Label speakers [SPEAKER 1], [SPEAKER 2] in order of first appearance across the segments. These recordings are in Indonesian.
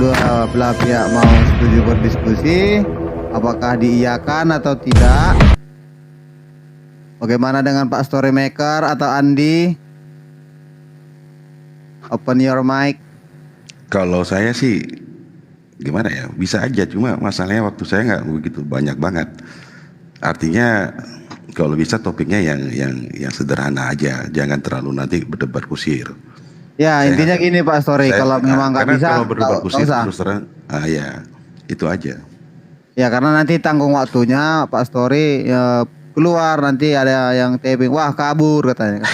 [SPEAKER 1] kedua belah pihak mau setuju berdiskusi, apakah diiyakan atau tidak? Bagaimana dengan Pak Storymaker atau Andi? Open your mic.
[SPEAKER 2] Kalau saya sih gimana ya, bisa aja, cuma masalahnya waktu saya nggak begitu banyak banget. Artinya kalau bisa topiknya yang sederhana aja, jangan terlalu nanti berdebat kusir.
[SPEAKER 1] Ya,
[SPEAKER 2] Saya
[SPEAKER 1] intinya gini Pak Story, kalau memang nggak
[SPEAKER 2] karena
[SPEAKER 1] bisa,
[SPEAKER 2] kalau berdebat
[SPEAKER 1] nggak
[SPEAKER 2] kusir
[SPEAKER 1] usah.
[SPEAKER 2] terus terang, ya itu aja.
[SPEAKER 1] Ya, karena nanti tanggung waktunya Pak Story ya, keluar nanti ada yang taping, wah kabur katanya.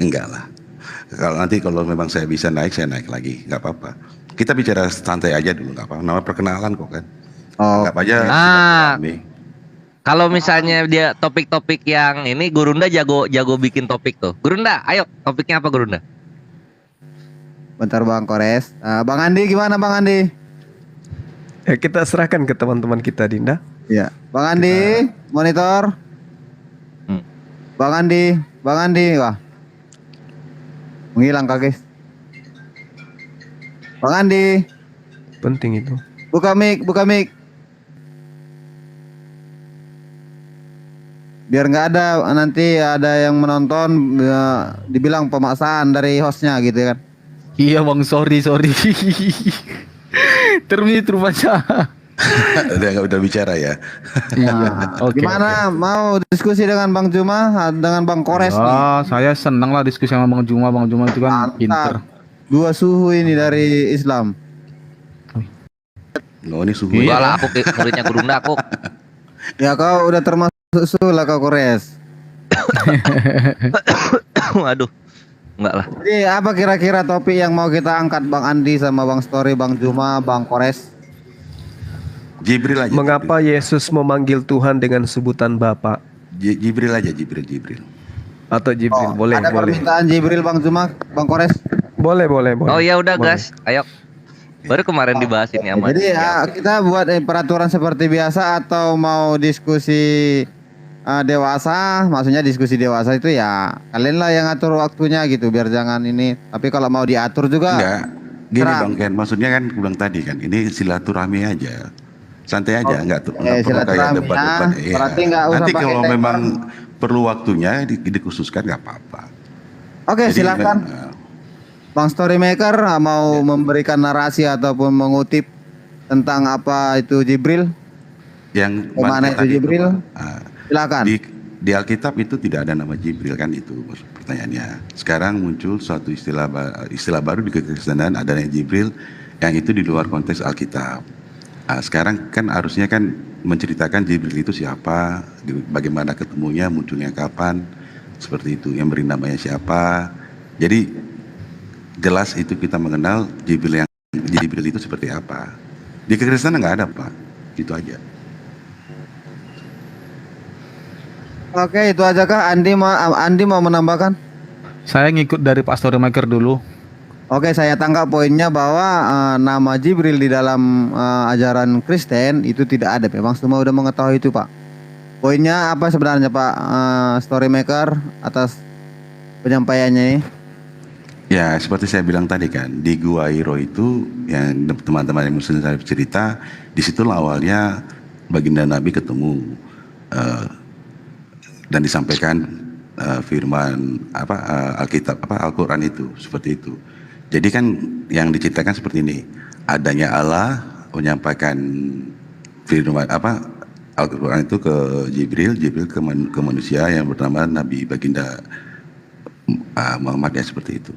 [SPEAKER 2] Enggak lah. Kalau memang saya bisa naik, saya naik lagi, nggak apa-apa. Kita bicara santai aja dulu, nggak apa-apa. Nama perkenalan kok kan.
[SPEAKER 1] Oh,
[SPEAKER 2] Anggap aja
[SPEAKER 3] Ah,
[SPEAKER 2] silaturahmi.
[SPEAKER 3] kalau misalnya dia topik-topik yang ini, Gurunda jago bikin topik tuh. Gurunda, ayo topiknya apa Gurunda?
[SPEAKER 1] bentar Bang Kores. Bang Andi gimana Bang Andi?
[SPEAKER 4] Ya kita serahkan ke teman-teman kita Dinda.
[SPEAKER 1] Ya, Bang Andi, monitor.
[SPEAKER 3] Hmm.
[SPEAKER 1] Bang Andi, wah. Menghilang Kak guys. Bang Andi,
[SPEAKER 4] Penting itu.
[SPEAKER 1] buka mic. Biar nggak ada nanti ada yang menonton dibilang pemaksaan dari hostnya gitu kan.
[SPEAKER 5] Iya bang, sorry. Termit rupanya.
[SPEAKER 2] udah bicara ya.
[SPEAKER 1] Nah,
[SPEAKER 5] Oke,
[SPEAKER 1] gimana mau diskusi dengan Bang Juma dengan Bang Kores nih?
[SPEAKER 5] Saya senang lah diskusi sama Bang Juma. Bang Juma itu kan pinter.
[SPEAKER 1] Dua suhu ini dari Islam.
[SPEAKER 2] Oh, ini suhu.
[SPEAKER 3] Enggak
[SPEAKER 5] Iya.
[SPEAKER 3] lah, aku muridnya Gurunda aku.
[SPEAKER 1] Ya kau udah termasuk suhu lah kau Kores.
[SPEAKER 3] Waduh. Enggak lah.
[SPEAKER 1] Jadi apa kira-kira topik yang mau kita angkat Bang Andi sama Bang Story, Bang Juma, Bang Kores?
[SPEAKER 2] Jibril aja.
[SPEAKER 4] Mengapa Yesus memanggil Tuhan dengan sebutan Bapa
[SPEAKER 2] Jibril aja, Jibril.
[SPEAKER 4] atau Jibril? Boleh,
[SPEAKER 1] ada
[SPEAKER 4] boleh.
[SPEAKER 1] permintaan Jibril Bang Juma, Bang Kores.
[SPEAKER 4] Boleh.
[SPEAKER 3] Oh ya udah
[SPEAKER 4] Boleh.
[SPEAKER 3] gas, ayo. Baru kemarin dibahas ini aman.
[SPEAKER 1] Jadi kita buat peraturan seperti biasa atau mau diskusi dewasa, maksudnya diskusi dewasa itu ya kalian lah yang atur waktunya gitu biar jangan ini. Tapi kalau mau diatur juga
[SPEAKER 2] Enggak. Gini
[SPEAKER 1] terang.
[SPEAKER 2] Bang Ken, maksudnya kan bilang tadi kan, ini silaturahmi aja. Santai aja, enggak perlu kayak
[SPEAKER 1] silaturahmi
[SPEAKER 2] debat-debat.
[SPEAKER 1] ya. Berarti nggak usah
[SPEAKER 2] Nanti
[SPEAKER 1] pakai
[SPEAKER 2] kalau
[SPEAKER 1] tema.
[SPEAKER 2] memang perlu waktunya dikhususkan nggak apa-apa.
[SPEAKER 1] Oke,
[SPEAKER 2] Jadi,
[SPEAKER 1] silakan. Bang Storymaker mau memberikan narasi ataupun mengutip tentang apa itu Jibril?
[SPEAKER 2] yang
[SPEAKER 1] Kemana itu
[SPEAKER 2] tadi
[SPEAKER 1] Jibril?
[SPEAKER 2] ah,
[SPEAKER 1] Silakan.
[SPEAKER 2] di Alkitab itu tidak ada nama Jibril kan, itu pertanyaannya. Sekarang muncul suatu istilah baru di kekristenan, adanya Jibril yang itu di luar konteks Alkitab. Sekarang kan harusnya kan menceritakan Jibril itu siapa, bagaimana ketemunya, munculnya kapan, seperti itu, yang beri namanya siapa. Jadi jelas itu kita mengenal Jibril itu seperti apa. Di kekristenan nggak ada Pak, itu aja.
[SPEAKER 1] Oke, itu aja kah? Andi mau menambahkan?
[SPEAKER 5] Saya ngikut dari Pak Storymaker dulu.
[SPEAKER 1] Oke, saya tangkap poinnya bahwa nama Jibril di dalam ajaran Kristen itu tidak ada. Memang semua udah mengetahui itu, Pak. Poinnya apa sebenarnya, Pak Storymaker, atas penyampaiannya ini?
[SPEAKER 2] Ya seperti saya bilang tadi kan, di Gua Hiro itu yang teman-teman yang muslim saya cerita, disitulah awalnya baginda Nabi ketemu dan disampaikan firman Alkitab Al-Quran itu seperti itu. Jadi kan yang diceritakan seperti ini, adanya Allah menyampaikan firman Al-Quran itu ke Jibril ke manusia yang bernama Nabi baginda Muhammad, ya seperti itu.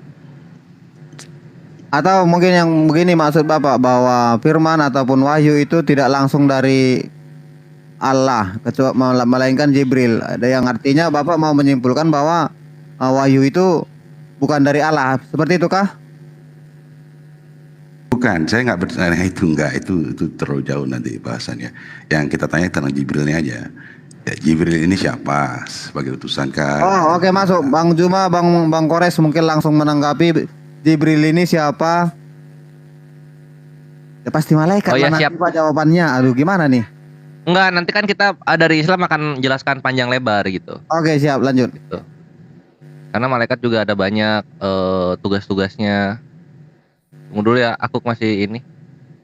[SPEAKER 1] Atau mungkin yang begini maksud Bapak, bahwa firman ataupun wahyu itu tidak langsung dari Allah, kecuali melainkan Jibril. Ada yang artinya Bapak mau menyimpulkan bahwa wahyu itu bukan dari Allah, seperti itu kah?
[SPEAKER 2] Bukan, saya nggak bertanya itu terlalu jauh nanti bahasannya. Yang kita tanya tentang Jibrilnya aja. Ya, Jibril ini siapa sebagai utusan kah?
[SPEAKER 1] Oh, oke, masuk. Bang Juma, Bang Kores mungkin langsung menanggapi Jibril ini siapa? Ya pasti malaikat.
[SPEAKER 3] Oh ya,
[SPEAKER 1] mana
[SPEAKER 3] siap.
[SPEAKER 1] Pak jawabannya? Aduh, gimana nih?
[SPEAKER 3] Enggak, nanti kan kita dari Islam akan jelaskan panjang lebar gitu.
[SPEAKER 1] Oke, siap, lanjut.
[SPEAKER 3] Karena malaikat juga ada banyak tugas-tugasnya. Tunggu dulu ya, aku masih ini.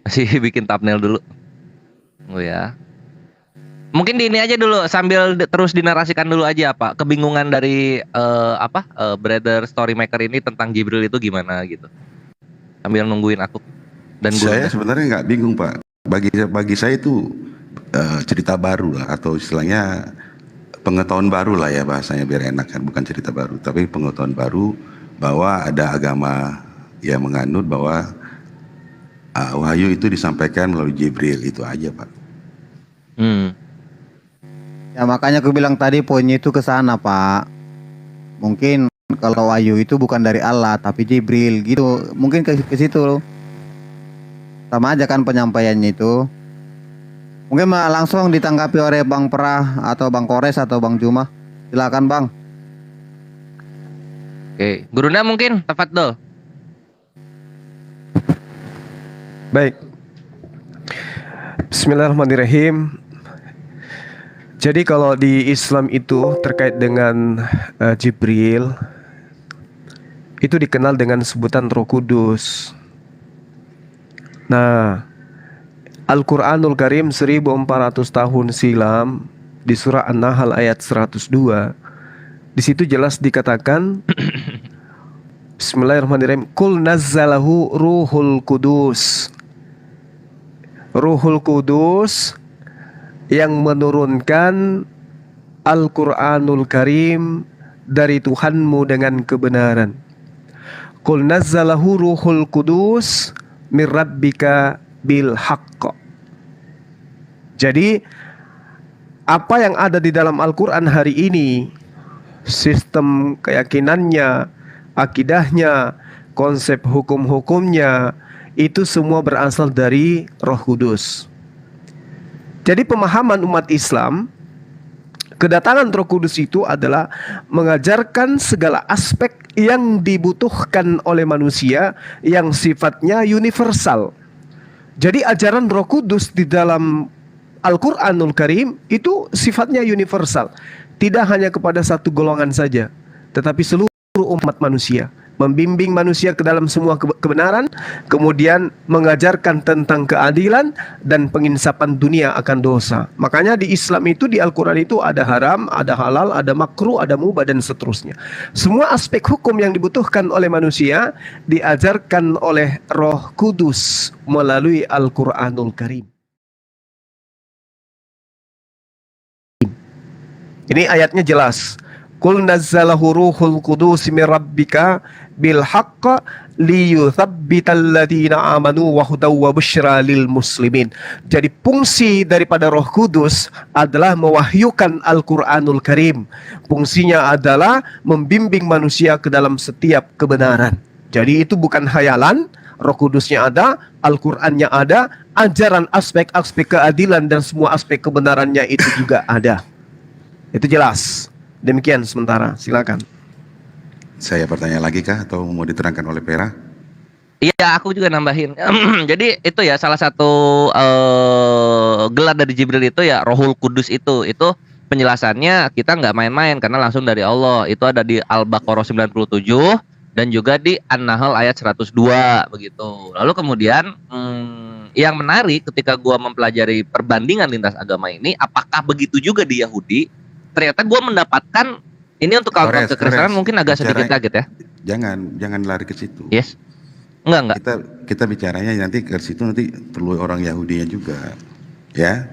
[SPEAKER 3] Masih bikin thumbnail dulu. Oh ya. Mungkin di ini aja dulu sambil terus dinarasikan dulu aja apa kebingungan dari Brother Storymaker ini tentang Jibril itu gimana gitu. Sambil nungguin aku dan
[SPEAKER 2] Saya
[SPEAKER 3] Gurunda.
[SPEAKER 2] sebenarnya nggak bingung Pak. Bagi saya itu cerita baru lah, atau istilahnya pengetahuan baru lah ya, bahasanya biar enak kan, bukan cerita baru tapi pengetahuan baru bahwa ada agama yang menganut bahwa wahyu itu disampaikan melalui Jibril, itu aja Pak.
[SPEAKER 1] Ya makanya aku bilang tadi poinnya itu ke sana, Pak. Mungkin kalau wahyu itu bukan dari Allah tapi Jibril gitu. Mungkin ke situ loh. Sama aja kan penyampaiannya itu. Mungkin langsung ditanggapi oleh Bang Perah atau Bang Kores atau Bang Juma. Silakan Bang.
[SPEAKER 3] Oke, Gurunda mungkin tafadhol.
[SPEAKER 4] Baik. Bismillahirrahmanirrahim. Jadi kalau di Islam itu terkait dengan Jibril itu dikenal dengan sebutan Roh Kudus. Nah, Al-Qur'anul Karim 1400 tahun silam di surah An-Nahl ayat 102, di situ jelas dikatakan Bismillahirrahmanirrahim, Qul nazzalahu ruhul kudus. Ruhul Kudus yang menurunkan Al-Qur'anul Karim dari Tuhanmu dengan kebenaran. Qul nazzalahu ruhul kudus mir rabbika bil haqq. Jadi apa yang ada di dalam Al-Qur'an hari ini, sistem keyakinannya, akidahnya, konsep hukum-hukumnya, itu semua berasal dari Roh Kudus. Jadi pemahaman umat Islam, kedatangan Roh Kudus itu adalah mengajarkan segala aspek yang dibutuhkan oleh manusia yang sifatnya universal. Jadi ajaran Roh Kudus di dalam Al-Qur'anul Karim itu sifatnya universal. Tidak hanya kepada satu golongan saja, tetapi seluruh umat manusia. Membimbing manusia ke dalam semua kebenaran, kemudian mengajarkan tentang keadilan dan penginsapan dunia akan dosa. Makanya di Islam itu, di Al-Quran itu ada haram, ada halal, ada makruh, ada mubah dan seterusnya. Semua aspek hukum yang dibutuhkan oleh manusia diajarkan oleh Roh Kudus melalui Al-Quranul Karim. Ini ayatnya jelas. Qul nazzalahu ruhul qudus min rabbika bil haqq liyuthabbital ladzina amanu wa hudaw wa busyra lil muslimin. Jadi fungsi daripada Roh Kudus adalah mewahyukan Al-Qur'anul Karim. Fungsinya adalah membimbing manusia ke dalam setiap kebenaran. Jadi itu bukan khayalan, Roh Kudusnya ada, Al-Qur'annya ada, ajaran aspek-aspek keadilan dan semua aspek kebenarannya itu juga ada. Itu jelas. Demikian sementara, silakan.
[SPEAKER 2] Saya bertanya lagi kah atau mau diterangkan oleh Pera?
[SPEAKER 3] Iya, aku juga nambahin. Jadi itu ya salah satu gelar dari Jibril itu ya Rohul Kudus itu penjelasannya kita nggak main-main karena langsung dari Allah. Itu ada di Al-Baqarah 97 dan juga di An-Nahl ayat 102 begitu. Lalu kemudian yang menarik ketika gua mempelajari perbandingan lintas agama ini, apakah begitu juga di Yahudi? Ternyata gue mendapatkan ini untuk kaum-kaum kekristenan mungkin agak sedikit kaget ya.
[SPEAKER 2] Jangan lari ke situ.
[SPEAKER 3] Yes. Enggak.
[SPEAKER 2] Kita bicaranya nanti ke situ, nanti perlu orang Yahudinya juga. Ya.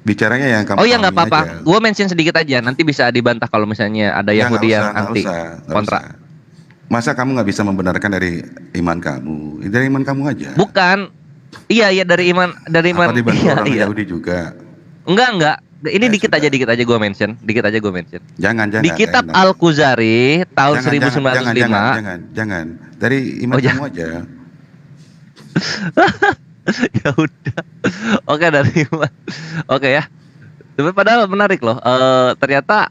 [SPEAKER 2] Bicaranya yang kamu.
[SPEAKER 3] Oh iya, nggak apa-apa. Gue mention sedikit aja. Nanti bisa dibantah kalau misalnya ada Yahudi yang anti kontra.
[SPEAKER 2] Masa kamu nggak bisa membenarkan dari iman kamu? Dari iman kamu aja.
[SPEAKER 3] Bukan. Iya dari iman
[SPEAKER 2] Apa dibantu orang
[SPEAKER 3] iya.
[SPEAKER 2] Yahudi juga?
[SPEAKER 3] Enggak. Ini dikit aja gue mention.
[SPEAKER 2] Jangan.
[SPEAKER 3] Di kitab Al-Khuzari tahun 1905.
[SPEAKER 2] Jangan. Dari iman kamu aja.
[SPEAKER 3] Ya udah. Oke, dari iman. Oke ya. Tapi padahal menarik loh. Ternyata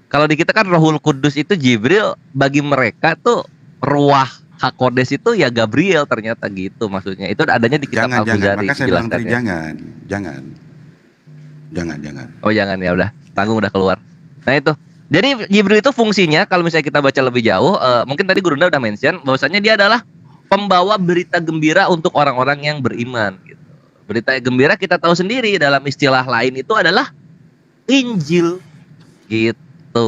[SPEAKER 3] kalau di kita kan Rohul Kudus itu Jibril, bagi mereka tuh Ruah Hakodes itu ya Gabriel, ternyata gitu maksudnya. Itu adanya di kitab Al-Khuzari.
[SPEAKER 2] Maka saya bilang tadi jangan.
[SPEAKER 3] Oh jangan, ya udah, tanggung udah keluar. Nah itu, jadi Jibril itu fungsinya kalau misalnya kita baca lebih jauh, mungkin tadi Gurunda udah mention bahwasanya dia adalah pembawa berita gembira untuk orang-orang yang beriman gitu. Berita gembira kita tahu sendiri dalam istilah lain itu adalah Injil gitu.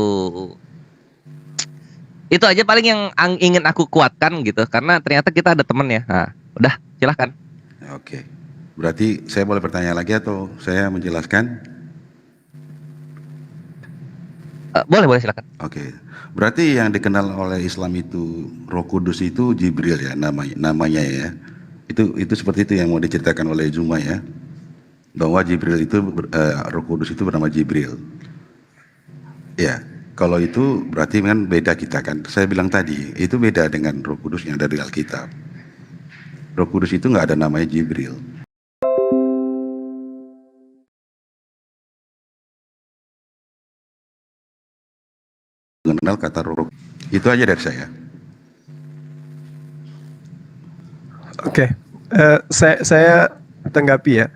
[SPEAKER 3] Itu aja paling yang ingin aku kuatkan gitu, karena ternyata kita ada temen ya. Nah, udah silahkan.
[SPEAKER 2] Oke. Berarti saya boleh bertanya lagi atau saya menjelaskan?
[SPEAKER 3] Boleh silakan.
[SPEAKER 2] Oke. Berarti yang dikenal oleh Islam itu Roh Kudus itu Jibril ya namanya ya. Itu seperti itu yang mau diceritakan oleh Zuma ya. Bahwa Jibril itu Roh Kudus itu bernama Jibril. Ya. Kalau itu berarti kan beda kita kan. Saya bilang tadi, itu beda dengan Roh Kudus yang dari Alkitab. Roh Kudus itu nggak ada namanya Jibril. Mengenal kata roh. Itu aja dari saya.
[SPEAKER 4] Oke, saya tanggapi ya.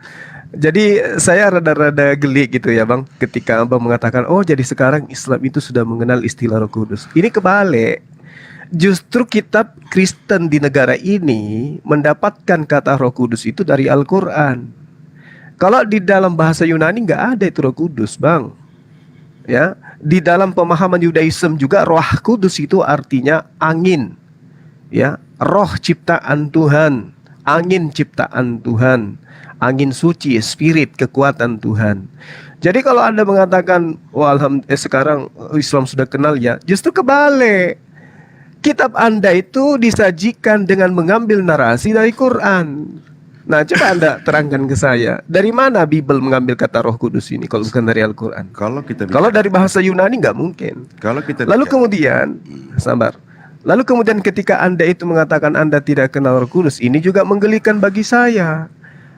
[SPEAKER 4] Jadi saya rada-rada geli gitu ya Bang, ketika Abang mengatakan, oh jadi sekarang Islam itu sudah mengenal istilah Roh Kudus. Ini kebalik. Justru kitab Kristen di negara ini mendapatkan kata Roh Kudus itu dari Al-Quran. Kalau di dalam bahasa Yunani nggak ada itu Roh Kudus, Bang. Ya, di dalam pemahaman Yudaism juga Roh Kudus itu artinya angin. Ya, roh ciptaan Tuhan, angin ciptaan Tuhan, angin suci, spirit, kekuatan Tuhan. Jadi kalau Anda mengatakan, wah sekarang Islam sudah kenal ya, justru kebalik. Kitab Anda itu disajikan dengan mengambil narasi dari Quran. Nah, coba Anda terangkan ke saya, dari mana Bible mengambil kata Roh Kudus ini kalau bukan dari Al-Quran? Kalau dari bahasa Yunani nggak mungkin. Lalu kemudian, sabar. Lalu kemudian ketika Anda itu mengatakan Anda tidak kenal Roh Kudus, ini juga menggelikan bagi saya.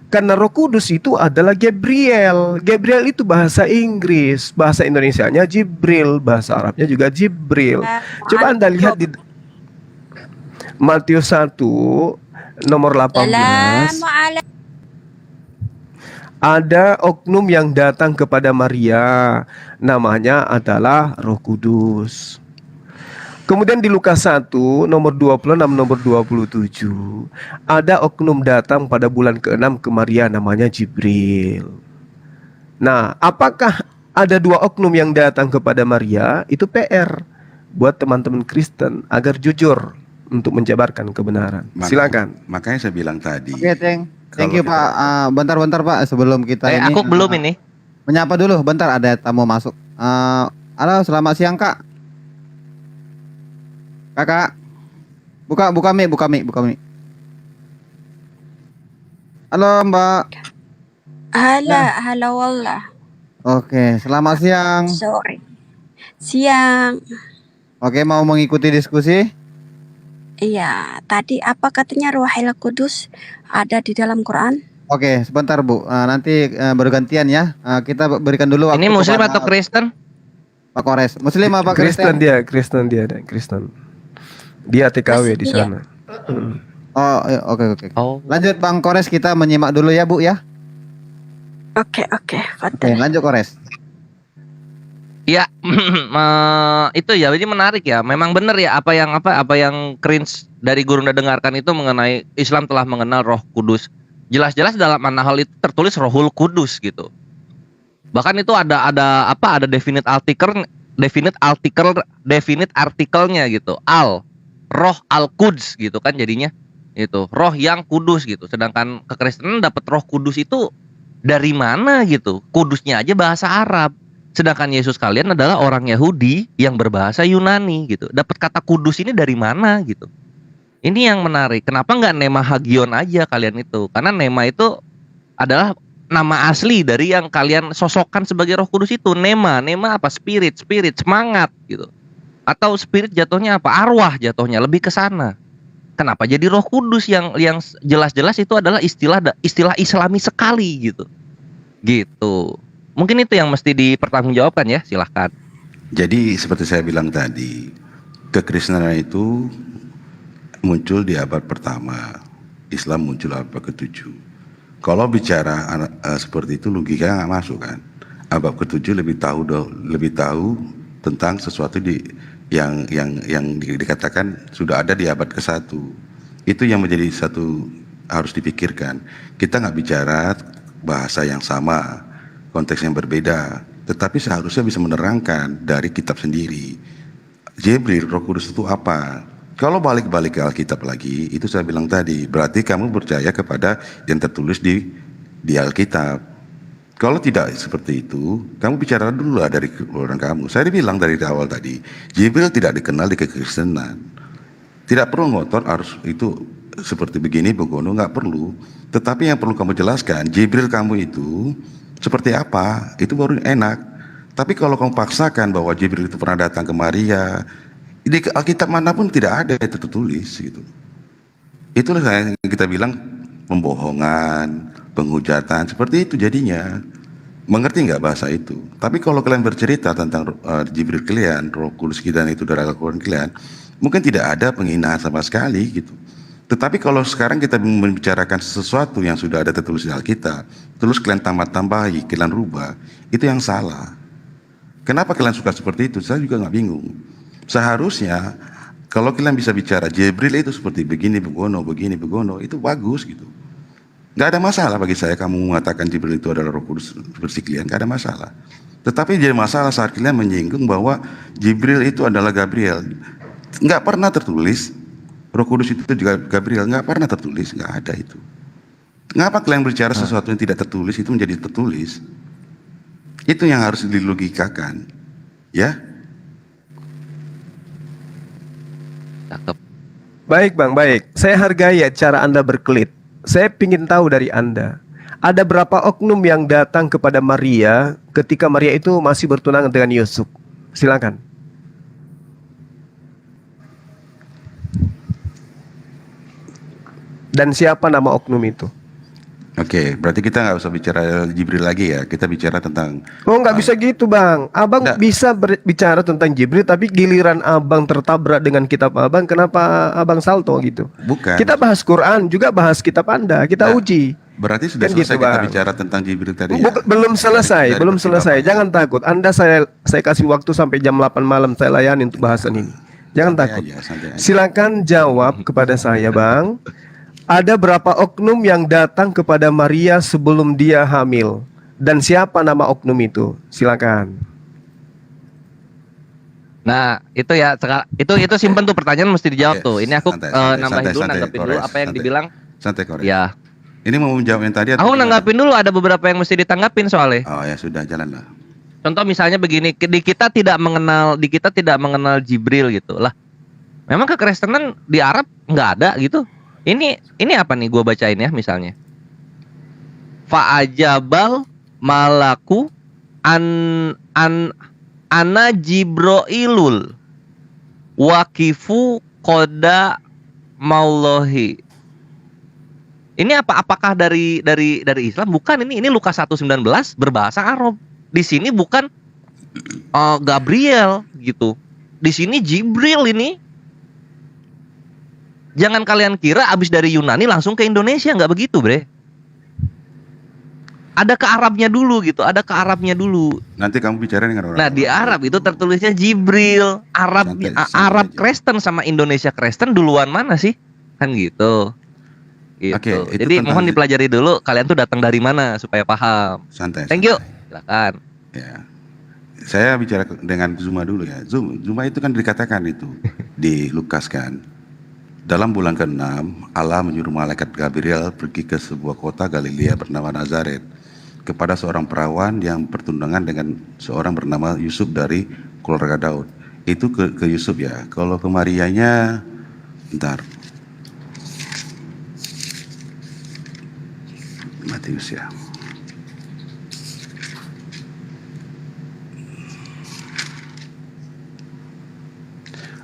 [SPEAKER 4] Karena Roh Kudus itu adalah Gabriel. Gabriel itu bahasa Inggris, bahasa Indonesianya Jibril, bahasa Arabnya juga Jibril. Coba Anda lihat di Matius 1 nomor 18. Ada oknum yang datang kepada Maria, namanya adalah Roh Kudus. Kemudian di Lukas 1 nomor 26 nomor 27 ada oknum datang pada bulan ke-6 ke Maria, namanya Jibril. Nah, apakah ada dua oknum yang datang kepada Maria? Itu PR buat teman-teman Kristen agar jujur untuk menjabarkan kebenaran. Silakan.
[SPEAKER 2] Makanya saya bilang tadi.
[SPEAKER 1] Oke, thank you Pak. Bentar Pak, sebelum kita ini.
[SPEAKER 3] Aku belum ini.
[SPEAKER 1] Menyapa dulu, bentar ada tamu masuk. Halo, selamat siang Kak. Kakak, buka mic. Halo Mbak.
[SPEAKER 6] Halo wallah.
[SPEAKER 1] Oke, selamat siang.
[SPEAKER 6] Sorry. Siang.
[SPEAKER 1] Oke, mau mengikuti diskusi?
[SPEAKER 6] Iya, tadi apa katanya Ruhul Kudus ada di dalam Quran?
[SPEAKER 1] Oke, sebentar Bu. Nanti bergantian ya. Kita berikan dulu waktu.
[SPEAKER 3] Ini Muslim
[SPEAKER 1] kepada
[SPEAKER 3] atau Kristen?
[SPEAKER 1] Pak Kores. Muslim apa
[SPEAKER 4] Kristen?
[SPEAKER 1] Kristen?
[SPEAKER 4] Kristen. Dia TKW di sana.
[SPEAKER 1] Oh, oke.
[SPEAKER 3] Oh.
[SPEAKER 1] Lanjut Bang Kores, kita menyimak dulu ya Bu ya.
[SPEAKER 6] Oke.
[SPEAKER 1] Oke, lanjut Kores.
[SPEAKER 3] Ya, itu ya, ini menarik ya. Memang benar ya apa yang cringe dari guru Anda dengarkan itu mengenai Islam telah mengenal Roh Kudus. Jelas-jelas dalam An-Nahl itu tertulis Rohul Kudus gitu. Bahkan itu ada definite artikelnya gitu. Roh Al-Quds gitu kan jadinya. Itu, roh yang kudus gitu. Sedangkan kekristenan dapat Roh Kudus itu dari mana gitu? Kudusnya aja bahasa Arab. Sedangkan Yesus kalian adalah orang Yahudi yang berbahasa Yunani gitu. Dapat kata kudus ini dari mana gitu? Ini yang menarik. Kenapa nggak Nema Hagion aja kalian itu? Karena Nema itu adalah nama asli dari yang kalian sosokkan sebagai Roh Kudus itu. Nema apa? Spirit, semangat gitu. Atau spirit jatuhnya apa? Arwah jatuhnya, lebih ke sana. Kenapa jadi Roh Kudus yang jelas-jelas itu adalah istilah Islami sekali gitu. Gitu. Mungkin itu yang mesti dipertanggungjawabkan ya, silahkan.
[SPEAKER 2] Jadi seperti saya bilang tadi, kekristenan itu muncul di abad pertama, Islam muncul abad ke-7. Kalau bicara seperti itu logika nggak masuk kan? Abad ke-7 lebih tahu tentang sesuatu yang dikatakan sudah ada di abad ke-1. Itu yang menjadi satu harus dipikirkan. Kita nggak bicara bahasa yang sama, konteks yang berbeda, tetapi seharusnya bisa menerangkan dari kitab sendiri. Jibril, Roh Kudus itu apa? Kalau balik-balik ke Alkitab lagi, itu saya bilang tadi, berarti kamu percaya kepada yang tertulis di Alkitab. Kalau tidak seperti itu, kamu bicara dulu lah dari orang kamu. Saya bilang dari awal tadi, Jibril tidak dikenal di kekristenan. Tidak perlu ngotot harus itu seperti begini, begono, nggak perlu. Tetapi yang perlu kamu jelaskan, Jibril kamu itu seperti apa, itu baru enak. Tapi kalau kamu paksakan bahwa Jibril itu pernah datang ke Maria, di Alkitab manapun tidak ada itu tertulis gitu. Itulah yang kita bilang pembohongan, penghujatan, seperti itu jadinya. Mengerti nggak bahasa itu? Tapi kalau kalian bercerita tentang Jibril kalian, Roh Kudus kita itu dari Al-Quran kalian, mungkin tidak ada penghinaan sama sekali gitu. Tetapi kalau sekarang kita membicarakan sesuatu yang sudah ada tertulis di Alkitab, terus kalian tambah-tambahi, kalian rubah, itu yang salah. Kenapa kalian suka seperti itu? Saya juga nggak bingung. Seharusnya kalau kalian bisa bicara Jibril itu seperti begini begono, itu bagus gitu. Nggak ada masalah bagi saya kamu mengatakan Jibril itu adalah Roh Kudus seperti kalian, nggak ada masalah. Tetapi jadi masalah saat kalian menyinggung bahwa Jibril itu adalah Gabriel. Nggak pernah tertulis Roh Kudus itu juga Gabriel, nggak pernah tertulis, nggak ada itu. Mengapa kalian berbicara sesuatu yang tidak tertulis itu menjadi tertulis? Itu yang harus dilogikakan, ya.
[SPEAKER 3] Cakep.
[SPEAKER 4] Baik Bang, baik. Saya hargai ya cara Anda berkelit. Saya ingin tahu dari Anda, ada berapa oknum yang datang kepada Maria ketika Maria itu masih bertunangan dengan Yusuf? Silakan. Dan siapa nama oknum itu?
[SPEAKER 2] Oke, berarti kita nggak usah bicara Jibril lagi ya. Kita bicara tentang
[SPEAKER 4] Oh, nggak bisa gitu Bang. Abang
[SPEAKER 2] Nggak.
[SPEAKER 4] bisa bicara tentang Jibril, tapi giliran Abang tertabrak dengan kitab Abang, kenapa Abang salto gitu?
[SPEAKER 2] bukan.
[SPEAKER 4] Kita bahas Quran, juga bahas kitab Anda, kita
[SPEAKER 2] Nah,
[SPEAKER 4] uji.
[SPEAKER 2] Berarti sudah
[SPEAKER 4] Kan
[SPEAKER 2] selesai
[SPEAKER 4] gitu,
[SPEAKER 2] kita
[SPEAKER 4] Bang.
[SPEAKER 2] bicara tentang Jibril tadi ya?
[SPEAKER 4] Belum selesai,
[SPEAKER 2] Dari
[SPEAKER 4] belum
[SPEAKER 2] persidangan.
[SPEAKER 4] selesai. Jangan takut. Anda saya kasih waktu sampai jam 8 malam saya layani untuk bahasan ini. Jangan
[SPEAKER 2] Santai
[SPEAKER 4] takut.
[SPEAKER 2] aja, santai aja.
[SPEAKER 4] Silakan jawab kepada saya, Bang. Ada berapa oknum yang datang kepada Maria sebelum dia hamil? Dan siapa nama oknum itu? Silakan.
[SPEAKER 3] Nah, itu ya itu simpen tuh pertanyaan mesti dijawab
[SPEAKER 2] Oke,
[SPEAKER 3] tuh. Ini aku
[SPEAKER 2] santai,
[SPEAKER 3] nambahin dulu,
[SPEAKER 2] santai,
[SPEAKER 3] nanggapin dulu
[SPEAKER 2] Kores,
[SPEAKER 3] apa yang
[SPEAKER 2] santai.
[SPEAKER 3] dibilang.
[SPEAKER 2] Santai Kores.
[SPEAKER 3] Ya.
[SPEAKER 2] Ini mau menjawab yang tadi atau
[SPEAKER 3] Aku
[SPEAKER 2] gimana?
[SPEAKER 3] nanggapin dulu, ada beberapa yang mesti ditanggapin soalnya.
[SPEAKER 2] Oh ya sudah, jalan lah.
[SPEAKER 3] Contoh misalnya begini, di kita tidak mengenal Jibril gitu lah. Memang kekristenan di Arab nggak ada gitu. Ini apa nih gua bacain ya misalnya. Fa'ajabal malaku ana Jibroilul wakifu koda maulohi. Ini apakah dari Islam? Bukan, ini Lukas 1:19 berbahasa Arab. Di sini bukan Gabriel gitu. Di sini Jibril ini. Jangan kalian kira abis dari Yunani langsung ke Indonesia, nggak begitu, Bre. Ada ke Arabnya dulu gitu, ada ke Arabnya dulu.
[SPEAKER 2] Nanti kamu bicara dengan orang.
[SPEAKER 3] Nah, di Arab itu tertulisnya Jibril.
[SPEAKER 2] Santai
[SPEAKER 3] Arab
[SPEAKER 2] aja.
[SPEAKER 3] Kristen sama Indonesia Kristen duluan mana sih? Kan gitu. Gitu.
[SPEAKER 2] Oke, itu
[SPEAKER 3] Jadi
[SPEAKER 2] tentang-
[SPEAKER 3] mohon dipelajari dulu kalian tuh datang dari mana supaya paham.
[SPEAKER 2] Santai.
[SPEAKER 3] Thank you.
[SPEAKER 2] santai.
[SPEAKER 3] Silakan.
[SPEAKER 2] Ya. Saya bicara dengan Zuma dulu ya. Zuma itu kan dikatakan itu di Lukas kan. Dalam bulan ke-6, Allah menyuruh malaikat Gabriel pergi ke sebuah kota Galilea bernama Nazaret kepada seorang perawan yang bertunangan dengan seorang bernama Yusuf dari keluarga Daud. Itu ke Yusuf ya. Kalau ke Marianya, bentar. Matius ya.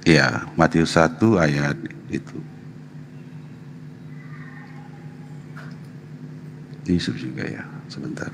[SPEAKER 2] Iya, Matius 1 ayat itu. Yusuf juga ya, sebentar.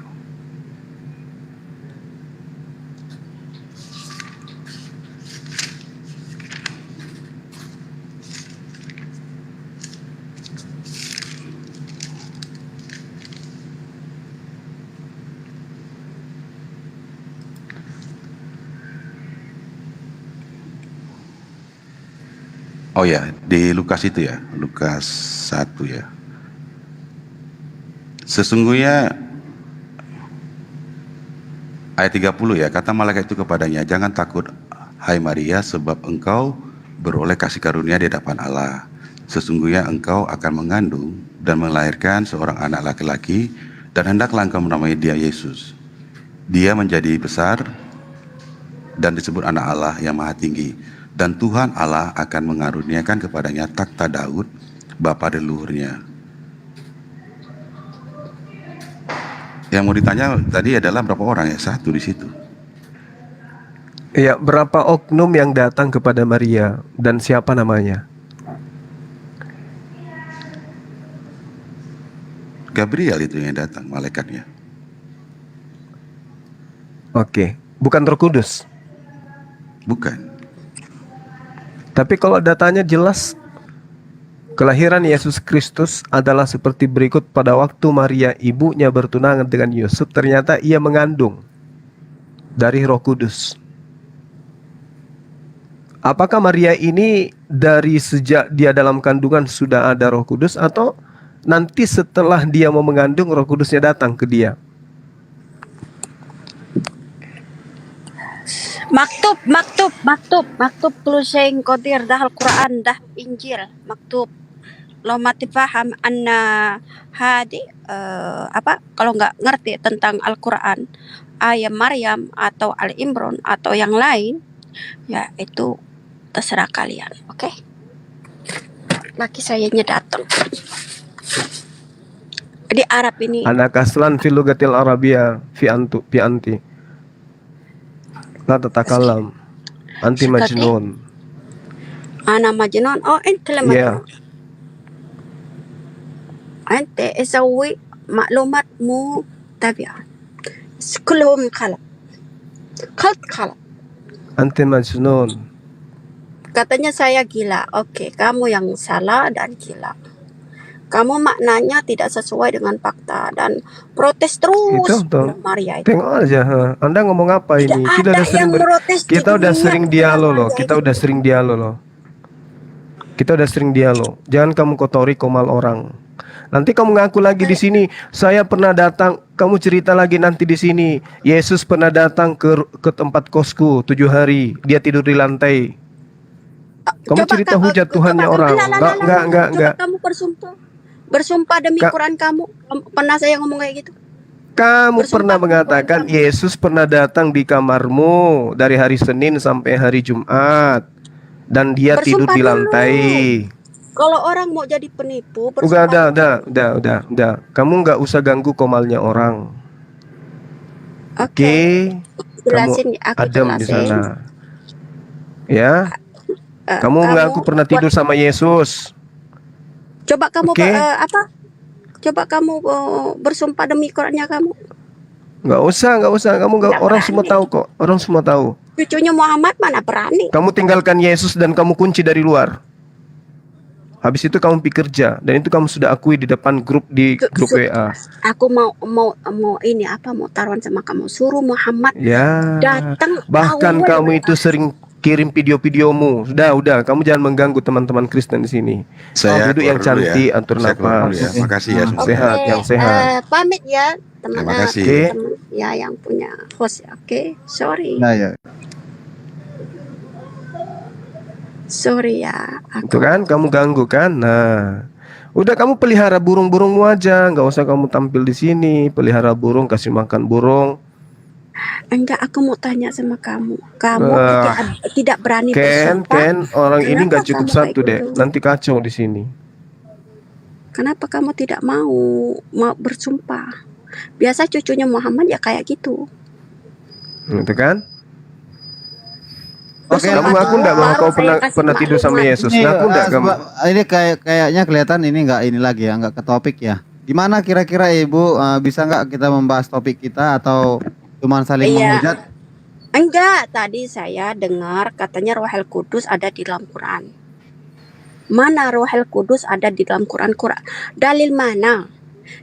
[SPEAKER 2] Oh ya, di Lukas itu ya, Lukas 1 ya. Sesungguhnya ayat 30 ya, kata malaikat itu kepadanya, jangan takut hai Maria, sebab engkau beroleh kasih karunia di hadapan Allah. Sesungguhnya engkau akan mengandung dan melahirkan seorang anak laki-laki, dan hendaklah engkau menamai dia Yesus. Dia menjadi besar dan disebut anak Allah yang maha tinggi. Dan Tuhan Allah akan mengaruniakan kepadanya takhta Daud, bapa leluhurnya. Yang mau ditanya tadi adalah berapa orang ya? 1 di situ.
[SPEAKER 4] Ya, berapa oknum yang datang kepada Maria dan siapa namanya?
[SPEAKER 2] Gabriel itu yang datang, malaikatnya.
[SPEAKER 4] Oke, bukan Roh Kudus.
[SPEAKER 2] Bukan.
[SPEAKER 4] Tapi kalau datanya jelas, kelahiran Yesus Kristus adalah seperti berikut. Pada waktu Maria ibunya bertunangan dengan Yusuf, ternyata ia mengandung dari Roh Kudus. Apakah Maria ini dari sejak dia dalam kandungan sudah ada Roh Kudus, atau nanti setelah dia mau mengandung Roh Kudusnya datang ke dia?
[SPEAKER 6] maktub كل قدير dah Al-Quran dah Injil maktub lo mati paham anna hadi kalau nggak ngerti tentang Al-Quran ayat Maryam atau Al-Imran atau yang lain, ya itu terserah kalian, oke? Laki sayanya datang di Arab ini.
[SPEAKER 4] Anak kaslan fi lugatil Arabia fi anti la tatakalam anti majnun.
[SPEAKER 6] Ana majnun. Oh, ente la
[SPEAKER 4] Ya.
[SPEAKER 6] majnun. Ente اسوي معلومات مو تابعة. كلهم خلط.
[SPEAKER 4] Anti majnun.
[SPEAKER 6] Katanya saya gila. Oke, kamu yang salah dan gila. Kamu maknanya tidak sesuai dengan fakta dan protes terus.
[SPEAKER 4] Itu tuh.
[SPEAKER 6] Maria itu.
[SPEAKER 4] Tengok aja, Anda ngomong apa
[SPEAKER 6] Tidak
[SPEAKER 4] ini? Kita
[SPEAKER 6] ada
[SPEAKER 4] udah sering
[SPEAKER 6] yang protes di
[SPEAKER 4] kita udah
[SPEAKER 6] dunia
[SPEAKER 4] sering
[SPEAKER 6] tentang
[SPEAKER 4] dialog loh.
[SPEAKER 6] Maria
[SPEAKER 4] Kita
[SPEAKER 6] itu.
[SPEAKER 4] udah sering dialog loh. Kita udah sering dialog. Jangan kamu kotori komal orang. Nanti kamu ngaku lagi di sini, saya pernah datang, kamu cerita lagi nanti di sini. Yesus pernah datang ke tempat kosku 7 hari, dia tidur di lantai. Kamu cerita hujat Tuhannya orang. Enggak.
[SPEAKER 6] Coba kamu bersumpah demi
[SPEAKER 4] Ka-
[SPEAKER 6] Quran kamu. Pernah saya ngomong kayak gitu?
[SPEAKER 4] Kamu
[SPEAKER 6] Bersumpah
[SPEAKER 4] pernah
[SPEAKER 6] demi
[SPEAKER 4] mengatakan
[SPEAKER 6] Quran kamu.
[SPEAKER 4] Yesus pernah datang di kamarmu dari hari Senin sampai hari Jumat, dan dia tidur
[SPEAKER 6] Bersumpah
[SPEAKER 4] di
[SPEAKER 6] dulu.
[SPEAKER 4] lantai.
[SPEAKER 6] Kalau orang mau jadi penipu,
[SPEAKER 4] Udah,
[SPEAKER 6] bersumpah dulu.
[SPEAKER 4] udah. Kamu nggak usah ganggu komalnya orang. Oke,
[SPEAKER 6] Jelasin, aku
[SPEAKER 4] adem di
[SPEAKER 6] jelasin.
[SPEAKER 4] sana. Ya, kamu ngaku pernah tidur sama Yesus.
[SPEAKER 6] Coba kamu
[SPEAKER 4] Oke.
[SPEAKER 6] Coba kamu bersumpah demi Qurannya kamu.
[SPEAKER 4] Nggak usah. Kamu nggak.
[SPEAKER 6] Nggak
[SPEAKER 4] Orang
[SPEAKER 6] berani.
[SPEAKER 4] semua tahu kok. Orang semua tahu.
[SPEAKER 6] Cucunya Muhammad mana berani?
[SPEAKER 4] Kamu tinggalkan Yesus dan kamu kunci dari luar. Habis itu kamu pergi kerja, dan itu kamu sudah akui di depan grup WA.
[SPEAKER 6] Aku mau ini mau taruhan sama kamu. Suruh Muhammad
[SPEAKER 4] Ya.
[SPEAKER 6] datang.
[SPEAKER 4] Bahkan
[SPEAKER 6] awal
[SPEAKER 4] kamu itu sering kirim video-videomu. Udah, kamu jangan mengganggu teman-teman Kristen di sini.
[SPEAKER 2] Saya
[SPEAKER 4] Duduk yang
[SPEAKER 2] keluar dulu
[SPEAKER 4] cantik, atur
[SPEAKER 2] Saya keluar dulu
[SPEAKER 4] nafas.
[SPEAKER 2] ya. Makasih ya.
[SPEAKER 6] Oke,
[SPEAKER 4] Sehat, yang sehat.
[SPEAKER 6] pamit ya teman
[SPEAKER 2] Terima kasih.
[SPEAKER 6] teman ya yang punya host ya. Oke, sorry.
[SPEAKER 1] Nah, ya.
[SPEAKER 6] Sorry ya.
[SPEAKER 4] Itu kan kamu ganggu kan? Nah, udah kamu pelihara burung-burungmu aja, nggak usah kamu tampil di sini. Pelihara burung, kasih makan burung.
[SPEAKER 6] Enggak, aku mau tanya sama kamu. Kamu
[SPEAKER 4] Ah.
[SPEAKER 6] tidak berani bersumpah.
[SPEAKER 4] Ken, orang ini
[SPEAKER 6] Kenapa
[SPEAKER 4] nggak cukup
[SPEAKER 6] kamu kayak
[SPEAKER 4] satu deh.
[SPEAKER 6] gitu?
[SPEAKER 4] Nanti kacau di sini.
[SPEAKER 6] Kenapa kamu tidak mau bersumpah? Biasa cucunya Muhammad ya kayak gitu.
[SPEAKER 4] Gitu kan?
[SPEAKER 1] Oke,
[SPEAKER 4] Kamu ngaku nggak bahwa
[SPEAKER 6] Baru
[SPEAKER 4] kau
[SPEAKER 6] saya kasih
[SPEAKER 4] pernah tidur sama
[SPEAKER 6] maklumat.
[SPEAKER 4] Yesus?
[SPEAKER 1] Ini,
[SPEAKER 4] Ngaku nggak kamu?
[SPEAKER 1] ini kayaknya kelihatan ini nggak ini lagi ya, nggak ke topik ya. Gimana kira-kira Ibu, bisa nggak kita membahas topik kita atau cuman saling
[SPEAKER 6] Iya.
[SPEAKER 1] menghujat?
[SPEAKER 6] Enggak, tadi saya dengar katanya Rohul Kudus ada di dalam Quran. Mana Rohul Kudus ada di dalam Quran? Dalil mana?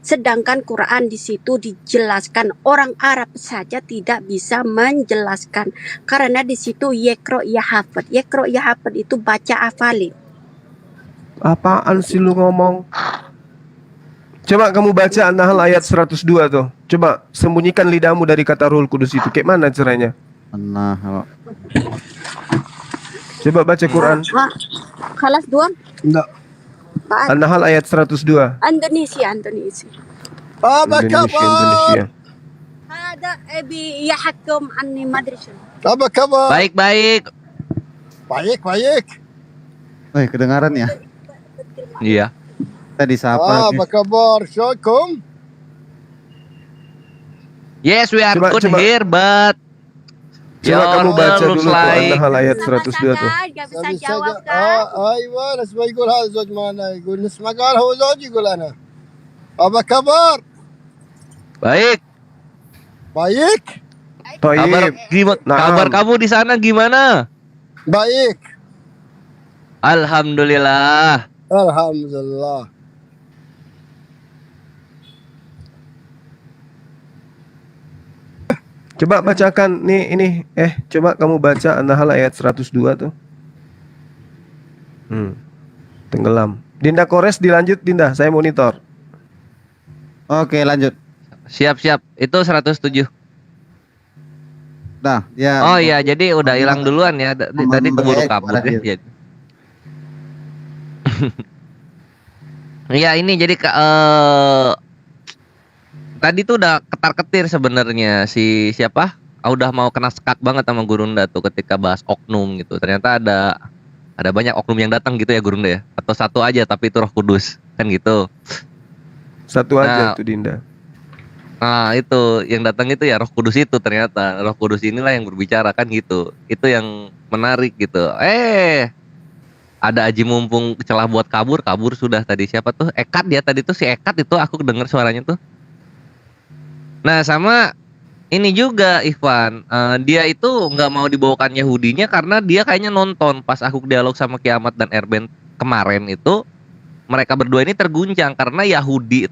[SPEAKER 6] Sedangkan Quran di situ dijelaskan orang Arab saja tidak bisa menjelaskan karena di situ yekro ya hafid itu baca hafalin.
[SPEAKER 4] Apaan sih lu ngomong? Coba kamu baca An-Nahl ayat 102 tuh. Coba sembunyikan lidahmu dari kata Ruhul Kudus itu. Kayak mana caranya?
[SPEAKER 1] Nah,
[SPEAKER 4] Coba baca Quran.
[SPEAKER 6] ها خلاص دوام
[SPEAKER 4] Enggak.
[SPEAKER 6] بعد
[SPEAKER 4] An-Nahl ayat 102.
[SPEAKER 6] اندونيسيا اندونيسيا
[SPEAKER 4] Indonesia.
[SPEAKER 6] هذا ابي يحكم عني ما ادري شنو
[SPEAKER 3] Baik.
[SPEAKER 1] woi kedengaran ya?
[SPEAKER 3] Iya.
[SPEAKER 1] Tadi siapa?
[SPEAKER 3] Yes, we are
[SPEAKER 4] Coba-
[SPEAKER 3] good
[SPEAKER 4] coba-
[SPEAKER 3] here, but
[SPEAKER 4] Coba kamu
[SPEAKER 3] your
[SPEAKER 4] baca
[SPEAKER 3] looks
[SPEAKER 4] dulu tuh
[SPEAKER 3] like
[SPEAKER 4] An-Nahl ayat 102 tuh.
[SPEAKER 6] nggak bisa jawab kan?
[SPEAKER 7] ايوه بس ما يقول هذا زوج معنا يقول نسمع قال هو زوج يقول انا ابا كبر
[SPEAKER 3] baik.
[SPEAKER 7] بايك
[SPEAKER 3] Kabar
[SPEAKER 4] Baik. Nah,
[SPEAKER 3] kabar kamu di sana gimana?
[SPEAKER 7] بايك
[SPEAKER 3] Alhamdulillah.
[SPEAKER 7] الحمد لله
[SPEAKER 4] Coba bacakan nih ini. Coba kamu baca An-Nahl ayat 102 tuh. Tenggelam. Dinda Kores dilanjut Dinda, saya monitor.
[SPEAKER 1] Oke, lanjut.
[SPEAKER 3] Siap. Itu 107.
[SPEAKER 1] Dah, ya.
[SPEAKER 3] Oh iya, jadi udah hilang duluan ya. Tadi keburu kabur ya. Jadi. Iya, ini jadi tadi tuh udah ketar-ketir sebenarnya si siapa? Udah mau kena sekak banget sama Gurunda tuh ketika bahas oknum gitu. Ternyata ada banyak oknum yang datang gitu ya Gurunda ya. Atau satu aja tapi itu Roh Kudus kan gitu.
[SPEAKER 4] Satu
[SPEAKER 3] Nah,
[SPEAKER 4] aja tuh Dinda.
[SPEAKER 3] Nah itu yang datang itu ya Roh Kudus itu ternyata Roh Kudus inilah yang berbicara kan gitu. Itu yang menarik gitu. Ada aji mumpung celah buat kabur sudah tadi siapa tuh Ekat ya tadi tuh si Ekat itu aku dengar suaranya tuh. Nah sama ini juga Ikhwan, dia itu nggak mau dibawakan Yahudinya karena dia kayaknya nonton pas aku dialog sama Kiamat dan Erben kemarin itu mereka berdua ini terguncang karena Yahudi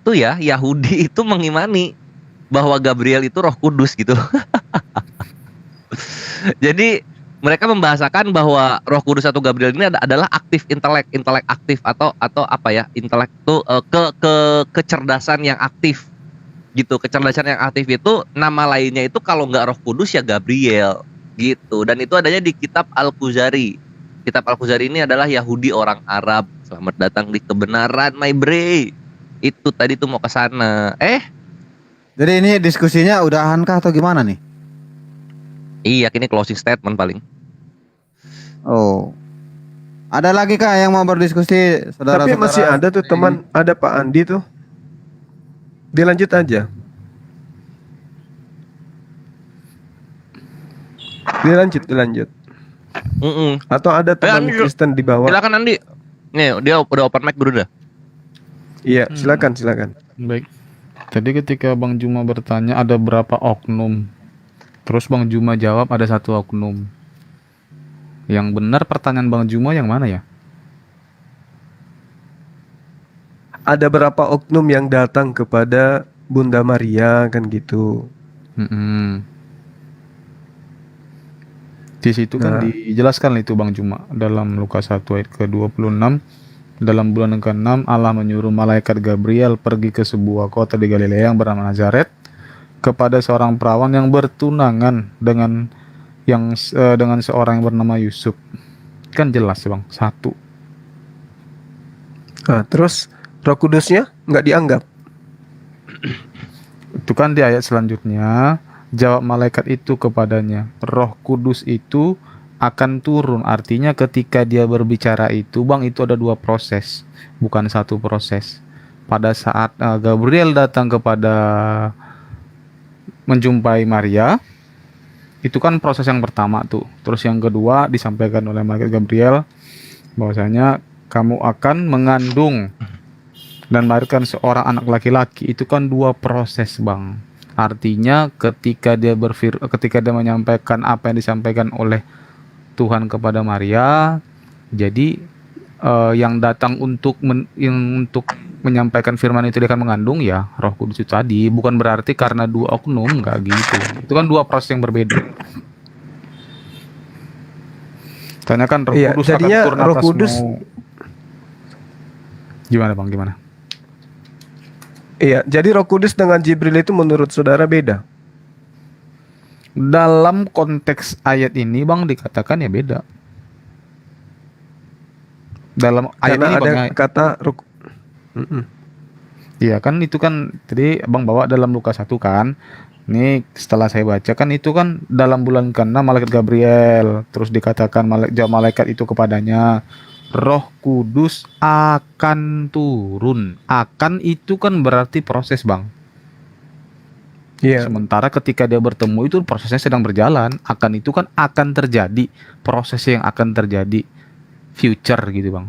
[SPEAKER 3] itu mengimani bahwa Gabriel itu Roh Kudus gitu. Jadi mereka membahasakan bahwa Roh Kudus atau Gabriel ini adalah aktif intelek aktif atau apa ya intelek itu kecerdasan yang aktif gitu. Kecerdasan yang aktif itu nama lainnya itu kalau nggak Roh Kudus ya Gabriel gitu. Dan itu adanya di kitab Al-Khuzari. Kitab Al-Khuzari ini adalah Yahudi orang Arab. Selamat datang di kebenaran my bre. Itu tadi tuh mau ke sana.
[SPEAKER 1] Jadi ini diskusinya udahan kah atau gimana nih?
[SPEAKER 3] Iya, ini closing statement paling.
[SPEAKER 1] Oh. Ada lagi kah yang mau berdiskusi, saudara-saudara?
[SPEAKER 4] Tapi masih ada tuh teman, ada Pak Andi tuh. Dilanjut aja. Dilanjut. Atau ada teman
[SPEAKER 3] Andi,
[SPEAKER 4] Kristen di bawah?
[SPEAKER 3] Silakan Andi. Nih, dia udah open mic dulu dah.
[SPEAKER 4] Iya, silakan.
[SPEAKER 5] Baik. Tadi ketika Bang Juma bertanya ada berapa oknum, terus Bang Juma jawab ada satu oknum. Yang benar pertanyaan Bang Juma yang mana ya?
[SPEAKER 4] Ada berapa oknum yang datang kepada Bunda Maria kan gitu. Di situ kan dijelaskan itu Bang Juma dalam Lukas 1 ayat ke-26. Dalam bulan yang ke-6 Allah menyuruh malaikat Gabriel pergi ke sebuah kota di Galilea yang bernama Nazaret kepada seorang perawan yang bertunangan dengan seorang yang bernama Yusuf. Kan jelas Bang, satu. Nah, terus Roh Kudusnya nggak dianggap.
[SPEAKER 5] Itu kan di ayat selanjutnya, jawab malaikat itu kepadanya, Roh Kudus itu akan turun. Artinya ketika dia berbicara itu, Bang, itu ada dua proses, bukan satu proses. Pada saat Gabriel datang kepada menjumpai Maria, itu kan proses yang pertama tuh. Terus yang kedua disampaikan oleh malaikat Gabriel bahwasanya kamu akan mengandung dan melahirkan seorang anak laki-laki. Itu kan dua proses, Bang. Artinya ketika dia menyampaikan apa yang disampaikan oleh Tuhan kepada Maria, jadi yang datang untuk menyampaikan firman itu dia akan mengandung ya Roh Kudus itu tadi. Bukan berarti karena dua oknum, enggak gitu. Itu kan dua proses yang berbeda. Tanyakan Roh Kudus
[SPEAKER 4] jadinya
[SPEAKER 5] akan turun
[SPEAKER 4] Roh
[SPEAKER 5] atasmu.
[SPEAKER 4] Kudus
[SPEAKER 5] Gimana Bang? Gimana?
[SPEAKER 4] Iya, jadi Roh Kudus dengan Jibril itu menurut saudara beda.
[SPEAKER 5] Dalam konteks ayat ini Bang dikatakan ya beda. Dalam ayat
[SPEAKER 4] Karena
[SPEAKER 5] ini
[SPEAKER 4] ada
[SPEAKER 5] Bang ya,
[SPEAKER 4] kata Roh. Mm-mm.
[SPEAKER 5] iya kan itu kan tadi Abang bawa dalam Lukas 1 kan. Ini setelah saya baca kan itu kan dalam bulan ke-6 malaikat Gabriel terus dikatakan malaikat itu kepadanya Roh Kudus akan turun. Akan itu kan berarti proses Bang.
[SPEAKER 4] Iya.
[SPEAKER 5] Sementara ketika dia bertemu itu prosesnya sedang berjalan. Akan itu kan akan terjadi. Proses yang akan terjadi. Future gitu Bang.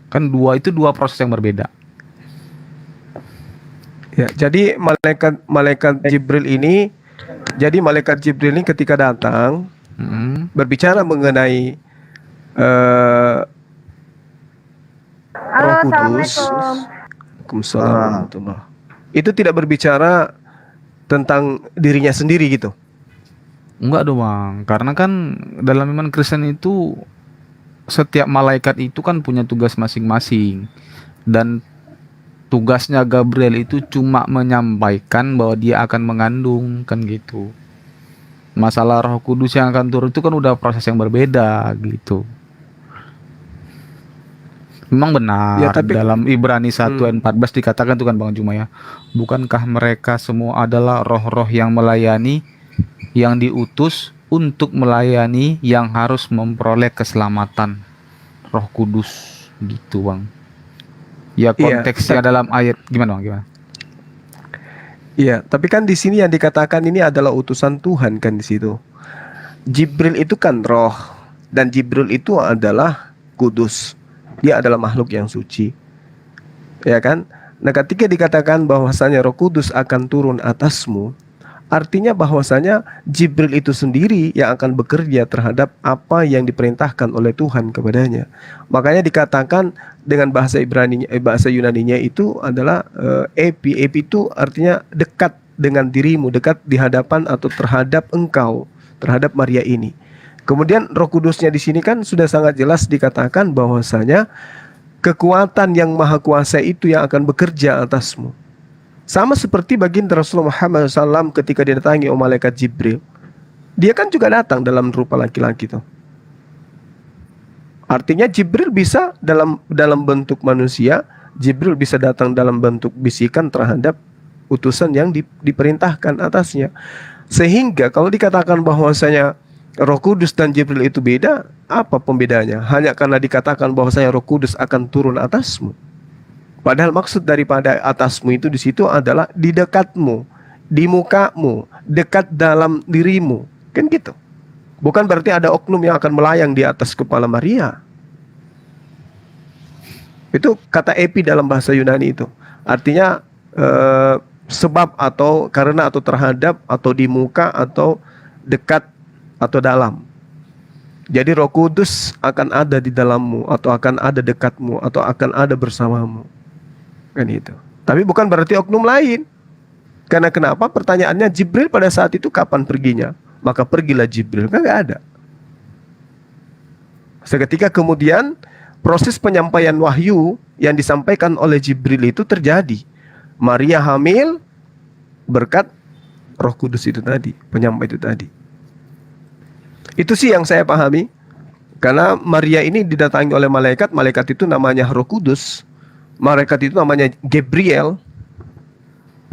[SPEAKER 5] Kan dua proses yang berbeda.
[SPEAKER 4] Ya, jadi malaikat Jibril ini, ketika datang berbicara mengenai Roh Kudus. Waalaikumsalam warahmatullahi. Itu tidak berbicara tentang dirinya sendiri gitu.
[SPEAKER 5] Enggak dong Bang. Karena kan dalam iman Kristen itu setiap malaikat itu kan punya tugas masing-masing. Dan tugasnya Gabriel itu cuma menyampaikan bahwa dia akan mengandung kan gitu. Masalah Roh Kudus yang akan turun itu kan udah proses yang berbeda gitu. Memang benar
[SPEAKER 4] Ya, tapi
[SPEAKER 5] dalam Ibrani 1 ayat 14 dikatakan tuh kan Bang Juma ya. Bukankah mereka semua adalah roh-roh yang melayani, yang diutus untuk melayani, yang harus memperoleh keselamatan. Roh Kudus gitu Bang. Ya konteksnya dalam ayat gimana Bang? Gimana?
[SPEAKER 4] Iya, tapi kan di sini yang dikatakan ini adalah utusan Tuhan kan di situ. Jibril itu kan roh dan Jibril itu adalah kudus. Dia adalah makhluk yang suci. Ya kan? Nah, ketika dikatakan bahwasanya Roh Kudus akan turun atasmu, artinya bahwasanya Jibril itu sendiri yang akan bekerja terhadap apa yang diperintahkan oleh Tuhan kepadanya. Makanya dikatakan dengan bahasa bahasa Yunaninya itu adalah epi. Epi itu artinya dekat dengan dirimu, dekat di hadapan atau terhadap engkau, terhadap Maria ini. Kemudian Roh Kudusnya di sini kan sudah sangat jelas dikatakan bahwasanya kekuatan yang maha kuasa itu yang akan bekerja atasmu. Sama seperti baginda Rasulullah Muhammad SAW ketika didatangi oleh malaikat Jibril. Dia kan juga datang dalam rupa laki-laki tuh. Artinya Jibril bisa dalam bentuk manusia, Jibril bisa datang dalam bentuk bisikan terhadap utusan yang diperintahkan atasnya. Sehingga kalau dikatakan bahwasanya Roh Kudus dan Jibril itu beda, apa pembedanya? Hanya karena dikatakan bahwasanya Roh Kudus akan turun atasmu. Padahal maksud daripada atasmu itu di situ adalah di dekatmu, di mukamu, dekat dalam dirimu. Kan gitu. Bukan berarti ada oknum yang akan melayang di atas kepala Maria. Itu kata epi dalam bahasa Yunani itu. Artinya sebab atau karena atau terhadap atau di muka atau dekat atau dalam. Jadi Roh Kudus akan ada di dalammu atau akan ada dekatmu atau akan ada bersamamu. Kan itu. Tapi bukan berarti oknum lain. Karena kenapa? Pertanyaannya Jibril pada saat itu kapan perginya? Maka pergilah Jibril. Kan gak ada. Seketika kemudian proses penyampaian wahyu yang disampaikan oleh Jibril itu terjadi. Maria hamil berkat Roh Kudus itu tadi, penyampai itu tadi. Itu sih yang saya pahami. Karena Maria ini didatangi oleh malaikat, malaikat itu namanya Roh Kudus. Malaikat itu namanya Gabriel.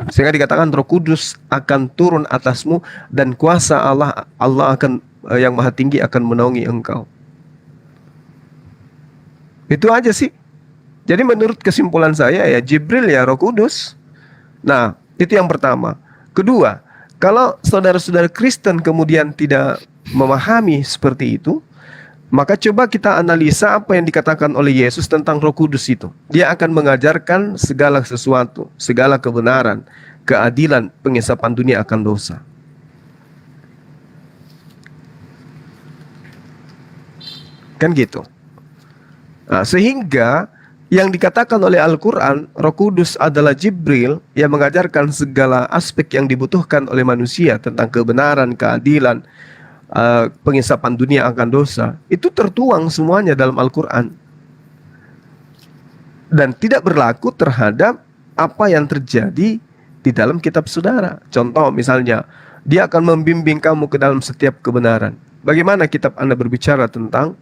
[SPEAKER 4] Sehingga dikatakan Roh Kudus akan turun atasmu dan kuasa Allah akan yang Maha Tinggi akan menaungi engkau. Itu aja sih. Jadi menurut kesimpulan saya ya Jibril ya Roh Kudus. Nah, itu yang pertama. Kedua, kalau saudara-saudara Kristen kemudian tidak memahami seperti itu, maka coba kita analisa apa yang dikatakan oleh Yesus tentang Roh Kudus itu. Dia akan mengajarkan segala sesuatu, segala kebenaran, keadilan, pengesapan dunia akan dosa. Kan gitu. Nah, sehingga yang dikatakan oleh Al-Quran, Roh Kudus adalah Jibril yang mengajarkan segala aspek yang dibutuhkan oleh manusia tentang kebenaran, keadilan, pengesapan dunia akan dosa. Itu tertuang semuanya dalam Al-Quran. dan tidak berlaku terhadap apa yang terjadi di dalam kitab saudara. Contoh misalnya, dia akan membimbing kamu ke dalam setiap kebenaran. Bagaimana kitab Anda berbicara tentang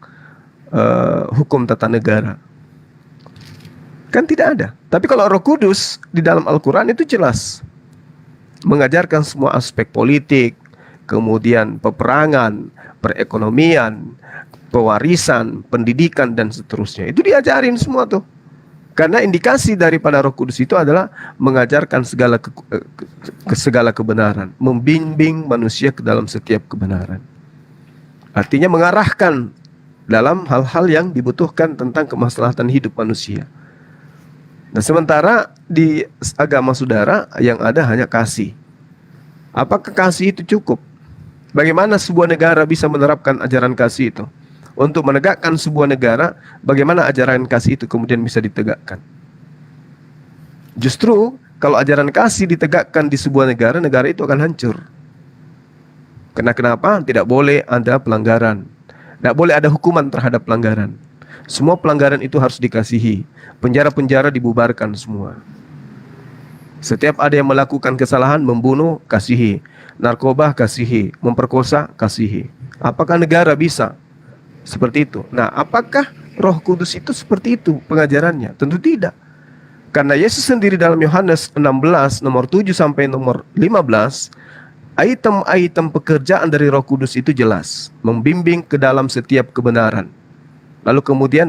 [SPEAKER 4] hukum tata negara? Kan tidak ada. Tapi kalau Roh Kudus di dalam Al-Quran itu jelas mengajarkan semua aspek politik, kemudian peperangan, perekonomian, pewarisan, pendidikan, dan seterusnya. Itu diajarin semua tuh. Karena indikasi daripada Roh Kudus itu adalah mengajarkan segala kebenaran, membimbing manusia ke dalam setiap kebenaran. Artinya mengarahkan dalam hal-hal yang dibutuhkan tentang kemaslahatan hidup manusia. Nah, sementara di agama saudara yang ada hanya kasih. Apakah kasih itu cukup? Bagaimana sebuah negara bisa menerapkan ajaran kasih itu? Untuk menegakkan sebuah negara, bagaimana ajaran kasih itu kemudian bisa ditegakkan? Justru kalau ajaran kasih ditegakkan di sebuah negara, negara itu akan hancur. Kenapa? Tidak boleh ada pelanggaran. Tidak boleh ada hukuman terhadap pelanggaran. Semua pelanggaran itu harus dikasihi. Penjara-penjara dibubarkan semua. Setiap ada yang melakukan kesalahan, membunuh, kasihi. Narkoba, kasihi. Memperkosa, kasihi. Apakah negara bisa seperti itu? Nah, apakah Roh Kudus itu seperti itu pengajarannya? Tentu tidak. Karena Yesus sendiri dalam Yohanes 16 nomor 7 sampai nomor 15, item-item pekerjaan dari Roh Kudus itu jelas, membimbing ke dalam setiap kebenaran. Lalu kemudian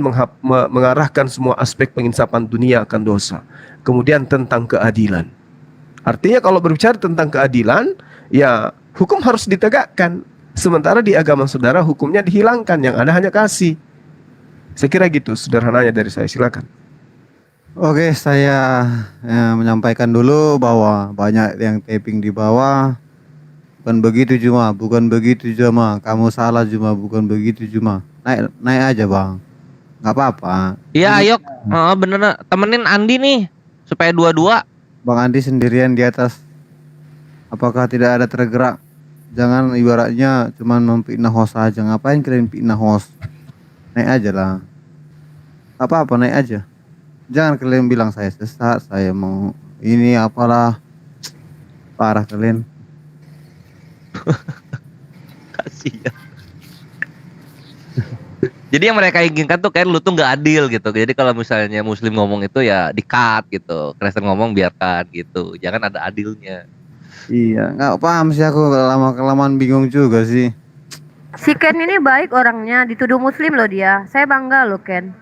[SPEAKER 4] mengarahkan semua aspek penginsapan dunia akan dosa. Kemudian tentang keadilan. Artinya kalau berbicara tentang keadilan, ya hukum harus ditegakkan. Sementara di agama saudara hukumnya dihilangkan, yang ada hanya kasih. Saya kira gitu sederhananya dari saya, silakan.
[SPEAKER 1] Oke, saya menyampaikan dulu bahwa banyak yang taping di bawah. Bukan begitu cuma, kamu salah cuma, bukan begitu cuma. Naik aja bang, nggak apa-apa.
[SPEAKER 3] Iya, ayo, bener, temenin Andi nih supaya dua-dua.
[SPEAKER 1] Bang Andi sendirian di atas, apakah tidak ada tergerak? Jangan ibaratnya cuma memfitnah host aja. Ngapain kalian fitnah host? Naik aja lah. Apa-apa, naik aja. Jangan kalian bilang saya sesat, saya mau ini apalah. Parah kalian.
[SPEAKER 3] Kasihan. Jadi yang mereka inginkan tuh kayak lu tuh nggak adil gitu. Jadi kalau misalnya Muslim ngomong itu ya di-cut gitu, Kristen ngomong biarkan gitu. Jangan ada adilnya.
[SPEAKER 1] Iya, nggak paham sih aku, lama-kelamaan bingung juga sih.
[SPEAKER 8] Si Ken ini baik orangnya, dituduh Muslim loh dia. Saya bangga loh Ken.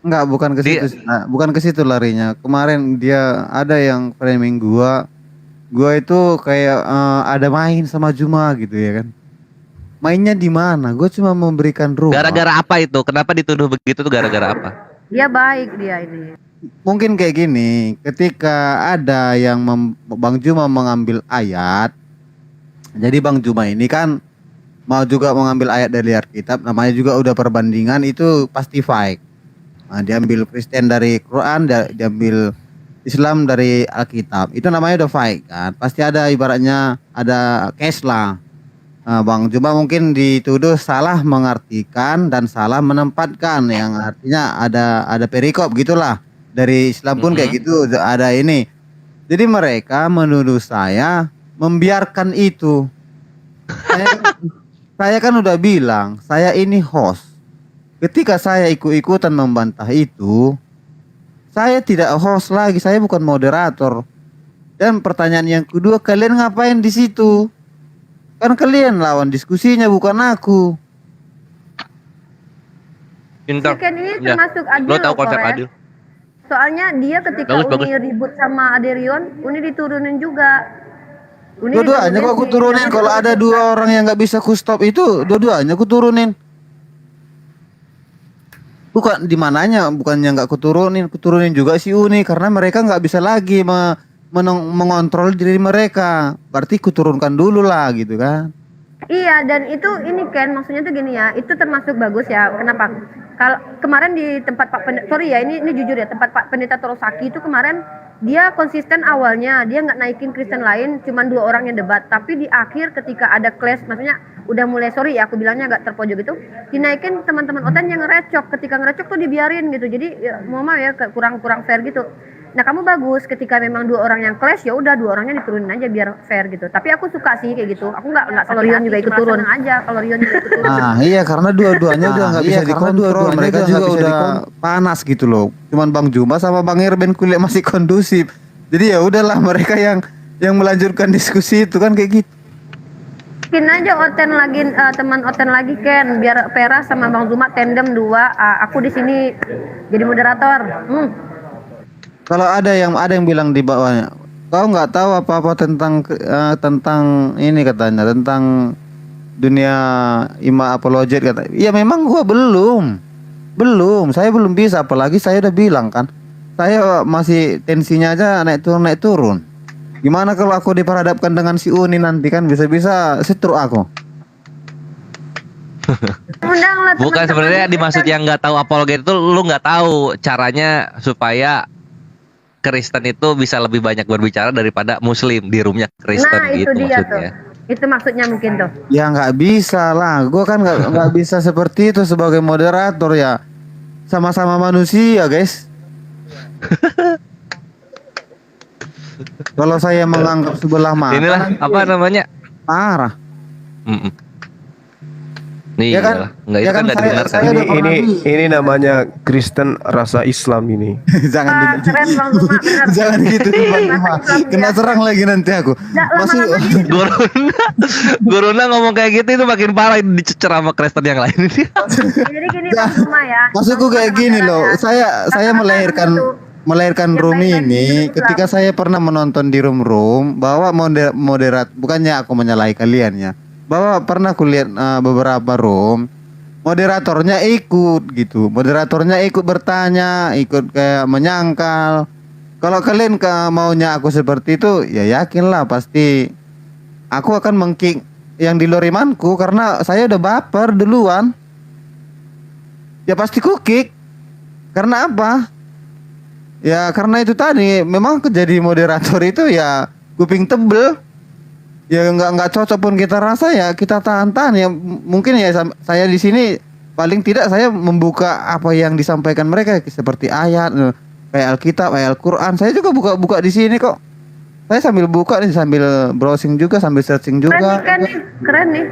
[SPEAKER 1] Nggak, bukan ke situ, bukan ke situ larinya. Kemarin dia ada yang framing gua itu kayak ada main sama Juma gitu ya kan. Mainnya di mana? Gue cuma memberikan rumah.
[SPEAKER 3] Gara-gara apa itu? Kenapa dituduh begitu tuh gara-gara apa?
[SPEAKER 8] Dia baik dia ini.
[SPEAKER 1] Mungkin kayak gini, ketika ada yang Bang Juma mengambil ayat, jadi Bang Juma ini kan mau juga mengambil ayat dari Alkitab, namanya juga udah perbandingan, itu pasti fake. Nah, diambil Kristen dari Quran, diambil Islam dari Alkitab, itu namanya udah fake kan. Pasti ada ibaratnya ada case lah. Nah, Bang Juma mungkin dituduh salah mengartikan dan salah menempatkan, yang artinya ada perikop gitulah. Dari Islam pun kayak gitu ada ini. Jadi mereka menuduh saya membiarkan itu. Saya kan udah bilang, saya ini host. Ketika saya ikut-ikutan membantah itu, saya tidak host lagi, saya bukan moderator. Dan pertanyaan yang kedua, kalian ngapain di situ? Kan kalian lawan diskusinya, bukan aku.
[SPEAKER 3] Pintar.
[SPEAKER 8] Si Ken ini
[SPEAKER 3] Ya.
[SPEAKER 8] termasuk adil
[SPEAKER 3] Lo tahu
[SPEAKER 8] loh,
[SPEAKER 3] konsep
[SPEAKER 8] Kores.
[SPEAKER 3] adil.
[SPEAKER 8] Soalnya dia ketika
[SPEAKER 3] Bagus,
[SPEAKER 8] Uni ribut sama Aderion, Uni diturunin juga. Uni
[SPEAKER 1] Dua-duanya kok aku turunin. Kalau ada dua orang yang nggak bisa ku stop itu, dua-duanya aku turunin. Bukan di mananya, bukannya nggak kuturunin juga si Uni, karena mereka nggak bisa lagi mengontrol diri mereka. Berarti kuturunkan dulu lah gitu kan.
[SPEAKER 8] Iya, dan itu ini Ken, maksudnya tuh gini ya, itu termasuk bagus ya. Kenapa? Kalau kemarin di tempat Pak Pendeta, sorry ya, ini jujur ya, tempat Pak Pendeta Torosaki itu kemarin dia konsisten awalnya, dia nggak naikin Kristen lain, cuman 2 orang yang debat. Tapi di akhir ketika ada clash, maksudnya udah mulai, sorry ya aku bilangnya agak terpojok gitu, dinaikin teman-teman Oten yang ngerecok. Ketika ngerecok tuh dibiarin gitu. Jadi ya, mau ya kurang fair gitu. Nah kamu bagus ketika memang 2 orang yang clash, ya udah 2 orangnya diturunin aja biar fair gitu. Tapi aku suka sih kayak gitu. Aku nggak kalau Rion juga ikut turun aja. Kalau Rion juga ikut turun.
[SPEAKER 1] Nah, iya karena dua-duanya udah nggak bisa dikontrol. Mereka juga udah panas gitu loh. Cuman Bang Juma sama Bang Irben kuliah masih kondusif. Jadi ya udahlah mereka yang melanjutkan diskusi itu kan kayak gitu.
[SPEAKER 8] Bikin aja Oten lagi teman Oten lagi Ken, biar Vera sama Bang Zuma tandem 2. Aku di sini jadi moderator.
[SPEAKER 1] Kalau ada yang bilang di bawahnya, kau nggak tahu apa-apa tentang ini katanya, tentang dunia apologet kata. Ya memang gua belum. Saya belum bisa, apalagi saya udah bilang kan. Saya masih tensinya aja naik turun. Gimana kalau aku diperhadapkan dengan si Uni nanti kan bisa-bisa setruk aku.
[SPEAKER 8] Undanglah
[SPEAKER 3] Bukan sebenarnya dimaksud yang nggak tahu apologet itu lu nggak tahu caranya supaya Kristen itu bisa lebih banyak berbicara daripada Muslim di roomnya Kristen
[SPEAKER 8] Nah itu
[SPEAKER 3] gitu
[SPEAKER 8] dia
[SPEAKER 3] maksudnya.
[SPEAKER 8] tuh. Itu maksudnya mungkin tuh.
[SPEAKER 1] Ya nggak bisa lah, gue kan nggak bisa seperti itu sebagai moderator ya. Sama-sama manusia guys. Kalau saya menganggap sebelah mata,
[SPEAKER 3] Inilah apa namanya?
[SPEAKER 1] parah.
[SPEAKER 3] Nih
[SPEAKER 1] Ya kan?
[SPEAKER 3] nggak
[SPEAKER 1] Ya
[SPEAKER 3] itu kan
[SPEAKER 1] kan
[SPEAKER 3] nggak
[SPEAKER 1] saya-
[SPEAKER 3] dibenarkan.
[SPEAKER 1] saya udah pernah
[SPEAKER 4] Ini namanya Kristen rasa Islam ini.
[SPEAKER 1] Jangan
[SPEAKER 8] Keren Bang Zuma, benar.
[SPEAKER 1] jangan gitu Bang Juma. Kena serang lagi nanti aku.
[SPEAKER 8] Nggak,
[SPEAKER 1] Masih
[SPEAKER 8] lama-lama gini.
[SPEAKER 3] Guruna ngomong kayak gitu itu makin parah dicecer sama Kristen yang lain.
[SPEAKER 8] Jadi gini Bang Zuma ya.
[SPEAKER 1] maksudku kayak gini loh. Saya melahirkan room ini ketika saya pernah menonton di room bahwa moderat, bukannya aku menyalahi kalian ya, bahwa pernah kulihat beberapa room moderatornya ikut gitu, moderatornya ikut bertanya, ikut kayak menyangkal. Kalau kalian maunya aku seperti itu, ya yakinlah pasti aku akan mengkick yang di luar imanku karena saya udah baper duluan. Ya pasti ku kick. Karena apa? Ya karena itu tadi memang jadi moderator itu ya kuping tebel. Ya nggak cocok pun kita rasa ya kita tahan-tahan ya mungkin ya saya di sini paling tidak saya membuka apa yang disampaikan mereka seperti ayat kayak Alkitab, ayat Al-Qur'an. Saya juga buka di sini kok. Saya sambil buka nih sambil browsing juga sambil searching juga.
[SPEAKER 8] Keren nih.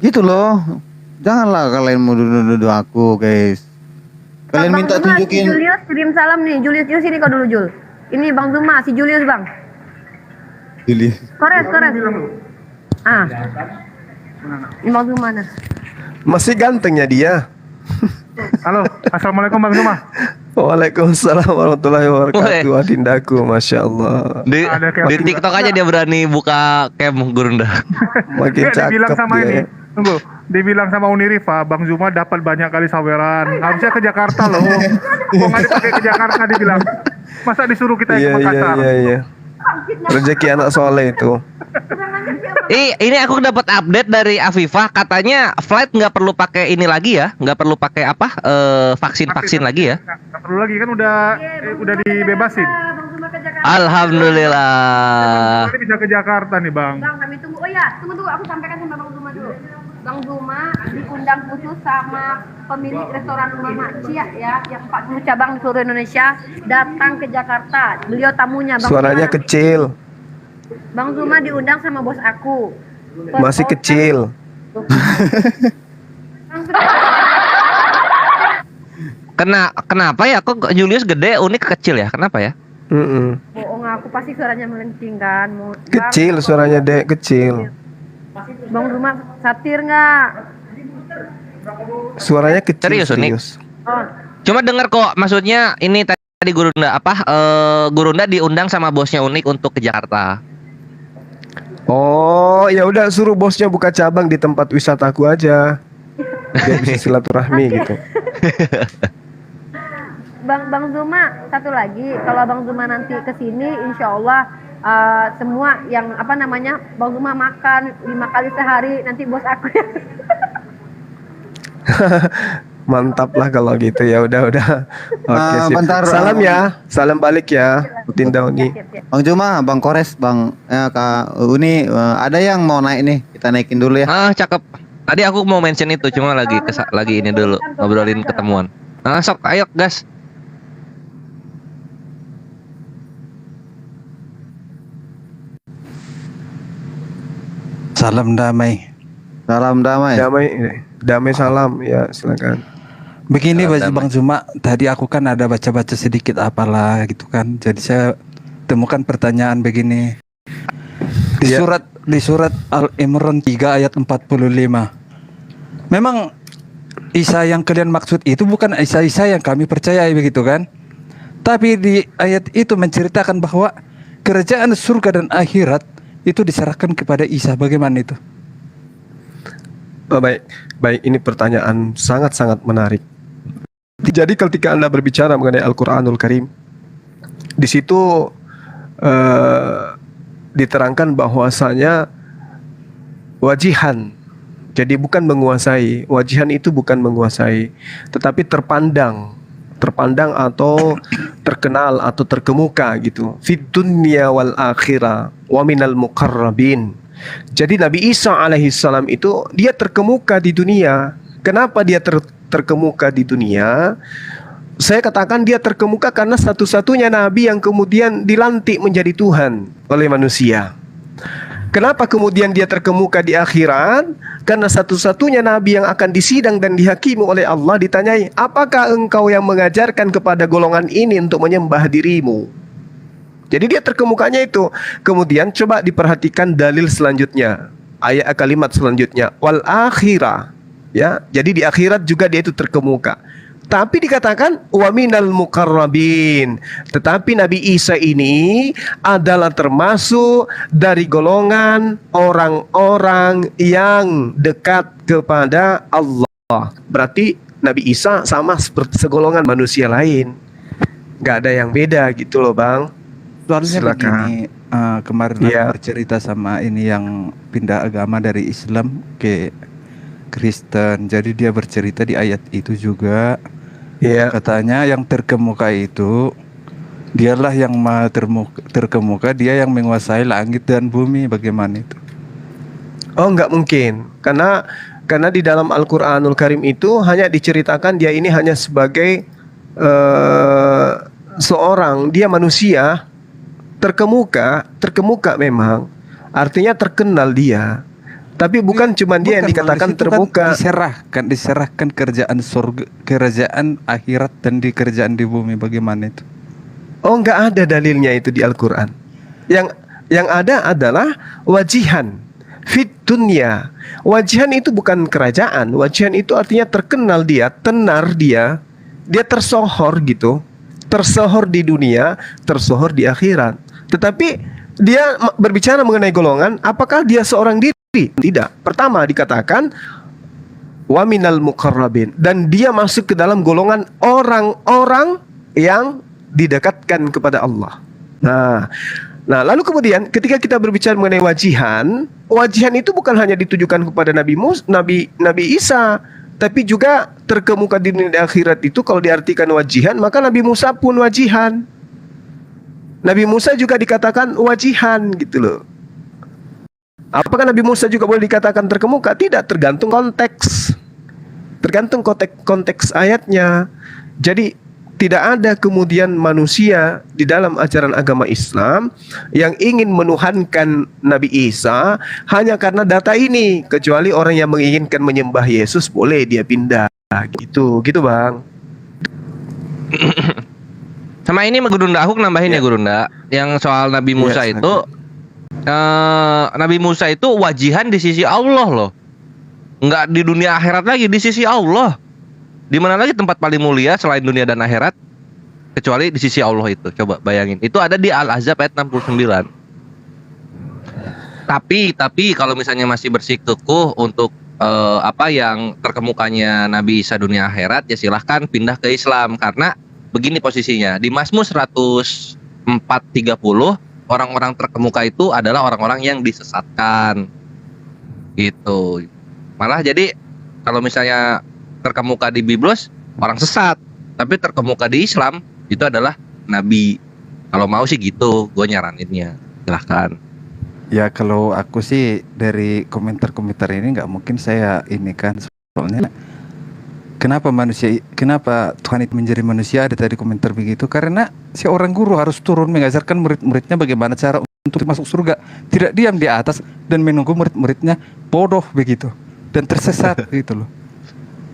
[SPEAKER 1] Gitu loh. Janganlah kalian mau nuduh aku, guys. Kalian
[SPEAKER 8] Bang
[SPEAKER 1] minta
[SPEAKER 8] Zuma, si
[SPEAKER 1] tunjukin.
[SPEAKER 8] Julius kirim salam nih. Julius sini kau dulu Jul. Ini Bang Zuma, si Julius Bang. Kores. Ini Bang Zuma nah.
[SPEAKER 4] Masih gantengnya dia.
[SPEAKER 5] Halo, assalamualaikum Bang Zuma.
[SPEAKER 4] Waalaikumsalam warahmatullahi wabarakatuh. Adindaku, masya Allah.
[SPEAKER 3] Di TikTok aja dia berani buka cam Gurunda.
[SPEAKER 4] Makin
[SPEAKER 5] Nggak, dibilang
[SPEAKER 4] cakep
[SPEAKER 5] sama
[SPEAKER 4] dia.
[SPEAKER 5] ini.
[SPEAKER 4] Ya.
[SPEAKER 5] Tunggu, dibilang sama Unirifa, Bang Zuma dapat banyak kali saweran. Harusnya ke Jakarta loh. Kok nggak dipakai ke Jakarta dibilang? Masa disuruh kita
[SPEAKER 4] Iya
[SPEAKER 5] ke Makassar?
[SPEAKER 4] iya. Rezeki anak soleh itu.
[SPEAKER 3] Ini aku dapat update dari Afifah katanya flight nggak perlu pakai ini lagi ya, nggak perlu pakai apa vaksin lagi ya.
[SPEAKER 5] Nggak perlu lagi kan udah dibebasin.
[SPEAKER 8] Bang Zuma ke Jakarta.
[SPEAKER 3] Alhamdulillah.
[SPEAKER 5] Nanti bisa ke Jakarta nih Bang.
[SPEAKER 8] Bang, kami tunggu. Oh ya, tunggu aku sampaikan sama Bang Zuma dulu. Bang Zuma diundang khusus sama pemilik restoran Mama Cia ya, yang 40 cabang di seluruh Indonesia datang ke Jakarta. Beliau tamunya Bang
[SPEAKER 4] Suaranya
[SPEAKER 8] Zuma.
[SPEAKER 4] kecil,
[SPEAKER 8] Bang Zuma diundang sama bos aku.
[SPEAKER 4] masih kecil.
[SPEAKER 3] Kenapa ya kok Julius gede, Unik kecil ya? Kenapa ya?
[SPEAKER 8] Bohong aku pasti suaranya melencing kan.
[SPEAKER 4] Kecil suaranya dek, kecil.
[SPEAKER 8] Bang Zuma satir nggak?
[SPEAKER 4] Suaranya kecil.
[SPEAKER 3] Serius, Unik?
[SPEAKER 8] Oh,
[SPEAKER 3] Cuma dengar kok, maksudnya ini tadi Gurunda Gurunda diundang sama bosnya Unik untuk ke Jakarta.
[SPEAKER 4] Oh, ya udah suruh bosnya buka cabang di tempat wisataku aja. Biar bisa silaturahmi gitu.
[SPEAKER 8] Bang Zuma satu lagi, kalau Bang Zuma nanti ke sini, insya Allah semua yang apa namanya Bang Zuma makan 5 kali sehari, nanti bos aku ya.
[SPEAKER 4] Mantap lah kalau gitu ya. Udah. Oke, sip.
[SPEAKER 1] Bentar,
[SPEAKER 4] Salam ya. Salam balik ya, Dinda Uni.
[SPEAKER 1] Bang Juma, Bang Kores, Bang Kak Uni, ada yang mau naik nih? Kita naikin dulu ya.
[SPEAKER 3] Cakep. Tadi aku mau mention itu, cuma lagi ini dulu ngobrolin ketemuan. Sok, ayo gas.
[SPEAKER 9] Salam damai.
[SPEAKER 1] Salam damai.
[SPEAKER 4] Damai salam ya, silakan.
[SPEAKER 9] Begini
[SPEAKER 3] Salam damai.
[SPEAKER 9] Bang Juma, tadi aku kan ada baca-baca sedikit apalah gitu kan. Jadi saya temukan pertanyaan begini. Di
[SPEAKER 4] Iya.
[SPEAKER 9] surat Al-Imran 3 ayat 45. Memang Isa yang kalian maksud itu bukan Isa yang kami percayai begitu kan? Tapi di ayat itu menceritakan bahwa kerajaan surga dan akhirat itu diserahkan kepada Isa. Bagaimana itu?
[SPEAKER 4] Oh, baik. Ini pertanyaan sangat-sangat menarik. Jadi ketika Anda berbicara mengenai Al-Quranul Karim, di situ diterangkan bahwasanya wajihan. Jadi bukan menguasai. Wajihan itu bukan menguasai, tetapi terpandang atau terkenal atau terkemuka gitu. Fid dunya wal akhirah wa minal muqarrabin. Jadi Nabi Isa alaihissalam itu dia terkemuka di dunia. Kenapa dia terkemuka di dunia? Saya katakan dia terkemuka karena satu-satunya nabi yang kemudian dilantik menjadi Tuhan oleh manusia. Kenapa kemudian dia terkemuka di akhirat? Karena satu-satunya nabi yang akan disidang dan dihakimi oleh Allah, ditanyai, apakah engkau yang mengajarkan kepada golongan ini untuk menyembah dirimu? Jadi dia terkemukanya itu. Kemudian coba diperhatikan dalil selanjutnya, ayat kalimat selanjutnya, wal akhirah. Ya, jadi di akhirat juga dia itu terkemuka. Tapi dikatakan wa minal muqarrabin. Tetapi Nabi Isa ini adalah termasuk dari golongan orang-orang yang dekat kepada Allah. Berarti Nabi Isa sama seperti segolongan manusia lain. Gak ada yang beda gitu loh, Bang.
[SPEAKER 9] Soalnya
[SPEAKER 4] Silakan.
[SPEAKER 9] begini, kemarin
[SPEAKER 4] Iya.
[SPEAKER 9] aku bercerita sama ini yang pindah agama dari Islam ke Kristen. Jadi dia bercerita di ayat itu juga.
[SPEAKER 4] Iya.
[SPEAKER 9] Katanya yang terkemuka itu dialah yang maha terkemuka, dia yang menguasai langit dan bumi. Bagaimana itu?
[SPEAKER 4] Oh, nggak mungkin. Karena di dalam Al-Qur'anul Karim itu hanya diceritakan dia ini hanya sebagai seorang, dia manusia terkemuka memang. Artinya terkenal dia. Tapi bukan cuma dia yang
[SPEAKER 9] Bukan,
[SPEAKER 4] dikatakan
[SPEAKER 9] Bang, di situ
[SPEAKER 4] terbuka.
[SPEAKER 9] Kan diserahkan kerajaan surga, kerajaan akhirat dan di kerajaan di bumi. Bagaimana itu?
[SPEAKER 4] Oh, nggak ada dalilnya itu di Al-Qur'an. Yang ada adalah wajihan fit dunya. Wajihan itu bukan kerajaan. Wajihan itu artinya terkenal dia, tenar dia tersohor gitu. Tersohor di dunia, tersohor di akhirat. Tetapi dia berbicara mengenai golongan, apakah dia seorang diri? Tidak. Pertama dikatakan wa minal muqarrabin, dan dia masuk ke dalam golongan orang-orang yang didekatkan kepada Allah. Nah, lalu kemudian ketika kita berbicara mengenai wajihan itu bukan hanya ditujukan kepada Nabi Isa, tapi juga terkemuka di dunia akhirat itu. Kalau diartikan wajihan, maka Nabi Musa pun wajihan. Nabi Musa juga dikatakan wajihan gitu loh. Apakah Nabi Musa juga boleh dikatakan terkemuka? Tidak, tergantung konteks. Tergantung konteks ayatnya. Jadi tidak ada kemudian manusia di dalam ajaran agama Islam yang ingin menuhankan Nabi Isa hanya karena data ini, kecuali orang yang menginginkan menyembah Yesus boleh dia pindah gitu Bang.
[SPEAKER 3] Sama ini Gurunda, aku nambahin ya Gurunda, yang soal Nabi Musa
[SPEAKER 4] Iya,
[SPEAKER 3] itu Nabi Musa itu wajihan di sisi Allah loh, nggak di dunia akhirat lagi, di sisi Allah. Di mana lagi tempat paling mulia selain dunia dan akhirat kecuali di sisi Allah itu? Coba bayangin. Itu ada di Al-Ahzab ayat 69. Tapi kalau misalnya masih bersikukuh untuk apa yang terkemukanya Nabi Isa dunia akhirat, ya silahkan pindah ke Islam. Karena begini posisinya, di Mazmur 104:30 orang-orang terkemuka itu adalah orang-orang yang disesatkan gitu. Malah jadi kalau misalnya terkemuka di Biblos orang sesat, tapi terkemuka di Islam itu adalah nabi. Kalau mau sih gitu, gue nyaraninnya. Silahkan.
[SPEAKER 9] Ya kalau aku sih dari komentar-komentar ini nggak mungkin saya ini kan, soalnya kenapa Tuhan itu menjadi manusia, ada tadi komentar begitu, karena seorang guru harus turun mengajarkan murid-muridnya bagaimana cara untuk masuk surga, tidak diam di atas dan menunggu murid-muridnya bodoh begitu dan tersesat gitu loh.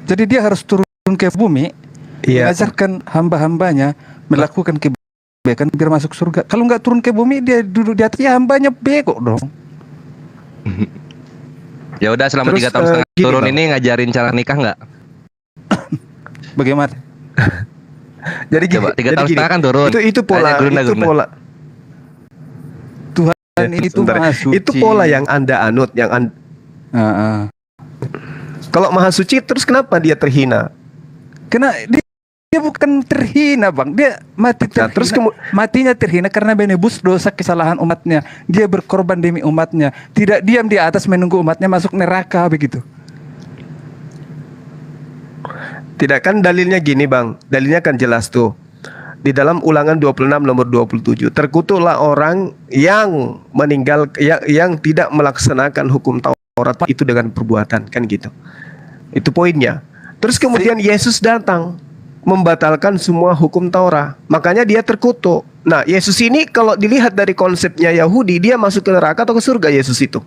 [SPEAKER 9] Jadi dia harus turun ke bumi, mengajarkan hamba-hambanya melakukan kebaikan biar masuk surga. Kalau nggak turun ke bumi, dia duduk di atas, ya hambanya bego dong.
[SPEAKER 3] Ya udah, selama
[SPEAKER 4] Terus,
[SPEAKER 3] 3 tahun setengah
[SPEAKER 4] gini,
[SPEAKER 3] turun
[SPEAKER 4] Bang.
[SPEAKER 3] ini ngajarin cara nikah nggak?
[SPEAKER 9] Bagaimana?
[SPEAKER 4] Jadi gini,
[SPEAKER 3] Coba 3
[SPEAKER 4] jadi
[SPEAKER 3] tahun
[SPEAKER 4] gini.
[SPEAKER 3] setengah kan turun.
[SPEAKER 4] Itu pola,
[SPEAKER 3] Tanya Gurunda,
[SPEAKER 4] itu
[SPEAKER 3] Gurunda.
[SPEAKER 4] pola.
[SPEAKER 9] Tuhan itu
[SPEAKER 4] Sebentar.
[SPEAKER 9] maha suci.
[SPEAKER 4] Itu pola yang Anda anut, kalau maha suci terus kenapa dia terhina?
[SPEAKER 9] Karena dia bukan terhina, Bang. Dia mati
[SPEAKER 4] Nah,
[SPEAKER 9] terhina.
[SPEAKER 4] terus
[SPEAKER 9] Matinya terhina karena menebus dosa kesalahan umatnya. Dia berkorban demi umatnya. Tidak diam di atas menunggu umatnya masuk neraka begitu.
[SPEAKER 4] Tidak, kan dalilnya gini, Bang. Dalilnya kan jelas tuh. Di dalam Ulangan 26 nomor 27, terkutuklah orang yang meninggal yang tidak melaksanakan hukum Taurat itu dengan perbuatan, kan gitu. Itu poinnya. Terus kemudian Yesus datang membatalkan semua hukum Taurat. Makanya dia terkutuk. Nah, Yesus ini kalau dilihat dari konsepnya Yahudi, dia masuk ke neraka atau ke surga Yesus itu?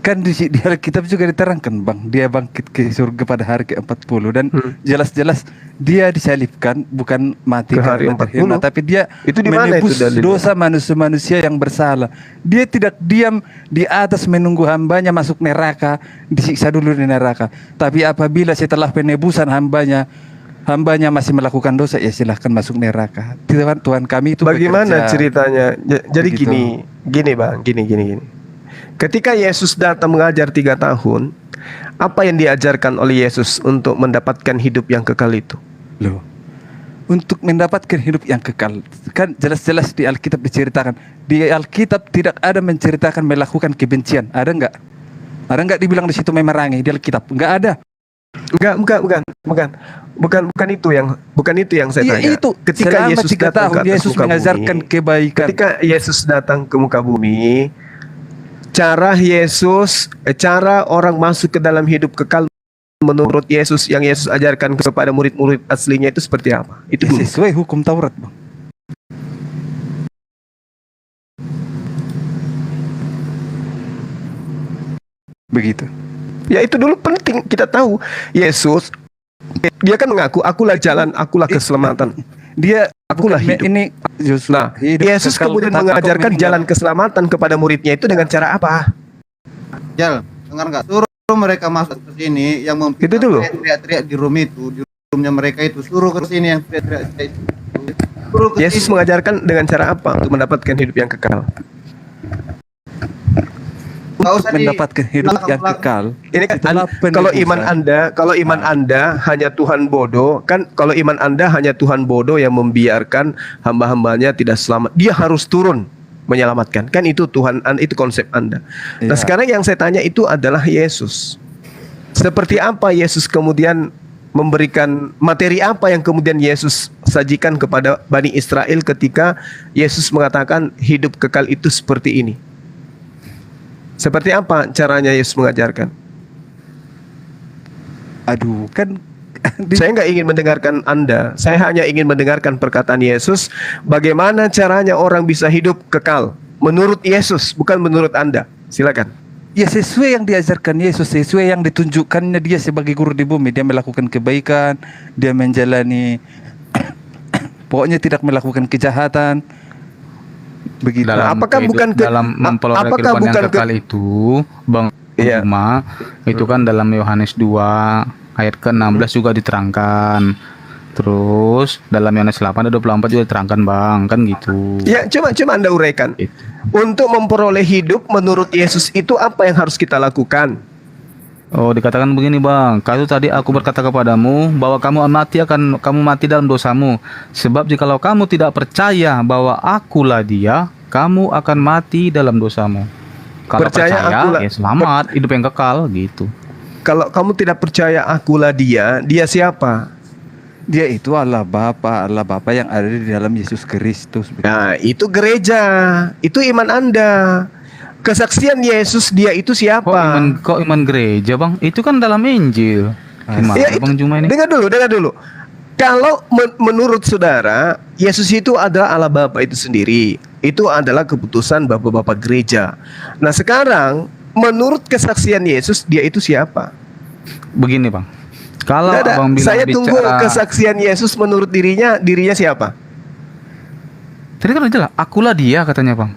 [SPEAKER 9] Kan di Alkitab juga diterangkan, Bang. Dia bangkit ke surga pada hari ke-40 dan jelas-jelas dia disalibkan, bukan mati
[SPEAKER 4] Ke hari
[SPEAKER 9] karena terhina,
[SPEAKER 4] 40.
[SPEAKER 9] tapi dia
[SPEAKER 4] Itu di mana itu
[SPEAKER 9] menebus
[SPEAKER 4] dalilnya?
[SPEAKER 9] dosa manusia-manusia yang bersalah. Dia tidak diam di atas menunggu hambanya masuk neraka, disiksa dulu di neraka. Tapi apabila setelah penebusan hambanya masih melakukan dosa, ya silahkan masuk neraka. Tuhan kami itu
[SPEAKER 4] Bagaimana
[SPEAKER 9] bekerja.
[SPEAKER 4] ceritanya? Jadi
[SPEAKER 9] Begitu.
[SPEAKER 4] gini Bang, gini. Ketika Yesus datang mengajar 3 tahun, apa yang diajarkan oleh Yesus untuk mendapatkan hidup yang kekal itu?
[SPEAKER 9] Loh, untuk mendapatkan hidup yang kekal, kan jelas-jelas di Alkitab diceritakan. Di Alkitab tidak ada menceritakan melakukan kebencian. Ada nggak? Ada nggak dibilang di situ memerangi di Alkitab? Nggak ada.
[SPEAKER 4] Bukan itu yang saya
[SPEAKER 9] Iya,
[SPEAKER 4] tanya.
[SPEAKER 9] itu.
[SPEAKER 4] Ketika
[SPEAKER 9] Selama
[SPEAKER 4] Yesus
[SPEAKER 9] 3
[SPEAKER 4] datang
[SPEAKER 9] tahun
[SPEAKER 4] ke atas
[SPEAKER 9] Yesus
[SPEAKER 4] muka
[SPEAKER 9] mengajarkan
[SPEAKER 4] bumi,
[SPEAKER 9] kebaikan.
[SPEAKER 4] ketika Yesus datang ke muka bumi, cara orang masuk ke dalam hidup kekal menurut Yesus yang Yesus ajarkan kepada murid-murid aslinya itu seperti apa? Itu
[SPEAKER 9] Ya,
[SPEAKER 4] dulu.
[SPEAKER 9] sesuai hukum Taurat, Bang. Begitu.
[SPEAKER 4] Ya itu dulu penting kita tahu. Yesus dia kan mengaku akulah jalan, akulah keselamatan.
[SPEAKER 9] Dia
[SPEAKER 4] Akulah
[SPEAKER 9] bukan
[SPEAKER 4] hidup.
[SPEAKER 9] Ini Yesus.
[SPEAKER 4] Nah,
[SPEAKER 9] hidup
[SPEAKER 4] Yesus
[SPEAKER 9] kekal
[SPEAKER 4] kemudian
[SPEAKER 9] tak kok
[SPEAKER 4] mengajarkan
[SPEAKER 9] meninggal.
[SPEAKER 4] jalan keselamatan kepada muridnya itu dengan cara apa?
[SPEAKER 1] Jal, dengar nggak? Suruh mereka masuk ke sini yang
[SPEAKER 4] Itu dulu.
[SPEAKER 1] teriak-teriak di room itu, di roomnya mereka itu, suruh ke sini yang teriak-teriak itu. Suruh ke
[SPEAKER 4] Yesus
[SPEAKER 1] sini.
[SPEAKER 4] mengajarkan dengan cara apa untuk mendapatkan hidup yang kekal?
[SPEAKER 1] Nggak usah
[SPEAKER 9] Mendapatkan hidup yang
[SPEAKER 1] belakang-belakang.
[SPEAKER 9] kekal.
[SPEAKER 4] Ini kan
[SPEAKER 9] Setelah
[SPEAKER 4] kalau iman
[SPEAKER 9] penebusan.
[SPEAKER 4] Anda hanya Tuhan bodoh, kan kalau iman Anda hanya Tuhan bodoh yang membiarkan hamba-hambanya tidak selamat. Dia harus turun menyelamatkan. Kan itu itu konsep Anda. Nah,
[SPEAKER 9] Iya.
[SPEAKER 4] sekarang yang saya tanya itu adalah Yesus. Seperti apa Yesus kemudian memberikan materi apa yang kemudian Yesus sajikan kepada Bani Israel ketika Yesus mengatakan hidup kekal itu seperti ini? Seperti apa caranya Yesus mengajarkan?
[SPEAKER 9] Aduh, kan
[SPEAKER 4] Saya nggak ingin mendengarkan Anda. Saya hanya ingin mendengarkan perkataan Yesus. Bagaimana caranya orang bisa hidup kekal? Menurut Yesus, bukan menurut Anda. Silakan.
[SPEAKER 9] ya sesuai yang diajarkan Yesus, sesuai yang ditunjukkannya dia sebagai guru di bumi. Dia melakukan kebaikan, dia menjalani pokoknya tidak melakukan kejahatan. Begitu.
[SPEAKER 5] Dalam
[SPEAKER 4] apakah bukan ke-
[SPEAKER 5] dalam mempelajari
[SPEAKER 4] apakah
[SPEAKER 5] kehidupan yang
[SPEAKER 4] bukan ke-
[SPEAKER 5] kekal itu, Bang
[SPEAKER 4] Iya.
[SPEAKER 5] Uma, itu kan dalam Yohanes 2 ayat ke-16 juga diterangkan. Terus dalam Yohanes 8 ayat 24 juga diterangkan, Bang, kan gitu.
[SPEAKER 4] Ya, coba Anda uraikan.
[SPEAKER 5] Itu.
[SPEAKER 4] Untuk memperoleh hidup menurut Yesus itu apa yang harus kita lakukan?
[SPEAKER 5] Oh, dikatakan begini, Bang. Kalau tadi aku berkata kepadamu bahwa kamu mati dalam dosamu. Sebab jikalau kamu tidak percaya bahwa akulah dia, kamu akan mati dalam dosamu. Kalau
[SPEAKER 4] Percaya
[SPEAKER 5] percaya,
[SPEAKER 4] akulah-
[SPEAKER 5] ya selamat, hidup yang kekal gitu.
[SPEAKER 4] Kalau kamu tidak percaya akulah dia siapa?
[SPEAKER 9] Dia itu Allah Bapa yang ada di dalam Yesus Kristus.
[SPEAKER 4] Nah, itu gereja, itu iman Anda. Kesaksian Yesus dia itu siapa?
[SPEAKER 5] Kok iman gereja, Bang? Itu kan dalam Injil. Gimana,
[SPEAKER 4] Ya,
[SPEAKER 5] Bang Juma ini?
[SPEAKER 4] Dengar dulu. Kalau menurut saudara, Yesus itu adalah Allah Bapa itu sendiri. Itu adalah keputusan bapak-bapak gereja. Nah, sekarang menurut kesaksian Yesus dia itu siapa?
[SPEAKER 5] Begini, Bang. Kalau
[SPEAKER 4] Nggak ada.
[SPEAKER 5] Abang bilang
[SPEAKER 4] Saya tunggu
[SPEAKER 5] bicara,
[SPEAKER 4] kesaksian Yesus menurut dirinya siapa?
[SPEAKER 5] tadi kan udah jelas, akulah dia katanya, Bang.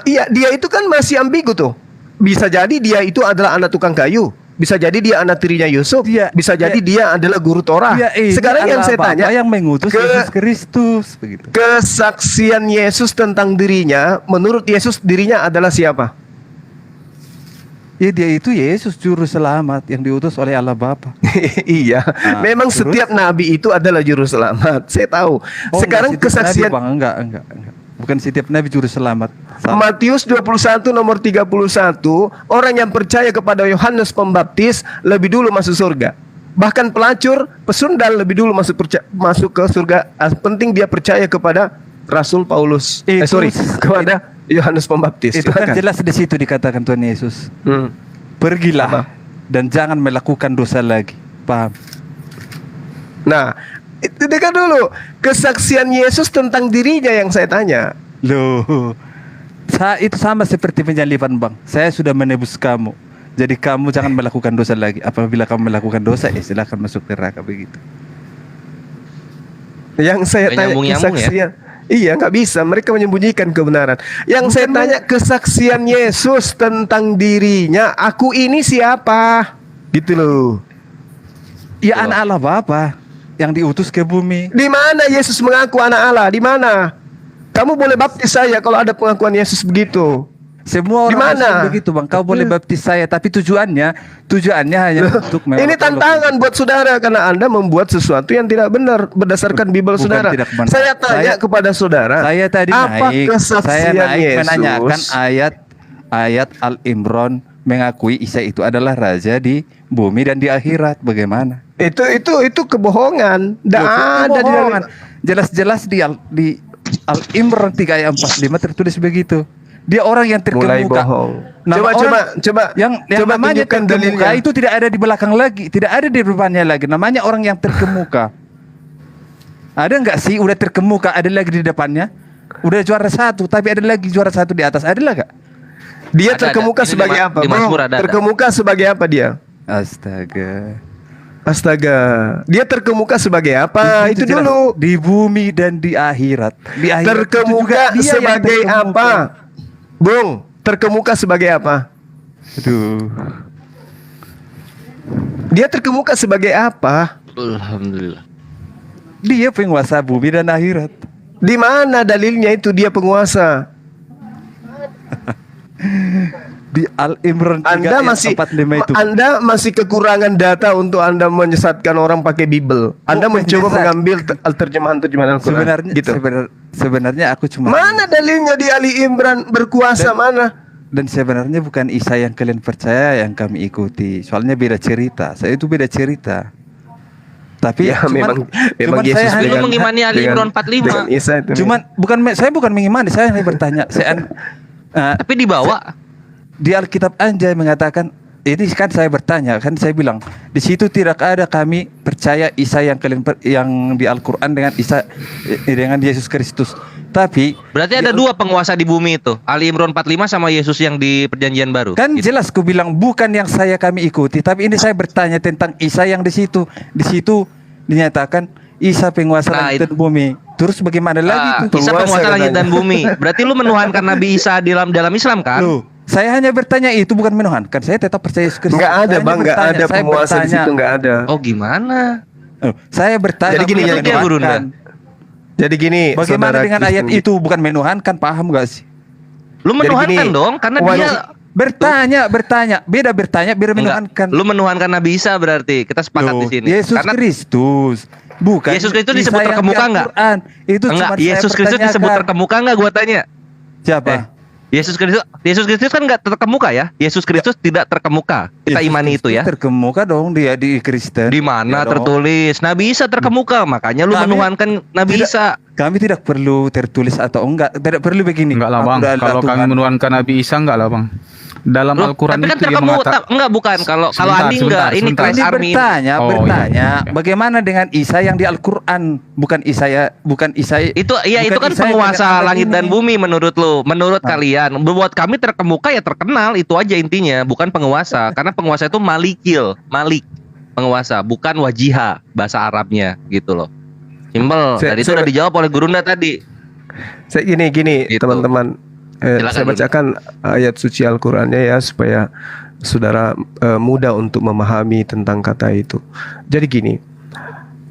[SPEAKER 4] Iya, dia itu kan masih ambigu tuh. Bisa jadi dia itu adalah anak tukang kayu. Bisa jadi dia anak tirinya Yusuf. Bisa jadi dia adalah guru Torah. Sekarang yang saya tanya,
[SPEAKER 9] yang mengutus Yesus Kristus begitu.
[SPEAKER 4] kesaksian Yesus tentang dirinya, menurut Yesus dirinya adalah siapa?
[SPEAKER 9] Ya dia itu Yesus juru selamat yang diutus oleh Allah Bapa.
[SPEAKER 4] Iya, memang
[SPEAKER 9] terus?
[SPEAKER 4] setiap nabi itu adalah juru selamat. Saya tahu. Sekarang
[SPEAKER 9] enggak, setiap
[SPEAKER 4] kesaksian
[SPEAKER 9] Nabi, Bang. Enggak. Bukan setiap nabi juru selamat.
[SPEAKER 4] Matius 21 nomor 31, orang yang percaya kepada Yohanes Pembaptis lebih dulu masuk surga. Bahkan pelacur, pesundal lebih dulu masuk ke surga. Penting dia percaya kepada Rasul Paulus. Kepada Yohanes Pembaptis.
[SPEAKER 9] Itu kan jelas di situ dikatakan Tuhan Yesus. Pergilah dan jangan melakukan dosa lagi. Paham?
[SPEAKER 4] Nah, itu dengar dulu kesaksian Yesus tentang dirinya yang saya tanya.
[SPEAKER 9] Loh, itu sama seperti penyaliban, Bang. Saya sudah menebus kamu. Jadi kamu jangan melakukan dosa lagi. Apabila kamu melakukan dosa, silakan masuk neraka begitu.
[SPEAKER 4] Yang saya
[SPEAKER 3] Nggak
[SPEAKER 4] tanya
[SPEAKER 3] nyambung-nyambung
[SPEAKER 4] kesaksian. Iya, nggak bisa. Mereka menyembunyikan kebenaran. Yang saya tanya kesaksian Yesus tentang dirinya. Aku ini siapa? Gitu loh.
[SPEAKER 9] Ya anak Allah Bapa yang diutus ke bumi.
[SPEAKER 4] Di mana Yesus mengaku anak Allah? Di mana? Kamu boleh baptis saya kalau ada pengakuan Yesus begitu.
[SPEAKER 9] Semua
[SPEAKER 4] Di
[SPEAKER 9] orang
[SPEAKER 4] mana?
[SPEAKER 9] Muslim begitu, Bang. Kau boleh baptis saya, tapi tujuannya hanya untuk
[SPEAKER 4] Ini tantangan buat saudara karena Anda membuat sesuatu yang tidak benar berdasarkan Bible
[SPEAKER 9] Bukan
[SPEAKER 4] saudara.
[SPEAKER 9] tidak benar.
[SPEAKER 4] Saya tanya kepada saudara,
[SPEAKER 9] Saya tadi
[SPEAKER 4] apa kesaksian Yesus?
[SPEAKER 9] menanyakan ayat Al-Imran mengakui Isa itu adalah raja di bumi dan di akhirat. Bagaimana?
[SPEAKER 4] Itu kebohongan. Tidak ada di dalam.
[SPEAKER 9] Jelas-jelas di Al-Imran 3 ayat 45 tertulis begitu. Dia orang yang
[SPEAKER 4] Mulai
[SPEAKER 9] terkemuka.
[SPEAKER 4] bohong.
[SPEAKER 9] Nama
[SPEAKER 4] Coba
[SPEAKER 9] yang
[SPEAKER 4] coba
[SPEAKER 9] namanya
[SPEAKER 4] tunjukkan
[SPEAKER 9] terkemuka
[SPEAKER 4] dalilnya.
[SPEAKER 9] itu tidak ada di belakang lagi, tidak ada di depannya lagi. Namanya orang yang terkemuka. Ada nggak sih udah terkemuka ada lagi di depannya? Udah juara 1 tapi ada lagi juara 1 di atas. Ada lah gak?
[SPEAKER 4] Dia
[SPEAKER 3] Ada.
[SPEAKER 4] terkemuka
[SPEAKER 3] Ini
[SPEAKER 4] sebagai
[SPEAKER 3] di
[SPEAKER 4] apa?
[SPEAKER 3] di Mazmur ada.
[SPEAKER 4] Terkemuka sebagai apa dia? Astaga. Dia terkemuka sebagai apa? Itu
[SPEAKER 9] jelas.
[SPEAKER 4] dulu.
[SPEAKER 9] Di bumi dan di akhirat. Di akhirat itu juga
[SPEAKER 4] Terkemuka
[SPEAKER 9] dia yang
[SPEAKER 4] sebagai
[SPEAKER 9] terkemuka.
[SPEAKER 4] apa? Bung, terkemuka sebagai apa?
[SPEAKER 9] Aduh.
[SPEAKER 4] Dia terkemuka sebagai apa?
[SPEAKER 3] Alhamdulillah.
[SPEAKER 9] Dia penguasa bumi dan akhirat.
[SPEAKER 4] Di mana dalilnya itu dia penguasa?
[SPEAKER 9] Di Al-Imran 3
[SPEAKER 4] Anda
[SPEAKER 9] ayat
[SPEAKER 4] masih
[SPEAKER 9] 45 itu.
[SPEAKER 4] Anda masih kekurangan data untuk Anda menyesatkan orang pakai Bible. Anda mencoba
[SPEAKER 9] menyesat?
[SPEAKER 4] mengambil terjemahan Al-Quran.
[SPEAKER 9] Sebenarnya
[SPEAKER 4] gitu.
[SPEAKER 9] sebenarnya aku cuma
[SPEAKER 4] Mana dalilnya di Ali Imran berkuasa mana?
[SPEAKER 9] dan sebenarnya bukan Isa yang kalian percaya yang kami ikuti. Soalnya beda cerita. Saya itu beda cerita. Tapi
[SPEAKER 4] Ya, memang Yesus
[SPEAKER 9] saya
[SPEAKER 3] Lu
[SPEAKER 9] hanya,
[SPEAKER 3] mengimani Ali Imran 45.
[SPEAKER 4] dengan Isa itu.
[SPEAKER 9] saya bukan mengimani, saya hanya bertanya.
[SPEAKER 3] Tapi dibawa.
[SPEAKER 9] Di Alkitab Anjay mengatakan ini kan saya bertanya kan saya bilang di situ tidak ada kami percaya Isa yang yang di Al-Qur'an dengan Isa dengan Yesus Kristus. Tapi
[SPEAKER 3] Berarti ada dua penguasa di bumi itu. Ali Imran 45 sama Yesus yang di perjanjian baru.
[SPEAKER 9] kan
[SPEAKER 3] Gitu.
[SPEAKER 9] jelas ku bilang bukan yang kami ikuti, tapi ini saya bertanya tentang Isa yang di situ. Di situ dinyatakan Isa penguasa
[SPEAKER 3] Nah,
[SPEAKER 9] langit dan bumi. Terus bagaimana lagi itu?
[SPEAKER 3] Isa
[SPEAKER 4] Penguasa
[SPEAKER 3] penguasa langit
[SPEAKER 4] katanya.
[SPEAKER 3] dan bumi. Berarti lu menuhankan Nabi Isa dalam Islam kan?
[SPEAKER 9] Loh, saya hanya bertanya itu bukan menuhankan. Saya tetap percaya Yesus Kristus.
[SPEAKER 4] Enggak ada,
[SPEAKER 9] Saya hanya
[SPEAKER 4] Bang, enggak
[SPEAKER 9] bertanya,
[SPEAKER 4] ada
[SPEAKER 9] saya
[SPEAKER 4] penguasa di
[SPEAKER 9] bertanya.
[SPEAKER 4] situ, enggak ada.
[SPEAKER 3] Oh gimana?
[SPEAKER 9] Saya bertanya.
[SPEAKER 4] Jadi gini,
[SPEAKER 9] bukan
[SPEAKER 4] jadi dia,
[SPEAKER 3] Gurunda.
[SPEAKER 9] menuhankan.
[SPEAKER 4] Jadi gini,
[SPEAKER 9] Bagaimana
[SPEAKER 4] saudara
[SPEAKER 9] dengan
[SPEAKER 4] Kristen
[SPEAKER 9] ayat itu bukan menuhankan, paham gak sih?
[SPEAKER 3] Lu
[SPEAKER 4] Jadi
[SPEAKER 3] menuhankan
[SPEAKER 4] gini,
[SPEAKER 3] dong karena dia
[SPEAKER 9] Bertanya, beda
[SPEAKER 3] Enggak,
[SPEAKER 9] menuhankan.
[SPEAKER 3] lu menuhankan Nabi Isa berarti. Kita sepakat
[SPEAKER 9] Loh,
[SPEAKER 3] di sini.
[SPEAKER 9] Yesus
[SPEAKER 3] Karena
[SPEAKER 9] Kristus. Bukan.
[SPEAKER 3] Yesus Kristus
[SPEAKER 9] Isa
[SPEAKER 3] disebut
[SPEAKER 9] yang di
[SPEAKER 3] terkemuka enggak?
[SPEAKER 9] Al-Quran. Itu
[SPEAKER 3] enggak,
[SPEAKER 9] cuma saya
[SPEAKER 3] Yesus Kristus disebut
[SPEAKER 9] pertanyakan.
[SPEAKER 3] terkemuka enggak gua tanya?
[SPEAKER 9] Siapa?
[SPEAKER 3] Yesus Kristus kan nggak terkemuka ya. Yesus Kristus tidak terkemuka. Kita
[SPEAKER 9] Yesus
[SPEAKER 3] imani itu
[SPEAKER 9] Kristus
[SPEAKER 3] ya.
[SPEAKER 9] Terkemuka dong dia di Kristen.
[SPEAKER 3] Di mana
[SPEAKER 9] Ya dong.
[SPEAKER 3] tertulis Nabi Isa terkemuka, makanya lu
[SPEAKER 9] Kami-
[SPEAKER 3] menuhankan Nabi
[SPEAKER 9] tidak-
[SPEAKER 3] Isa.
[SPEAKER 9] Kami tidak perlu tertulis atau enggak, tidak perlu begini.
[SPEAKER 5] Enggak lah
[SPEAKER 9] Aku
[SPEAKER 5] bang,
[SPEAKER 9] adalah
[SPEAKER 5] kalau kami
[SPEAKER 9] Tuhan.
[SPEAKER 5] menuhankan Nabi Isa enggak lah bang. Dalam
[SPEAKER 3] Loh,
[SPEAKER 5] Al-Quran
[SPEAKER 3] tapi kan
[SPEAKER 5] itu dia
[SPEAKER 3] terkemuka
[SPEAKER 5] mengatakan
[SPEAKER 3] enggak bukan kalau
[SPEAKER 5] Sebentar,
[SPEAKER 3] Andi enggak ini
[SPEAKER 5] sebentar.
[SPEAKER 3] Christ
[SPEAKER 9] Ini
[SPEAKER 3] Army.
[SPEAKER 9] bertanya,
[SPEAKER 5] Oh,
[SPEAKER 9] bertanya,
[SPEAKER 5] iya.
[SPEAKER 9] bagaimana dengan Isa yang di Al-Quran, bukan Isa
[SPEAKER 3] Itu ya itu
[SPEAKER 9] bukan
[SPEAKER 3] kan
[SPEAKER 9] Isa yang
[SPEAKER 3] penguasa
[SPEAKER 9] pada abad
[SPEAKER 3] langit
[SPEAKER 9] ini.
[SPEAKER 3] dan bumi menurut lu. Menurut kalian, buat kami terkemuka ya terkenal, itu aja intinya, bukan penguasa. Karena penguasa itu Malik. Penguasa, bukan wajiha bahasa Arabnya gitu loh. Simpel.
[SPEAKER 4] Saya-
[SPEAKER 3] Dan itu
[SPEAKER 4] saya-
[SPEAKER 3] udah dijawab oleh Gurunda tadi.
[SPEAKER 4] Saya gini
[SPEAKER 3] Gitu.
[SPEAKER 4] teman-teman,
[SPEAKER 3] Silakan,
[SPEAKER 4] saya
[SPEAKER 3] Bun.
[SPEAKER 4] bacakan ayat suci Al-Qur'annya ya supaya saudara mudah untuk memahami tentang kata itu. Jadi gini,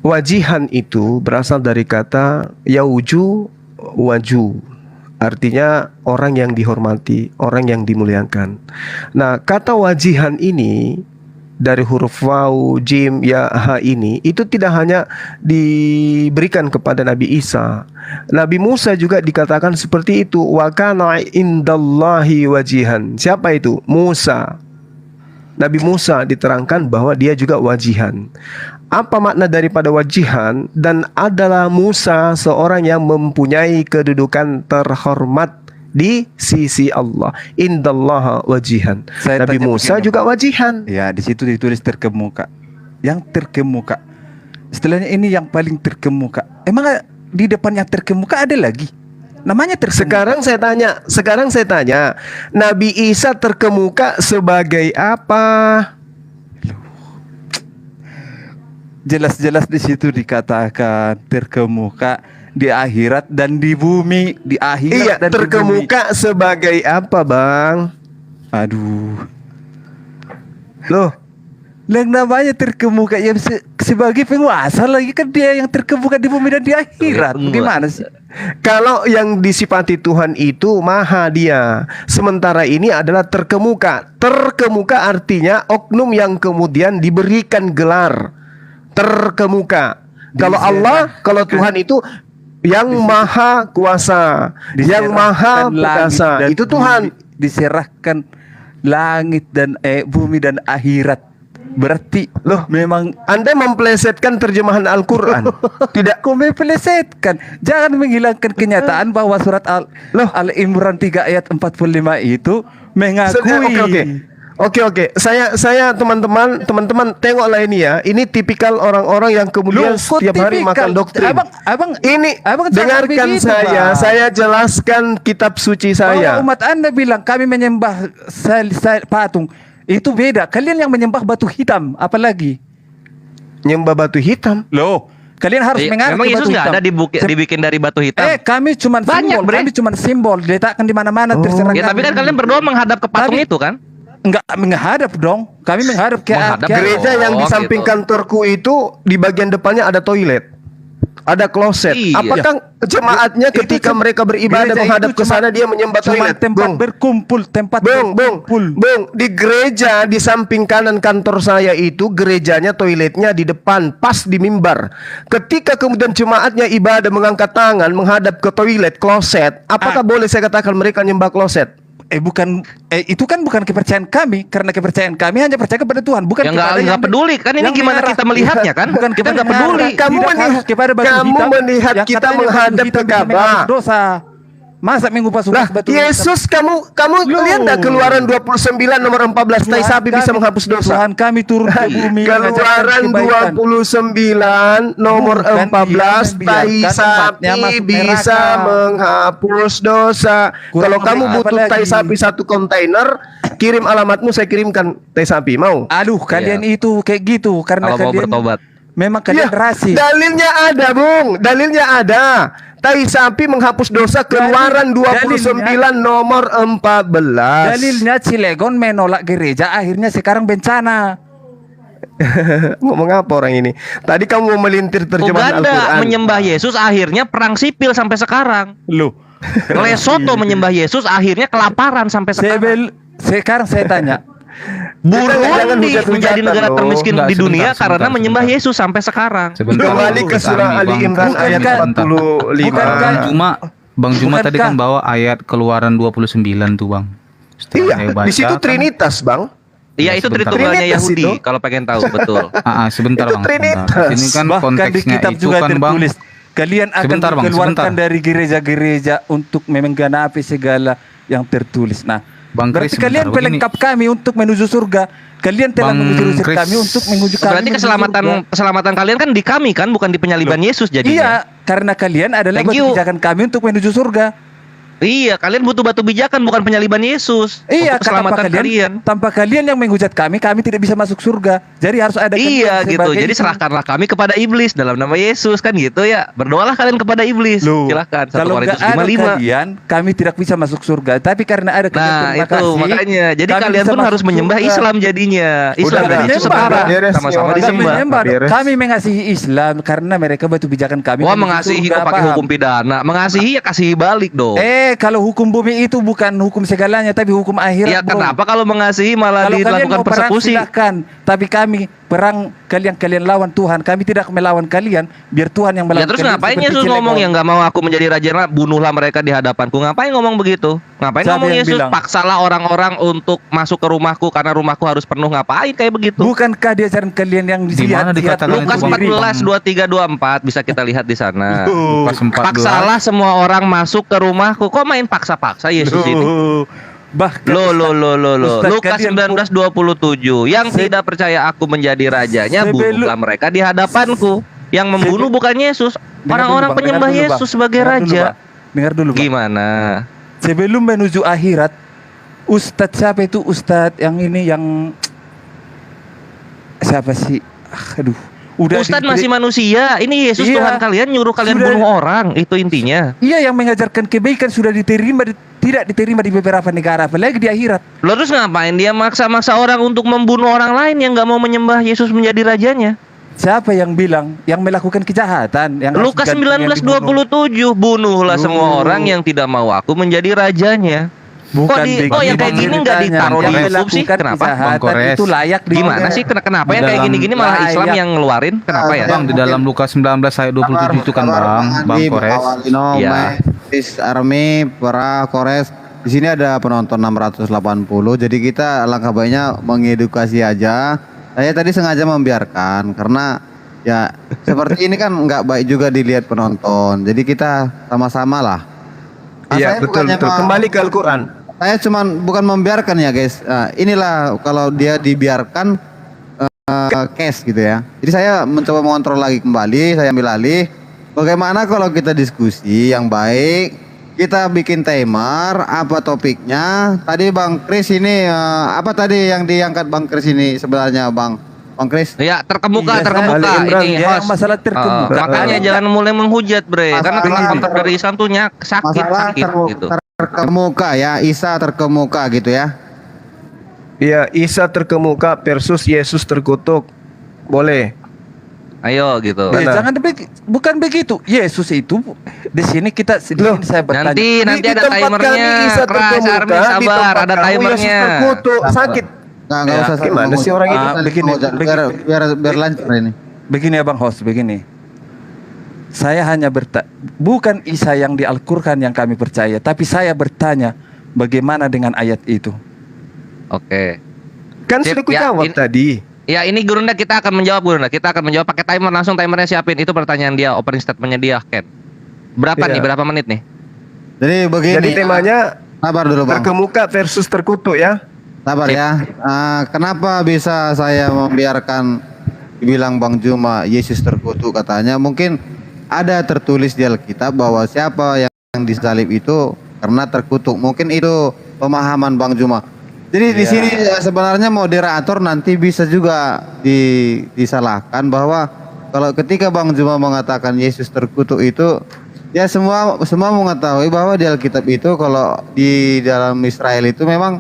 [SPEAKER 4] wajihan itu berasal dari kata yauju waju. Artinya orang yang dihormati, orang yang dimuliakan. Nah, kata wajihan ini dari huruf waw, jim, ya, ha ini itu tidak hanya diberikan kepada Nabi Isa. Nabi Musa juga dikatakan seperti itu. Wa kana indallahi wajihan. Siapa itu? Musa. Nabi Musa diterangkan bahwa dia juga wajihan. Apa makna daripada wajihan? Dan adalah Musa seorang yang mempunyai kedudukan terhormat di sisi Allah. Indallaha wajihan.
[SPEAKER 9] Saya
[SPEAKER 4] Nabi
[SPEAKER 9] tanya
[SPEAKER 4] Musa
[SPEAKER 9] begini,
[SPEAKER 4] juga
[SPEAKER 9] Pak.
[SPEAKER 4] wajihan.
[SPEAKER 9] Ya, di situ ditulis terkemuka. Yang terkemuka. Istilahnya ini yang paling terkemuka. Emang di depan yang terkemuka ada lagi? Namanya terkemuka.
[SPEAKER 4] Sekarang saya tanya, Nabi Isa terkemuka sebagai apa?
[SPEAKER 9] Jelas-jelas di situ dikatakan terkemuka di akhirat dan di bumi, di akhirat
[SPEAKER 4] Iya,
[SPEAKER 9] dan di bumi.
[SPEAKER 4] terkemuka sebagai apa, Bang?
[SPEAKER 9] Aduh.
[SPEAKER 4] Loh,
[SPEAKER 9] Yang namanya terkemuka ya sebagai penguasa lagi kan dia yang terkemuka di bumi dan di akhirat. Bagaimana sih?
[SPEAKER 4] kalau yang disifati Tuhan itu maha dia. Sementara ini adalah terkemuka. Terkemuka artinya oknum yang kemudian diberikan gelar terkemuka. Kalau Allah, kalau Tuhan itu yang maha kuasa, yang maha
[SPEAKER 9] Diserahkan langit
[SPEAKER 4] perkasa.
[SPEAKER 9] dan
[SPEAKER 4] Itu Tuhan.
[SPEAKER 9] bumi, diserahkan langit dan bumi dan akhirat. Berarti loh memang
[SPEAKER 4] Anda memplesetkan terjemahan Al-Quran.
[SPEAKER 9] tidak kau mempelesetkan. Jangan menghilangkan kenyataan bahwa surat Al-Imran 3 ayat 45 itu mengakui.
[SPEAKER 4] Oke. Saya teman-teman tengoklah ini ya. Ini tipikal orang-orang yang kemudian
[SPEAKER 9] Loh, kok
[SPEAKER 4] setiap hari
[SPEAKER 9] tipikal?
[SPEAKER 4] makan doktrin.
[SPEAKER 9] Abang
[SPEAKER 4] Ini
[SPEAKER 9] abang jangan
[SPEAKER 4] dengarkan
[SPEAKER 9] begitu, Bang.
[SPEAKER 4] saya jelaskan kitab suci saya.
[SPEAKER 9] Bahwa umat Anda bilang kami menyembah patung. Itu beda. Kalian yang menyembah batu hitam, apalagi?
[SPEAKER 4] Nyembah batu hitam.
[SPEAKER 9] Loh, kalian harus mengaku
[SPEAKER 3] Memang Yesus
[SPEAKER 9] batu
[SPEAKER 3] nggak
[SPEAKER 9] hitam.
[SPEAKER 3] ada dibikin dari batu hitam.
[SPEAKER 9] Kami cuma
[SPEAKER 3] Banyak,
[SPEAKER 9] simbol,
[SPEAKER 3] Bre.
[SPEAKER 9] kami cuma simbol, diletakkan di mana-mana terserah.
[SPEAKER 3] Ya tapi kan kalian berdoa menghadap ke patung
[SPEAKER 9] Tapi-
[SPEAKER 3] itu kan?
[SPEAKER 9] Enggak menghadap dong. Kami menghadap ke
[SPEAKER 3] Menghadap.
[SPEAKER 4] Gereja yang di
[SPEAKER 3] Oh,
[SPEAKER 4] samping
[SPEAKER 3] gitu.
[SPEAKER 4] kantorku itu di bagian depannya ada toilet. Ada kloset.
[SPEAKER 3] Iya.
[SPEAKER 4] Apakah jemaatnya
[SPEAKER 9] Itu
[SPEAKER 4] ketika
[SPEAKER 9] cuma-
[SPEAKER 4] mereka beribadah
[SPEAKER 9] gereja
[SPEAKER 4] menghadap
[SPEAKER 9] itu
[SPEAKER 4] ke sana dia menyembah
[SPEAKER 9] cuma
[SPEAKER 4] toilet?
[SPEAKER 9] tempat
[SPEAKER 4] Bung.
[SPEAKER 9] berkumpul, tempat
[SPEAKER 4] Bung,
[SPEAKER 9] berkumpul.
[SPEAKER 4] di gereja di samping kanan kantor saya itu gerejanya toiletnya di depan pas di mimbar. Ketika kemudian jemaatnya ibadah mengangkat tangan menghadap ke toilet kloset, apakah boleh saya katakan mereka nyembah kloset?
[SPEAKER 9] Itu kan bukan kepercayaan kami, karena kepercayaan kami hanya percaya kepada Tuhan, bukan
[SPEAKER 3] Ya
[SPEAKER 9] kepada
[SPEAKER 3] nggak peduli kan ini
[SPEAKER 9] yang
[SPEAKER 3] gimana
[SPEAKER 9] mengarah.
[SPEAKER 3] kita melihatnya kan?
[SPEAKER 9] Bukan
[SPEAKER 3] Kita nggak
[SPEAKER 9] mengarah.
[SPEAKER 3] peduli.
[SPEAKER 4] Kamu
[SPEAKER 9] Tidak
[SPEAKER 4] melihat-
[SPEAKER 9] harus kepada batu
[SPEAKER 4] kamu
[SPEAKER 9] hitam
[SPEAKER 4] melihat
[SPEAKER 9] yang
[SPEAKER 4] kita
[SPEAKER 9] katanya batu
[SPEAKER 4] menghadap
[SPEAKER 9] hitam
[SPEAKER 4] ke
[SPEAKER 9] bisa menghapus
[SPEAKER 4] Ka'bah.
[SPEAKER 9] dosa. Masa mengupas
[SPEAKER 4] Lah,
[SPEAKER 9] batu
[SPEAKER 4] Yesus kamu lihat enggak Keluaran 29 nomor 14 tai sapi bisa menghapus dosa.
[SPEAKER 9] Tuhan kami turun ke bumi
[SPEAKER 4] Keluaran
[SPEAKER 9] mengajarkan kebaikan.
[SPEAKER 4] 29 nomor
[SPEAKER 9] Bukan
[SPEAKER 4] 14
[SPEAKER 9] dia
[SPEAKER 4] tai
[SPEAKER 9] membiarkan
[SPEAKER 4] sapi
[SPEAKER 9] umatnya masuk
[SPEAKER 4] bisa
[SPEAKER 9] neraka.
[SPEAKER 4] menghapus dosa.
[SPEAKER 9] Kurang
[SPEAKER 4] Kalau kamu
[SPEAKER 9] apa
[SPEAKER 4] butuh
[SPEAKER 9] lagi?
[SPEAKER 4] tai sapi 1 kontainer, kirim alamatmu saya kirimkan tai sapi. Mau?
[SPEAKER 9] Aduh, kalian itu kayak gitu karena
[SPEAKER 3] Kalau mau
[SPEAKER 9] kalian
[SPEAKER 3] bertobat.
[SPEAKER 9] memang kalian rasi.
[SPEAKER 4] Dalilnya ada, Bung. Dalilnya ada. Tai sapi menghapus dosa. Keluaran 29 nomor 14.
[SPEAKER 9] Dalilnya Cilegon menolak gereja, akhirnya sekarang bencana.
[SPEAKER 4] Ngomong apa orang ini? Tadi kamu mau melintir terjemahan
[SPEAKER 3] Uganda
[SPEAKER 4] Al-Quran.
[SPEAKER 3] menyembah Yesus akhirnya perang sipil sampai sekarang.
[SPEAKER 9] Loh,
[SPEAKER 3] Lesotho menyembah Yesus akhirnya kelaparan sampai sekarang.
[SPEAKER 9] sekarang saya tanya,
[SPEAKER 4] Jangan
[SPEAKER 3] Burundi
[SPEAKER 4] hujat-hujatan
[SPEAKER 3] menjadi negara
[SPEAKER 4] dong.
[SPEAKER 3] termiskin
[SPEAKER 5] Enggak,
[SPEAKER 3] di dunia
[SPEAKER 5] sebentar,
[SPEAKER 3] karena
[SPEAKER 5] sebentar,
[SPEAKER 3] menyembah
[SPEAKER 5] sebentar.
[SPEAKER 3] Yesus sampai sekarang.
[SPEAKER 5] Sebentar.
[SPEAKER 4] Kembali ke surah Ali Imran ayat
[SPEAKER 9] Bukankah-
[SPEAKER 4] 45.
[SPEAKER 9] bukankah-
[SPEAKER 5] Cuma Bang Juma tadi
[SPEAKER 9] Bukankah-
[SPEAKER 5] kan bawa ayat Keluaran 29 tuh, Bang. Setelah saya
[SPEAKER 4] Iya,
[SPEAKER 5] baca,
[SPEAKER 4] di situ
[SPEAKER 5] kan-
[SPEAKER 4] Trinitas, Bang.
[SPEAKER 3] Iya, itu
[SPEAKER 5] sebentar.
[SPEAKER 3] Tritunggalnya
[SPEAKER 4] Trinitas
[SPEAKER 3] Yahudi
[SPEAKER 4] itu.
[SPEAKER 3] kalau pengen tahu betul.
[SPEAKER 5] sebentar
[SPEAKER 4] Itu
[SPEAKER 5] Bang.
[SPEAKER 4] Trinitas.
[SPEAKER 5] Sebentar. Ini kan
[SPEAKER 9] Bahkan di
[SPEAKER 5] konteksnya
[SPEAKER 9] kitab
[SPEAKER 5] itu
[SPEAKER 9] juga
[SPEAKER 5] kan, Bang.
[SPEAKER 9] tertulis, kalian akan
[SPEAKER 5] Sebentar, Bang,
[SPEAKER 9] dikeluarkan
[SPEAKER 5] sebentar.
[SPEAKER 9] dari gereja-gereja untuk menggenapi segala yang tertulis. Nah,
[SPEAKER 5] Bang Kris,
[SPEAKER 9] berarti
[SPEAKER 5] sebentar,
[SPEAKER 9] kalian
[SPEAKER 5] begini.
[SPEAKER 9] pelengkap kami untuk menuju surga. Kalian telah
[SPEAKER 5] Bang
[SPEAKER 9] mengusir
[SPEAKER 5] Kris,
[SPEAKER 9] kami untuk menuju kami.
[SPEAKER 3] Berarti
[SPEAKER 9] menuju
[SPEAKER 3] keselamatan
[SPEAKER 9] surga.
[SPEAKER 3] keselamatan kalian kan di kami kan, bukan di penyaliban Yesus
[SPEAKER 9] Iya,
[SPEAKER 3] jadinya.
[SPEAKER 9] karena kalian adalah
[SPEAKER 3] Thank
[SPEAKER 9] batu
[SPEAKER 3] you.
[SPEAKER 9] pijakan kami untuk menuju surga.
[SPEAKER 3] Iya, kalian butuh batu bijakan bukan penyaliban Yesus.
[SPEAKER 9] Iya,
[SPEAKER 3] untuk keselamatan kalian.
[SPEAKER 9] tanpa kalian yang menghujat kami tidak bisa masuk surga. Jadi harus ada
[SPEAKER 3] Iya
[SPEAKER 9] kalian
[SPEAKER 3] gitu.
[SPEAKER 9] sebagai
[SPEAKER 3] Jadi
[SPEAKER 9] itu.
[SPEAKER 3] serahkanlah kami kepada iblis dalam nama Yesus kan gitu ya. Berdoalah kalian kepada iblis.
[SPEAKER 9] Loh,
[SPEAKER 3] Silahkan. 1
[SPEAKER 9] kalau
[SPEAKER 3] Korintus
[SPEAKER 9] nggak ada
[SPEAKER 3] 55.
[SPEAKER 9] kalian, kami tidak bisa masuk surga. Tapi karena ada kalian,
[SPEAKER 3] Nah
[SPEAKER 9] terima
[SPEAKER 3] itu
[SPEAKER 9] kasih,
[SPEAKER 3] makanya. Jadi
[SPEAKER 9] kami
[SPEAKER 3] kalian
[SPEAKER 9] bisa
[SPEAKER 3] pun
[SPEAKER 9] masuk
[SPEAKER 3] harus menyembah
[SPEAKER 9] surga.
[SPEAKER 3] Islam jadinya. Islam
[SPEAKER 4] Udah,
[SPEAKER 3] dan Yesus
[SPEAKER 4] menyembah,
[SPEAKER 3] setara.
[SPEAKER 4] beres nih
[SPEAKER 3] Sama-sama
[SPEAKER 4] orang.
[SPEAKER 9] Kami
[SPEAKER 3] disembah.
[SPEAKER 9] menyembah.
[SPEAKER 4] Beres.
[SPEAKER 9] Kami mengasihi Islam karena mereka batu pijakan kami.
[SPEAKER 3] Wah
[SPEAKER 9] menuju
[SPEAKER 3] mengasihi
[SPEAKER 9] surga,
[SPEAKER 3] kok pakai
[SPEAKER 9] paham?
[SPEAKER 3] hukum pidana. Mengasihi ya kasih balik dong.
[SPEAKER 9] Kalau hukum bumi itu bukan hukum segalanya, tapi hukum akhirat.
[SPEAKER 3] Ya
[SPEAKER 9] bro.
[SPEAKER 3] kenapa kalau mengasihi malah
[SPEAKER 9] Kalau kalian
[SPEAKER 3] dilakukan
[SPEAKER 9] mau perang
[SPEAKER 3] persekusi?
[SPEAKER 9] silahkan, tapi kami perang kalian lawan Tuhan. Kami tidak melawan kalian, biar Tuhan yang melawan
[SPEAKER 3] Ya terus
[SPEAKER 9] kalian.
[SPEAKER 3] ngapain
[SPEAKER 9] seperti
[SPEAKER 3] Yesus
[SPEAKER 9] Cilegon.
[SPEAKER 3] ngomong yang nggak mau aku menjadi raja, bunuhlah mereka di hadapanku. Ngapain ngomong begitu? Ngapain
[SPEAKER 9] Siapa
[SPEAKER 3] ngomong
[SPEAKER 9] yang
[SPEAKER 3] Yesus
[SPEAKER 9] bilang?
[SPEAKER 3] paksalah orang-orang untuk masuk ke rumahku karena rumahku harus penuh. Ngapain kayak begitu?
[SPEAKER 9] Bukankah di ajaran kalian yang
[SPEAKER 5] Di mana dikatakan itu,
[SPEAKER 3] Lukas
[SPEAKER 5] Bang?
[SPEAKER 3] 14 23 24 bisa kita lihat di sana.
[SPEAKER 5] Lukas 14.
[SPEAKER 3] Paksalah semua orang masuk ke rumahku. Kok main paksa-paksa Yesus ini?
[SPEAKER 9] Bahkan
[SPEAKER 3] Loh.
[SPEAKER 9] Ustaz,
[SPEAKER 3] Lukas
[SPEAKER 9] kalian
[SPEAKER 3] 19:27. Yang tidak percaya aku menjadi rajanya,
[SPEAKER 9] Sebelum-
[SPEAKER 3] bunuhlah mereka di hadapanku. Yang membunuh bukan Yesus, orang-orang penyembah Yesus sebagai raja.
[SPEAKER 9] Dengar dulu, Bang.
[SPEAKER 3] Gimana?
[SPEAKER 9] Sebelum menuju akhirat, Ustadz siapa itu? Ustadz yang ini yang siapa sih? Aduh, udah
[SPEAKER 3] Ustadz masih manusia. Ini Yesus
[SPEAKER 9] Iya.
[SPEAKER 3] Tuhan kalian nyuruh kalian
[SPEAKER 9] Sudah-
[SPEAKER 3] bunuh orang. Itu intinya.
[SPEAKER 9] Iya, yang mengajarkan kebaikan sudah diterima, tidak diterima di beberapa negara, apalagi di akhirat.
[SPEAKER 3] Lalu terus ngapain dia maksa-maksa orang untuk membunuh orang lain yang nggak mau menyembah Yesus menjadi rajanya?
[SPEAKER 9] Siapa yang bilang yang melakukan kejahatan? Yang harus
[SPEAKER 3] Lukas
[SPEAKER 9] diganti, yang dibunuh?
[SPEAKER 3] 19:27, bunuhlah semua
[SPEAKER 9] Loh.
[SPEAKER 3] orang yang tidak mau aku menjadi rajanya.
[SPEAKER 9] Bukan
[SPEAKER 3] Kok yang kayak gini nggak ditaruh di YouTube sih? Kenapa?
[SPEAKER 5] Bang Kores.
[SPEAKER 9] Itu layak
[SPEAKER 3] Gimana sih? Kenapa yang kayak gini-gini malah Islam
[SPEAKER 9] layak.
[SPEAKER 3] yang ngeluarin? Kenapa ya?
[SPEAKER 5] Bang, di dalam Lukas 19 ayat 27 itu kan, Bang Kores.
[SPEAKER 3] Iya.
[SPEAKER 1] Army, para Kores. Di sini ada penonton 680. Jadi kita alangkah baiknya mengedukasi aja. Saya tadi sengaja membiarkan karena ya seperti ini kan nggak baik juga dilihat penonton. Jadi kita sama-sama lah.
[SPEAKER 4] Iya,
[SPEAKER 1] Saya
[SPEAKER 4] betul
[SPEAKER 1] bukannya
[SPEAKER 4] betul.
[SPEAKER 1] mau-
[SPEAKER 4] Kembali ke Al-Qur'an.
[SPEAKER 1] Saya cuman bukan membiarkan ya guys. Nah, inilah kalau dia dibiarkan case gitu ya. Jadi saya mencoba mengontrol lagi kembali. Saya ambil alih. Bagaimana kalau kita diskusi yang baik? Kita bikin timer. Apa topiknya? Tadi Bang Kris ini apa tadi yang diangkat Bang Kris ini sebenarnya Bang Kris?
[SPEAKER 3] Ya terkemuka,
[SPEAKER 9] Iya,
[SPEAKER 3] terkemuka.
[SPEAKER 4] Ali Imran,
[SPEAKER 3] Ini
[SPEAKER 9] ya,
[SPEAKER 3] host.
[SPEAKER 9] masalah terkemuka.
[SPEAKER 3] Makanya jangan mulai menghujat, Bre. Karena
[SPEAKER 1] Masalah
[SPEAKER 3] kelompok dari Islam tuh sakit gitu.
[SPEAKER 1] Terkemuka ya. Isa terkemuka gitu ya.
[SPEAKER 4] Iya, Isa terkemuka versus Yesus terkutuk. Boleh.
[SPEAKER 3] Ayo gitu.
[SPEAKER 4] Benar.
[SPEAKER 9] Bukan begitu. Yesus itu di sini kita di
[SPEAKER 4] Loh,
[SPEAKER 9] sini saya bertanya.
[SPEAKER 3] Nanti
[SPEAKER 4] Di
[SPEAKER 3] ada
[SPEAKER 4] tempat
[SPEAKER 3] timernya.
[SPEAKER 4] kami Isa
[SPEAKER 3] Keras,
[SPEAKER 4] terkemuka,
[SPEAKER 3] Army,
[SPEAKER 4] di
[SPEAKER 3] sabar,
[SPEAKER 4] tempat
[SPEAKER 3] ada
[SPEAKER 4] kamu Yesus
[SPEAKER 3] timernya.
[SPEAKER 4] terkutuk. Sakit.
[SPEAKER 1] Nggak usah
[SPEAKER 4] gimana sih orang ini?
[SPEAKER 9] Begini,
[SPEAKER 1] biar lancar ini.
[SPEAKER 9] Begini ya Bang Host, begini. Saya hanya bukan Isa yang di Al-Qur'an yang kami percaya, tapi saya bertanya bagaimana dengan ayat itu.
[SPEAKER 3] Oke.
[SPEAKER 4] Kan
[SPEAKER 3] Sip,
[SPEAKER 4] sudah ku
[SPEAKER 3] ya,
[SPEAKER 4] jawab
[SPEAKER 3] ini-
[SPEAKER 4] tadi.
[SPEAKER 3] Ya ini Gurunda kita akan menjawab Gurunda. Kita akan menjawab pakai timer langsung, timernya siapin. Itu pertanyaan dia, opening statementnya dia, Ken. Berapa
[SPEAKER 4] Iya.
[SPEAKER 3] nih? Berapa menit nih?
[SPEAKER 1] Jadi begini.
[SPEAKER 4] Jadi temanya
[SPEAKER 1] sabar dulu Bang.
[SPEAKER 4] terkemuka versus terkutuk ya.
[SPEAKER 1] Sabar ya. Kenapa bisa saya membiarkan dibilang Bang Juma Yesus terkutuk katanya? Mungkin ada tertulis di Alkitab bahwa siapa yang disalib itu karena terkutuk. Mungkin itu pemahaman Bang Juma. Jadi di sini sebenarnya moderator nanti bisa juga disalahkan bahwa kalau ketika Bang Juma mengatakan Yesus terkutuk itu ya semua mengetahui bahwa di Alkitab itu kalau di dalam Israel itu memang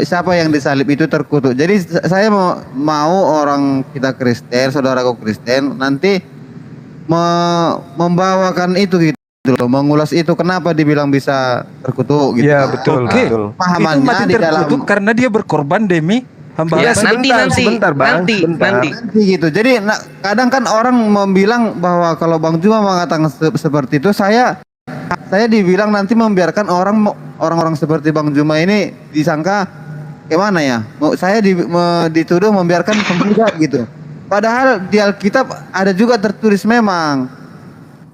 [SPEAKER 1] siapa yang disalib itu terkutuk. Jadi saya mau orang kita Kristen, saudaraku Kristen nanti membawakan itu gitu loh, mengulas itu kenapa dibilang bisa terkutuk gitu.
[SPEAKER 4] Iya, betul,
[SPEAKER 9] Oke.
[SPEAKER 4] betul.
[SPEAKER 1] Pahamannya
[SPEAKER 9] Itu mati
[SPEAKER 1] di dalam
[SPEAKER 9] terkutuk karena dia berkorban demi hamba
[SPEAKER 3] Ya,
[SPEAKER 9] Allah.
[SPEAKER 4] sebentar, Bang, sebentar.
[SPEAKER 3] nanti.
[SPEAKER 1] gitu. Jadi kadang kan orang bilang bahwa kalau Bang Juma mengatakan seperti itu saya Saya dibilang nanti membiarkan orang-orang seperti Bang Juma ini disangka gimana ya? Saya dituduh membiarkan pemuda gitu. Padahal di Alkitab ada juga tertulis memang.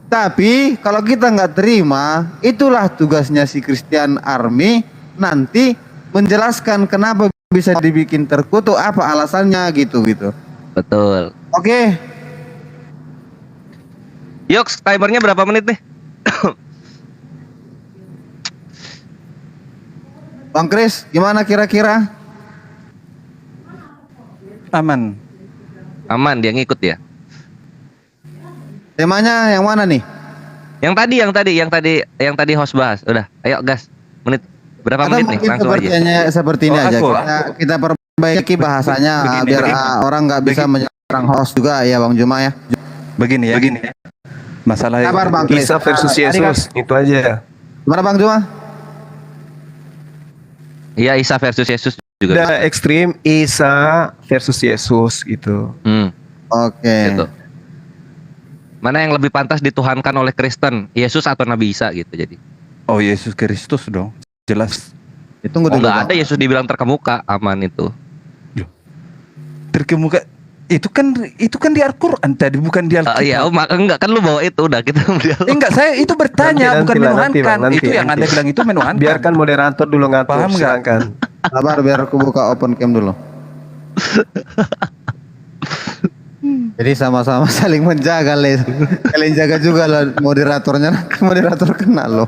[SPEAKER 1] Tapi kalau kita nggak terima, itulah tugasnya si Christian Army nanti menjelaskan kenapa bisa dibikin terkutuk, apa alasannya gitu.
[SPEAKER 3] Betul.
[SPEAKER 1] Oke.
[SPEAKER 3] Yuk, timernya berapa menit nih?
[SPEAKER 1] Bang Kris, gimana kira-kira?
[SPEAKER 9] Aman.
[SPEAKER 3] Aman, dia ngikut ya.
[SPEAKER 1] Temanya yang mana nih?
[SPEAKER 3] Yang tadi host bahas. Udah, ayo gas. Menit berapa
[SPEAKER 1] Atau
[SPEAKER 3] menit nih?
[SPEAKER 1] mungkin
[SPEAKER 3] Langsung aja.
[SPEAKER 1] seperti ini
[SPEAKER 9] Oh,
[SPEAKER 1] aja.
[SPEAKER 9] aku.
[SPEAKER 1] Kita perbaiki bahasanya biar orang nggak bisa menyerang host juga ya Bang Juma ya.
[SPEAKER 9] Begini ya. Masalah
[SPEAKER 1] Kabar Bang Kris.
[SPEAKER 4] Isa versus Yesus, itu aja.
[SPEAKER 1] Gimana Bang Juma?
[SPEAKER 3] Iya, Isa versus Yesus juga.
[SPEAKER 4] Ada ekstrim Isa versus Yesus gitu.
[SPEAKER 1] Oke.
[SPEAKER 3] Gitu. Mana yang lebih pantas dituhankan oleh Kristen, Yesus atau Nabi Isa gitu jadi.
[SPEAKER 9] Oh, Yesus Kristus dong. Jelas.
[SPEAKER 1] Tunggu
[SPEAKER 3] Oh,
[SPEAKER 1] dulu.
[SPEAKER 3] nggak
[SPEAKER 1] Bang.
[SPEAKER 3] ada Yesus dibilang terkemuka, aman itu.
[SPEAKER 9] Terkemuka itu kan di Al-Qur'an tadi, bukan di Alkitab.
[SPEAKER 3] Iya, enggak kan lu bawa itu udah kita
[SPEAKER 9] Enggak, saya itu bertanya,
[SPEAKER 4] Nanti,
[SPEAKER 9] bukan
[SPEAKER 4] Bang,
[SPEAKER 9] menuhankan.
[SPEAKER 4] nanti,
[SPEAKER 9] Itu yang
[SPEAKER 4] nanti.
[SPEAKER 9] Anda bilang itu menuhankan.
[SPEAKER 4] Biarkan moderator dulu ngatur.
[SPEAKER 9] Paham nggak?
[SPEAKER 4] Silakan.
[SPEAKER 1] Sabar biar aku buka open cam dulu. Jadi sama-sama saling menjaga, Les. Kalian jaga juga loh moderatornya, moderator kena loh.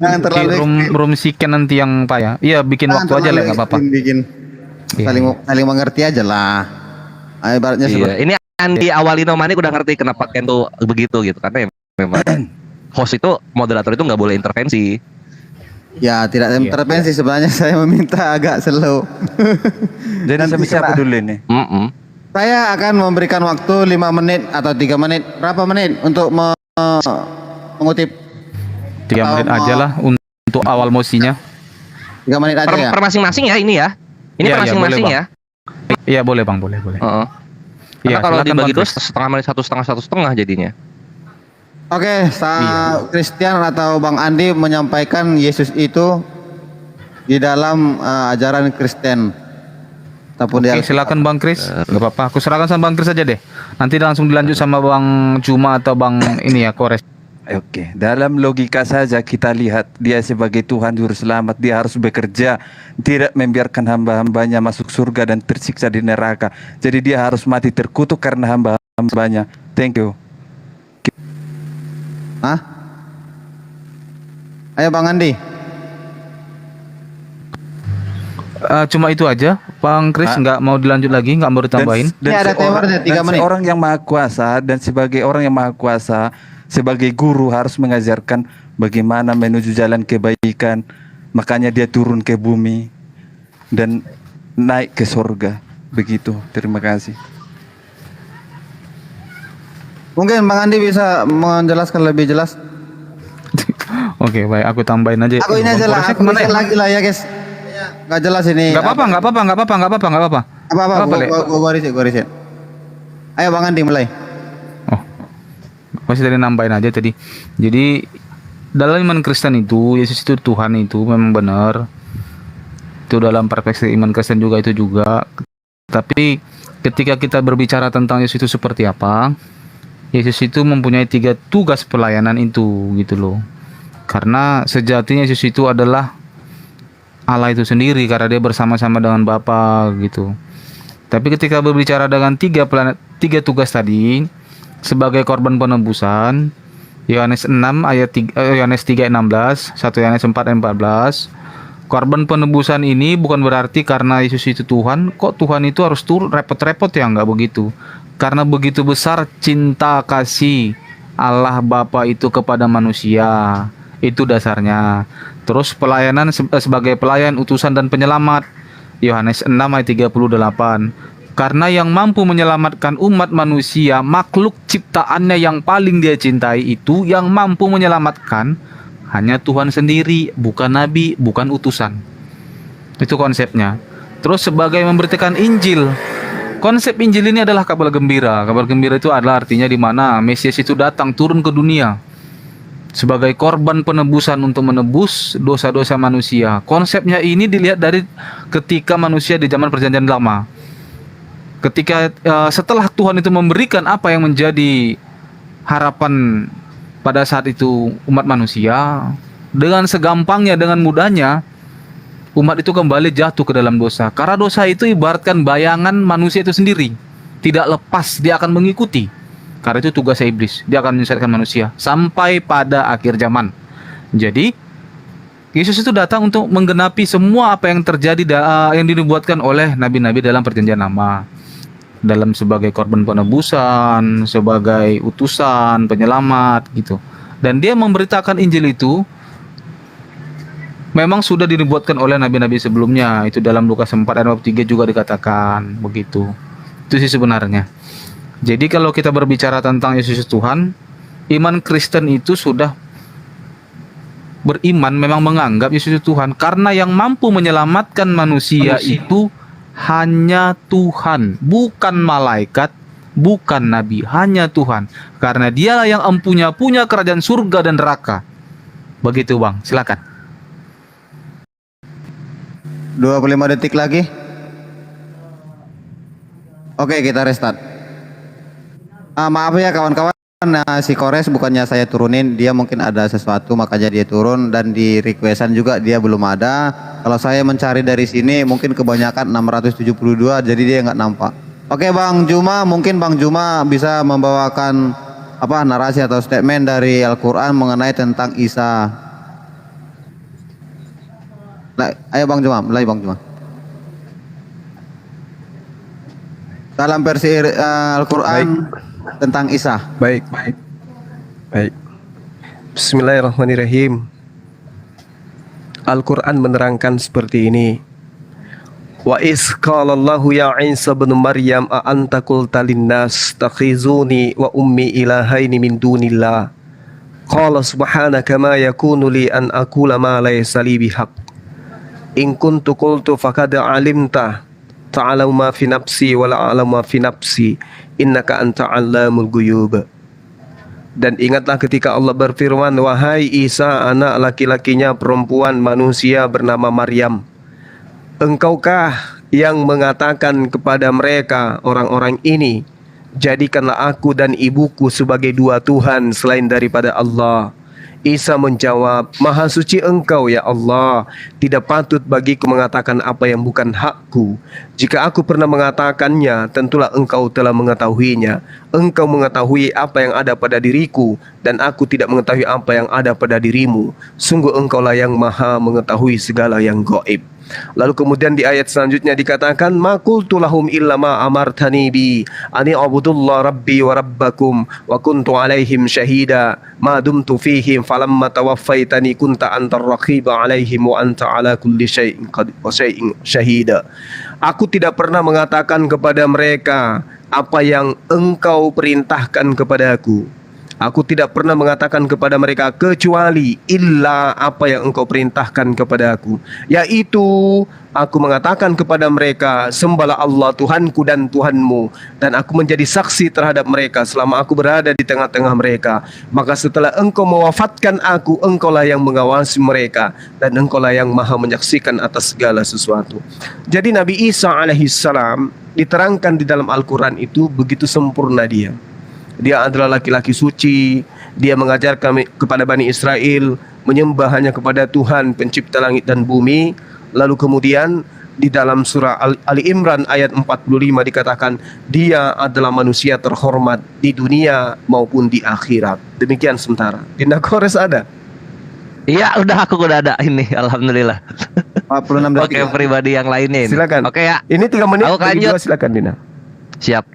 [SPEAKER 1] Jangan
[SPEAKER 5] Di
[SPEAKER 1] terlalu
[SPEAKER 5] room siken nanti yang Pak ya. Iya, bikin
[SPEAKER 1] jangan
[SPEAKER 5] waktu aja lah
[SPEAKER 1] terlalu
[SPEAKER 5] nggak apa-apa.
[SPEAKER 1] ekstrim bikin.
[SPEAKER 5] Iya.
[SPEAKER 1] Saling mengerti aja lah. Ibaratnya
[SPEAKER 3] Iya,
[SPEAKER 1] seperti
[SPEAKER 3] ini Andi Awalino Manik udah ngerti kenapa Ken tuh begitu gitu karena memang host itu moderator itu nggak boleh intervensi.
[SPEAKER 1] ya tidak
[SPEAKER 5] Iya.
[SPEAKER 1] intervensi sebenarnya saya meminta agak slow.
[SPEAKER 9] Jadi
[SPEAKER 1] Nanti
[SPEAKER 9] sama siapa
[SPEAKER 1] kena.
[SPEAKER 9] dulu ini?
[SPEAKER 1] Saya akan memberikan waktu 5 menit atau 3 menit. Berapa menit untuk mengutip?
[SPEAKER 5] 3 menit aja lah untuk awal mosinya.
[SPEAKER 1] 3 menit aja ya.
[SPEAKER 3] Per masing-masing ya ini ya. Ini
[SPEAKER 5] Iya,
[SPEAKER 3] per
[SPEAKER 5] iya,
[SPEAKER 3] masing-masing
[SPEAKER 5] boleh,
[SPEAKER 3] ya.
[SPEAKER 5] Iya, boleh Bang, boleh.
[SPEAKER 3] Heeh.
[SPEAKER 5] Iya,
[SPEAKER 3] Karena kalau
[SPEAKER 5] silakan,
[SPEAKER 3] dibagi
[SPEAKER 5] Bang
[SPEAKER 3] dua
[SPEAKER 5] Kris.
[SPEAKER 3] setengah menit, satu setengah jadinya.
[SPEAKER 1] Oke, Christian atau Bang Andi menyampaikan Yesus itu di dalam ajaran Kristen. Ataupun
[SPEAKER 5] Oke, silakan Bang Kris. Gak apa-apa, aku serahkan sama Bang Kris aja deh. Nanti langsung dilanjut sama Bang Juma atau Bang ini ya, Kores.
[SPEAKER 9] Oke, dalam logika saja kita lihat dia sebagai Tuhan Juru Selamat, dia harus bekerja, tidak membiarkan hamba-hambanya masuk surga dan tersiksa di neraka. Jadi dia harus mati terkutuk karena hamba-hambanya. Thank you.
[SPEAKER 1] Hah? Ayo Bang Andi.
[SPEAKER 5] Cuma itu aja, Bang Kris nggak mau dilanjut lagi, nggak mau ditambahin.
[SPEAKER 1] Ini ada timernya, 3 menit.
[SPEAKER 9] Seorang yang maha kuasa dan sebagai orang yang maha kuasa, sebagai guru harus mengajarkan bagaimana menuju jalan kebaikan. Makanya dia turun ke bumi dan naik ke surga. Begitu. Terima kasih.
[SPEAKER 1] Mungkin Bang Andi bisa menjelaskan lebih jelas.
[SPEAKER 5] Oke, baik, aku tambahin aja.
[SPEAKER 1] Aku ini aja lah,
[SPEAKER 5] Koresnya
[SPEAKER 1] aku
[SPEAKER 5] kemana ya?
[SPEAKER 1] lagi lah ya guys. Nggak jelas ini.
[SPEAKER 5] Nggak apa-apa, nggak apa-apa, nggak apa-apa, nggak apa-apa, nggak apa-apa.
[SPEAKER 1] Apa-apa,
[SPEAKER 5] Le?
[SPEAKER 1] gua riset. Ayo Bang Andi mulai.
[SPEAKER 5] Oh, masih tadi nambahin aja tadi. Jadi dalam iman Kristen itu Yesus itu Tuhan itu memang benar. Itu dalam perspektif iman Kristen juga itu juga. Tapi ketika kita berbicara tentang Yesus itu seperti apa, Yesus itu mempunyai 3 tugas pelayanan itu gitu loh. Karena sejatinya Yesus itu adalah Allah itu sendiri karena dia bersama-sama dengan Bapa gitu. Tapi ketika berbicara dengan 3 tugas tadi sebagai korban penebusan, Yohanes 6 ayat 3, Yohanes 3 ayat 16, 1 Yohanes 4 ayat 14. Korban penebusan ini bukan berarti karena Yesus itu Tuhan, kok Tuhan itu harus turun repot-repot ya, enggak begitu. Karena begitu besar cinta kasih Allah Bapa itu kepada manusia. Itu dasarnya. Terus pelayanan sebagai pelayan, utusan dan penyelamat. Yohanes 6 ayat 38. Karena yang mampu menyelamatkan umat manusia, makhluk ciptaannya yang paling dia cintai itu, yang mampu menyelamatkan hanya Tuhan sendiri, bukan nabi, bukan utusan. Itu konsepnya. Terus sebagai memberitakan Injil. Konsep Injil ini adalah kabar gembira. Kabar gembira itu adalah artinya di mana Mesias itu datang turun ke dunia sebagai korban penebusan untuk menebus dosa-dosa manusia. Konsepnya ini dilihat dari ketika manusia di zaman Perjanjian Lama. Ketika setelah Tuhan itu memberikan apa yang menjadi harapan pada saat itu umat manusia, dengan segampangnya, dengan mudahnya umat itu kembali jatuh ke dalam dosa. Karena dosa itu ibaratkan bayangan manusia itu sendiri, tidak lepas, dia akan mengikuti. Karena itu tugasnya iblis, dia akan menyesatkan manusia sampai pada akhir zaman. Jadi Yesus itu datang untuk menggenapi semua apa yang terjadi yang dinubuatkan oleh nabi-nabi dalam Perjanjian Lama, dalam sebagai korban penebusan, sebagai utusan penyelamat gitu. Dan dia memberitakan Injil itu memang sudah dinubuatkan oleh nabi-nabi sebelumnya. Itu dalam Lukas 4 ayat 3 juga dikatakan begitu. Itu sih sebenarnya. Jadi kalau kita berbicara tentang Yesus Tuhan, iman Kristen itu sudah beriman, memang menganggap Yesus Tuhan, karena yang mampu menyelamatkan manusia itu hanya Tuhan, bukan malaikat, bukan nabi, hanya Tuhan. Karena dialah yang punya kerajaan surga dan neraka. Begitu Bang, silakan.
[SPEAKER 1] 25 detik lagi. Oke, kita restart. Maaf ya kawan-kawan, si Kores bukannya saya turunin, dia mungkin ada sesuatu makanya dia turun, dan di requestan juga dia belum ada. Kalau saya mencari dari sini mungkin kebanyakan 672, jadi dia nggak nampak. Oke Bang Juma, mungkin Bang Juma bisa membawakan narasi atau statement dari Al-Quran mengenai tentang Isa. Ayo Bang Juma, mulai Bang Juma. Dalam versi Al-Quran tentang Isa.
[SPEAKER 4] Baik. Bismillahirrahmanirrahim. Al-Quran menerangkan seperti ini. Wa iz qala Allahu ya Isa bin Maryam a anta qulta linnas takhizuni wa ummi ilahaini min dunillah. Qala subhanaka ma yakunu li an aqula ma laysa li bihaq. In kuntu qultu faqad alimta ta'lamu ma fi nafsi wa la a'lamu ma fi nafsi innaka anta 'allamul ghuyub. Dan ingatlah ketika Allah berfirman, wahai Isa, anak laki-lakinya perempuan manusia bernama Maryam, engkaukah yang mengatakan kepada mereka orang-orang ini, jadikanlah aku dan ibuku sebagai dua Tuhan selain daripada Allah. Isa menjawab, Maha suci Engkau ya Allah, tidak patut bagiku mengatakan apa yang bukan hakku. Jika aku pernah mengatakannya, tentulah Engkau telah mengetahuinya. Engkau mengetahui apa yang ada pada diriku, dan aku tidak mengetahui apa yang ada pada dirimu. Sungguh Engkaulah yang Maha mengetahui segala yang gaib. Lalu kemudian di ayat selanjutnya dikatakan, ma qultu lahum illa ma amartani bi ani abudullah rabbi wa rabbakum wa kuntu alaihim syahida ma dumtu fihim falamma tawaffaitani kunta antar raqiba alaihim wa anta ala kulli syai'in syahida. Aku tidak pernah mengatakan kepada mereka apa yang engkau perintahkan kepadaku. Aku tidak pernah mengatakan kepada mereka kecuali illa apa yang engkau perintahkan kepada aku, yaitu aku mengatakan kepada mereka, sembahlah Allah Tuhanku dan Tuhanmu, dan aku menjadi saksi terhadap mereka selama aku berada di tengah-tengah mereka. Maka setelah engkau mewafatkan aku, engkaulah yang mengawasi mereka, dan engkaulah yang maha menyaksikan atas segala sesuatu. Jadi Nabi Isa alaihissalam diterangkan di dalam Al-Quran itu begitu sempurna dia. Dia adalah laki-laki suci. Dia mengajarkan kepada Bani Israel menyembah hanya kepada Tuhan pencipta langit dan bumi. Lalu kemudian di dalam surah Ali Imran ayat 45 dikatakan dia adalah manusia terhormat di dunia maupun di akhirat. Demikian sementara. Dinda Kores ada?
[SPEAKER 3] Iya, aku udah ada ini, alhamdulillah.
[SPEAKER 1] 46 detik.
[SPEAKER 3] Oke, pribadi yang lainnya ini.
[SPEAKER 4] Silakan.
[SPEAKER 3] Oke ya.
[SPEAKER 4] Ini 3 menit.
[SPEAKER 3] Aku lanjut.
[SPEAKER 4] Silakan Dina.
[SPEAKER 3] Siap.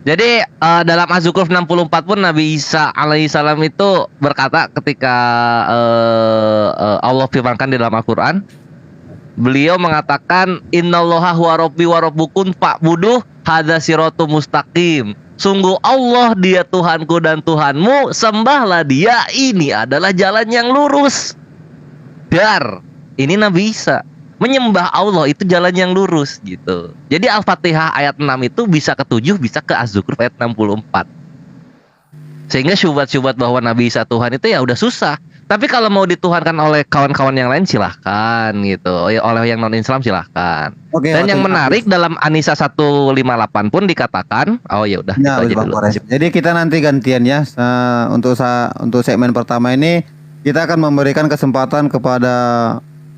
[SPEAKER 3] Jadi dalam Az-Zukhruf 64 pun Nabi Isa alaihissalam itu berkata ketika Allah firmankan di dalam Al-Quran, beliau mengatakan innallaha huwa rabbi wa rabbukum fa'buduh hadza siratum mustaqim. Sungguh Allah dia Tuhanku dan Tuhanmu, sembahlah dia, ini adalah jalan yang lurus. Dar, ini Nabi Isa menyembah Allah itu jalan yang lurus gitu. Jadi Al-Fatihah ayat 6 itu bisa ke 7, bisa ke Az-Zukhruf ayat 64. Sehingga syubhat-syubhat bahwa Nabi Isa Tuhan itu ya udah susah. Tapi kalau mau dituhankan oleh kawan-kawan yang lain silahkan gitu. Oleh yang non Islam silahkan.
[SPEAKER 1] Oke,
[SPEAKER 3] Dan yang
[SPEAKER 1] waktunya
[SPEAKER 3] menarik dalam An-Nisa 158 pun dikatakan, oh ya udah
[SPEAKER 1] Ya,
[SPEAKER 3] itu aja
[SPEAKER 1] Bang
[SPEAKER 3] dulu.
[SPEAKER 1] Kores. Jadi kita nanti gantian ya. Untuk segmen pertama ini kita akan memberikan kesempatan kepada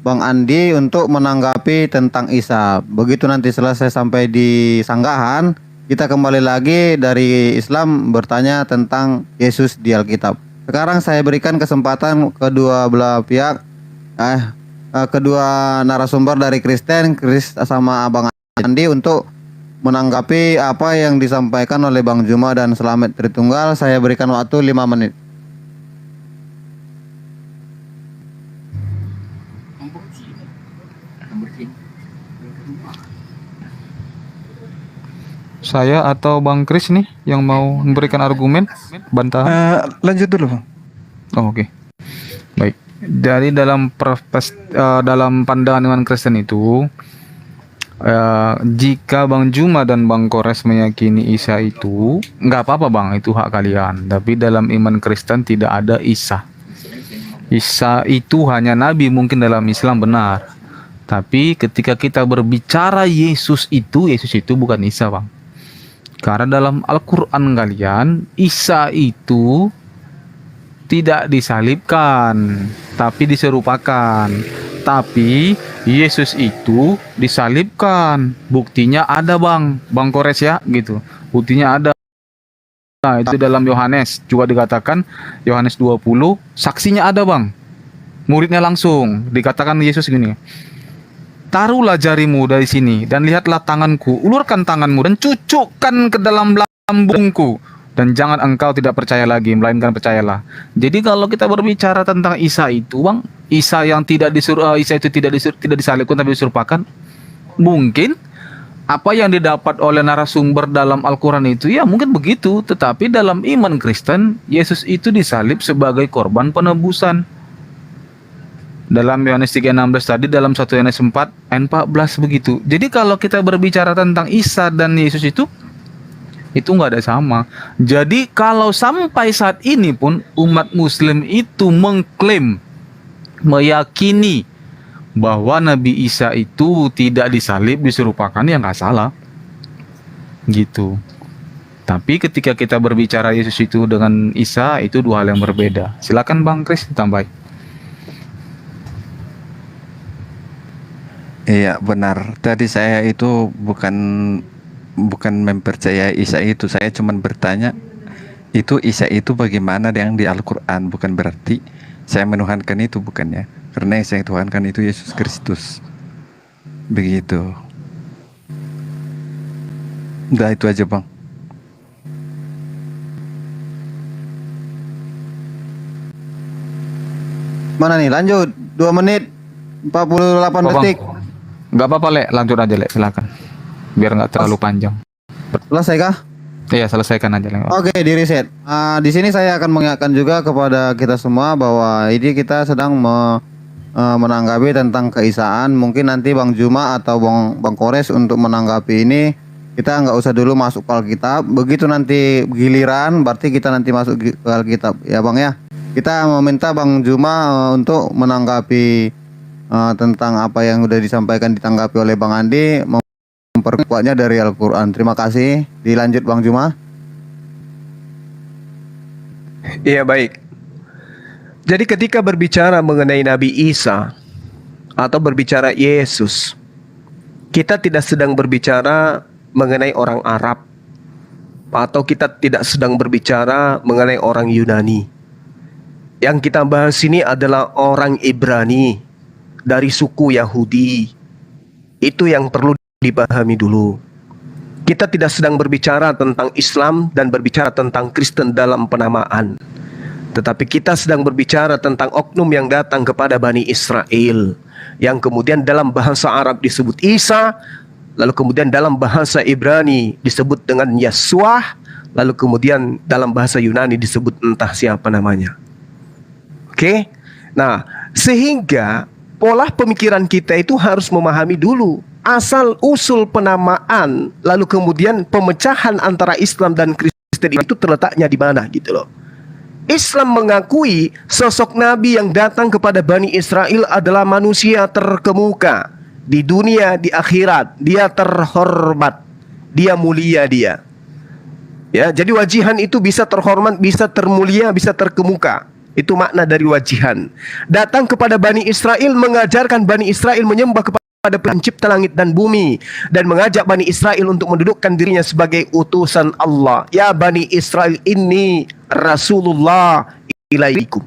[SPEAKER 1] Bang Andi untuk menanggapi tentang Isa. Begitu nanti selesai sampai di sanggahan, kita kembali lagi dari Islam bertanya tentang Yesus di Alkitab. Sekarang saya berikan kesempatan kedua belah pihak, kedua narasumber dari Kristen, Chris sama Bang Andi untuk menanggapi apa yang disampaikan oleh Bang Juma dan Selamat Tritunggal. Saya berikan waktu 5 menit.
[SPEAKER 5] Saya atau Bang Kris nih yang mau memberikan argumen bantahan?
[SPEAKER 9] Lanjut dulu, Bang.
[SPEAKER 5] Oh, oke. Baik. Dari dalam pandangan iman Kristen itu, jika Bang Juma dan Bang Kores meyakini Isa itu, nggak apa-apa Bang, itu hak kalian. Tapi dalam iman Kristen tidak ada Isa. Isa itu hanya nabi, mungkin dalam Islam benar. Tapi ketika kita berbicara Yesus itu bukan Isa, Bang. Karena dalam Al-Quran kalian, Isa itu tidak disalibkan, tapi diserupakan. Tapi Yesus itu disalibkan. Buktinya ada Bang Kores ya, gitu. Buktinya ada. Nah, itu dalam Yohanes juga dikatakan, Yohanes 20, saksinya ada Bang. Muridnya langsung dikatakan Yesus gini, taruhlah jarimu dari sini dan lihatlah tanganku, ulurkan tanganmu dan cucukkan ke dalam lambungku, dan jangan engkau tidak percaya lagi, melainkan percayalah. Jadi kalau kita berbicara tentang Isa itu Bang, Isa yang tidak Isa itu tidak disalibkan tapi diserupakan, mungkin apa yang didapat oleh narasumber dalam Al-Quran itu ya mungkin begitu. Tetapi dalam iman Kristen, Yesus itu disalib sebagai korban penebusan. Dalam Yohanes 3:16 tadi, dalam 1 Yohanes 4 ayat 14 begitu. Jadi kalau kita berbicara tentang Isa dan Yesus itu nggak ada sama. Jadi kalau sampai saat ini pun umat Muslim itu mengklaim, meyakini bahwa Nabi Isa itu tidak disalib, diserupakan, ya nggak salah gitu. Tapi ketika kita berbicara Yesus itu dengan Isa, itu dua hal yang berbeda. Silakan Bang Kris tambahin.
[SPEAKER 9] Iya benar. Tadi saya itu bukan mempercayai Isa itu. Saya cuma bertanya, itu Isa itu bagaimana yang di Al-Quran. Bukan berarti saya menuhankan itu, bukan ya. Karena yang saya tuhankan itu Yesus Kristus. Begitu. Udah itu aja Bang.
[SPEAKER 1] Mana nih? Lanjut. 2 menit 48 detik.
[SPEAKER 5] Nggak apa-apa Le, lanjut aja Le, silakan. Biar nggak terlalu panjang.
[SPEAKER 1] Selesai kah?
[SPEAKER 5] Iya, selesaikan aja Le.
[SPEAKER 1] Oke, di reset. Di sini saya akan mengingatkan juga kepada kita semua bahwa ini kita sedang menanggapi tentang keisaan. Mungkin nanti Bang Juma atau Bang Kores untuk menanggapi ini, kita nggak usah dulu masuk ke Alkitab. Begitu nanti giliran, berarti kita nanti masuk ke Alkitab, ya Bang ya. Kita meminta Bang Juma untuk menanggapi tentang apa yang sudah disampaikan, ditanggapi oleh Bang Andi, memperkuatnya dari Al-Quran. Terima kasih. Dilanjut Bang Juma.
[SPEAKER 4] Iya baik. Jadi ketika berbicara mengenai Nabi Isa atau berbicara Yesus, kita tidak sedang berbicara mengenai orang Arab, atau kita tidak sedang berbicara mengenai orang Yunani. Yang kita bahas ini adalah orang Ibrani dari suku Yahudi. Itu yang perlu dipahami dulu. Kita tidak sedang berbicara tentang Islam dan berbicara tentang Kristen dalam penamaan, tetapi kita sedang berbicara tentang oknum yang datang kepada Bani Israel, yang kemudian dalam bahasa Arab disebut Isa, lalu kemudian dalam bahasa Ibrani disebut dengan Yesua, lalu kemudian dalam bahasa Yunani disebut entah siapa namanya. Oke? Nah, sehingga pola pemikiran kita itu harus memahami dulu asal usul penamaan, lalu kemudian pemecahan antara Islam dan Kristen itu terletaknya di mana gitu loh. Islam mengakui sosok Nabi yang datang kepada Bani Israel adalah manusia terkemuka di dunia, di akhirat. Dia terhormat, dia mulia dia. Ya, jadi wajihan itu bisa terhormat, bisa termulia, bisa terkemuka. Itu makna dari wajihan. Datang kepada Bani Israel, mengajarkan Bani Israel menyembah kepada pencipta langit dan bumi, dan mengajak Bani Israel untuk mendudukkan dirinya sebagai utusan Allah. Ya Bani Israel, ini Rasulullah ilaikum.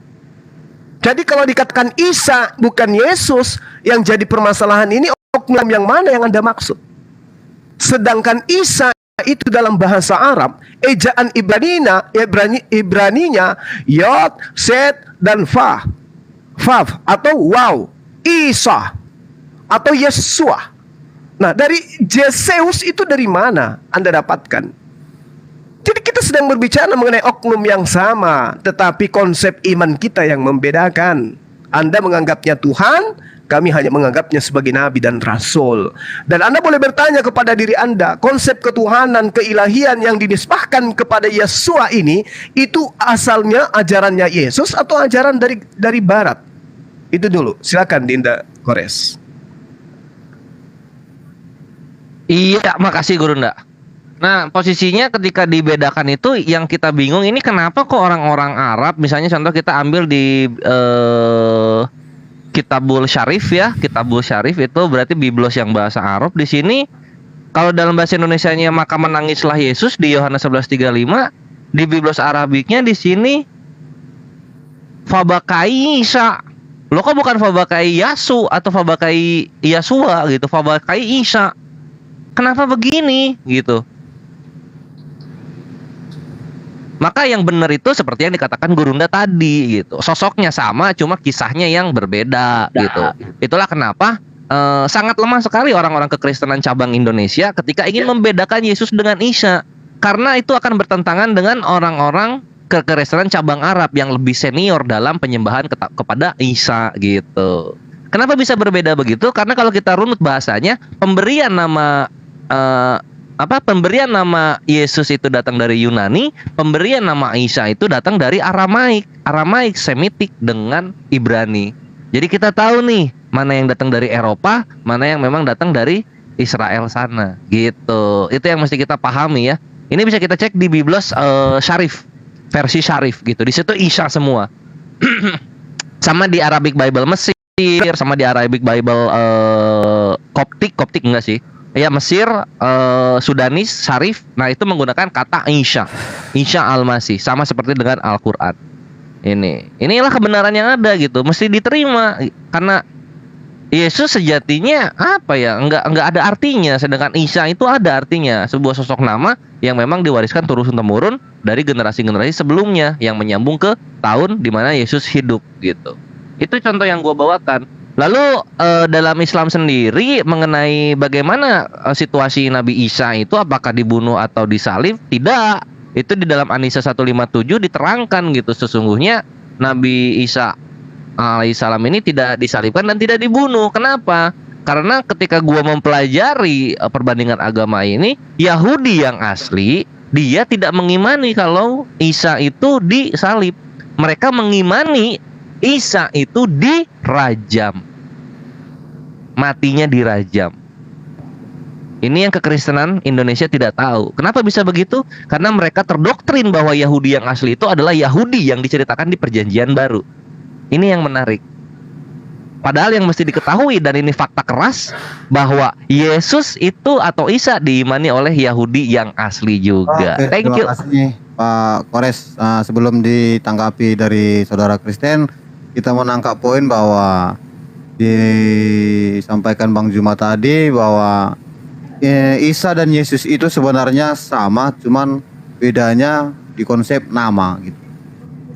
[SPEAKER 4] Jadi kalau dikatakan Isa bukan Yesus, yang jadi permasalahan ini oknum yang mana yang Anda maksud? Sedangkan Isa itu dalam bahasa Arab, ejaan Ibraninya Yod, Set, dan Fav atau Waw, Isa atau Yesua. Nah, dari Zeus itu dari mana Anda dapatkan? Jadi kita sedang berbicara mengenai oknum yang sama, tetapi konsep iman kita yang membedakan. Anda menganggapnya Tuhan, kami hanya menganggapnya sebagai Nabi dan Rasul. Dan Anda boleh bertanya kepada diri Anda, konsep ketuhanan, keilahian yang dinisbahkan kepada Yesua ini, itu asalnya ajarannya Yesus atau ajaran dari Barat? Itu dulu, silakan Dinda Kores.
[SPEAKER 3] Iya, makasih Guru Nda. Nah, posisinya ketika dibedakan itu yang kita bingung ini kenapa kok orang-orang Arab, misalnya contoh kita ambil di Kitabul Syarif ya, Kitabul Syarif itu berarti Biblos yang bahasa Arab. Di sini kalau dalam bahasa Indonesianya maka menangislah Yesus di Yohanes 11:35, di Biblos Arabiknya di sini Fabakai Isa. Loh kok bukan Fabakai Yasu atau Fabakai Yasua gitu, Fabakai Isa. Kenapa begini gitu? Maka yang benar itu seperti yang dikatakan Guru Nda tadi gitu. Sosoknya sama, cuma kisahnya yang berbeda gitu. Itulah kenapa sangat lemah sekali orang-orang kekristenan cabang Indonesia ketika ingin membedakan Yesus dengan Isa. Karena itu akan bertentangan dengan orang-orang kekristenan cabang Arab yang lebih senior dalam penyembahan kepada Isa gitu. Kenapa bisa berbeda begitu? Karena kalau kita runut bahasanya, pemberian nama pemberian nama Yesus itu datang dari Yunani, pemberian nama Isa itu datang dari Aramaik Semitik dengan Ibrani. Jadi kita tahu nih mana yang datang dari Eropa, mana yang memang datang dari Israel sana, gitu. Itu yang mesti kita pahami ya. Ini bisa kita cek di Biblos Syarif, versi Syarif gitu. Di situ Isa semua. Sama di Arabic Bible Mesir, sama di Arabic Bible Koptik enggak sih? Ya Mesir, Sudanis, Syarif, nah itu menggunakan kata Isa Al-Masih, sama seperti dengan Al-Quran. Inilah kebenaran yang ada gitu, mesti diterima karena Yesus sejatinya enggak ada artinya, sedangkan Isa itu ada artinya, sebuah sosok nama yang memang diwariskan turun temurun dari generasi-generasi sebelumnya yang menyambung ke tahun di mana Yesus hidup gitu. Itu contoh yang gue bawakan. Lalu dalam Islam sendiri mengenai bagaimana situasi Nabi Isa itu apakah dibunuh atau disalib? Tidak. Itu di dalam An-Nisa 157 diterangkan gitu, sesungguhnya Nabi Isa alaihissalam ini tidak disalibkan dan tidak dibunuh. Kenapa? Karena ketika gua mempelajari perbandingan agama ini, Yahudi yang asli dia tidak mengimani kalau Isa itu disalib. Mereka mengimani Isa itu dirajam, matinya dirajam. Ini yang kekristenan Indonesia tidak tahu. Kenapa bisa begitu? Karena mereka terdoktrin bahwa Yahudi yang asli itu adalah Yahudi yang diceritakan di Perjanjian Baru. Ini yang menarik. Padahal yang mesti diketahui, dan ini fakta keras, bahwa Yesus itu atau Isa diimani oleh Yahudi yang asli juga.
[SPEAKER 1] Oke,
[SPEAKER 3] Thank you.
[SPEAKER 1] terima kasih Pak Kores. Sebelum ditanggapi dari saudara Kristen, kita menangkap poin bahwa disampaikan Bang Juma tadi bahwa Isa dan Yesus itu sebenarnya sama, cuman bedanya di konsep nama gitu.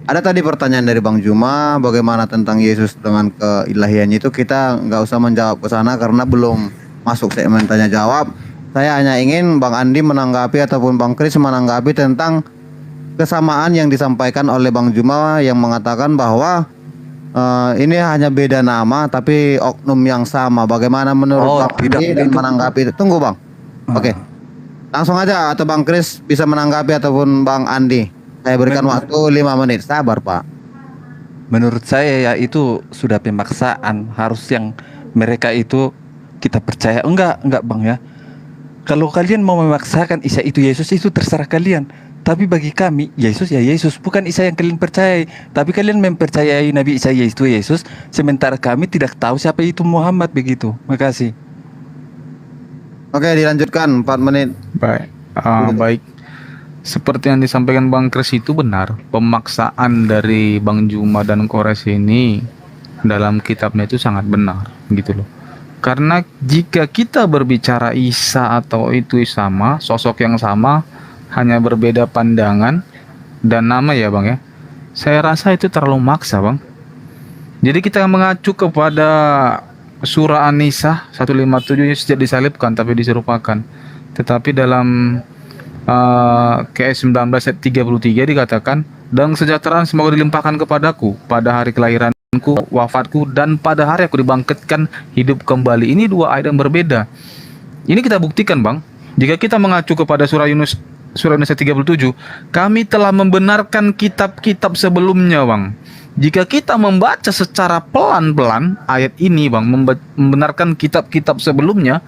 [SPEAKER 1] Ada tadi pertanyaan dari Bang Juma, bagaimana tentang Yesus dengan keilahiannya itu, kita nggak usah menjawab ke sana karena belum masuk segmen tanya jawab. Saya hanya ingin Bang Andi menanggapi ataupun Bang Kris menanggapi tentang kesamaan yang disampaikan oleh Bang Juma yang mengatakan bahwa ini hanya beda nama tapi oknum yang sama. Bagaimana menurut Bang Andi dan menanggapi itu? Tunggu Bang. Oke. Langsung aja atau Bang Kris bisa menanggapi ataupun Bang Andi. Saya berikan waktu 5 menit. Sabar, Pak.
[SPEAKER 9] Menurut saya ya itu sudah pemaksaan. Harus yang mereka itu kita percaya. Enggak Bang ya. Kalau kalian mau memaksakan Isa itu Yesus, itu terserah kalian. Tapi bagi kami Yesus ya Yesus, bukan Isa yang kalian percayai. Tapi kalian mempercayai Nabi Isa itu Yesus, sementara kami tidak tahu siapa itu Muhammad begitu. Makasih.
[SPEAKER 1] Oke, dilanjutkan 4 menit.
[SPEAKER 5] Baik. Baik. Seperti yang disampaikan Bang Kris itu benar. Pemaksaan dari Bang Juma dan Kores ini dalam kitabnya itu sangat benar gitu loh. Karena jika kita berbicara Isa atau itu sama, sosok yang sama, hanya berbeda pandangan dan nama ya Bang ya. Saya rasa itu terlalu maksa Bang. Jadi kita mengacu kepada surah An-Nisa 157 sejak disalibkan tapi diserupakan. Tetapi dalam KS 19 ayat 33 dikatakan, dan kesejahteraan semoga dilimpahkan kepadaku pada hari kelahiranku, wafatku, dan pada hari aku dibangkitkan hidup kembali. Ini dua ayat yang berbeda. Ini kita buktikan Bang. Jika kita mengacu kepada surah Yunus ayat 37, kami telah membenarkan kitab-kitab sebelumnya Bang. Jika kita membaca secara pelan-pelan ayat ini Bang, membenarkan kitab-kitab sebelumnya,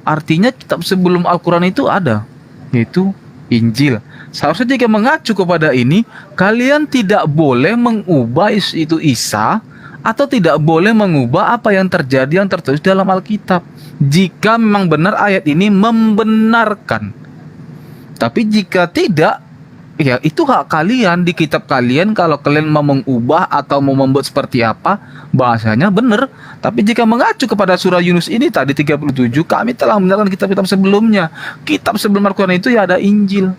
[SPEAKER 5] artinya kitab sebelum Al-Quran itu ada, yaitu Injil. Seharusnya jika mengacu kepada ini, kalian tidak boleh mengubah itu Isa, atau tidak boleh mengubah apa yang terjadi yang tertulis dalam Alkitab. Jika memang benar ayat ini membenarkan. Tapi jika tidak, ya itu hak kalian di kitab kalian. Kalau kalian mau mengubah atau mau membuat seperti apa, bahasanya benar. Tapi jika mengacu kepada surah Yunus ini tadi 37, kami telah membenarkan kitab-kitab sebelumnya. Kitab sebelum Al-Quran itu ya ada Injil.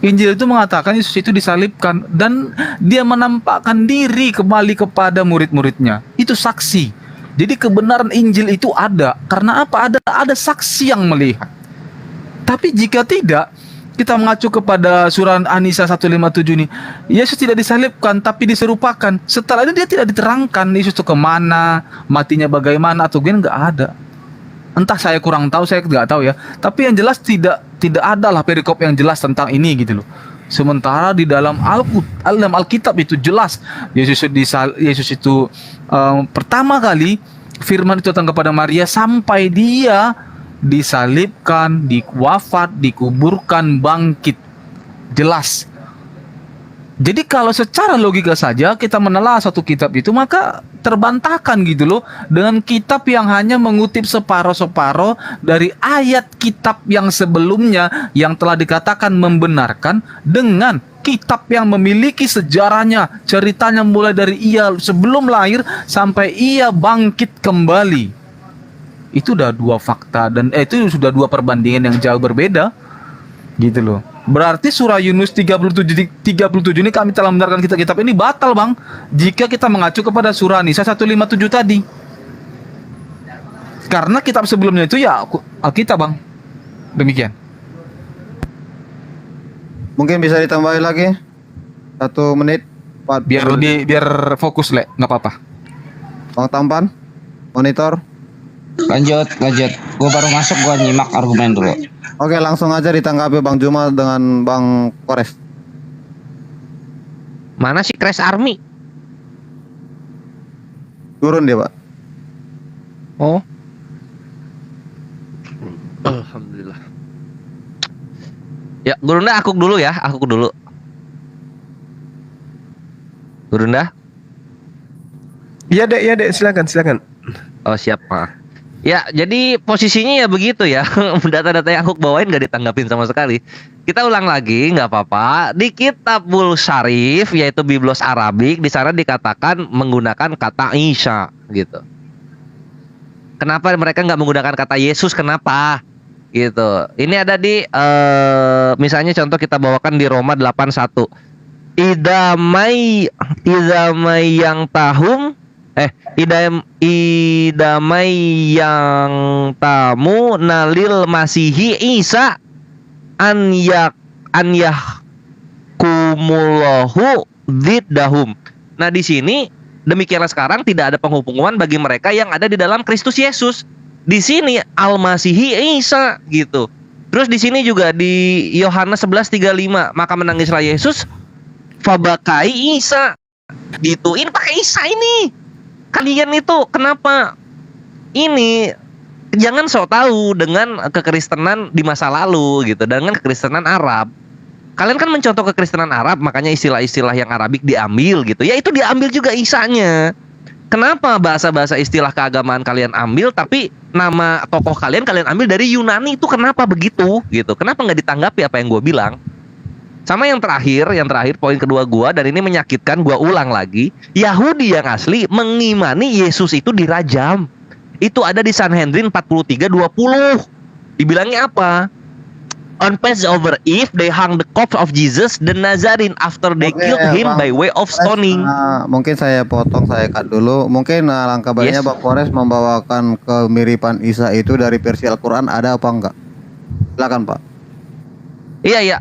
[SPEAKER 5] Injil itu mengatakan Yesus itu disalibkan dan dia menampakkan diri kembali kepada murid-muridnya. Itu saksi. Jadi kebenaran Injil itu ada. Karena apa? Ada saksi yang melihat. Tapi jika tidak, kita mengacu kepada surah An-Nisa 157 ini, Yesus tidak disalibkan tapi diserupakan. Setelah itu dia tidak diterangkan Yesus itu kemana, matinya bagaimana atau gini, nggak ada. Entah saya kurang tahu, saya nggak tahu ya. Tapi yang jelas tidak ada lah perikop yang jelas tentang ini gitu loh. Sementara di dalam Alkitab itu jelas Yesus itu pertama kali firman itu datang kepada Maria sampai dia disalibkan, diwafat, dikuburkan, bangkit. Jelas. Jadi kalau secara logika saja kita menelaah satu kitab itu, maka terbantahkan gitu loh dengan kitab yang hanya mengutip separuh-separuh dari ayat kitab yang sebelumnya yang telah dikatakan membenarkan, dengan kitab yang memiliki sejarahnya, ceritanya mulai dari ia sebelum lahir sampai ia bangkit kembali. Itu udah dua fakta dan itu sudah dua perbandingan yang jauh berbeda gitu loh. Berarti surah Yunus 37 ini kami telah membenarkan kitab-kitab ini batal Bang jika kita mengacu kepada surah Nisa 157 tadi. Karena kitab sebelumnya itu ya Alkitab Bang. Demikian.
[SPEAKER 1] Mungkin bisa ditambahin lagi 1 menit.
[SPEAKER 5] Biar fokus Le, nggak apa-apa.
[SPEAKER 1] Bang Tampan, monitor.
[SPEAKER 10] Lanjut. Gua baru masuk, gua nyimak argumen dulu.
[SPEAKER 1] Oke, langsung aja ditanggapi Bang Juma dengan Bang Kores.
[SPEAKER 3] Mana sih Crash Army?
[SPEAKER 1] Turun dia, Pak.
[SPEAKER 3] Oh. Alhamdulillah. Ya, Gurunda aku dulu ya, Gurunda?
[SPEAKER 4] Iya dek, silakan.
[SPEAKER 3] Oh, siap, Pak. Ya, jadi posisinya ya begitu ya. Data-data yang aku bawain gak ditanggapin sama sekali. Kita ulang lagi, nggak apa-apa. Di Kitabul Syarif, yaitu Biblos Arabik, di sana dikatakan menggunakan kata Isa, gitu. Kenapa mereka nggak menggunakan kata Yesus? Kenapa? Gitu. Ini ada di, misalnya contoh kita bawakan di Roma 8:1. Idamai yang tahum idamai yang tamu nalil masihi Isa an yahkumullahu ziddahum. Nah di sini demikianlah sekarang tidak ada penghubungan bagi mereka yang ada di dalam Kristus Yesus. Di sini al-masihi Isa gitu. Terus di sini juga di Yohanes 11:35, maka menangislah Yesus fabakai Isa. Gitu. Ini pakai Isa ini. Kalian itu kenapa ini jangan sok tahu dengan kekristenan di masa lalu gitu, dengan kekristenan Arab. Kalian kan mencontoh kekristenan Arab, makanya istilah-istilah yang Arabik diambil gitu. Ya itu diambil juga Isanya. Kenapa bahasa-bahasa istilah keagamaan kalian ambil, tapi nama tokoh kalian ambil dari Yunani, itu kenapa begitu gitu? Kenapa nggak ditanggapi apa yang gue bilang? Sama yang terakhir poin kedua gue, dan ini menyakitkan, gue ulang lagi. Yahudi yang asli mengimani Yesus itu dirajam. Itu ada di Sanhedrin 43:20. Dibilangnya apa? On Passover Eve, they hung the corpse of Jesus the Nazarene after they killed him by way of stoning.
[SPEAKER 1] Mungkin saya potong, saya cut dulu. Mungkin langkah baiknya Pak Polres membawakan kemiripan Isa itu dari versi Al-Quran, ada apa enggak? Silakan Pak.
[SPEAKER 3] Iya.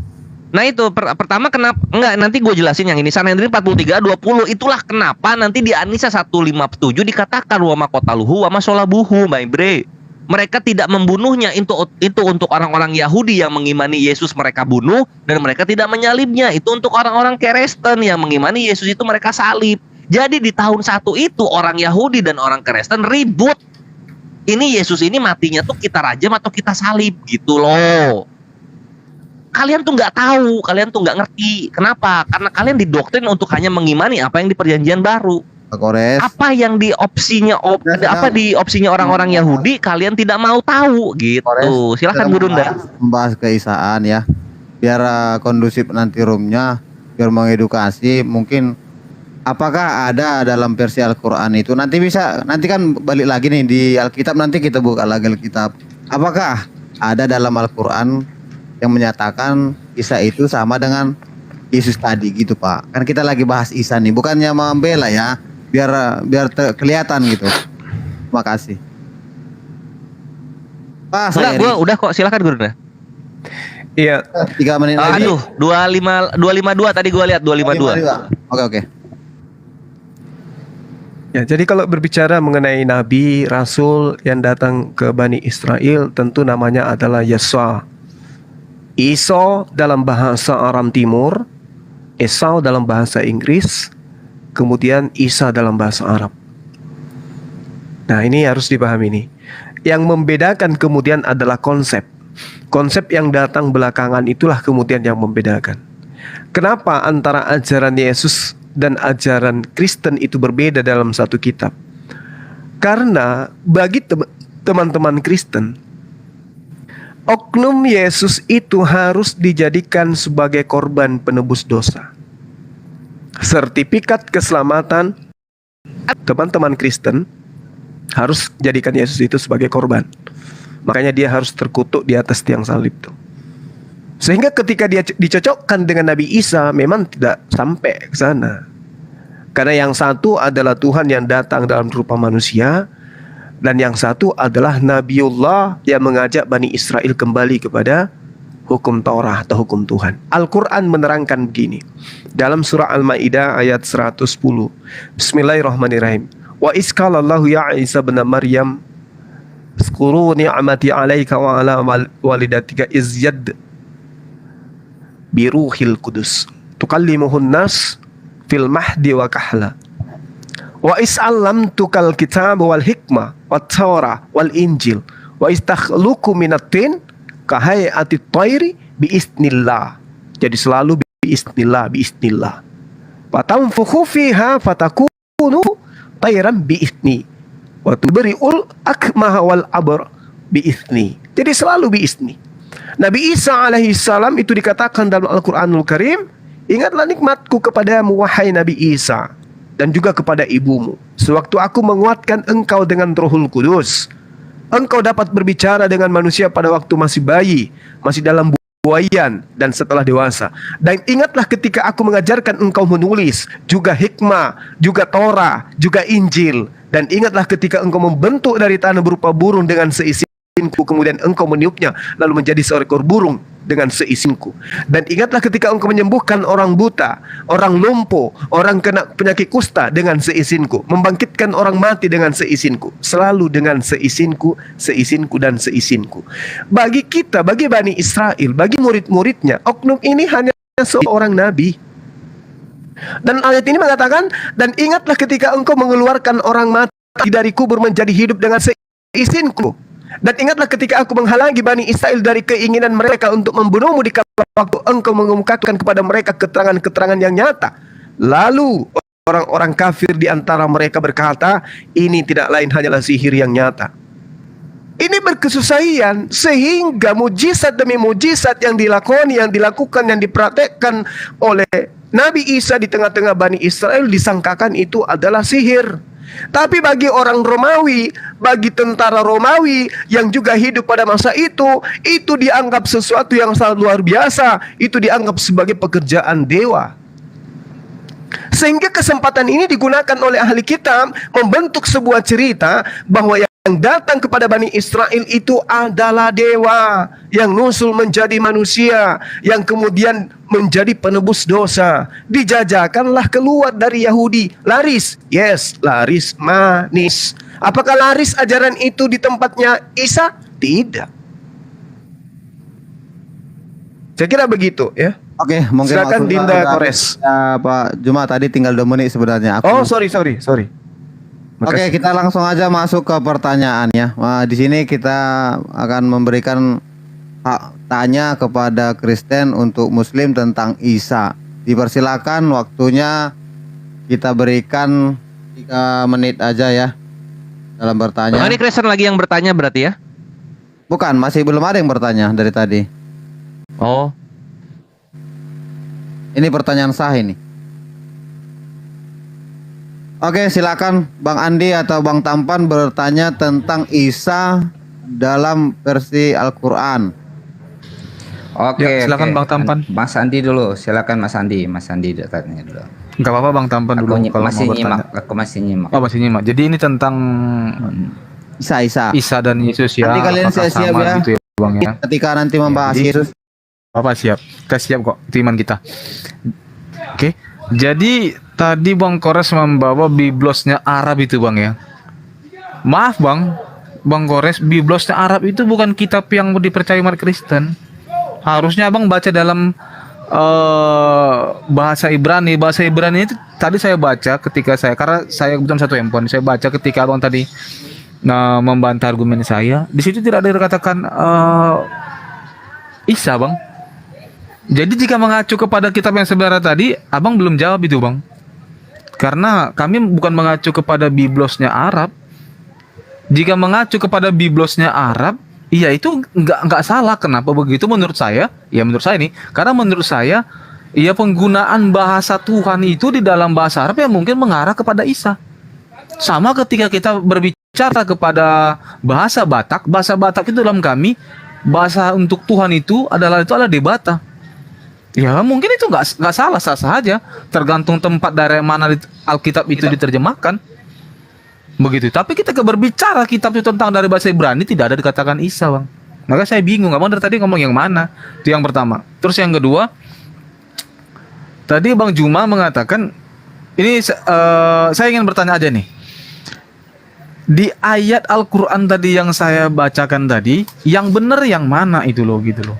[SPEAKER 3] Nah itu pertama kenapa enggak, nanti gue jelasin yang ini. Sanhedrin 43:20, itulah kenapa nanti di An-Nisa 157 dikatakan wa ma qataluhu wa ma sholabuhu, my bre. Mereka tidak membunuhnya, itu untuk orang-orang Yahudi yang mengimani Yesus mereka bunuh, dan mereka tidak menyalibnya. Itu untuk orang-orang Kristen yang mengimani Yesus itu mereka salib. Jadi di tahun 1 itu orang Yahudi dan orang Kristen ribut. Ini Yesus ini matinya tuh kita rajam atau kita salib gitu loh. Kalian tuh nggak tahu, kalian tuh nggak ngerti. Kenapa? Karena kalian didoktrin untuk hanya mengimani apa yang di Perjanjian Baru.
[SPEAKER 1] Pak Polres.
[SPEAKER 3] Apa yang di opsinya di opsinya orang-orang Yahudi kalian tidak mau tahu gitu. Silakan Bu Dunda.
[SPEAKER 1] Membahas keisaan ya. Biar kondusif nanti roomnya, biar mengedukasi. Mungkin apakah ada dalam versi Al-Quran itu, nanti kan balik lagi nih di Alkitab, nanti kita buka lagi Alkitab. Apakah ada dalam Al-Quran yang menyatakan Isa itu sama dengan Yesus tadi gitu Pak? Kan kita lagi bahas Isa nih, bukannya membela ya, biar kelihatan gitu. Terima kasih Pak.
[SPEAKER 3] Udah kok, silakan Guru.
[SPEAKER 4] Iya.
[SPEAKER 1] 3 menit lagi.
[SPEAKER 3] Aduh, 252 tadi gue lihat 252.
[SPEAKER 1] Oke.
[SPEAKER 4] Ya, jadi kalau berbicara mengenai nabi, rasul yang datang ke Bani Israel, tentu namanya adalah Yesua. Isa dalam bahasa Aram Timur, Esau dalam bahasa Inggris, kemudian Isa dalam bahasa Arab. Nah, ini harus dipahami nih. Yang membedakan kemudian adalah konsep. Konsep yang datang belakangan itulah kemudian yang membedakan. Kenapa antara ajaran Yesus dan ajaran Kristen itu berbeda dalam satu kitab? Karena bagi teman-teman Kristen, oknum Yesus itu harus dijadikan sebagai korban penebus dosa. Sertifikat keselamatan teman-teman Kristen harus jadikan Yesus itu sebagai korban. Makanya dia harus terkutuk di atas tiang salib itu. Sehingga ketika dia dicocokkan dengan Nabi Isa, memang tidak sampai ke sana. Karena yang satu adalah Tuhan yang datang dalam rupa manusia, dan yang satu adalah Nabiullah yang mengajak Bani Israel kembali kepada hukum Taurat atau hukum Tuhan. Al-Quran menerangkan begini dalam surah Al-Ma'idah ayat 110. Bismillahirrahmanirrahim. Wa iskalallahu ya Isa bin Maryam Zkuru ni'mati alaika wa ala walidatika izyad biruhil kudus tukallimuhun nas fil mahdi wa kahla wa is'allam tukal kitab wal hikmah wat tawrah wal injil wa istakhluku minatin kahayati tayri biiznillah. Jadi selalu biiznillah fatamfukhu fiha fatakunu tayran biizni wa tubri'ul akmaha wal abr biizni. Jadi selalu biizni. Nabi Isa alaihi salam itu dikatakan dalam Al-Qur'anul Karim, ingatlah nikmatku kepadamu wahai Nabi Isa, dan juga kepada ibumu, sewaktu aku menguatkan engkau dengan Rohul Kudus. Engkau dapat berbicara dengan manusia pada waktu masih bayi, masih dalam buayan, dan setelah dewasa. Dan ingatlah ketika aku mengajarkan engkau menulis, juga hikmah, juga Torah, juga Injil. Dan ingatlah ketika engkau membentuk dari tanah berupa burung dengan seisinku, kemudian engkau meniupnya, lalu menjadi seekor burung dengan seisinku. Dan ingatlah ketika engkau menyembuhkan orang buta, orang lumpuh, orang kena penyakit kusta dengan seizinku, membangkitkan orang mati dengan seizinku, selalu dengan seizinku, seizinku dan seizinku. Bagi kita, bagi Bani Israel, bagi murid-muridnya, oknum ini hanya seorang nabi. Dan ayat ini mengatakan, dan ingatlah ketika engkau mengeluarkan orang mati dari kubur menjadi hidup dengan seizinku. Dan ingatlah ketika aku menghalangi Bani Israel dari keinginan mereka untuk membunuhmu di kala waktu engkau mengemukakan kepada mereka keterangan-keterangan yang nyata. Lalu orang-orang kafir di antara mereka berkata, ini tidak lain hanyalah sihir yang nyata. Ini berkesusahian sehingga mujizat demi mujizat yang dilakoni, yang dilakukan, yang dipraktekkan oleh Nabi Isa di tengah-tengah Bani Israel disangkakan itu adalah sihir. Tapi bagi orang Romawi, bagi tentara Romawi yang juga hidup pada masa itu dianggap sesuatu yang sangat luar biasa. Itu dianggap sebagai pekerjaan dewa. Sehingga kesempatan ini digunakan oleh ahli kitab membentuk sebuah cerita bahwa yang datang kepada Bani Israel itu adalah dewa yang nusul menjadi manusia, yang kemudian menjadi penebus dosa. Dijajakanlah keluar dari Yahudi. Laris, yes, laris manis. Apakah laris ajaran itu di tempatnya Isa? Tidak. Saya kira begitu ya.
[SPEAKER 1] Oke, mungkin
[SPEAKER 4] Silakan
[SPEAKER 1] waktu
[SPEAKER 4] Dinda
[SPEAKER 1] udah
[SPEAKER 4] Kores.
[SPEAKER 1] habis. Ya, Pak Juma tadi tinggal 2 menit sebenarnya.
[SPEAKER 4] Oh, sorry.
[SPEAKER 1] Oke,
[SPEAKER 4] Makasih.
[SPEAKER 1] kita langsung aja masuk ke pertanyaannya. Nah, di sini kita akan memberikan hak tanya kepada Kristen untuk Muslim tentang Isa. Dipersilakan, waktunya kita berikan 3 menit aja ya dalam bertanya.
[SPEAKER 3] Oh, ini Kristen lagi yang bertanya berarti ya?
[SPEAKER 1] Bukan, masih belum ada yang bertanya dari tadi.
[SPEAKER 3] Oh,
[SPEAKER 1] Ini pertanyaan sah ini. Oke, silakan Bang Andi atau Bang Tampan bertanya tentang Isa dalam versi Al-Qur'an.
[SPEAKER 10] Oke,
[SPEAKER 5] Ya, silakan
[SPEAKER 10] oke.
[SPEAKER 5] Bang Tampan.
[SPEAKER 10] Mas Andi dulu, silakan Mas Andi. Mas Andi tanya dulu.
[SPEAKER 5] Nggak apa-apa Bang Tampan dulu kalau
[SPEAKER 10] masih
[SPEAKER 5] mau
[SPEAKER 10] nyimak,
[SPEAKER 5] bertanya.
[SPEAKER 10] aku masih nyimak.
[SPEAKER 5] Oh, masih nyimak. Jadi ini tentang
[SPEAKER 1] Isa.
[SPEAKER 5] Isa dan Yesus ya.
[SPEAKER 1] Nanti kalian
[SPEAKER 5] Apakah
[SPEAKER 1] siap-siap
[SPEAKER 5] sama
[SPEAKER 1] ya.
[SPEAKER 5] gitu ya Bang ya.
[SPEAKER 1] Ketika nanti membahas
[SPEAKER 5] Jadi-
[SPEAKER 1] Yesus.
[SPEAKER 5] Bapak siap. Kita siap kok, itu iman kita. Oke. Jadi tadi Bang Kores membawa biblosnya Arab itu Bang ya. Maaf Bang Kores, biblosnya Arab itu bukan kitab yang dipercaya umat Kristen. Harusnya Abang baca dalam bahasa Ibrani. Bahasa Ibrani itu tadi saya baca ketika karena saya kebetulan satu handphone, saya baca ketika Abang tadi membantah argumen saya. Di situ tidak ada dikatakan Isa Bang. Jadi jika mengacu kepada kitab yang sebenarnya tadi, Abang belum jawab itu Bang. Karena kami bukan mengacu kepada biblosnya Arab. Jika mengacu kepada biblosnya Arab, iya itu nggak salah. Kenapa begitu menurut saya? Ya menurut saya nih, karena menurut saya, ya penggunaan bahasa Tuhan itu di dalam bahasa Arab ya mungkin mengarah kepada Isa. Sama ketika kita berbicara kepada bahasa Batak itu dalam kami, bahasa untuk Tuhan itu adalah debata. Ya mungkin itu nggak salah, sah aja, tergantung tempat dari mana Alkitab itu diterjemahkan. Begitu. Tapi kita berbicara kitab itu tentang dari bahasa Ibrani tidak ada dikatakan Isa Bang. Maka saya bingung, Abang dari tadi ngomong yang mana? Itu yang pertama. Terus yang kedua, tadi Bang Juma mengatakan ini saya ingin bertanya aja nih. Di ayat Al-Qur'an tadi yang saya bacakan tadi, yang benar yang mana itu loh gitu loh.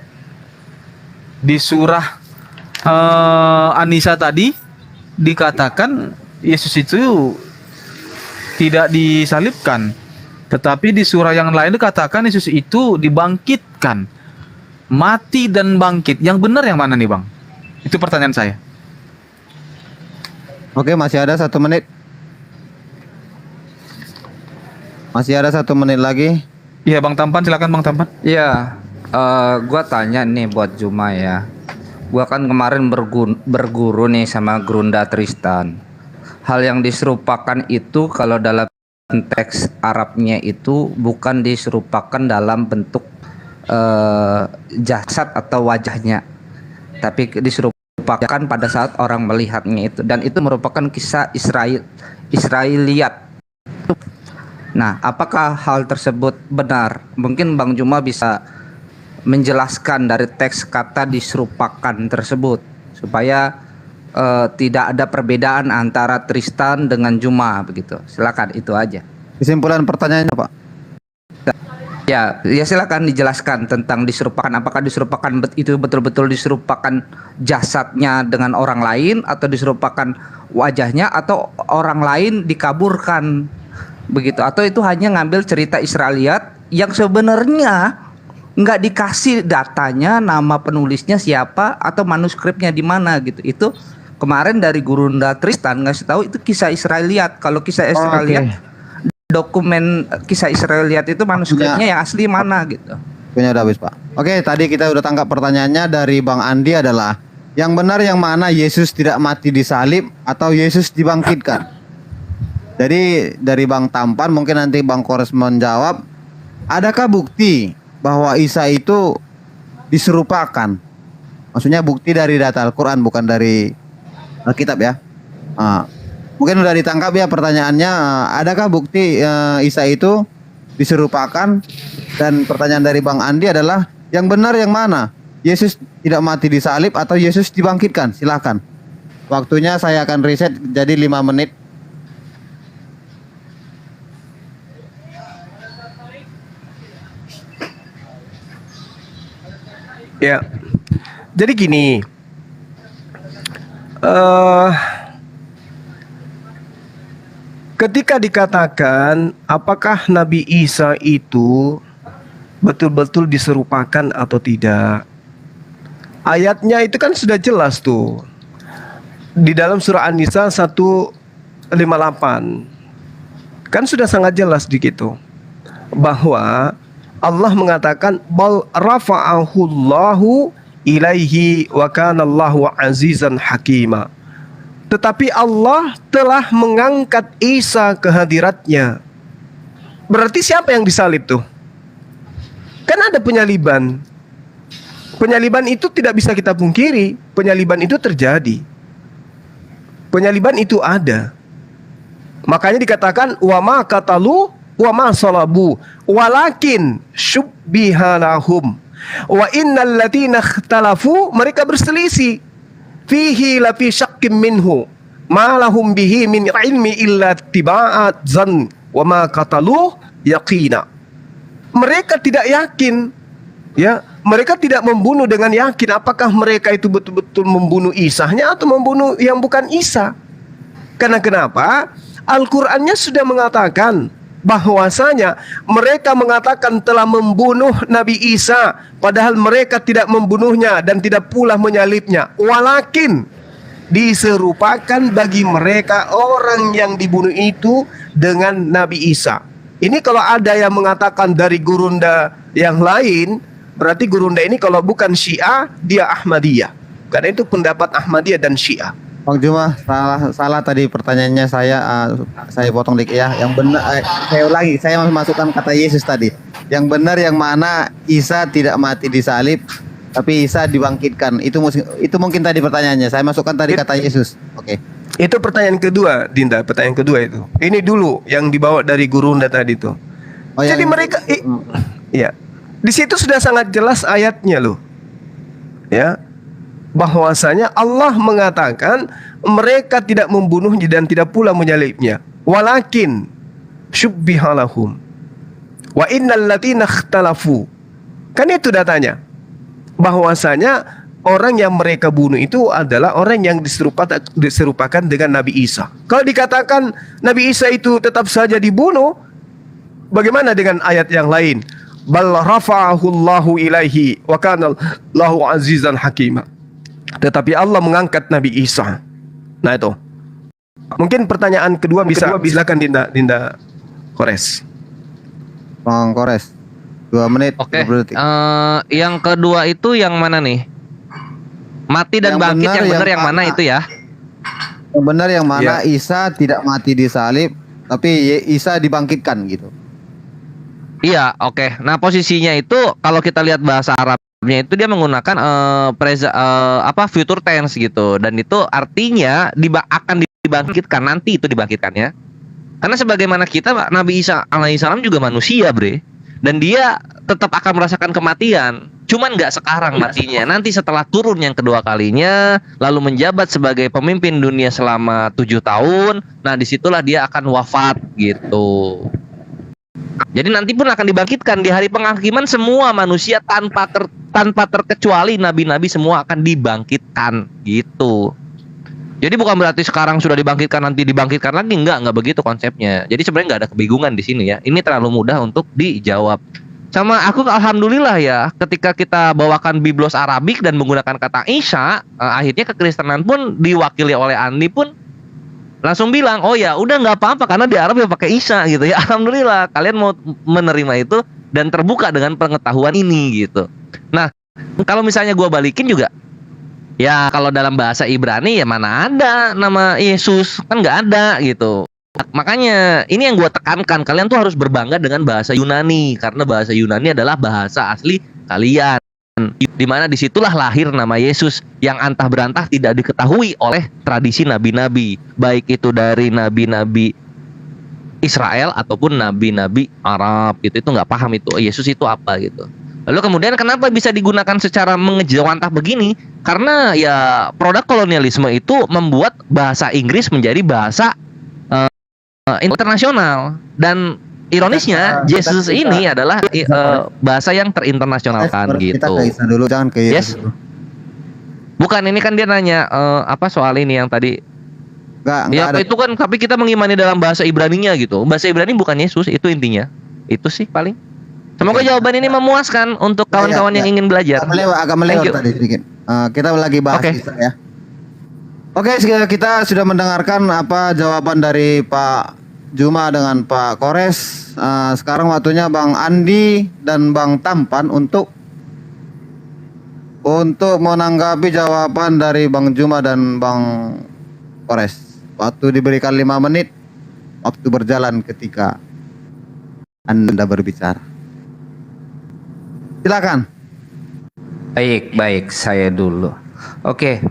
[SPEAKER 5] Di surah An-Nisa tadi dikatakan Yesus itu tidak disalibkan, tetapi di surah yang lain dikatakan Yesus itu dibangkitkan, mati dan bangkit. Yang benar yang mana nih Bang? Itu pertanyaan saya.
[SPEAKER 1] Oke, masih ada 1 menit. Masih ada 1 menit lagi.
[SPEAKER 5] Iya Bang Tampan, silakan Bang Tampan.
[SPEAKER 10] Iya, gua tanya nih buat Juma ya. Gua kan kemarin berguru nih sama Grunda Tristan. Hal yang diserupakan itu kalau dalam teks Arabnya itu bukan diserupakan dalam bentuk jasad atau wajahnya, tapi diserupakan pada saat orang melihatnya itu, dan itu merupakan kisah Israeliat. Nah, apakah hal tersebut benar? Mungkin Bang Juma bisa menjelaskan dari teks kata diserupakan tersebut supaya tidak ada perbedaan antara Tristan dengan Juma begitu. Silakan, itu aja.
[SPEAKER 1] Kesimpulan pertanyaannya, Pak.
[SPEAKER 10] Ya, ya silakan dijelaskan tentang diserupakan. Apakah diserupakan itu betul-betul diserupakan jasadnya dengan orang lain, atau diserupakan wajahnya, atau orang lain dikaburkan begitu, atau itu hanya ngambil cerita Israeliat yang sebenarnya nggak dikasih datanya, nama penulisnya siapa atau manuskripnya di mana gitu. Itu kemarin dari Gurunda Tristan ngasih tahu itu kisah Israeliat. Kalau kisah Israeliat, dokumen kisah Israeliat itu manuskripnya yang asli mana gitu.
[SPEAKER 1] Punya udah habis, Pak. Oke, tadi kita udah tangkap pertanyaannya dari Bang Andi adalah yang benar yang mana, Yesus tidak mati disalib atau Yesus dibangkitkan? Jadi dari Bang Tampan, mungkin nanti Bang Kores menjawab, adakah bukti bahwa Isa itu diserupakan? Maksudnya bukti dari data Al-Quran, bukan dari Alkitab ya. Mungkin udah ditangkap ya pertanyaannya. Adakah bukti Isa itu diserupakan? Dan pertanyaan dari Bang Andi adalah yang benar yang mana, Yesus tidak mati disalib atau Yesus dibangkitkan? Silakan. Waktunya saya akan riset jadi 5 menit.
[SPEAKER 4] Ya, jadi gini, ketika dikatakan apakah Nabi Isa itu betul-betul diserupakan atau tidak, ayatnya itu kan sudah jelas tuh di dalam surah An-Nisa 158, kan sudah sangat jelas di situ bahwa Allah mengatakan bal rafa'ahullahu ilaihi wa kanallahu azizan hakima. Tetapi Allah telah mengangkat Isa ke hadiratnya. Berarti siapa yang disalib tuh? Kan ada penyaliban. Penyaliban itu tidak bisa kita pungkiri. Penyaliban itu terjadi. Penyaliban itu ada. Makanya dikatakan wa ma qatalu wa ma salabu walakin syubbiha lahum wa innal ladzina ikhtalafu, mereka berselisih, fihi la fi syakkim minhu ma lahum bihi min ilmi illa tiba'at zan wa ma qatalu yaqina. Mereka tidak yakin, ya, mereka tidak membunuh dengan yakin apakah mereka itu betul-betul membunuh Isanya atau membunuh yang bukan Isa. Karena kenapa? Al-Qur'annya sudah mengatakan bahwasanya mereka mengatakan telah membunuh Nabi Isa, padahal mereka tidak membunuhnya dan tidak pula menyalibnya. Walakin diserupakan bagi mereka orang yang dibunuh itu dengan Nabi Isa. Ini kalau ada yang mengatakan dari gurunda yang lain, berarti gurunda ini kalau bukan Syiah, dia Ahmadiyah. Karena itu pendapat Ahmadiyah dan Syiah.
[SPEAKER 1] Bang Juma, salah tadi pertanyaannya saya potong dikit ya. Yang benar, saya ulangi, saya masukkan kata Yesus tadi. Yang benar yang mana, Isa tidak mati disalib, tapi Isa dibangkitkan. Itu mungkin tadi pertanyaannya. Saya masukkan tadi kata Yesus. Oke.
[SPEAKER 4] Itu pertanyaan kedua, Dinda. Pertanyaan kedua itu. Ini dulu yang dibawa dari gurunda tadi itu.
[SPEAKER 1] Oh,
[SPEAKER 4] jadi mereka, ya, di situ sudah sangat jelas ayatnya loh. Ya. Bahwasanya Allah mengatakan mereka tidak membunuhnya dan tidak pula menyalibnya. Walakin syubbihalahum wa innal ladzina ikhtalafu. Kan itu datanya. Bahwasanya orang yang mereka bunuh itu adalah orang yang diserupakan dengan Nabi Isa. Kalau dikatakan Nabi Isa itu tetap saja dibunuh, bagaimana dengan ayat yang lain? Bal rafa'ahullahu ilaihi wa kana Allahu azizan hakima. Tetapi Allah mengangkat Nabi Isa. Nah itu. Mungkin pertanyaan kedua bisa silakan Dinda Kores.
[SPEAKER 1] Bang Kores. 2 menit.
[SPEAKER 3] Oke. Yang kedua itu yang mana nih? Mati dan
[SPEAKER 1] Yang
[SPEAKER 3] bangkit,
[SPEAKER 1] benar
[SPEAKER 3] yang benar yang mana
[SPEAKER 1] mana?
[SPEAKER 3] itu ya?
[SPEAKER 1] Yang benar yang mana,
[SPEAKER 4] Ya.
[SPEAKER 1] Isa tidak mati disalib, tapi Isa dibangkitkan gitu.
[SPEAKER 3] Iya, oke. Nah, posisinya itu kalau kita lihat bahasa Arabnya itu dia menggunakan future tense gitu, dan itu artinya akan dibangkitkan, nanti itu dibangkitkannya. Karena sebagaimana kita, Nabi Isa alaihissalam juga manusia, bre, dan dia tetap akan merasakan kematian. Cuman nggak sekarang matinya, nanti setelah turun yang kedua kalinya, lalu menjabat sebagai pemimpin dunia selama 7 tahun. Nah, disitulah dia akan wafat gitu. Jadi nanti pun akan dibangkitkan di hari penghakiman, semua manusia tanpa terkecuali nabi-nabi semua akan dibangkitkan gitu. Jadi bukan berarti sekarang sudah dibangkitkan nanti dibangkitkan lagi, enggak begitu konsepnya. Jadi sebenarnya nggak ada kebingungan di sini ya. Ini terlalu mudah untuk dijawab. Sama aku alhamdulillah ya, ketika kita bawakan Biblos Arabik dan menggunakan kata Isa, akhirnya kekristenan pun diwakili oleh Andi pun langsung bilang, oh ya udah nggak apa-apa karena di Arab ya pakai Isa gitu ya. Alhamdulillah kalian mau menerima itu dan terbuka dengan pengetahuan ini gitu. Nah kalau misalnya gua balikin juga, ya kalau dalam bahasa Ibrani ya mana ada nama Yesus, kan nggak ada gitu. Makanya ini yang gue tekankan, kalian tuh harus berbangga dengan bahasa Yunani, karena bahasa Yunani adalah bahasa asli kalian. Dimana disitulah lahir nama Yesus yang antah berantah tidak diketahui oleh tradisi nabi-nabi, baik itu dari nabi-nabi Israel ataupun nabi-nabi Arab gitu. Itu nggak paham itu Yesus itu apa gitu. Lalu kemudian kenapa bisa digunakan secara mengejawantah begini? Karena ya produk kolonialisme itu membuat bahasa Inggris menjadi bahasa internasional, dan ironisnya Yesus ini adalah bahasa yang terinternasionalkan gitu.
[SPEAKER 1] Kita ke Isa dulu, jangan ke Yesus dulu.
[SPEAKER 3] Bukan, ini kan dia nanya apa soal ini yang tadi.
[SPEAKER 1] Nggak ada.
[SPEAKER 3] Itu kan, tapi kita mengimani dalam bahasa Ibraninya gitu. Bahasa Ibrani bukan Yesus, itu intinya. Itu sih paling. Semoga jawaban ini memuaskan untuk kawan-kawan yang ingin belajar.
[SPEAKER 1] Agak melewat tadi sedikit. Kita lagi bahas Isa ya. Oke, kita sudah mendengarkan apa jawaban dari Pak Juma dengan Pak Kores. Sekarang waktunya Bang Andi dan Bang Tampan untuk menanggapi jawaban dari Bang Juma dan Bang Kores. Waktu diberikan 5 menit. Waktu berjalan ketika Anda berbicara. Silakan.
[SPEAKER 10] Baik, saya dulu. Oke.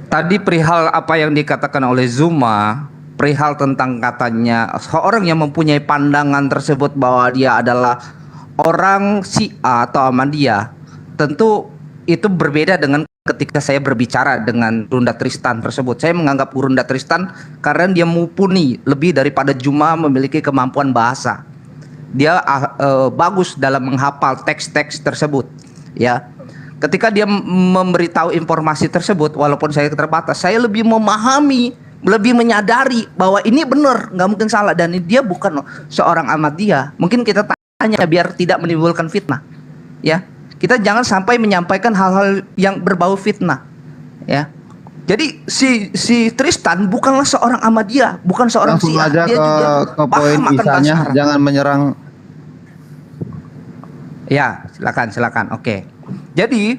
[SPEAKER 10] Tadi perihal apa yang dikatakan oleh Zuma, perihal tentang katanya seorang yang mempunyai pandangan tersebut bahwa dia adalah orang Syiah atau Ahmadiyah, tentu itu berbeda dengan ketika saya berbicara dengan Gurunda Tristan tersebut. Saya menganggap Gurunda Tristan karena dia mumpuni lebih daripada Juma memiliki kemampuan bahasa. Dia bagus dalam menghafal teks-teks tersebut, ya. Ketika dia memberitahu informasi tersebut, walaupun saya terbatas, saya lebih memahami, lebih menyadari bahwa ini benar, nggak mungkin salah, dan dia bukan seorang Ahmadiyah. Mungkin kita tanya biar tidak menimbulkan fitnah, ya. Kita jangan sampai menyampaikan hal-hal yang berbau fitnah, ya. Jadi si Tristan bukanlah seorang Ahmadiyah, bukan seorang
[SPEAKER 1] Langsung
[SPEAKER 10] Syiah.
[SPEAKER 1] aja
[SPEAKER 10] Dia juga
[SPEAKER 1] ke poin
[SPEAKER 10] paham akan
[SPEAKER 1] Isanya,
[SPEAKER 10] bahasa Arab.
[SPEAKER 1] jangan menyerang.
[SPEAKER 10] Ya, silakan. Oke. Jadi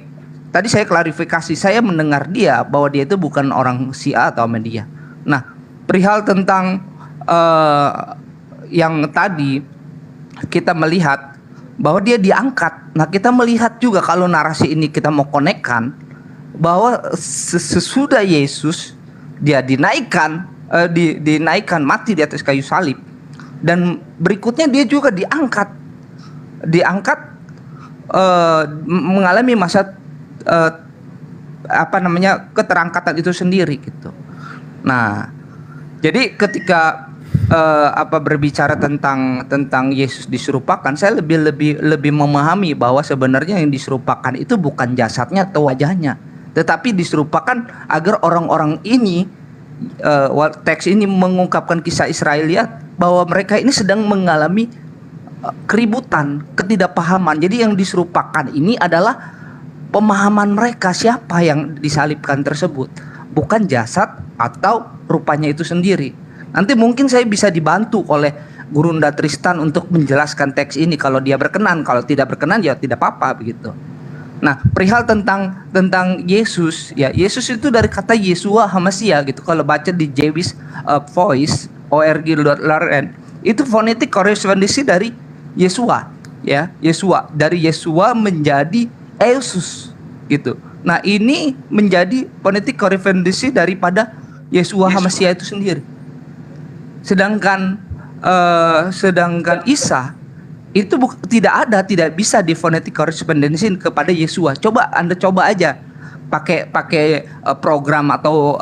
[SPEAKER 10] tadi saya klarifikasi, saya mendengar dia bahwa dia itu bukan orang Syiah atau Ahmadiyah. Nah, perihal tentang yang tadi kita melihat bahwa dia diangkat. Nah, kita melihat juga kalau narasi ini kita mau konekkan bahwa sesudah Yesus dia dinaikkan mati di atas kayu salib, dan berikutnya dia juga diangkat mengalami masa keterangkatan itu sendiri gitu. Nah, jadi ketika berbicara tentang Yesus diserupakan, saya lebih memahami bahwa sebenarnya yang diserupakan itu bukan jasadnya atau wajahnya, tetapi diserupakan agar orang-orang ini teks ini mengungkapkan kisah Israeliat bahwa mereka ini sedang mengalami keributan, ketidakpahaman. Jadi yang diserupakan ini adalah pemahaman mereka siapa yang disalibkan tersebut, bukan jasad atau rupanya itu sendiri. Nanti mungkin saya bisa dibantu oleh Gurunda Tristan untuk menjelaskan teks ini kalau dia berkenan. Kalau tidak berkenan ya tidak apa-apa begitu. Nah, perihal tentang Yesus, ya Yesus itu dari kata Yeshua Hamasia gitu. Kalau baca di Jewish Voice org.lrn itu fonetik korespondensi dari Yeshua, ya Yeshua, dari Yeshua menjadi Yesus gitu. Nah, ini menjadi fonetik korespondensi daripada Yeshua Hamasia itu sendiri. Sedangkan Isa itu tidak bisa difonetik korespondensi kepada Yeshua. Anda coba aja pakai program atau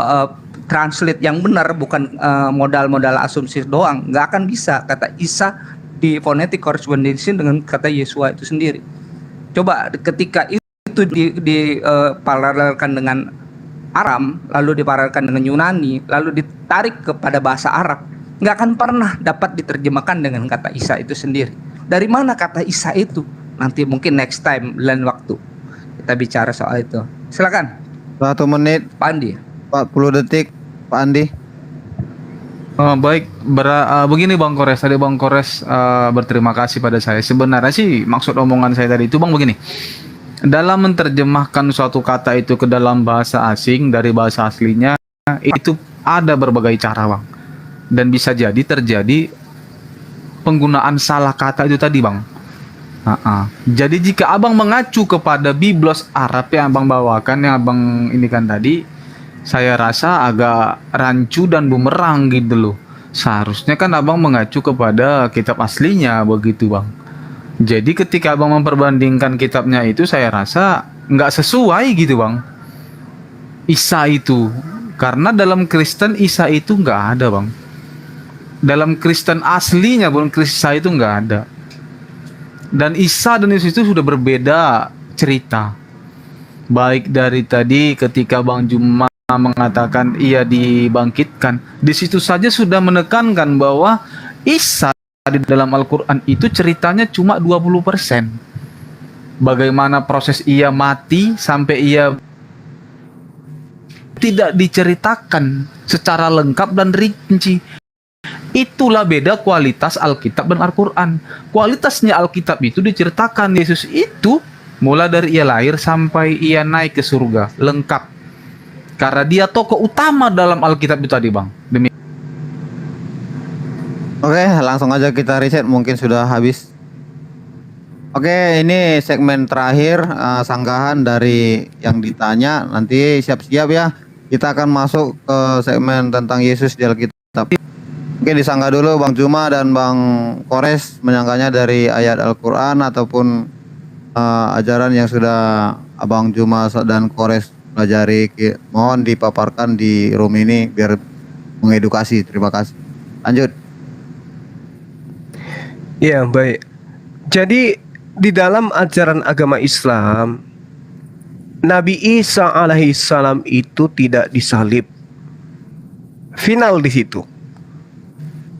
[SPEAKER 10] translate yang benar, bukan modal-modal asumsi doang. Nggak akan bisa kata Isa di phonetic correspondence dengan kata Yesua itu sendiri. Coba ketika itu diparalelkan dengan Aram, lalu diparalelkan dengan Yunani, lalu ditarik kepada bahasa Arab, nggak akan pernah dapat diterjemahkan dengan kata Isa itu sendiri. Dari mana kata Isa itu? Nanti mungkin next time, lain waktu kita bicara soal itu. Silakan
[SPEAKER 1] 1 menit
[SPEAKER 10] Pak Andi.
[SPEAKER 1] 40 detik Pak Andi.
[SPEAKER 5] Baik, begini Bang Kores. Tadi Bang Kores berterima kasih pada saya. Sebenarnya sih maksud omongan saya tadi itu Bang begini. Dalam menerjemahkan suatu kata itu ke dalam bahasa asing dari bahasa aslinya, itu ada berbagai cara Bang. Dan bisa jadi terjadi penggunaan salah kata itu tadi Bang. Jadi jika Abang mengacu kepada Biblos Arab yang Abang bawakan, yang Abang ini kan tadi, saya rasa agak rancu dan bumerang gitu loh. Seharusnya kan Abang mengacu kepada kitab aslinya begitu Bang. Jadi ketika Abang memperbandingkan kitabnya itu, saya rasa nggak sesuai gitu Bang. Isa itu, karena dalam Kristen Isa itu nggak ada Bang. Dalam Kristen aslinya pun Isa itu nggak ada. Dan Isa dan Yesus itu sudah berbeda cerita. Baik dari tadi ketika Bang Juma mengatakan ia dibangkitkan, di situ saja sudah menekankan bahwa Isa di dalam Al-Quran itu ceritanya cuma 20%. Bagaimana proses ia mati sampai ia tidak diceritakan secara lengkap dan rinci. Itulah beda kualitas Alkitab dan Al-Quran. Kualitasnya Alkitab itu diceritakan Yesus itu mulai dari ia lahir sampai ia naik ke surga, lengkap. Karena dia tokoh utama dalam Alkitab itu tadi Bang.
[SPEAKER 1] Oke, langsung aja kita riset, mungkin sudah habis. Oke, ini segmen terakhir sanggahan dari yang ditanya. Nanti siap-siap ya, kita akan masuk ke segmen tentang Yesus di Alkitab. Oke, disanggah dulu Bang Juma dan Bang Kores menyanggahnya dari ayat Al-Quran ataupun ajaran yang sudah Abang Juma dan Kores pelajari. Mohon dipaparkan di room ini biar mengedukasi. Terima kasih. Lanjut.
[SPEAKER 4] Ya, baik. Jadi di dalam ajaran agama Islam, Nabi Isa alaihissalam itu tidak disalib. Final di situ.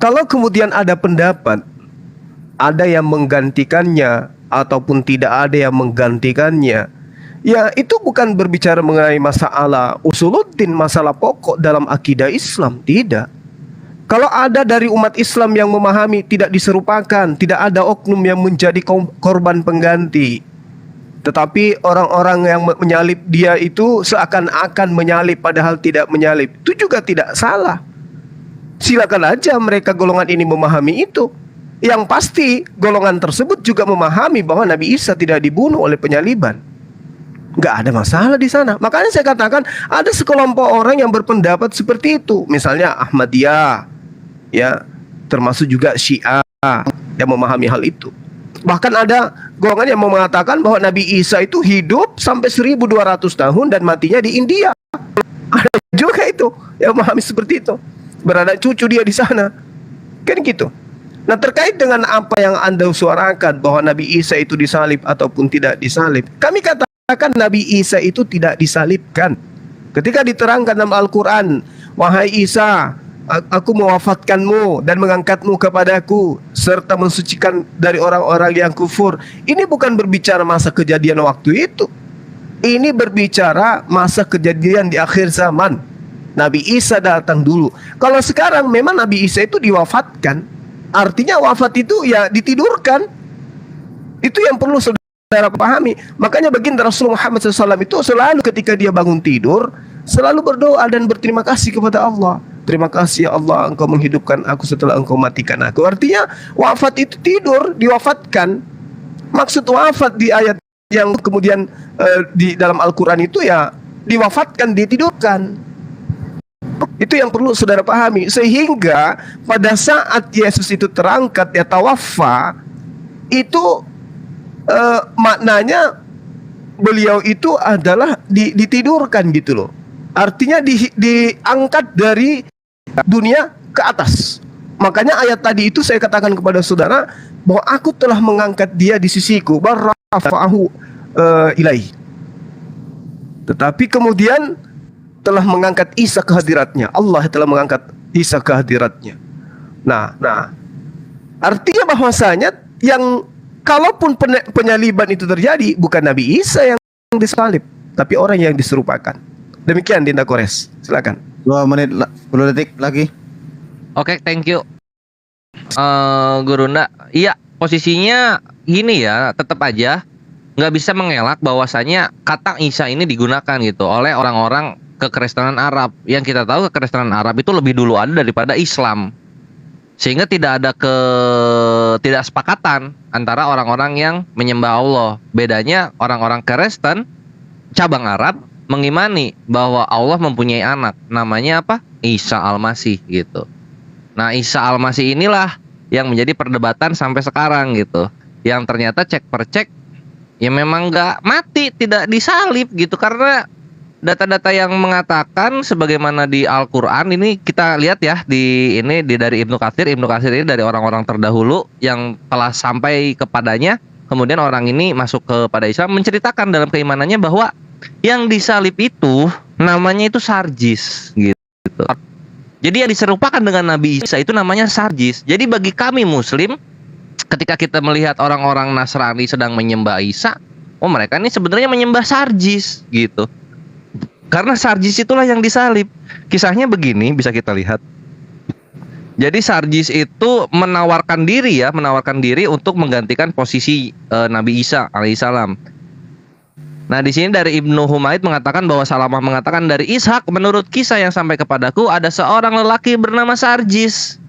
[SPEAKER 4] Kalau kemudian ada pendapat, ada yang menggantikannya ataupun tidak ada yang menggantikannya, ya itu bukan berbicara mengenai masalah usuluddin, masalah pokok dalam akidah Islam, tidak. Kalau ada dari umat Islam yang memahami tidak diserupakan, tidak ada oknum yang menjadi korban pengganti, tetapi orang-orang yang menyalib dia itu seakan-akan menyalib padahal tidak menyalib, itu juga tidak salah. Silakan aja mereka golongan ini memahami itu. Yang pasti golongan tersebut juga memahami bahwa Nabi Isa tidak dibunuh oleh penyaliban. Nggak ada masalah di sana. Makanya saya katakan ada sekelompok orang yang berpendapat seperti itu. Misalnya Ahmadiyah, ya, termasuk juga Syiah yang memahami hal itu. Bahkan ada golongan yang mengatakan bahwa Nabi Isa itu hidup sampai 1200 tahun dan matinya di India. Ada juga itu yang memahami seperti itu. Berada cucu dia di sana. Kan gitu. Nah, terkait dengan apa yang Anda suarakan bahwa Nabi Isa itu disalib ataupun tidak disalib, kami katakan Nabi Isa itu tidak disalibkan. Ketika diterangkan dalam Al-Quran, wahai Isa, aku mewafatkanmu dan mengangkatmu kepadaku serta mensucikan dari orang-orang yang kufur. Ini bukan berbicara masa kejadian waktu itu. Ini berbicara masa kejadian di akhir zaman. Nabi Isa datang dulu. Kalau sekarang memang Nabi Isa itu diwafatkan, artinya wafat itu ya ditidurkan. Itu yang perlu saudara pahami. Makanya baginda Rasulullah Muhammad SAW itu selalu ketika dia bangun tidur, selalu berdoa dan berterima kasih kepada Allah. Terima kasih ya Allah, engkau menghidupkan aku setelah engkau matikan aku. Artinya wafat itu tidur, diwafatkan. Maksud wafat di ayat yang kemudian di dalam Al-Quran itu ya diwafatkan, ditidurkan. Itu yang perlu saudara pahami. Sehingga pada saat Yesus itu terangkat, ya tawaffa, itu maknanya beliau itu adalah ditidurkan gitu loh. Artinya diangkat dari dunia ke atas. Makanya ayat tadi itu saya katakan kepada saudara, bahwa aku telah mengangkat dia di sisiku, barrafa'ahu ilaih. Tetapi kemudian telah mengangkat Isa ke hadiratnya. Allah telah mengangkat Isa ke hadiratnya. Nah, artinya bahwasanya yang kalaupun penyaliban itu terjadi, bukan Nabi Isa yang disalib, tapi orang yang diserupakan. Demikian Dinda Kores, silakan.
[SPEAKER 1] 2 menit 10 detik lagi.
[SPEAKER 3] Oke, thank you. Guru Nda, iya posisinya gini ya, tetap aja nggak bisa mengelak bahwasanya kata Isa ini digunakan gitu oleh orang-orang kekristenan Arab. Yang kita tahu kekristenan Arab itu lebih dulu ada daripada Islam, sehingga tidak ada tidak sepakatan antara orang-orang yang menyembah Allah. Bedanya orang-orang Kristen cabang Arab mengimani bahwa Allah mempunyai anak, namanya apa? Isa Al-Masih gitu. Nah, Isa Al-Masih inilah yang menjadi perdebatan sampai sekarang gitu. Yang ternyata cek per cek ya memang nggak mati, tidak disalib gitu, karena data-data yang mengatakan sebagaimana di Al-Qur'an ini kita lihat ya dari Ibnu Katsir. Ibnu Katsir ini dari orang-orang terdahulu yang telah sampai kepadanya. Kemudian orang ini masuk kepada Islam, menceritakan dalam keimanannya bahwa yang disalib itu namanya itu Sarjis gitu. Jadi yang diserupakan dengan Nabi Isa itu namanya Sarjis. Jadi bagi kami Muslim, ketika kita melihat orang-orang Nasrani sedang menyembah Isa, oh mereka ini sebenarnya menyembah Sarjis gitu. Karena Sarjis itulah yang disalib. Kisahnya begini, bisa kita lihat. Jadi Sarjis itu menawarkan diri untuk menggantikan posisi Nabi Isa alaihissalam. Nah, di sini dari Ibnu Humaid mengatakan bahwa Salamah mengatakan dari Ishak, menurut kisah yang sampai kepadaku ada seorang lelaki bernama Sarjis.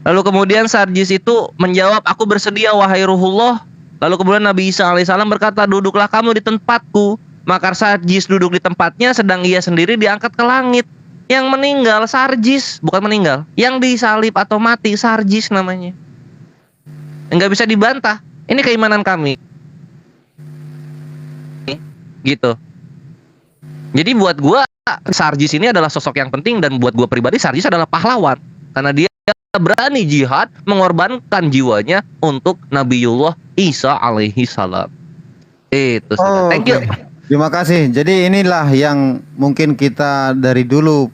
[SPEAKER 3] Lalu kemudian Sarjis itu menjawab, aku bersedia wahai Ruhullah. Lalu kemudian Nabi Isa alaihissalam berkata, duduklah kamu di tempatku. Maka Sarjis duduk di tempatnya, sedang ia sendiri diangkat ke langit. Yang meninggal Sarjis, bukan meninggal, yang disalib atau mati Sarjis namanya. Enggak bisa dibantah. Ini keimanan kami. Gitu. Jadi buat gua Sarjis ini adalah sosok yang penting, dan buat gua pribadi Sarjis adalah pahlawan karena dia berani jihad, mengorbankan jiwanya untuk Nabiullah Isa alaihi salam. Itu sudah. Thank you.
[SPEAKER 1] Terima kasih. Jadi inilah yang mungkin kita dari dulu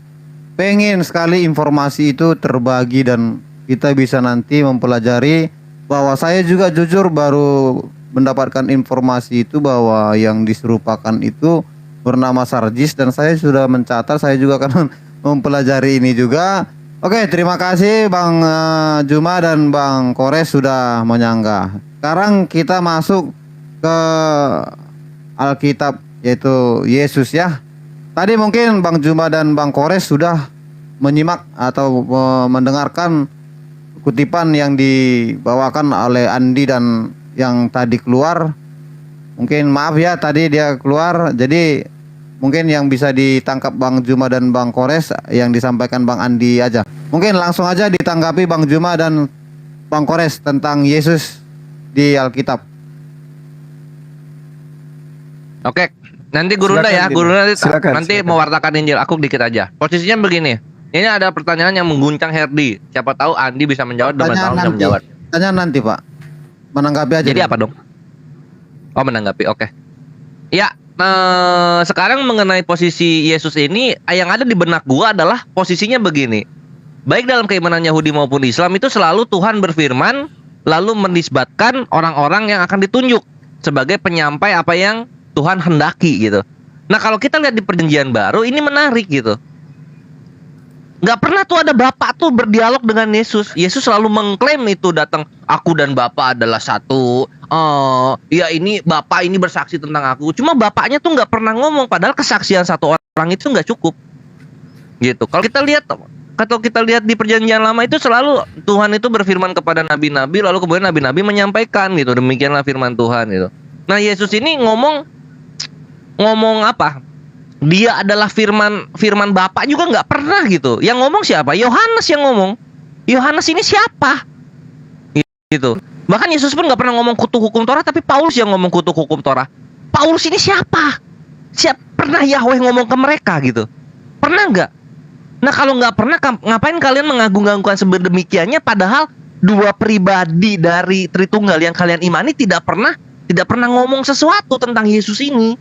[SPEAKER 1] pengen sekali informasi itu terbagi dan kita bisa nanti mempelajari. Bahwa saya juga jujur baru mendapatkan informasi itu bahwa yang diserupakan itu bernama Sarjis, dan saya sudah mencatat, saya juga akan mempelajari ini juga. Oke, terima kasih Bang Juma dan Bang Kores sudah menyanggah. Sekarang kita masuk ke Alkitab, yaitu Yesus ya. Tadi mungkin Bang Juma dan Bang Kores sudah menyimak atau mendengarkan kutipan yang dibawakan oleh Andi dan yang tadi keluar. Mungkin maaf ya tadi dia keluar, jadi mungkin yang bisa ditangkap Bang Juma dan Bang Kores yang disampaikan Bang Andi aja. Mungkin langsung aja ditanggapi Bang Juma dan Bang Kores tentang Yesus di Alkitab.
[SPEAKER 3] Oke, nanti Guru Nda ya, Guru Nda nanti mewartakan Injil. Aku dikit aja. Posisinya begini. Ini ada pertanyaan yang mengguncang Herdi. Siapa tahu Andi bisa menjawab, dan tahu bisa menjawab.
[SPEAKER 1] Tanya nanti Pak. Menanggapi aja.
[SPEAKER 3] Jadi apa dong? Oh, menanggapi. Oke. Ya, sekarang mengenai posisi Yesus ini, yang ada di benak gua adalah posisinya begini. Baik dalam keimanan Yahudi maupun Islam itu selalu Tuhan berfirman lalu menisbatkan orang-orang yang akan ditunjuk sebagai penyampai apa yang Tuhan hendaki gitu. Nah, kalau kita lihat di Perjanjian Baru ini menarik gitu. Nggak pernah tuh ada Bapak tuh berdialog dengan Yesus. Yesus selalu mengklaim itu datang, aku dan Bapak adalah satu. Ya ini Bapak ini bersaksi tentang aku. Cuma Bapaknya tuh nggak pernah ngomong, padahal kesaksian satu orang itu nggak cukup. Gitu. Kalau kita lihat di Perjanjian Lama itu selalu Tuhan itu berfirman kepada nabi-nabi, lalu kemudian nabi-nabi menyampaikan gitu, demikianlah firman Tuhan gitu. Nah, Yesus ini ngomong apa? Dia adalah firman Bapa juga nggak pernah gitu. Yang ngomong siapa? Yohanes yang ngomong. Yohanes ini siapa? Gitu. Bahkan Yesus pun nggak pernah ngomong kutuk hukum Torah, tapi Paulus yang ngomong kutuk hukum Torah. Paulus ini siapa? Pernah Yahweh ngomong ke mereka gitu? Pernah nggak? Nah, kalau nggak pernah, ngapain kalian mengagung-agungkan sedemikiannya? Padahal dua pribadi dari Tritunggal yang kalian imani tidak pernah ngomong sesuatu tentang Yesus ini.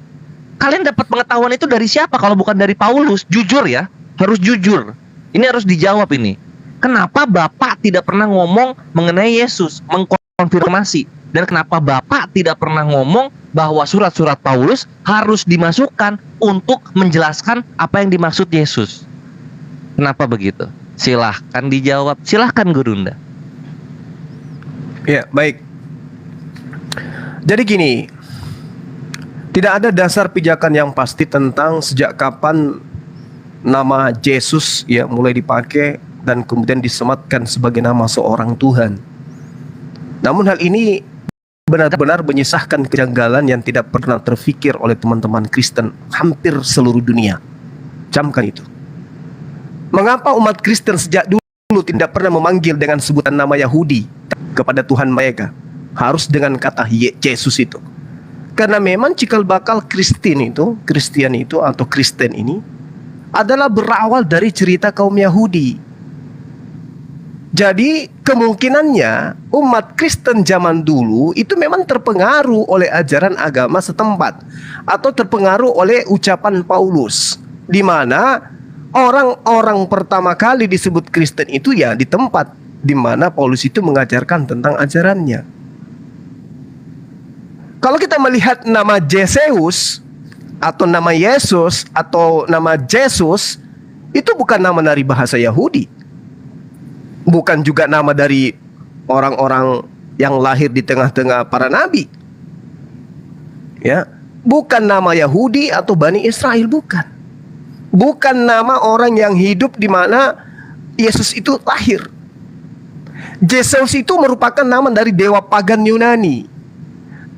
[SPEAKER 3] Kalian dapat pengetahuan itu dari siapa kalau bukan dari Paulus? Jujur ya, harus jujur. Ini harus dijawab ini. Kenapa Bapak tidak pernah ngomong mengenai Yesus, mengkonfirmasi? Dan kenapa Bapak tidak pernah ngomong bahwa surat-surat Paulus harus dimasukkan untuk menjelaskan apa yang dimaksud Yesus? Kenapa begitu? Silahkan dijawab. Silahkan Gurunda.
[SPEAKER 4] Ya, baik. Jadi gini, tidak ada dasar pijakan yang pasti tentang sejak kapan nama Yesus ya mulai dipakai dan kemudian disematkan sebagai nama seorang Tuhan. Namun hal ini benar-benar menyisahkan kejanggalan yang tidak pernah terfikir oleh teman-teman Kristen hampir seluruh dunia. Camkan itu. Mengapa umat Kristen sejak dulu tidak pernah memanggil dengan sebutan nama Yahudi kepada Tuhan mereka? Harus dengan kata Yesus itu. Karena memang cikal bakal Kristian itu atau Kristen ini adalah berawal dari cerita kaum Yahudi. Jadi kemungkinannya umat Kristen zaman dulu itu memang terpengaruh oleh ajaran agama setempat atau terpengaruh oleh ucapan Paulus, di mana orang-orang pertama kali disebut Kristen itu ya di tempat di mana Paulus itu mengajarkan tentang ajarannya. Kalau kita melihat nama Zeus atau nama Yesus atau nama Jesus, itu bukan nama dari bahasa Yahudi, bukan juga nama dari orang-orang yang lahir di tengah-tengah para nabi, ya, bukan nama Yahudi atau Bani Israel, bukan nama orang yang hidup di mana Yesus itu lahir. Zeus itu merupakan nama dari dewa pagan Yunani.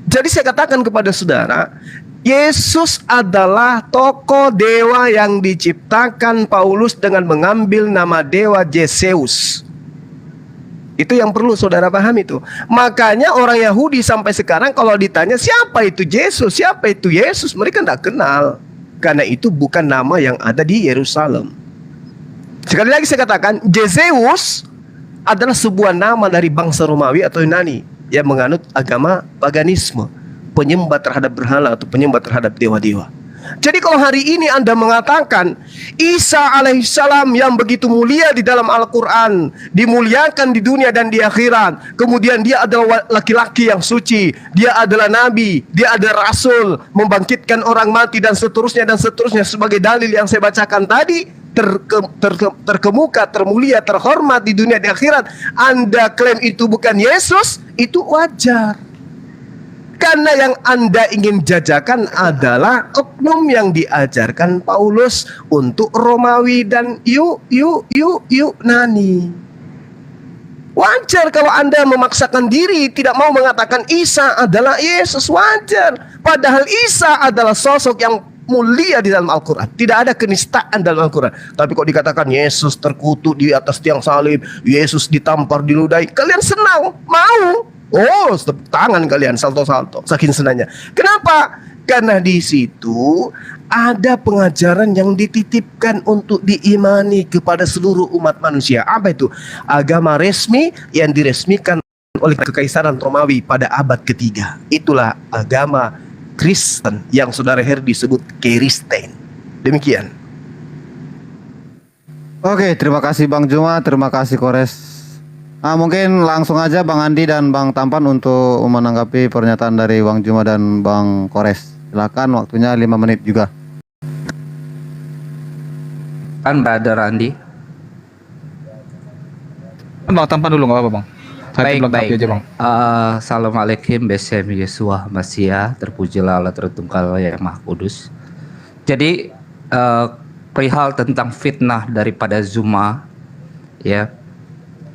[SPEAKER 4] Jadi saya katakan kepada saudara, Yesus adalah tokoh dewa yang diciptakan Paulus dengan mengambil nama dewa Zeus. Itu yang perlu saudara paham itu. Makanya orang Yahudi sampai sekarang kalau ditanya siapa itu Yesus, siapa itu Yesus, mereka tidak kenal. Karena itu bukan nama yang ada di Yerusalem. Sekali lagi saya katakan, Zeus adalah sebuah nama dari bangsa Romawi atau Yunani yang menganut agama paganisme, penyembah terhadap berhala atau penyembah terhadap dewa-dewa. Jadi kalau hari ini Anda mengatakan Isa alaihissalam yang begitu mulia di dalam Al-Quran, dimuliakan di dunia dan di akhirat, kemudian dia adalah laki-laki yang suci, dia adalah nabi, dia adalah rasul, membangkitkan orang mati dan seterusnya sebagai dalil yang saya bacakan tadi, terkemuka, termulia, terhormat di dunia di akhirat, Anda klaim itu bukan Yesus, itu wajar. Karena yang Anda ingin jajakan adalah oknum yang diajarkan Paulus untuk Romawi dan Yunani. Wajar kalau Anda memaksakan diri tidak mau mengatakan Isa adalah Yesus, wajar. Padahal Isa adalah sosok yang mulia di dalam Al-Quran. Tidak ada kenistaan dalam Al-Quran. Tapi kok dikatakan Yesus terkutuk di atas tiang salib, Yesus ditampar, diludahi, kalian senang, mau. Oh, tepuk tangan kalian, salto-salto, saking senangnya. Kenapa? Karena di situ ada pengajaran yang dititipkan untuk diimani kepada seluruh umat manusia. Apa itu? Agama resmi yang diresmikan oleh Kekaisaran Romawi pada abad ketiga. Itulah agama Kristen yang saudara Herdi disebut Kristen. Demikian.
[SPEAKER 1] Oke, terima kasih Bang Juma, terima kasih Kores. Mungkin langsung aja Bang Andi dan Bang Tampan untuk menanggapi pernyataan dari Bang Juma dan Bang Kores. Silakan, waktunya 5 menit juga.
[SPEAKER 10] Kan Brother Andi.
[SPEAKER 5] Bang Tampan dulu nggak apa-apa Bang.
[SPEAKER 10] Baik.
[SPEAKER 5] Aja, Bang.
[SPEAKER 10] Assalamualaikum Besem Yesua Masia, terpujilah Allah Tritunggal yang Maha Kudus. Jadi perihal tentang fitnah daripada Zuma, ya,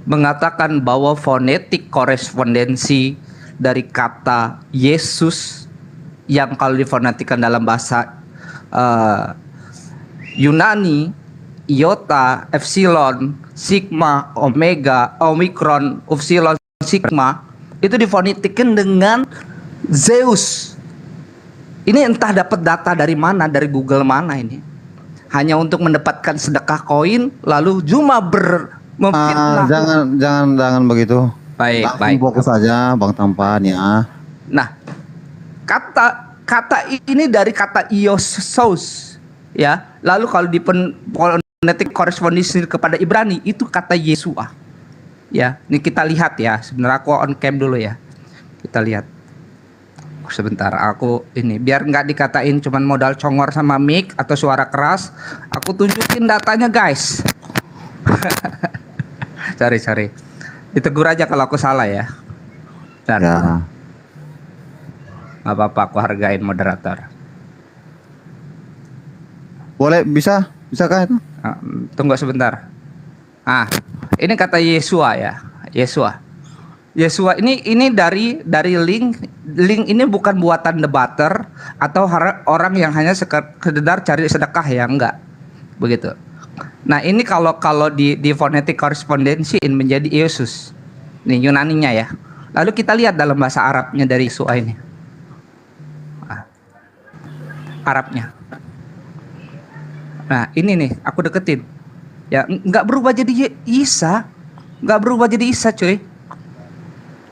[SPEAKER 10] mengatakan bahwa fonetik korespondensi dari kata Yesus yang kalau difonetikan dalam bahasa Yunani, iota, epsilon, sigma, omega, omikron, upsilon, sigma, itu difonetikan dengan Zeus. Ini entah dapat data dari mana, dari Google mana ini. Hanya untuk mendapatkan sedekah koin, lalu Zuma memfitnah.
[SPEAKER 1] Jangan begitu.
[SPEAKER 10] Baik,
[SPEAKER 1] Langsung
[SPEAKER 10] baik.
[SPEAKER 1] fokus saja Bang Tampan ya.
[SPEAKER 10] Nah, kata ini dari kata iosos, ya. Lalu kalau di fonetik korespondensi kepada Ibrani itu kata Yesua. Ya, ini kita lihat ya. Sebenarnya aku on cam dulu ya. Kita lihat. Sebentar, aku ini biar nggak dikatain cuman modal congor sama mic atau suara keras, aku tunjukin datanya guys. Sorry. Ditegur aja kalau aku salah ya. Dan
[SPEAKER 1] Ya.
[SPEAKER 10] nggak apa-apa, aku hargain moderator.
[SPEAKER 1] Boleh bisakah itu?
[SPEAKER 10] Tunggu sebentar. Ini kata Yesua ya. Yesua ini dari link ini bukan buatan debater atau orang yang hanya sekedar cari sedekah ya, enggak. Begitu. Nah, ini kalau di fonetik korespondensi menjadi Yesus. Ini Yunaninya ya. Lalu kita lihat dalam bahasa Arabnya dari Yesua ini. Arabnya. Nah, ini nih aku deketin. Ya, nggak berubah jadi Isa. Nggak berubah jadi Isa, cuy.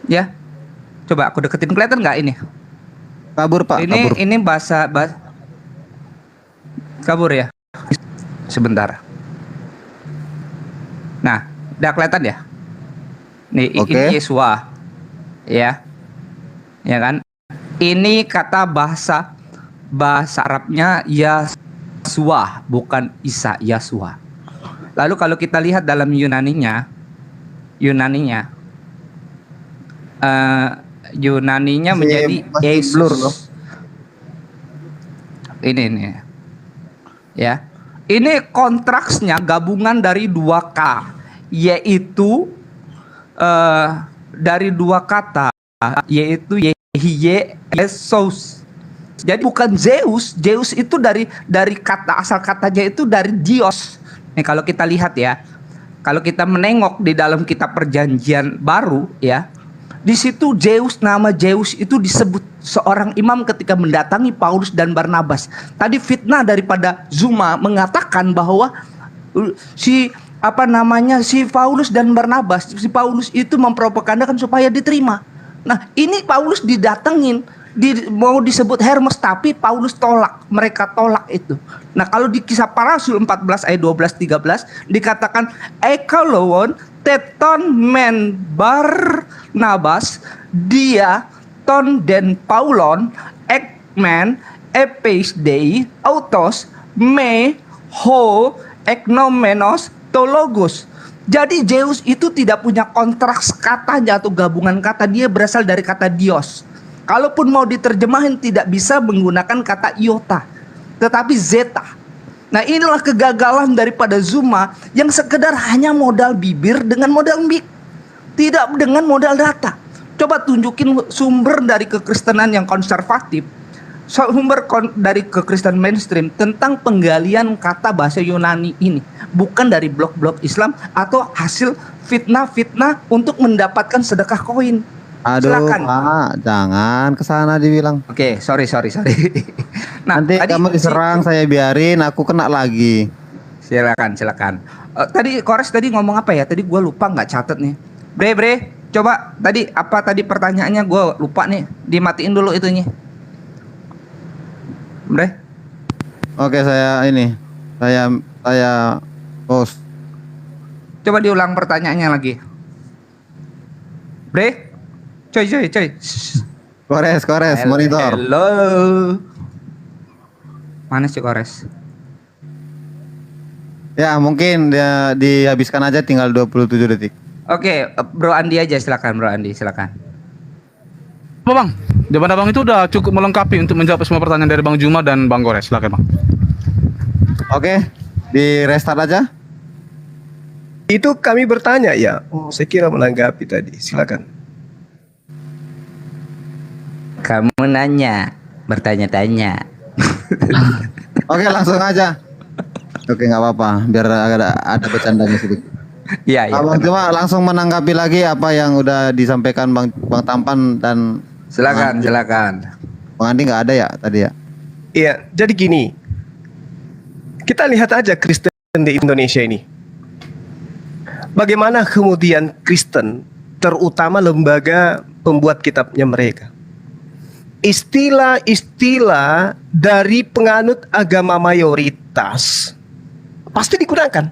[SPEAKER 10] Ya. Coba aku deketin, kelihatan nggak ini?
[SPEAKER 1] Kabur Pak, kabur.
[SPEAKER 10] Ini bahasa kabur ya. Sebentar. Nah, udah kelihatan ya? Nih,
[SPEAKER 1] Oke.
[SPEAKER 10] ini Yesua. Ya. Ya kan? Ini kata bahasa Arabnya Yasua, bukan Isa, Yasua. Lalu kalau kita lihat dalam Yunaninya menjadi
[SPEAKER 1] masih blur, loh.
[SPEAKER 10] Yesus. Ini. Ya. Ini kontraksnya gabungan dari 2K, yaitu dari 2 kata, yaitu Yesus. Jadi bukan Zeus. Zeus itu dari kata, asal katanya itu dari Dios. Nih kalau kita lihat ya, kalau kita menengok di dalam kitab Perjanjian Baru ya, di situ nama Zeus itu disebut seorang imam ketika mendatangi Paulus dan Barnabas. Tadi fitnah daripada Zuma mengatakan bahwa si Paulus dan Barnabas, si Paulus itu mempropagandakan supaya diterima. Nah, ini Paulus didatengin, mau disebut Hermes, tapi Paulus tolak, mereka tolak itu. Nah, kalau di Kisah Para Rasul 14 ayat 12-13 dikatakan ekalowon teton men Barnabas dia ton den Paulon ekmen epes dei autos me ho eknomenos tologos. Jadi Zeus itu tidak punya kontraks katanya atau gabungan kata, dia berasal dari kata Dios. Kalaupun mau diterjemahin tidak bisa menggunakan kata iota, tetapi zeta. Nah, inilah kegagalan daripada Zuma yang sekedar hanya modal bibir dengan modal mic, tidak dengan modal data. Coba tunjukin sumber dari kekristenan yang konservatif, sumber dari kekristenan mainstream tentang penggalian kata bahasa Yunani ini, bukan dari blog-blog Islam atau hasil fitnah-fitnah untuk mendapatkan sedekah koin.
[SPEAKER 1] Aduh
[SPEAKER 10] Silakan.
[SPEAKER 1] Pak, jangan kesana dibilang.
[SPEAKER 10] Oke, sorry. Nah,
[SPEAKER 1] Nanti
[SPEAKER 10] tadi
[SPEAKER 1] kamu diserang, saya biarin, aku kena lagi.
[SPEAKER 10] Silakan. Tadi Kores tadi ngomong apa ya? Tadi gue lupa, nggak catet nih. Bre, coba tadi apa tadi pertanyaannya, gue lupa nih. Dimatiin dulu itunya. Bre.
[SPEAKER 1] Oke, saya host.
[SPEAKER 10] Coba diulang pertanyaannya lagi. Bre. Coy.
[SPEAKER 1] Kores, monitor.
[SPEAKER 10] Hello. Mana sih Kores?
[SPEAKER 1] Ya, mungkin dia dihabiskan aja, tinggal 27 detik.
[SPEAKER 10] Oke, Bro Andi aja, silakan Bro Andi, silakan.
[SPEAKER 5] Apa Bang? Jawaban Abang itu udah cukup melengkapi untuk menjawab semua pertanyaan dari Bang Juma dan Bang Gores. Silakan Bang.
[SPEAKER 1] Oke, di restart aja.
[SPEAKER 4] Itu kami bertanya ya. Oh, saya kira menanggapi tadi. Silakan.
[SPEAKER 10] Kamu nanya, bertanya-tanya.
[SPEAKER 1] Oke, langsung aja. Oke, nggak apa-apa, biar ada bercandanya sedikit.
[SPEAKER 10] Iya.
[SPEAKER 1] Abang cuma langsung menanggapi lagi apa yang udah disampaikan Bang Tampan dan
[SPEAKER 10] Silakan.
[SPEAKER 1] Bang Andi nggak ada ya tadi ya?
[SPEAKER 4] Iya, jadi gini. Kita lihat aja Kristen di Indonesia ini. Bagaimana kemudian Kristen terutama lembaga pembuat kitabnya mereka. Istilah-istilah dari penganut agama mayoritas pasti digunakan.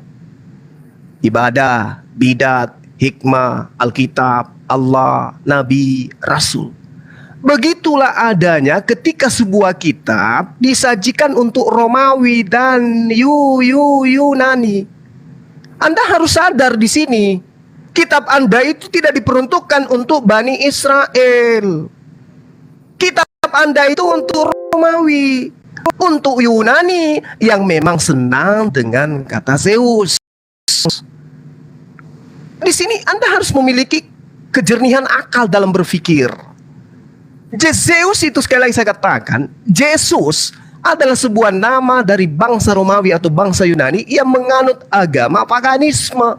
[SPEAKER 4] Ibadah, bidat, hikmah, Alkitab, Allah, Nabi, Rasul. Begitulah adanya ketika sebuah kitab disajikan untuk Romawi dan Yunani. Anda harus sadar di sini, kitab Anda itu tidak diperuntukkan untuk Bani Israel. Kitab Anda itu untuk Romawi, untuk Yunani yang memang senang dengan kata Zeus. Di sini Anda harus memiliki kejernihan akal dalam berpikir. Zeus itu, sekali lagi saya katakan, Yesus adalah sebuah nama dari bangsa Romawi atau bangsa Yunani yang menganut agama paganisme.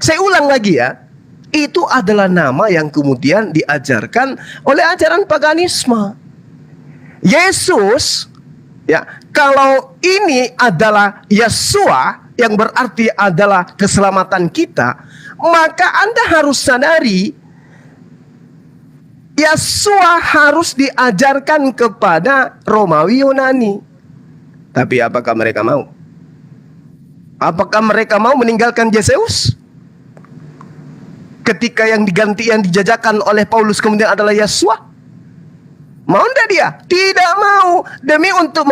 [SPEAKER 4] Saya ulang lagi ya, itu adalah nama yang kemudian diajarkan oleh ajaran paganisme. Yesus, ya, kalau ini adalah Yesua yang berarti adalah keselamatan kita, maka Anda harus sadari Yesua harus diajarkan kepada Romawi Yunani. Tapi apakah mereka mau? Apakah mereka mau meninggalkan Yesus? Ketika yang diganti, yang dijajakan oleh Paulus kemudian adalah Yesua, mau tidak dia? Tidak mau. Demi untuk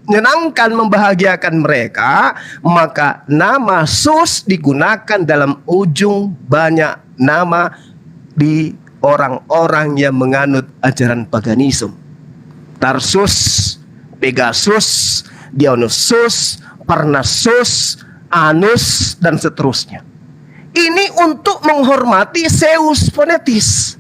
[SPEAKER 4] menyenangkan, membahagiakan mereka, maka nama Sus digunakan dalam ujung banyak nama di orang-orang yang menganut ajaran paganisme. Tarsus, Pegasus, Dionysus, Parnassus, Anus, dan seterusnya. Ini untuk menghormati Zeus fonetis.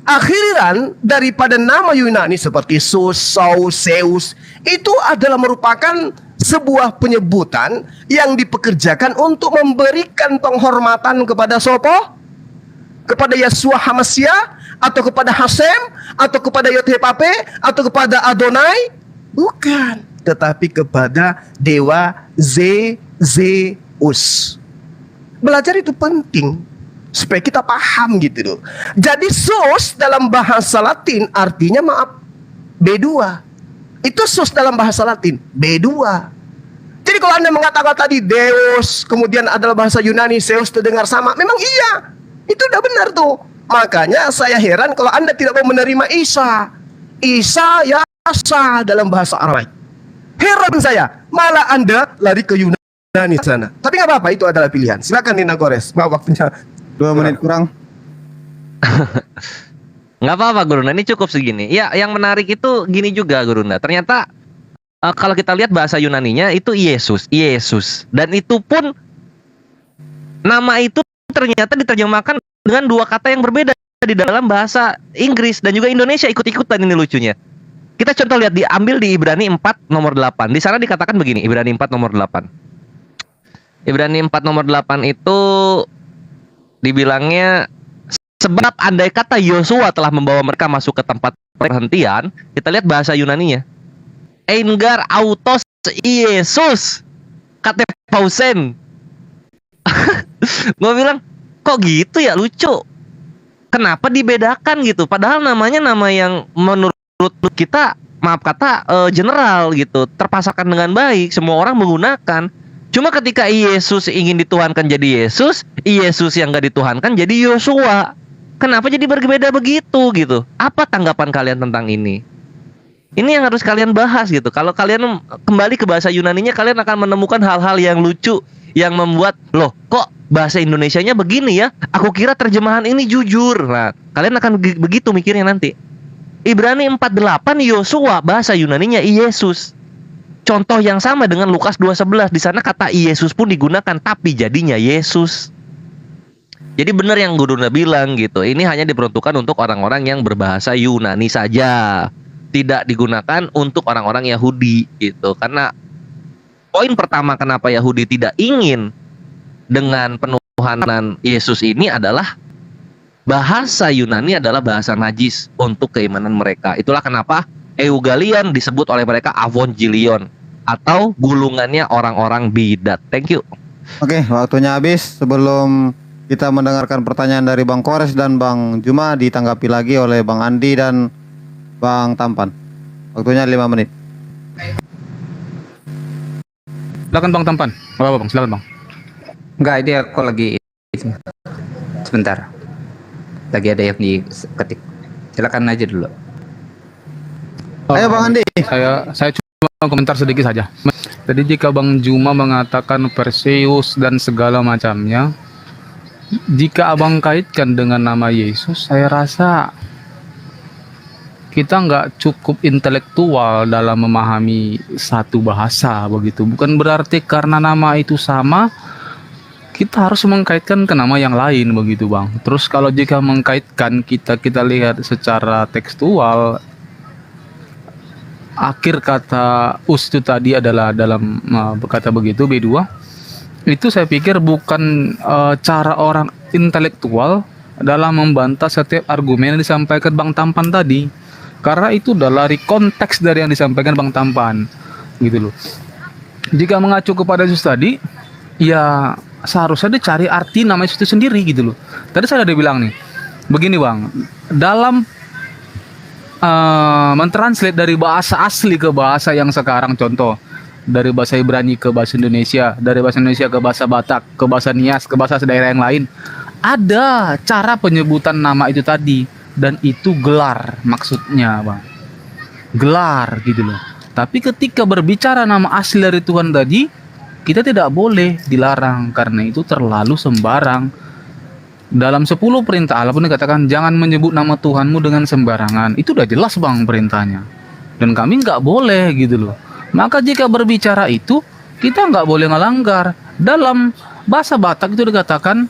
[SPEAKER 4] Akhiran daripada nama Yunani seperti Sus, Saus, Zeus, itu adalah merupakan sebuah penyebutan yang dipekerjakan untuk memberikan penghormatan kepada sopo? Kepada Yesua Hamasya, atau kepada Hasem, atau kepada Yotepape, atau kepada Adonai? Bukan, tetapi kepada dewa Zeus. Belajar itu penting supaya kita paham gitu loh. Jadi Sus dalam bahasa Latin artinya B2. Itu Sus dalam bahasa Latin B2. Jadi kalau Anda mengatakan tadi Deus kemudian adalah bahasa Yunani, Zeus terdengar sama, memang iya. Itu udah benar tuh. Makanya saya heran kalau Anda tidak mau menerima Isa. Isa Yasa dalam bahasa Arab. Heran saya, malah Anda lari ke Yunani sana. Tapi nggak apa-apa, itu adalah pilihan. Silakan Nina Gores. Waktunya
[SPEAKER 1] 2 menit kurang.
[SPEAKER 3] Nggak apa-apa Gurunda, ini cukup segini. Ya, yang menarik itu gini juga Gurunda. Ternyata kalau kita lihat bahasa Yunaninya itu Yesus. Dan itu pun nama itu ternyata diterjemahkan dengan 2 kata yang berbeda di dalam bahasa Inggris, dan juga Indonesia ikut-ikutan. Ini lucunya. Kita contoh lihat, diambil di Ibrani 4 nomor 8. Di sana dikatakan begini, Ibrani 4 nomor 8. Ibrani 4 nomor 8 itu dibilangnya, sebab andai kata Yosua telah membawa mereka masuk ke tempat perhentian, kita lihat bahasa Yunaninya. Eingar autos Yesus kate pausen. Gue bilang, kok gitu ya, lucu. Kenapa dibedakan gitu? Padahal namanya nama yang menurut kita, maaf kata, general gitu, terpasarkan dengan baik, semua orang menggunakan. Cuma ketika Yesus ingin dituhankan jadi Yesus yang gak dituhankan jadi Yosua. Kenapa jadi berbeda begitu gitu? Apa tanggapan kalian tentang ini? Ini yang harus kalian bahas gitu. Kalau kalian kembali ke bahasa Yunaninya, kalian akan menemukan hal-hal yang lucu, yang membuat, loh kok bahasa Indonesianya begini ya? Aku kira terjemahan ini jujur. Nah, kalian akan begitu mikirnya nanti. Ibrani 4:8 Yosua, bahasa Yunaninya Yesus. Contoh yang sama dengan Lukas 2:11. Di sana kata Yesus pun digunakan, tapi jadinya Yesus. Jadi benar yang Gurunda bilang gitu. Ini hanya diperuntukkan untuk orang-orang yang berbahasa Yunani saja. Tidak digunakan untuk orang-orang Yahudi gitu. Karena poin pertama kenapa Yahudi tidak ingin dengan penuhanan Yesus ini adalah bahasa Yunani adalah bahasa najis untuk keimanan mereka. Itulah kenapa Eugalion disebut oleh mereka Avongilion, atau gulungannya orang-orang bidat. Thank you.
[SPEAKER 1] Oke, waktunya habis. Sebelum kita mendengarkan pertanyaan dari Bang Kores dan Bang Juma, ditanggapi lagi oleh Bang Andi dan Bang Tampan. Waktunya 5 menit.
[SPEAKER 5] Silakan Bang Tampan. Gak apa-apa Bang, silakan Bang.
[SPEAKER 10] Enggak, ini aku lagi sebentar. Lagi ada yang diketik. Silakan aja dulu.
[SPEAKER 1] Ayo Bang Andi.
[SPEAKER 5] Saya cuma komentar sedikit saja. Jadi jika Bang Juma mengatakan Perseus dan segala macamnya, jika abang kaitkan dengan nama Yesus, saya rasa kita nggak cukup intelektual dalam memahami satu bahasa begitu. Bukan berarti karena nama itu sama, kita harus mengkaitkan ke nama yang lain begitu Bang. Terus kalau jika mengkaitkan, kita lihat secara tekstual, akhir kata us itu tadi adalah dalam berkata begitu B2, itu saya pikir bukan cara orang intelektual dalam membantah setiap argumen yang disampaikan Bang Tampan tadi, karena itu udah lari konteks dari yang disampaikan Bang Tampan gitu loh. Jika mengacu kepada Yesus tadi, ya seharusnya dicari arti nama Yesus itu sendiri gitu loh. Tadi saya udah bilang nih, begini Bang, dalam mentranslate dari bahasa asli ke bahasa yang sekarang, contoh dari bahasa Ibrani ke bahasa Indonesia, dari bahasa Indonesia ke bahasa Batak, ke bahasa Nias, ke bahasa daerah yang lain, ada cara penyebutan nama itu tadi, dan itu gelar maksudnya Bang, gelar gitu loh. Tapi ketika berbicara nama asli dari Tuhan tadi, kita tidak boleh dilarang karena itu terlalu sembarang. Dalam 10 perintah Allah pun dikatakan jangan menyebut nama Tuhanmu dengan sembarangan. Itu udah jelas Bang perintahnya, dan kami nggak boleh gitu loh. Maka jika berbicara itu, kita nggak boleh ngelanggar. Dalam bahasa Batak itu dikatakan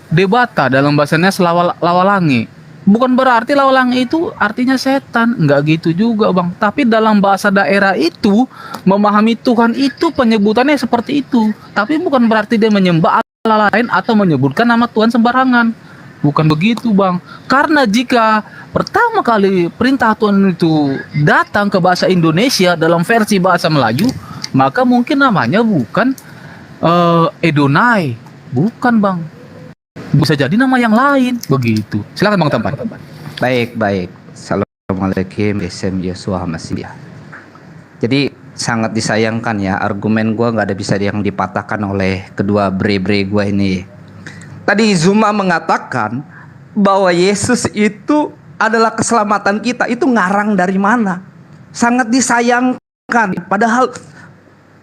[SPEAKER 5] debata, dalam bahasanya lawalangi. Bukan berarti lawalangi itu artinya setan, nggak gitu juga Bang. Tapi dalam bahasa daerah itu, memahami Tuhan itu penyebutannya seperti itu. Tapi bukan berarti dia menyembah Allah lain atau menyebutkan nama Tuhan sembarangan. Bukan begitu Bang. Karena jika pertama kali perintah Tuhan itu datang ke bahasa Indonesia dalam versi bahasa Melayu, maka mungkin namanya bukan Edonai. Bukan Bang. Bisa jadi nama yang lain. Begitu. Silakan Bang Tampan.
[SPEAKER 10] Baik. Assalamualaikum SM Yosua Masih. Jadi sangat disayangkan ya, argumen gue nggak ada bisa yang dipatahkan oleh kedua bre-bre gue ini. Tadi Zuma mengatakan bahwa Yesus itu adalah keselamatan kita. Itu ngarang dari mana? Sangat disayangkan. Padahal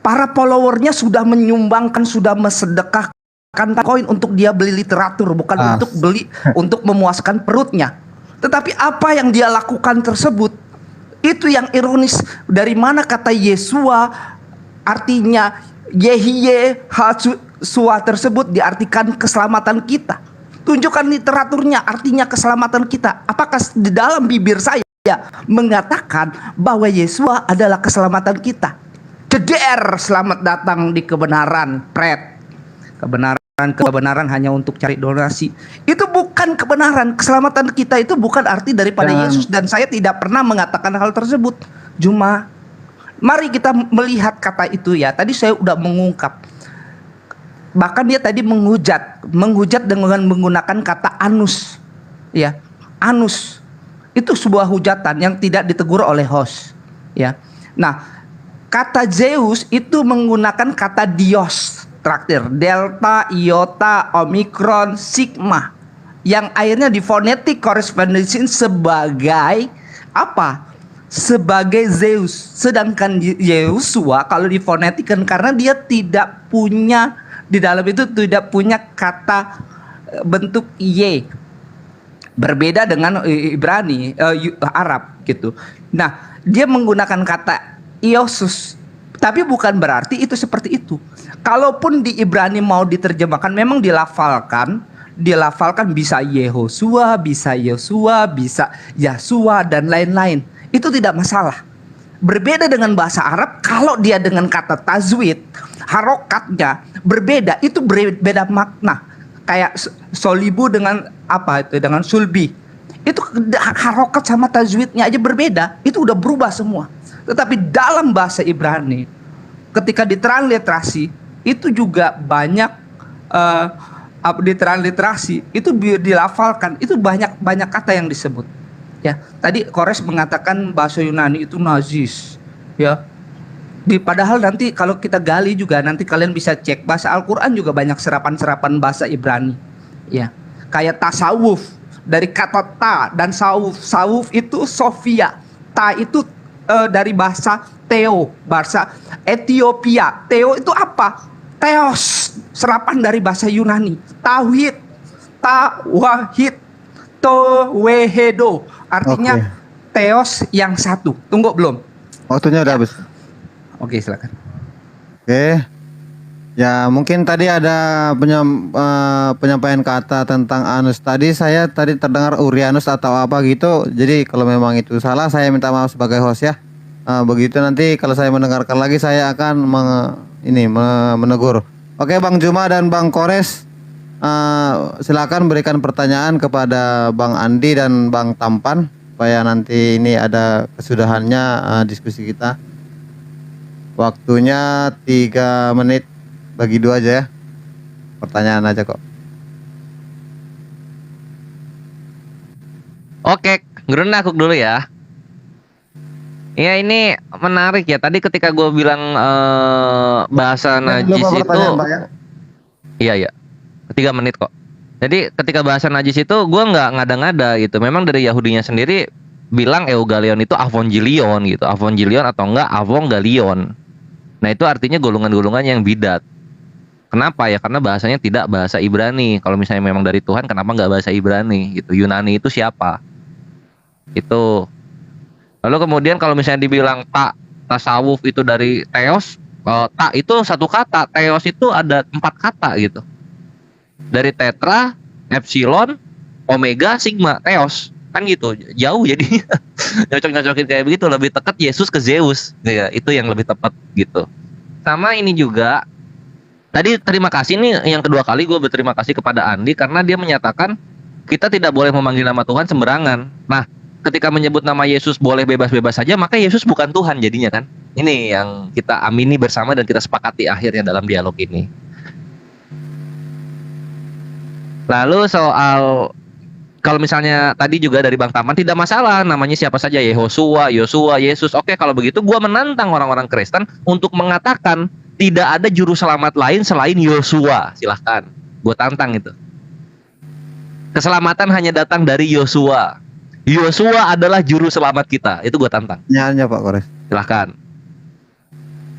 [SPEAKER 10] para followernya sudah menyumbangkan, sudah mensedekahkan koin untuk dia beli literatur, bukan untuk beli untuk memuaskan perutnya. Tetapi apa yang dia lakukan tersebut, itu yang ironis. Dari mana kata Yesua, artinya Yehye Hasua tersebut diartikan keselamatan kita. Tunjukkan literaturnya, artinya keselamatan kita. Apakah di dalam bibir saya mengatakan bahwa Yesua adalah keselamatan kita? Ceder, selamat datang di kebenaran, Pret. Kebenaran hanya untuk cari donasi. Itu bukan kebenaran. Keselamatan kita itu bukan arti daripada Yesus, dan saya tidak pernah mengatakan hal tersebut. Cuma mari kita melihat kata itu ya. Tadi saya udah mengungkap. Bahkan dia tadi menghujat dengan menggunakan kata anus. Ya, anus. Itu sebuah hujatan yang tidak ditegur oleh host. Ya. Nah, kata Zeus itu menggunakan kata dios. Traktir delta, iota, omikron, sigma, yang akhirnya di phonetic correspondence sebagai apa? Sebagai Zeus. Sedangkan Yesua kalau difonetikan, karena dia tidak punya, di dalam itu tidak punya kata bentuk Y, berbeda dengan Ibrani, Arab gitu. Nah, dia menggunakan kata Iosus, tapi bukan berarti itu seperti itu. Kalaupun di Ibrani mau diterjemahkan, memang dilafalkan bisa Yehosua, bisa Yosua, bisa Yasua, dan lain-lain. Itu tidak masalah. Berbeda dengan bahasa Arab, kalau dia dengan kata tajwid, harokatnya berbeda, itu berbeda makna. Kayak solibu dengan apa itu, dengan sulbi. Itu harokat sama tajwidnya aja berbeda, itu udah berubah semua. Tetapi dalam bahasa Ibrani, ketika ditransliterasi, itu juga banyak ditransliterasi itu dilafalkan, itu banyak kata yang disebut. Ya, tadi Kores mengatakan bahasa Yunani itu najis. Ya. Padahal nanti kalau kita gali juga nanti kalian bisa cek bahasa Al-Qur'an juga banyak serapan-serapan bahasa Ibrani. Ya. Kayak tasawuf, dari kata ta dan sawuf. Sawuf itu Sofia. Ta itu dari bahasa Theo, bahasa Ethiopia. Theo itu apa? Theos, serapan dari bahasa Yunani. Tauhid, tawahid, towehedo. Artinya Theos yang satu. Tunggu belum?
[SPEAKER 1] Waktunya udah habis.
[SPEAKER 10] Oke, silakan.
[SPEAKER 1] Oke. Ya, mungkin tadi ada penyampaian kata tentang anus. Tadi saya terdengar Urianus atau apa gitu. Jadi kalau memang itu salah, saya minta maaf sebagai host ya. Begitu nanti kalau saya mendengarkan lagi, saya akan menegur. Oke, Bang Juma dan Bang Kores, silakan berikan pertanyaan kepada Bang Andi dan Bang Tampan supaya nanti ini ada kesudahannya diskusi kita. Waktunya 3 menit, bagi 2 aja ya. Pertanyaan aja kok.
[SPEAKER 3] Oke, Gurun aku dulu ya. Ya ini menarik ya. Tadi ketika gue bilang bahasa najis itu, iya 3 menit kok. Jadi ketika bahasa najis itu gue nggak ngada-ngada gitu. Memang dari Yahudinya sendiri bilang Eugalion itu Avongelion gitu. Avongelion atau enggak Avongalion. Nah itu artinya golongan-golongan yang bidat. Kenapa ya? Karena bahasanya tidak bahasa Ibrani. Kalau misalnya memang dari Tuhan, kenapa nggak bahasa Ibrani gitu? Yunani itu siapa? Itu. Lalu kemudian kalau misalnya dibilang tasawuf itu dari Theos, ta itu satu kata, Theos itu ada 4 kata gitu. Dari tetra, epsilon, omega, sigma, Theos. Kan gitu, jauh jadi nyocok-nyocokin kayak begitu, lebih dekat Yesus ke Zeus ya, itu yang lebih tepat gitu. Sama ini juga tadi terima kasih nih, yang kedua kali gue berterima kasih kepada Andi karena dia menyatakan kita tidak boleh memanggil nama Tuhan sembarangan. Nah ketika menyebut nama Yesus boleh bebas-bebas saja, maka Yesus bukan Tuhan jadinya kan. Ini yang kita amini bersama dan kita sepakati akhirnya dalam dialog ini. Lalu soal kalau misalnya tadi juga dari Bang Taman, tidak masalah namanya siapa saja, Yehosua, Yosua, Yesus. Oke, kalau begitu gua menantang orang-orang Kristen untuk mengatakan tidak ada juru selamat lain selain Yosua. Silahkan, gua tantang itu. Keselamatan hanya datang dari Yosua. Yosua adalah juru selamat kita. Itu gua tantang.
[SPEAKER 1] Nyanya Pak Kores.
[SPEAKER 3] Silahkan.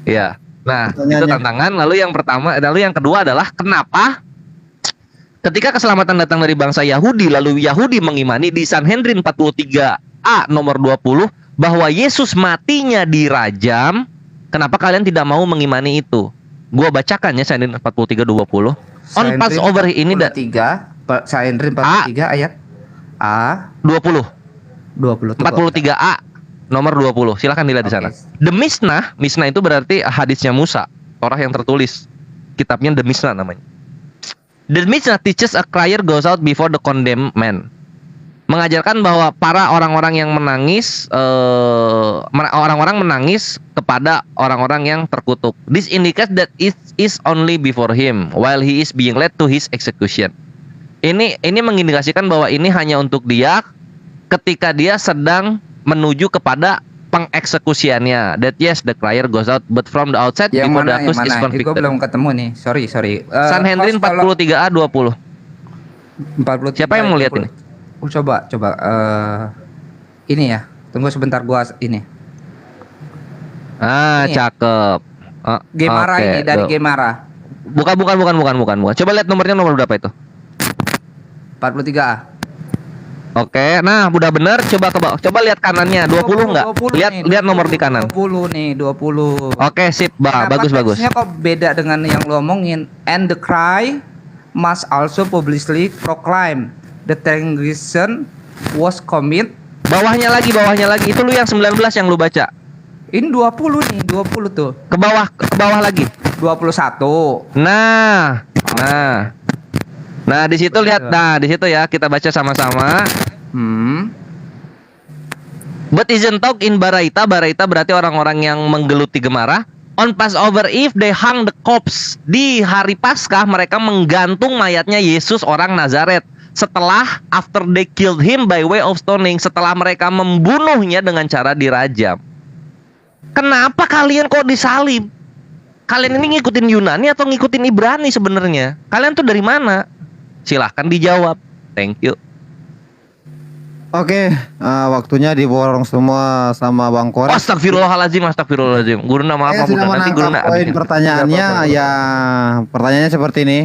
[SPEAKER 3] Iya. Nah, itu tantangan. Lalu yang kedua adalah kenapa ketika keselamatan datang dari bangsa Yahudi, lalu Yahudi mengimani di Sanhedrin 43A nomor 20 bahwa Yesus matinya dirajam, kenapa kalian tidak mau mengimani itu? Gua bacakan ya Sanhedrin 43:20. On Passover ini
[SPEAKER 10] Sanhedrin 43 ayat A
[SPEAKER 3] 20.
[SPEAKER 10] 20.
[SPEAKER 3] 43A nomor 20. Silakan dilihat di sana. The Mishnah itu berarti hadisnya Musa, Torah yang tertulis. Kitabnya The Mishnah namanya. The Mishnah teaches a crier goes out before the condemned man. Mengajarkan bahwa para orang-orang yang menangis, orang-orang menangis kepada orang-orang yang terkutuk. This indicates that it is only before him while he is being led to his execution. Ini mengindikasikan bahwa ini hanya untuk dia ketika dia sedang menuju kepada pengeksekusiannya. That yes, the crier goes out, but from the outside
[SPEAKER 10] yang
[SPEAKER 3] before
[SPEAKER 10] mana,
[SPEAKER 3] the accused is convicted.
[SPEAKER 10] Gue belum ketemu nih, sorry.
[SPEAKER 3] Sanhedrin 43A 20.
[SPEAKER 10] 43.
[SPEAKER 3] Siapa yang mau lihat ini?
[SPEAKER 10] Coba. Ini ya, tunggu sebentar gua ini. Ini
[SPEAKER 3] Cakep.
[SPEAKER 10] Gemara
[SPEAKER 3] Oke,
[SPEAKER 10] ini dari Gemara.
[SPEAKER 3] Bukan. Coba lihat nomornya, nomor berapa itu?
[SPEAKER 10] 43A.
[SPEAKER 3] Oke, nah udah bener. Coba lihat kanannya 20 nggak? Lihat nomor di kanan.
[SPEAKER 10] 20 nih, 20.
[SPEAKER 3] Oke, sip, bagus.
[SPEAKER 10] Teksnya kok beda dengan yang lo omongin. And the cry must also publicly proclaim the transgression was commit. Bawahnya lagi. Itu lu yang 19 yang lu baca. Ini 20 nih, 20 tuh.
[SPEAKER 3] Ke bawah lagi.
[SPEAKER 10] 21.
[SPEAKER 3] Nah, di situ lihat. Nah, di situ ya kita baca sama-sama. But isn't talk in Baraita berarti orang-orang yang menggeluti Gemara. On Passover Eve they hung the corpse. Di hari Paskah mereka menggantung mayatnya Yesus orang Nazaret. Setelah after they killed him by way of stoning, setelah mereka membunuhnya dengan cara dirajam. Kenapa kalian kok disalib? Kalian ini ngikutin Yunani atau ngikutin Ibrani sebenarnya? Kalian tuh dari mana? Silahkan dijawab. Thank you.
[SPEAKER 1] Oke, waktunya diborong semua sama Bang Kores.
[SPEAKER 3] Astagfirullahaladzim, astagfirullahaladzim. Guruna maaf,
[SPEAKER 1] Sudah
[SPEAKER 3] nanti Guruna
[SPEAKER 1] menangkap poin
[SPEAKER 3] abisin.
[SPEAKER 1] pertanyaannya. Ya, pertanyaannya seperti ini.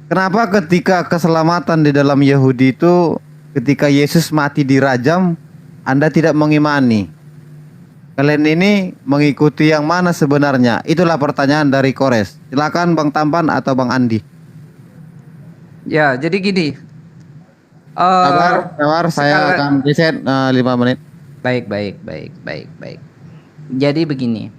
[SPEAKER 1] Kenapa ketika keselamatan di dalam Yahudi itu, ketika Yesus mati dirajam, Anda tidak mengimani? Kalian ini mengikuti yang mana sebenarnya? Itulah pertanyaan dari Kores. Silakan Bang Tampan atau Bang Andi.
[SPEAKER 10] Ya, jadi gini.
[SPEAKER 1] Sabar, saya akan reset 5 menit.
[SPEAKER 10] Baik. Jadi begini.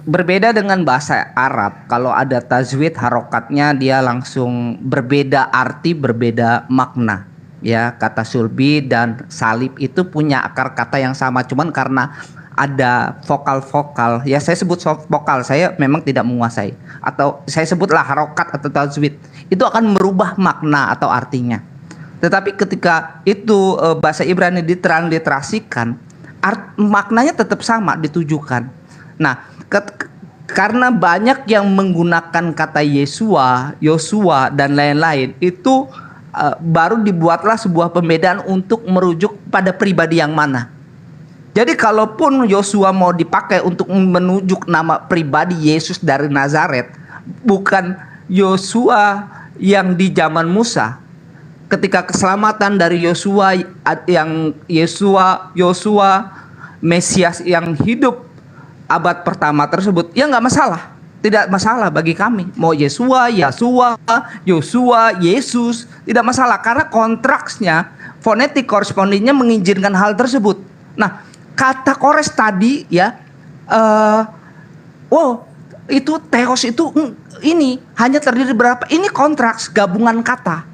[SPEAKER 10] Berbeda dengan bahasa Arab, kalau ada tajwid harokatnya dia langsung berbeda arti, berbeda makna. Ya, kata sulbi dan salib itu punya akar kata yang sama, cuman karena ada vokal-vokal, ya saya sebut vokal, saya memang tidak menguasai, atau saya sebutlah harokat atau tajwid, itu akan merubah makna atau artinya. Tetapi ketika itu bahasa Ibrani ditransliterasikan, maknanya tetap sama ditujukan. Nah, karena banyak yang menggunakan kata Yesua, Yosua dan lain-lain, itu baru dibuatlah sebuah pembedaan untuk merujuk pada pribadi yang mana. Jadi kalaupun Yosua mau dipakai untuk menunjuk nama pribadi Yesus dari Nazaret, bukan Yosua yang di zaman Musa. Ketika keselamatan dari Yosua yang Yosua Mesias yang hidup abad pertama tersebut, ya nggak masalah. Tidak masalah bagi kami. Mau Yesua, Yosua, Yesus, tidak masalah karena kontraksnya, fonetik korespondingnya mengizinkan hal tersebut. Nah, kata Kores tadi ya, itu theos itu ini hanya terdiri berapa? Ini kontraks gabungan kata.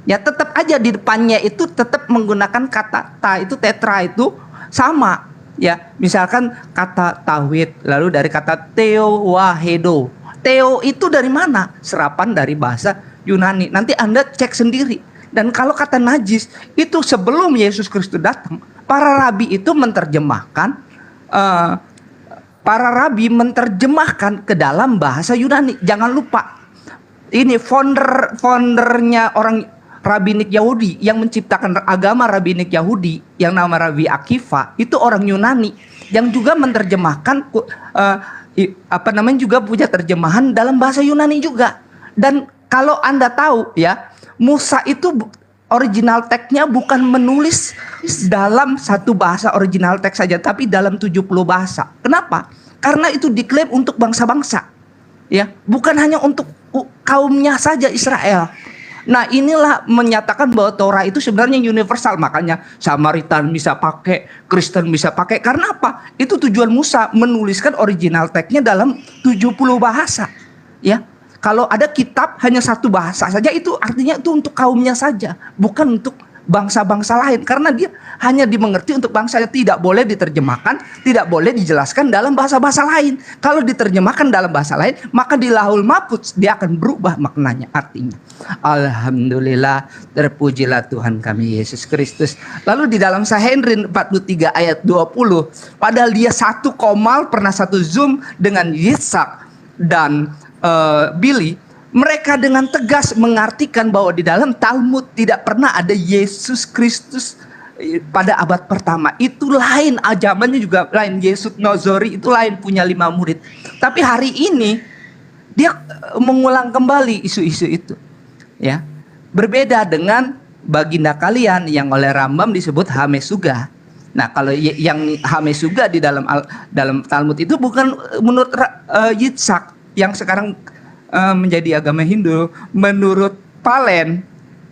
[SPEAKER 10] Ya tetap aja di depannya itu tetap menggunakan kata ta, itu tetra itu sama. Ya, misalkan kata tauhid, lalu dari kata theo wahedo. Theo itu dari mana? Serapan dari bahasa Yunani. Nanti Anda cek sendiri. Dan kalau kata najis itu sebelum Yesus Kristus datang, para rabi itu menerjemahkan ke dalam bahasa Yunani. Jangan lupa, ini foundernya orang Rabinik Yahudi yang menciptakan agama Rabinik Yahudi yang nama Rabi Akiva itu orang Yunani yang juga menerjemahkan juga punya terjemahan dalam bahasa Yunani juga. Dan kalau Anda tahu ya, Musa itu original teksnya bukan menulis dalam satu bahasa original teks saja, tapi dalam 70 bahasa. Kenapa? Karena itu diklaim untuk bangsa-bangsa. Ya, bukan hanya untuk kaumnya saja Israel. Nah, inilah menyatakan bahwa Torah itu sebenarnya universal. Makanya Samaritan bisa pakai, Kristen bisa pakai. Karena apa? Itu tujuan Musa menuliskan original teksnya dalam 70 bahasa. Ya, kalau ada kitab hanya satu bahasa saja, itu artinya itu untuk kaumnya saja, bukan untuk bangsa-bangsa lain. Karena dia hanya dimengerti untuk bangsa, tidak boleh diterjemahkan, tidak boleh dijelaskan dalam bahasa-bahasa lain. Kalau diterjemahkan dalam bahasa lain, maka di Lahul Mahfudz dia akan berubah maknanya, artinya. Alhamdulillah, terpujilah Tuhan kami Yesus Kristus. Lalu di dalam Sanhedrin 43 ayat 20, padahal dia satu komal pernah satu zoom dengan Yitzhak dan Billy, mereka dengan tegas mengartikan bahwa di dalam Talmud tidak pernah ada Yesus Kristus pada abad pertama. Itu lain, ajamannya juga lain. Yesus Nozori itu lain, punya 5 murid. Tapi hari ini dia mengulang kembali isu-isu itu. Ya, berbeda dengan baginda kalian yang oleh Rambam disebut Hamesuga. Nah, kalau yang Hamesuga di dalam Talmud itu bukan menurut Yitzhak yang sekarang menjadi agama Hindu, menurut Palen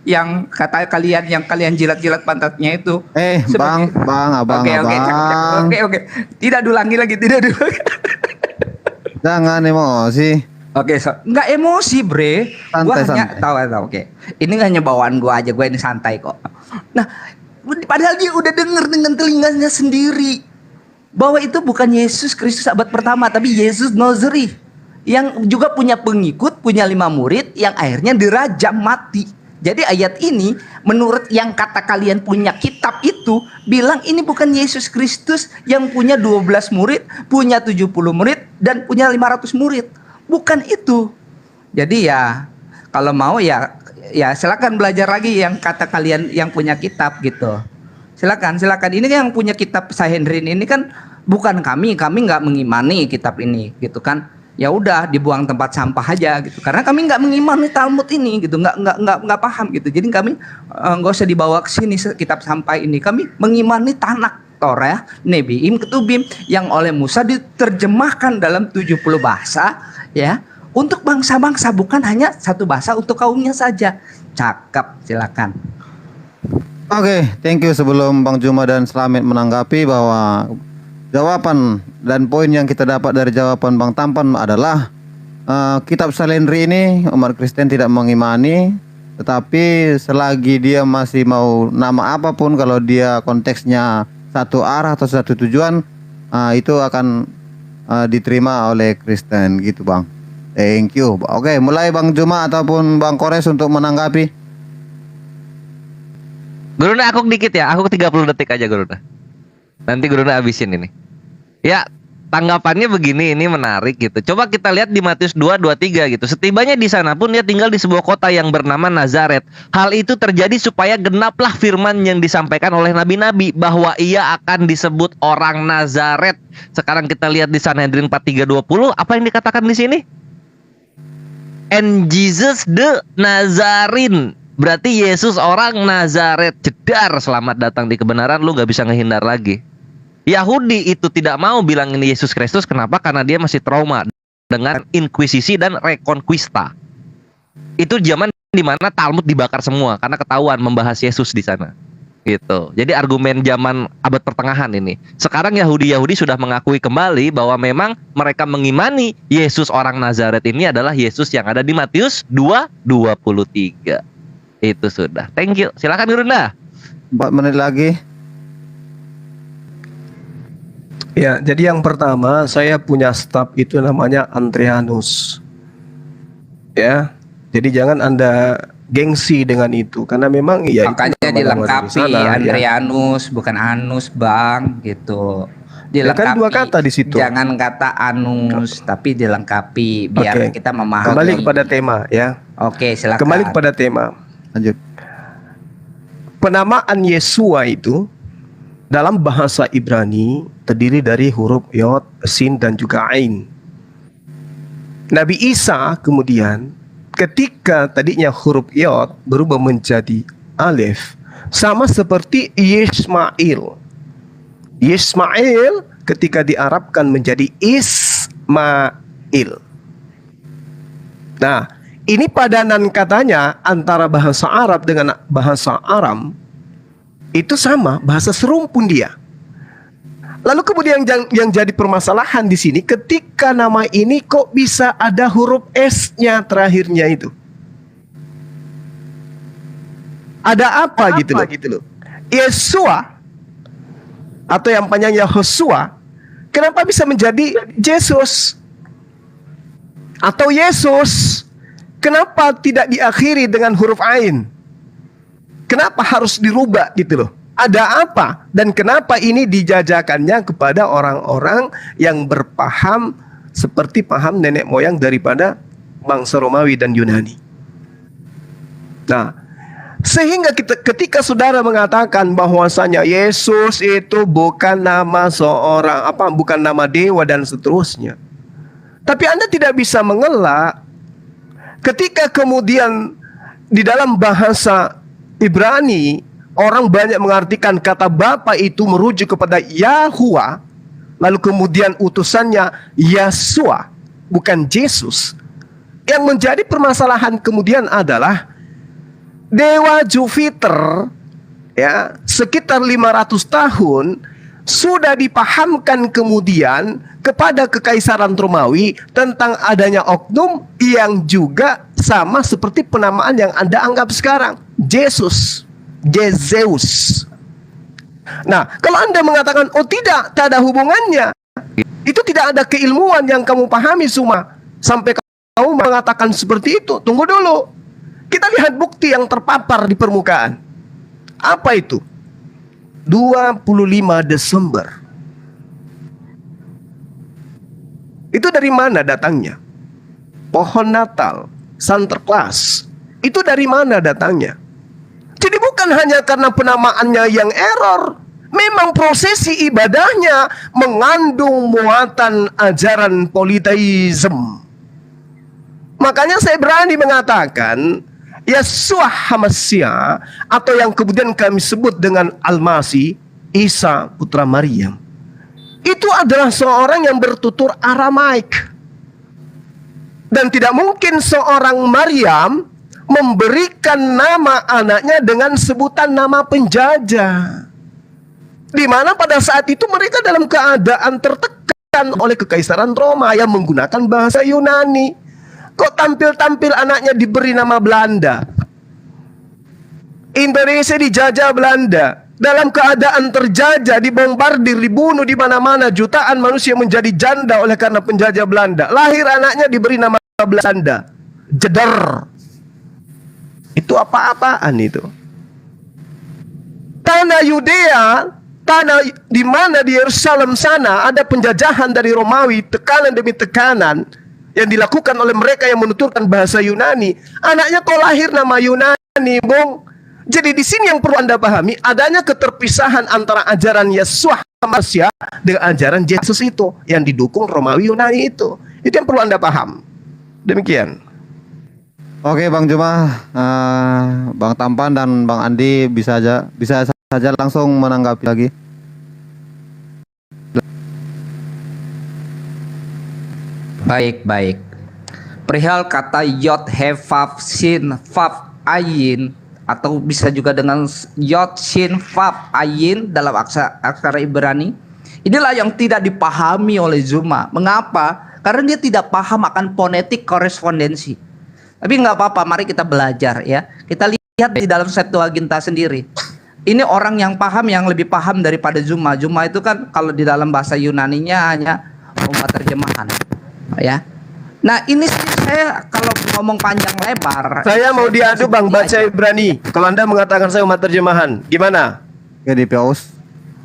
[SPEAKER 10] yang kata kalian yang kalian jilat-jilat pantatnya itu.
[SPEAKER 1] Abang.
[SPEAKER 10] Oke. Tidak diulangi lagi.
[SPEAKER 1] Jangan emosi.
[SPEAKER 10] Oke, nggak emosi, bre. Gua hanya tahu. Oke. Ini hanya bawaan gua aja, gua ini santai kok. Nah, padahal dia udah denger dengan telinganya sendiri. bahwa itu bukan Yesus Kristus abad pertama, tapi Yesus Nazari yang juga punya pengikut, punya 5 murid yang akhirnya dirajam mati. Jadi ayat ini menurut yang kata kalian punya kitab itu bilang ini bukan Yesus Kristus yang punya 12 murid, punya 70 murid dan punya 500 murid. Bukan itu. Jadi ya kalau mau ya silakan belajar lagi yang kata kalian yang punya kitab gitu. Silakan. Ini yang punya kitab Sanhedrin ini kan bukan kami nggak mengimani kitab ini gitu kan. Ya udah dibuang tempat sampah aja gitu. Karena kami nggak mengimani Talmud ini gitu, nggak paham gitu. Jadi kami nggak usah dibawa ke sini kitab sampah ini. Kami mengimani Tanakh, Torah, Nebiim, Ketubim yang oleh Musa diterjemahkan dalam 70 bahasa ya. Untuk bangsa-bangsa, bukan hanya satu bahasa untuk kaumnya saja. Cakep, silakan.
[SPEAKER 1] Oke, thank you. Sebelum Bang Juma dan Slamet menanggapi bahwa jawaban dan poin yang kita dapat dari jawaban Bang Tampan adalah kitab Sanhedrin ini umat Kristen tidak mengimani, tetapi selagi dia masih mau nama apapun, kalau dia konteksnya satu arah atau satu tujuan, itu akan diterima oleh Kristen gitu Bang. Thank you. Oke, mulai Bang Juma ataupun Bang Kores untuk menanggapi.
[SPEAKER 3] Guruna aku dikit ya, aku 30 detik aja Guruna. Nanti Guruna habisin ini. Ya, tanggapannya begini, ini menarik gitu. Coba kita lihat di Matius 2:23 gitu. Setibanya di sana pun dia tinggal di sebuah kota yang bernama Nazaret. Hal itu terjadi supaya genaplah firman yang disampaikan oleh nabi-nabi bahwa ia akan disebut orang Nazaret. Sekarang kita lihat di Sanhedrin 4:3-20, apa yang dikatakan di sini? And Jesus the Nazarin. Berarti Yesus orang Nazaret. Jedar, selamat datang di kebenaran, lu gak bisa ngehindar lagi. Yahudi itu tidak mau bilang ini Yesus Kristus. Kenapa? Karena dia masih trauma dengan inkuisisi dan reconquista. Itu zaman dimana Talmud dibakar semua karena ketahuan membahas Yesus di sana. Gitu. Jadi argumen zaman abad pertengahan ini. Sekarang Yahudi sudah mengakui kembali bahwa memang mereka mengimani Yesus orang Nazaret ini adalah Yesus yang ada di Matius 2:23. Itu sudah. Thank you. Silakan Gurunda.
[SPEAKER 1] 4 menit lagi.
[SPEAKER 4] Ya, jadi yang pertama saya punya staf itu namanya Andreanus. Ya, jadi jangan Anda gengsi dengan itu karena memang ya
[SPEAKER 10] makanya
[SPEAKER 4] itu
[SPEAKER 10] dilengkapi
[SPEAKER 4] sana,
[SPEAKER 10] Andreanus bukan Anus Bang gitu. Dilengkapi.
[SPEAKER 4] Ya kan 2 kata di situ.
[SPEAKER 10] Jangan kata Anus tapi dilengkapi biar kita memahami.
[SPEAKER 4] Kembali kepada tema ya.
[SPEAKER 10] Oke, silakan.
[SPEAKER 4] Kembali kepada tema.
[SPEAKER 1] Lanjut.
[SPEAKER 4] Penamaan Yesua itu dalam bahasa Ibrani terdiri dari huruf Yod, Sin dan juga Ain. Nabi Isa kemudian ketika tadinya huruf Yod berubah menjadi Alif, sama seperti Yismail. Yismail ketika diarabkan menjadi Ismail. Nah, ini padanan katanya antara bahasa Arab dengan bahasa Aram itu sama, bahasa serumpun dia. Lalu kemudian yang jadi permasalahan di sini ketika nama ini kok bisa ada huruf S-nya terakhirnya itu. Ada apa gitu loh. Yesua atau yang panjangnya Hosua kenapa bisa menjadi Yesus? Atau Yesus kenapa tidak diakhiri dengan huruf Ain? Kenapa harus dirubah gitu loh? Ada apa? Dan kenapa ini dijajakannya kepada orang-orang yang berpaham seperti paham nenek moyang daripada bangsa Romawi dan Yunani? Nah, sehingga ketika saudara mengatakan bahwasanya Yesus itu bukan nama seorang bukan nama dewa dan seterusnya. Tapi Anda tidak bisa mengelak ketika kemudian di dalam bahasa Ibrani orang banyak mengartikan kata Bapa itu merujuk kepada Yahuwah, lalu kemudian utusannya Yesua, bukan Yesus. Yang menjadi permasalahan kemudian adalah Dewa Jupiter ya, sekitar 500 tahun sudah dipahamkan kemudian kepada Kekaisaran Romawi tentang adanya oknum yang juga sama seperti penamaan yang Anda anggap sekarang, Yesus. Nah, kalau Anda mengatakan, oh tidak ada hubungannya, itu tidak ada keilmuan yang kamu pahami semua, sampai kamu mengatakan seperti itu. Tunggu dulu, kita lihat bukti yang terpapar di permukaan. Apa itu? 25 Desember. Itu dari mana datangnya? Pohon Natal, Sinterklas, itu dari mana datangnya? Jadi bukan hanya karena penamaannya yang error, memang prosesi ibadahnya mengandung muatan ajaran politeisme. Makanya saya berani mengatakan Yeshua HaMashiach, atau yang kemudian kami sebut dengan Al-Masih, Isa putra Maryam, itu adalah seorang yang bertutur Aramaik. Dan tidak mungkin seorang Maryam memberikan nama anaknya dengan sebutan nama penjajah, di mana pada saat itu mereka dalam keadaan tertekan oleh kekaisaran Roma yang menggunakan bahasa Yunani. Kok tampil-tampil anaknya diberi nama Belanda? Indonesia dijajah Belanda, dalam keadaan terjajah, dibombardir, dibunuh di mana-mana, jutaan manusia menjadi janda oleh karena penjajah Belanda. Lahir anaknya diberi nama Belanda, jeder. Itu apa-apaan itu? Tanah Yudea, tanah di mana di Yerusalem sana ada penjajahan dari Romawi, tekanan demi tekanan yang dilakukan oleh mereka yang menuturkan bahasa Yunani. Anaknya kok lahir nama Yunani, Bung? Jadi di sini yang perlu Anda pahami, adanya keterpisahan antara ajaran Yeshua HaMashiach dengan ajaran Yesus itu yang didukung Romawi Yunani itu. Itu yang perlu Anda paham. Demikian.
[SPEAKER 1] Oke Bang Juma, Bang Tampan dan Bang Andi bisa saja langsung menanggapi lagi.
[SPEAKER 10] Baik. Perihal kata yod he vav sin vav ayin, atau bisa juga dengan yod sin vav ayin dalam aksara Ibrani, inilah yang tidak dipahami oleh Zuma. Mengapa? Karena dia tidak paham akan fonetik korespondensi. Tapi nggak apa-apa, mari kita belajar ya. Kita lihat di dalam Septuaginta sendiri. Ini orang yang paham, yang lebih paham daripada Zuma. Zuma itu kan kalau di dalam bahasa Yunaninya hanya umat terjemahan, ya. Nah ini saya kalau ngomong panjang lebar,
[SPEAKER 4] Saya mau diadu Bang, baca Ibrani. Kalau Anda mengatakan saya umat terjemahan, gimana?
[SPEAKER 1] Oke, di Paus.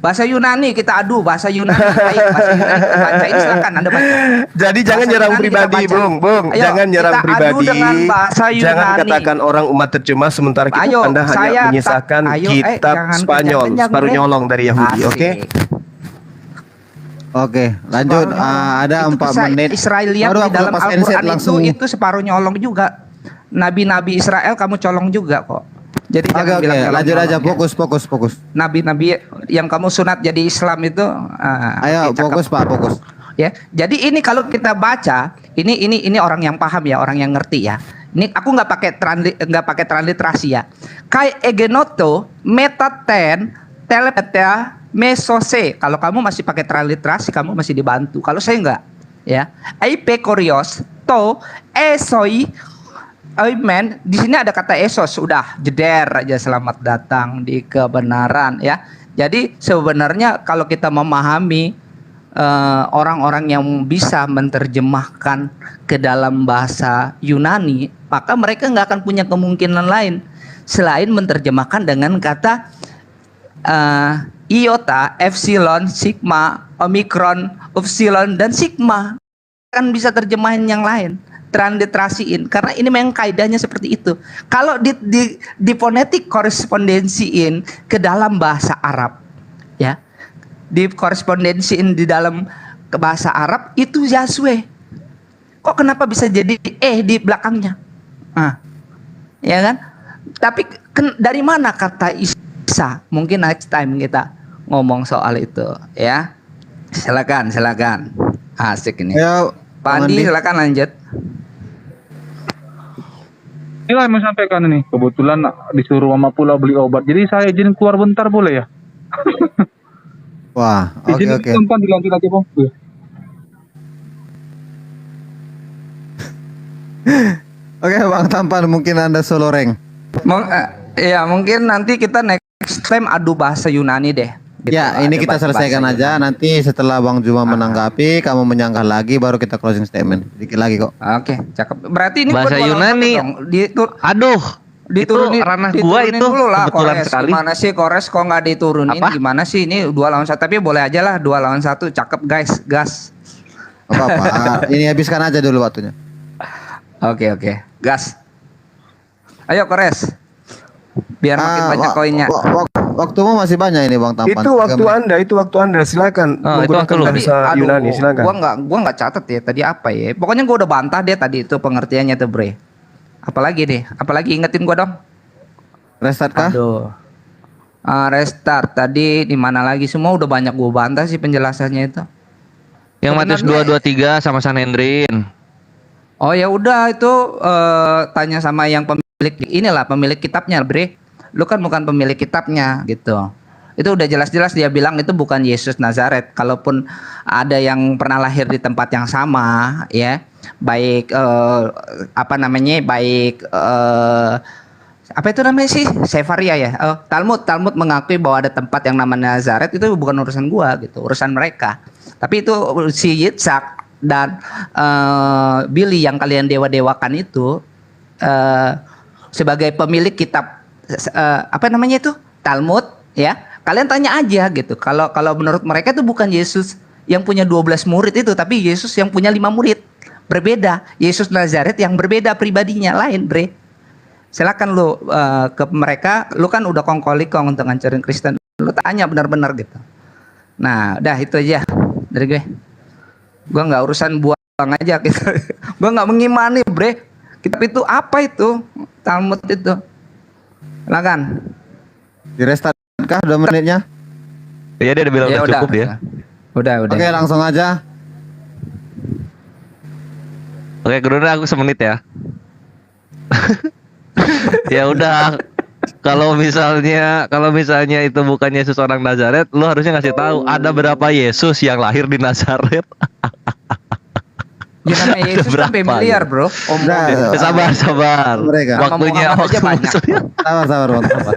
[SPEAKER 10] bahasa Yunani kita adu, bahasa Yunani baik, bahasa Yunani kita baca. Ini silakan Anda baca.
[SPEAKER 4] Jadi jangan
[SPEAKER 10] Bahasa
[SPEAKER 4] nyerang
[SPEAKER 10] Yunani
[SPEAKER 4] pribadi,
[SPEAKER 10] kita baca.
[SPEAKER 4] Bung.
[SPEAKER 10] Ayo,
[SPEAKER 4] Jangan nyerang
[SPEAKER 10] kita adu
[SPEAKER 4] pribadi.
[SPEAKER 10] dengan bahasa
[SPEAKER 4] Jangan
[SPEAKER 10] Yunani.
[SPEAKER 4] katakan orang umat terjemah sementara kita
[SPEAKER 10] Ayo,
[SPEAKER 4] Anda hanya
[SPEAKER 10] saya
[SPEAKER 4] menyisakan
[SPEAKER 10] ayo,
[SPEAKER 4] kitab
[SPEAKER 10] jangan
[SPEAKER 4] Spanyol,
[SPEAKER 10] kencang-kencang,
[SPEAKER 4] separuh
[SPEAKER 10] deh.
[SPEAKER 4] nyolong dari Yahudi,
[SPEAKER 10] Asik.
[SPEAKER 4] oke?
[SPEAKER 1] Oke, lanjut. Ada
[SPEAKER 10] Itu
[SPEAKER 1] 4
[SPEAKER 10] kisah
[SPEAKER 1] menit.
[SPEAKER 10] Israeliat
[SPEAKER 1] Baru
[SPEAKER 10] di
[SPEAKER 1] aku
[SPEAKER 10] dalam
[SPEAKER 1] lepas
[SPEAKER 10] Al-Quran
[SPEAKER 1] handset langsung.
[SPEAKER 10] itu separuh nyolong juga. Nabi-nabi Israel kamu colong juga kok. Jadi
[SPEAKER 1] Oke,
[SPEAKER 10] jangan bilang nyolong-nyolong
[SPEAKER 1] lanjut aja,
[SPEAKER 10] ya.
[SPEAKER 1] fokus.
[SPEAKER 10] Nabi-nabi yang kamu sunat jadi Islam itu
[SPEAKER 1] Ayo,
[SPEAKER 10] oke, cakep.
[SPEAKER 1] fokus Pak, fokus.
[SPEAKER 10] Ya. Jadi ini kalau kita baca, ini orang yang paham ya, orang yang ngerti ya. Ini aku nggak pakai transliterasi ya. Kai egenoto metaten telepetea mesose. Kalau kamu masih pakai transliterasi, kamu masih dibantu. Kalau saya enggak, ya. Aipe korios to esoi. Amen. Di sini ada kata esos, udah jeder aja, selamat datang di kebenaran ya. Jadi sebenarnya kalau kita memahami orang-orang yang bisa menerjemahkan ke dalam bahasa Yunani, maka mereka nggak akan punya kemungkinan lain selain menerjemahkan dengan kata iota, epsilon, sigma, omikron, upsilon, dan sigma. Kan bisa terjemahan yang lain, transliterasiin, karena ini memang kaidahnya seperti itu. Kalau di fonetik korespondensiin ke dalam bahasa Arab, ya, di korespondensiin di dalam ke bahasa Arab itu Yahweh. Kok kenapa bisa jadi di belakangnya? Ya kan? Tapi dari mana kata Isa? Mungkin next time kita ngomong soal itu, ya. Silakan. Asik ini.
[SPEAKER 1] Ayo,
[SPEAKER 10] Pak Andi, silakan lanjut.
[SPEAKER 5] Inilah yang saya sampaikan ini. Kebetulan disuruh mama pula beli obat. Jadi saya izin keluar bentar boleh ya?
[SPEAKER 1] Wah, oke.
[SPEAKER 5] Tempat dilanjut lagi, Bang.
[SPEAKER 1] Oke, Bang Tampan, mungkin Anda solo rank.
[SPEAKER 10] Ya mungkin nanti kita next time adu bahasa Yunani deh. Gitu.
[SPEAKER 1] Ya, ini
[SPEAKER 10] Ada
[SPEAKER 1] kita selesaikan
[SPEAKER 10] bahasa
[SPEAKER 1] aja.
[SPEAKER 10] Yunani.
[SPEAKER 1] Nanti setelah Bang Juma menanggapi, kamu menyanggah lagi, baru kita closing statement. Dikit lagi kok.
[SPEAKER 10] Oke, cakep. Berarti ini
[SPEAKER 3] Bahasa
[SPEAKER 10] gua 2 lawan 1
[SPEAKER 3] Yunani.
[SPEAKER 10] dong.
[SPEAKER 3] Aduh,
[SPEAKER 10] Diturunin,
[SPEAKER 3] itu ranah gua
[SPEAKER 10] diturunin
[SPEAKER 3] itu
[SPEAKER 10] dulu lah,
[SPEAKER 3] kebetulan
[SPEAKER 10] Kores.
[SPEAKER 3] sekali.
[SPEAKER 10] Gimana sih Kores kok nggak diturunin?
[SPEAKER 3] Apa?
[SPEAKER 10] Gimana sih ini 2 lawan 1? Tapi boleh aja lah 2 lawan 1. Cakep guys, gas.
[SPEAKER 1] Apa-apa. Ini habiskan aja dulu waktunya.
[SPEAKER 10] Oke, gas. Ayo Kores. Biar makin banyak koinnya.
[SPEAKER 1] Waktumu masih banyak ini Bang Tampan.
[SPEAKER 4] Itu waktu Anda, silakan
[SPEAKER 3] Oh, itu waktu lu.
[SPEAKER 4] bahasa
[SPEAKER 10] Aduh,
[SPEAKER 4] Yunani, silakan.
[SPEAKER 10] Gua nggak catat ya tadi apa ya. Pokoknya gua udah bantah dia tadi itu pengertiannya tuh, Bre. Apalagi deh? Apalagi ingetin gua dong.
[SPEAKER 1] Restart kah?
[SPEAKER 10] Aduh. Restart tadi di mana lagi, semua udah banyak gua bantah sih penjelasannya itu.
[SPEAKER 3] Yang Matius
[SPEAKER 10] Sebenarnya-
[SPEAKER 3] 2:23 sama Sanhedrin.
[SPEAKER 10] Oh ya udah itu tanya sama yang pemilik pemilik kitabnya, Bre. Lu kan bukan pemilik kitabnya gitu. Itu udah jelas-jelas dia bilang itu bukan Yesus Nazaret. Kalaupun ada yang pernah lahir di tempat yang sama, ya, baik apa itu namanya sih? Sefaria ya. Talmud mengakui bahwa ada tempat yang namanya Nazaret, itu bukan urusan gua gitu, urusan mereka. Tapi itu si Yitzhak dan Billy yang kalian dewa-dewakan itu sebagai pemilik kitab Talmud, ya. Kalian tanya aja gitu. Kalau menurut mereka itu bukan Yesus yang punya 12 murid itu, tapi Yesus yang punya 5 murid. Berbeda. Yesus Nazaret yang berbeda pribadinya lain, Bre. Silakan lu ke mereka, lu kan udah kong-kali-kong untuk ngancurin Kristen. Lu tanya benar-benar gitu. Nah, udah itu aja dari gue. Gua nggak urusan buang aja gitu. Gua nggak mengimani, Bre. Kitab itu apa itu? Talmud itu. Silakan.
[SPEAKER 1] Di restart kah 2 menitnya?
[SPEAKER 3] Iya, dia udah bilang udah cukup dia.
[SPEAKER 10] Udah.
[SPEAKER 1] Oke, langsung aja.
[SPEAKER 3] Oke, Gerunda aku semenit ya. Ya udah. Kalau misalnya itu bukan Yesus orang Nazaret, lu harusnya ngasih tahu ada berapa Yesus yang lahir di Nazaret.
[SPEAKER 10] Ya namanya Yesus kan
[SPEAKER 3] berapa
[SPEAKER 10] familiar, Bro.
[SPEAKER 1] Nah,
[SPEAKER 3] Sabar.
[SPEAKER 1] Mereka.
[SPEAKER 3] Waktunya
[SPEAKER 10] Nama Muhammad aja banyak.
[SPEAKER 1] Sabar Bang. Sabar.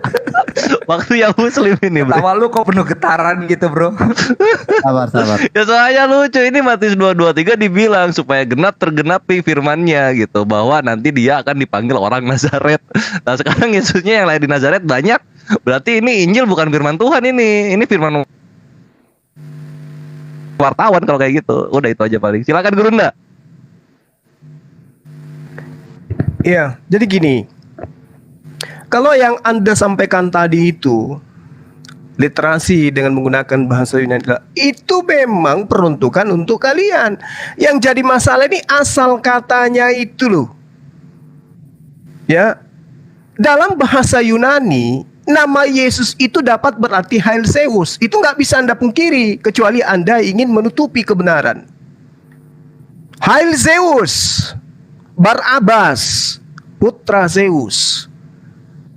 [SPEAKER 3] Waktu yang muslim ini, bro.
[SPEAKER 10] Tawa lu kok penuh getaran gitu, Bro.
[SPEAKER 1] Sabar.
[SPEAKER 3] Ya soalnya lucu, ini Matius 2:23 dibilang supaya tergenapi firman-Nya gitu, bahwa nanti dia akan dipanggil orang Nazaret. Nah sekarang Yesusnya yang lahir di Nazaret banyak, berarti ini Injil bukan firman Tuhan ini firman wartawan kalau kayak gitu. Udah itu aja paling. Silakan Gerunda.
[SPEAKER 4] Iya, jadi gini. Kalau yang Anda sampaikan tadi itu literasi dengan menggunakan bahasa Yunani, itu memang peruntukan untuk kalian. Yang jadi masalah ini asal katanya itu loh. Ya. Dalam bahasa Yunani, nama Yesus itu dapat berarti Hail Zeus. Itu nggak bisa Anda pungkiri kecuali Anda ingin menutupi kebenaran. Hail Zeus, Barabas, putra Zeus.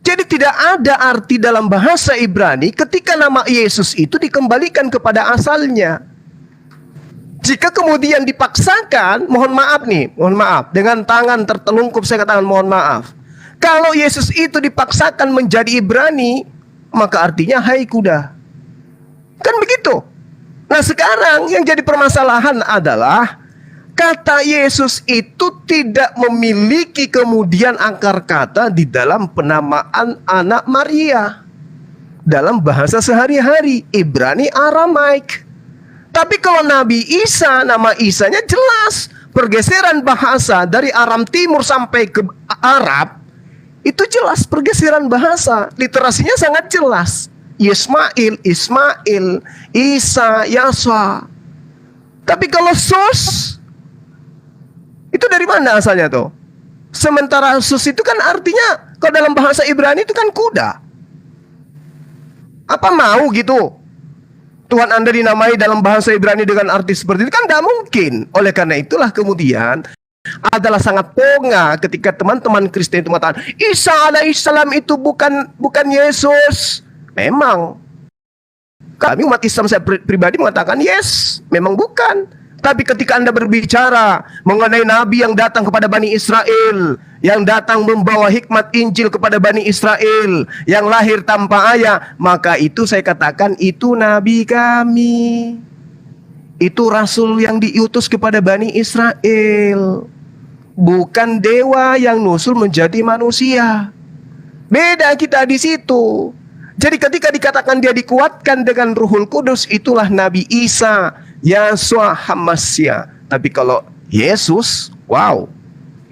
[SPEAKER 4] Jadi tidak ada arti dalam bahasa Ibrani ketika nama Yesus itu dikembalikan kepada asalnya. Jika kemudian dipaksakan, mohon maaf, dengan tangan tertelungkup saya katakan mohon maaf. Kalau Yesus itu dipaksakan menjadi Ibrani, maka artinya hai kuda. Kan begitu. Nah sekarang yang jadi permasalahan adalah kata Yesus itu tidak memiliki kemudian akar kata di dalam penamaan anak Maria. Dalam bahasa sehari-hari, Ibrani Aramaik. Tapi kalau Nabi Isa, nama Isanya jelas. Pergeseran bahasa dari Aram Timur sampai ke Arab, itu jelas pergeseran bahasa. Literasinya sangat jelas. Ismail, Isa, Yaswa. Tapi kalau Sos, itu dari mana asalnya tuh? Sementara sus itu kan artinya kalau dalam bahasa Ibrani itu kan kuda. Apa mau gitu Tuhan Anda dinamai dalam bahasa Ibrani dengan arti seperti itu? Kan tidak mungkin. Oleh karena itulah kemudian adalah sangat ponga ketika teman-teman Kristen itu mengatakan Isa alaihissalam itu bukan Yesus. Memang kami umat Islam saya pribadi mengatakan yes, memang bukan. Tapi ketika Anda berbicara mengenai nabi yang datang kepada Bani Israel, yang datang membawa hikmat Injil kepada Bani Israel, yang lahir tanpa ayah, maka itu saya katakan itu nabi kami. Itu rasul yang diutus kepada Bani Israel. Bukan dewa yang nusul menjadi manusia. Beda kita di situ. Jadi ketika dikatakan dia dikuatkan dengan Ruhul Kudus, itulah Nabi Isa, Yasua Hamasya. Tapi kalau Yesus, wow,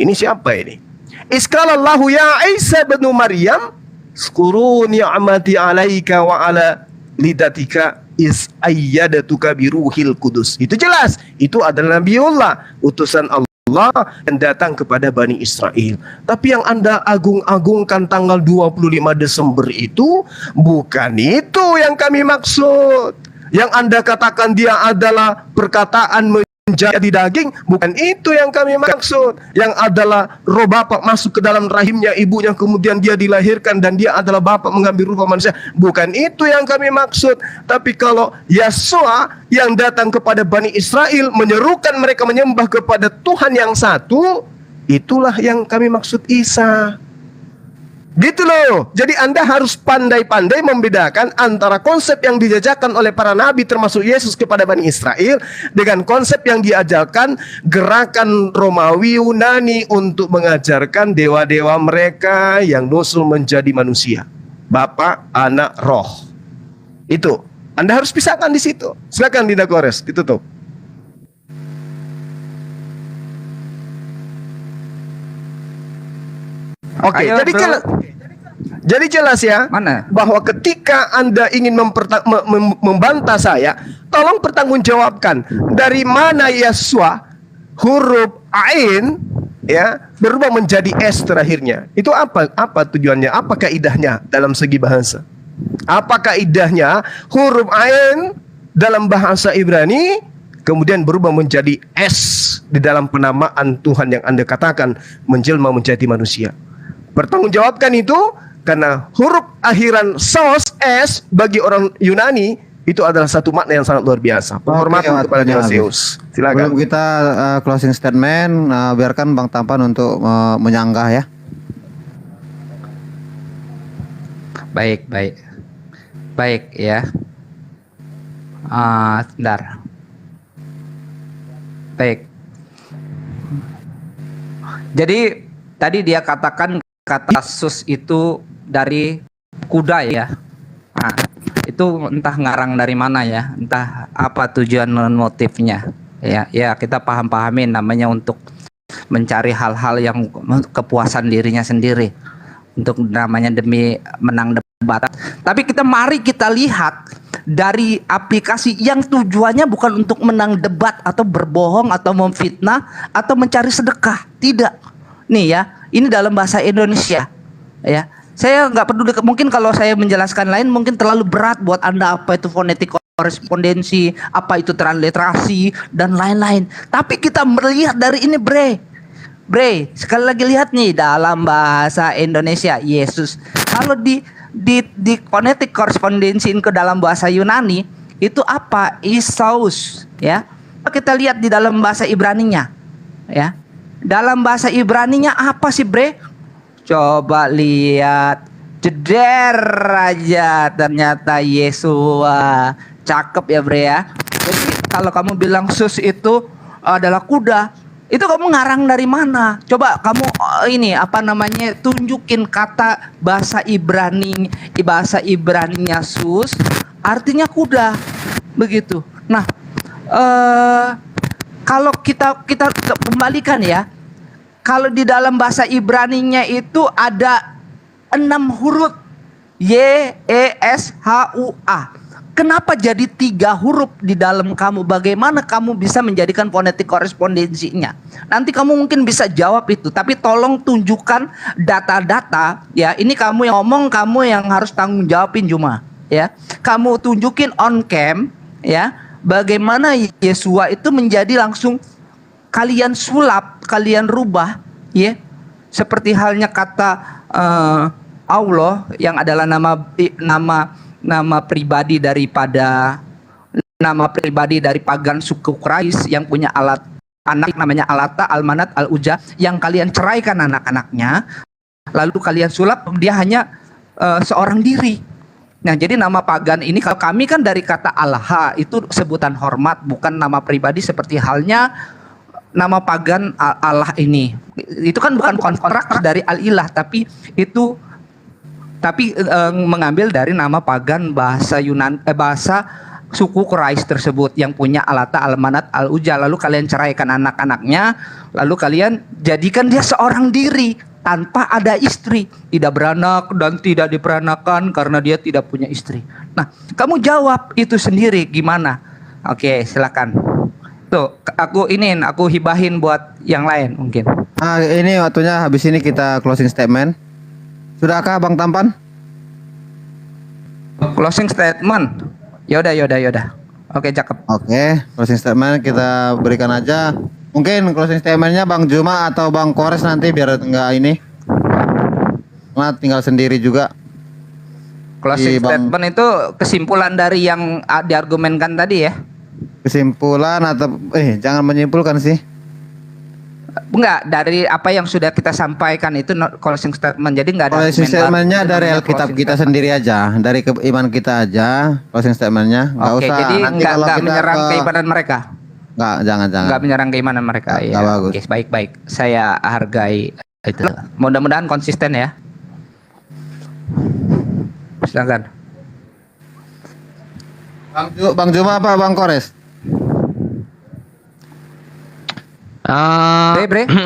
[SPEAKER 4] ini siapa ini? Iskalallahu ya Isa bin Maryam, Skuru ni'mati alaika wa ala lidatika is ayyadatuka biruhil kudus. Itu jelas, itu adalah Nabiullah, utusan Allah yang datang kepada Bani Israel. Tapi yang Anda agung-agungkan tanggal 25 Desember itu bukan itu yang kami maksud. Yang Anda katakan dia adalah perkataan menjadi daging, bukan itu yang kami maksud. Yang adalah roh bapak masuk ke dalam rahimnya ibunya, kemudian dia dilahirkan dan dia adalah bapak mengambil rupa manusia, bukan itu yang kami maksud. Tapi kalau Yasua yang datang kepada Bani Israel menyerukan mereka menyembah kepada Tuhan yang satu, itulah yang kami maksud Isa. Gitu loh. Jadi Anda harus pandai-pandai membedakan antara konsep yang dijajakan oleh para nabi termasuk Yesus kepada Bani Israel dengan konsep yang diajarkan gerakan Romawi Yunani untuk mengajarkan dewa-dewa mereka yang nusul menjadi manusia. Bapa, Anak, Roh. Itu. Anda harus pisahkan di situ. Silakan Dinda Kores, ditutup. Oke,
[SPEAKER 10] Ayo,
[SPEAKER 4] jadi
[SPEAKER 10] bro.
[SPEAKER 4] jadi jelas ya,
[SPEAKER 10] Mana?
[SPEAKER 4] bahwa ketika Anda ingin membantah saya, tolong pertanggungjawabkan dari mana Yasua huruf Ain ya berubah menjadi S terakhirnya. Itu apa tujuannya? Apa kaidahnya dalam segi bahasa? Apa kaidahnya huruf Ain dalam bahasa Ibrani kemudian berubah menjadi S di dalam penamaan Tuhan yang Anda katakan menjelma menjadi manusia? Pertanggungjawabkan itu, karena huruf akhiran sos S bagi orang Yunani itu adalah satu makna yang sangat luar biasa. Penghormatan kepada Dewa Zeus. Silakan.
[SPEAKER 1] Sebelum kita closing statement, biarkan Bang Tampan untuk menyanggah ya.
[SPEAKER 10] Baik ya. Sebentar. Baik. Jadi tadi dia katakan kata sus itu dari kuda ya. Nah, itu entah ngarang dari mana ya, entah apa tujuan dan motifnya. Ya kita paham-pahamin namanya untuk mencari hal-hal yang kepuasan dirinya sendiri. Untuk namanya demi menang debat. Tapi mari kita lihat dari aplikasi yang tujuannya bukan untuk menang debat atau berbohong atau memfitnah atau mencari sedekah. Tidak. Nih ya, ini dalam bahasa Indonesia. Ya, saya nggak peduli. Mungkin kalau saya menjelaskan lain mungkin terlalu berat buat Anda, apa itu fonetik korespondensi, apa itu transliterasi dan lain-lain. Tapi kita melihat dari ini, Bre, sekali lagi lihat nih dalam bahasa Indonesia Yesus. Kalau di fonetik korespondensiin ke dalam bahasa Yunani itu apa? Isaus, ya. Kita lihat di dalam bahasa Ibraninya, ya. Dalam bahasa Ibraninya apa sih, Bre? Coba lihat. Jeder aja ternyata Yesua. Cakep ya, Bre ya. Jadi kalau kamu bilang sus itu adalah kuda, itu kamu ngarang dari mana? Coba kamu tunjukin kata bahasa Ibraninya sus artinya kuda. Begitu. Nah, kalau kita kembalikan ya, kalau di dalam bahasa Ibraninya itu ada 6 huruf Y, E, S, H, U, A. Kenapa jadi 3 huruf di dalam kamu? Bagaimana kamu bisa menjadikan fonetik korespondensinya? Nanti kamu mungkin bisa jawab itu, tapi tolong tunjukkan data-data ya. Ini kamu yang ngomong, kamu yang harus tanggung jawabin Juma ya. Kamu tunjukin on cam ya, bagaimana Yesua itu menjadi langsung kalian sulap, kalian rubah ya. Seperti halnya kata Allah yang adalah nama pribadi daripada nama pribadi dari pagan suku Quraisy yang punya anak namanya Alata, Almanat, Al-Uja, yang kalian ceraikan anak-anaknya, lalu kalian sulap, dia hanya seorang diri. Nah, jadi nama pagan ini, kalau kami kan dari kata Allah, itu sebutan hormat, bukan nama pribadi seperti halnya nama pagan Allah ini. Itu kan bukan kontrak dari Al-Ilah, tapi itu mengambil dari nama pagan bahasa bahasa suku Quraisy tersebut yang punya Alata, Almanat, Al-Uja. Lalu kalian ceraikan anak-anaknya, lalu kalian jadikan dia seorang diri tanpa ada istri, tidak beranak dan tidak diperanakan karena dia tidak punya istri. Nah, kamu jawab itu sendiri gimana? Oke, silakan. Tuh, aku hibahin buat yang lain mungkin.
[SPEAKER 1] Ini waktunya, habis ini kita closing statement. Sudahkah Bang Tampan?
[SPEAKER 10] Closing statement. Yaudah. Oke, cakep.
[SPEAKER 1] Oke, closing statement kita berikan aja. Mungkin closing statementnya Bang Juma atau Bang Kores nanti biar enggak ini. Nah, tinggal sendiri juga.
[SPEAKER 10] Closing statement itu kesimpulan dari yang diargumenkan tadi ya?
[SPEAKER 1] Kesimpulan atau jangan menyimpulkan sih.
[SPEAKER 10] Enggak, dari apa yang sudah kita sampaikan itu closing statement. Jadi enggak ada
[SPEAKER 1] closing statementnya dari Alkitab kita sendiri aja, dari iman kita aja. Closing statementnya nggak usah.
[SPEAKER 10] Jadi
[SPEAKER 1] nanti
[SPEAKER 10] enggak menyerang keimanan mereka.
[SPEAKER 1] Jangan.
[SPEAKER 10] Enggak menyerang keimanan mereka. Ya,
[SPEAKER 1] bagus.
[SPEAKER 10] Oke, baik. Saya hargai itu. Mudah-mudahan konsisten ya. Silakan.
[SPEAKER 1] Bang Juma apa Bang Kores?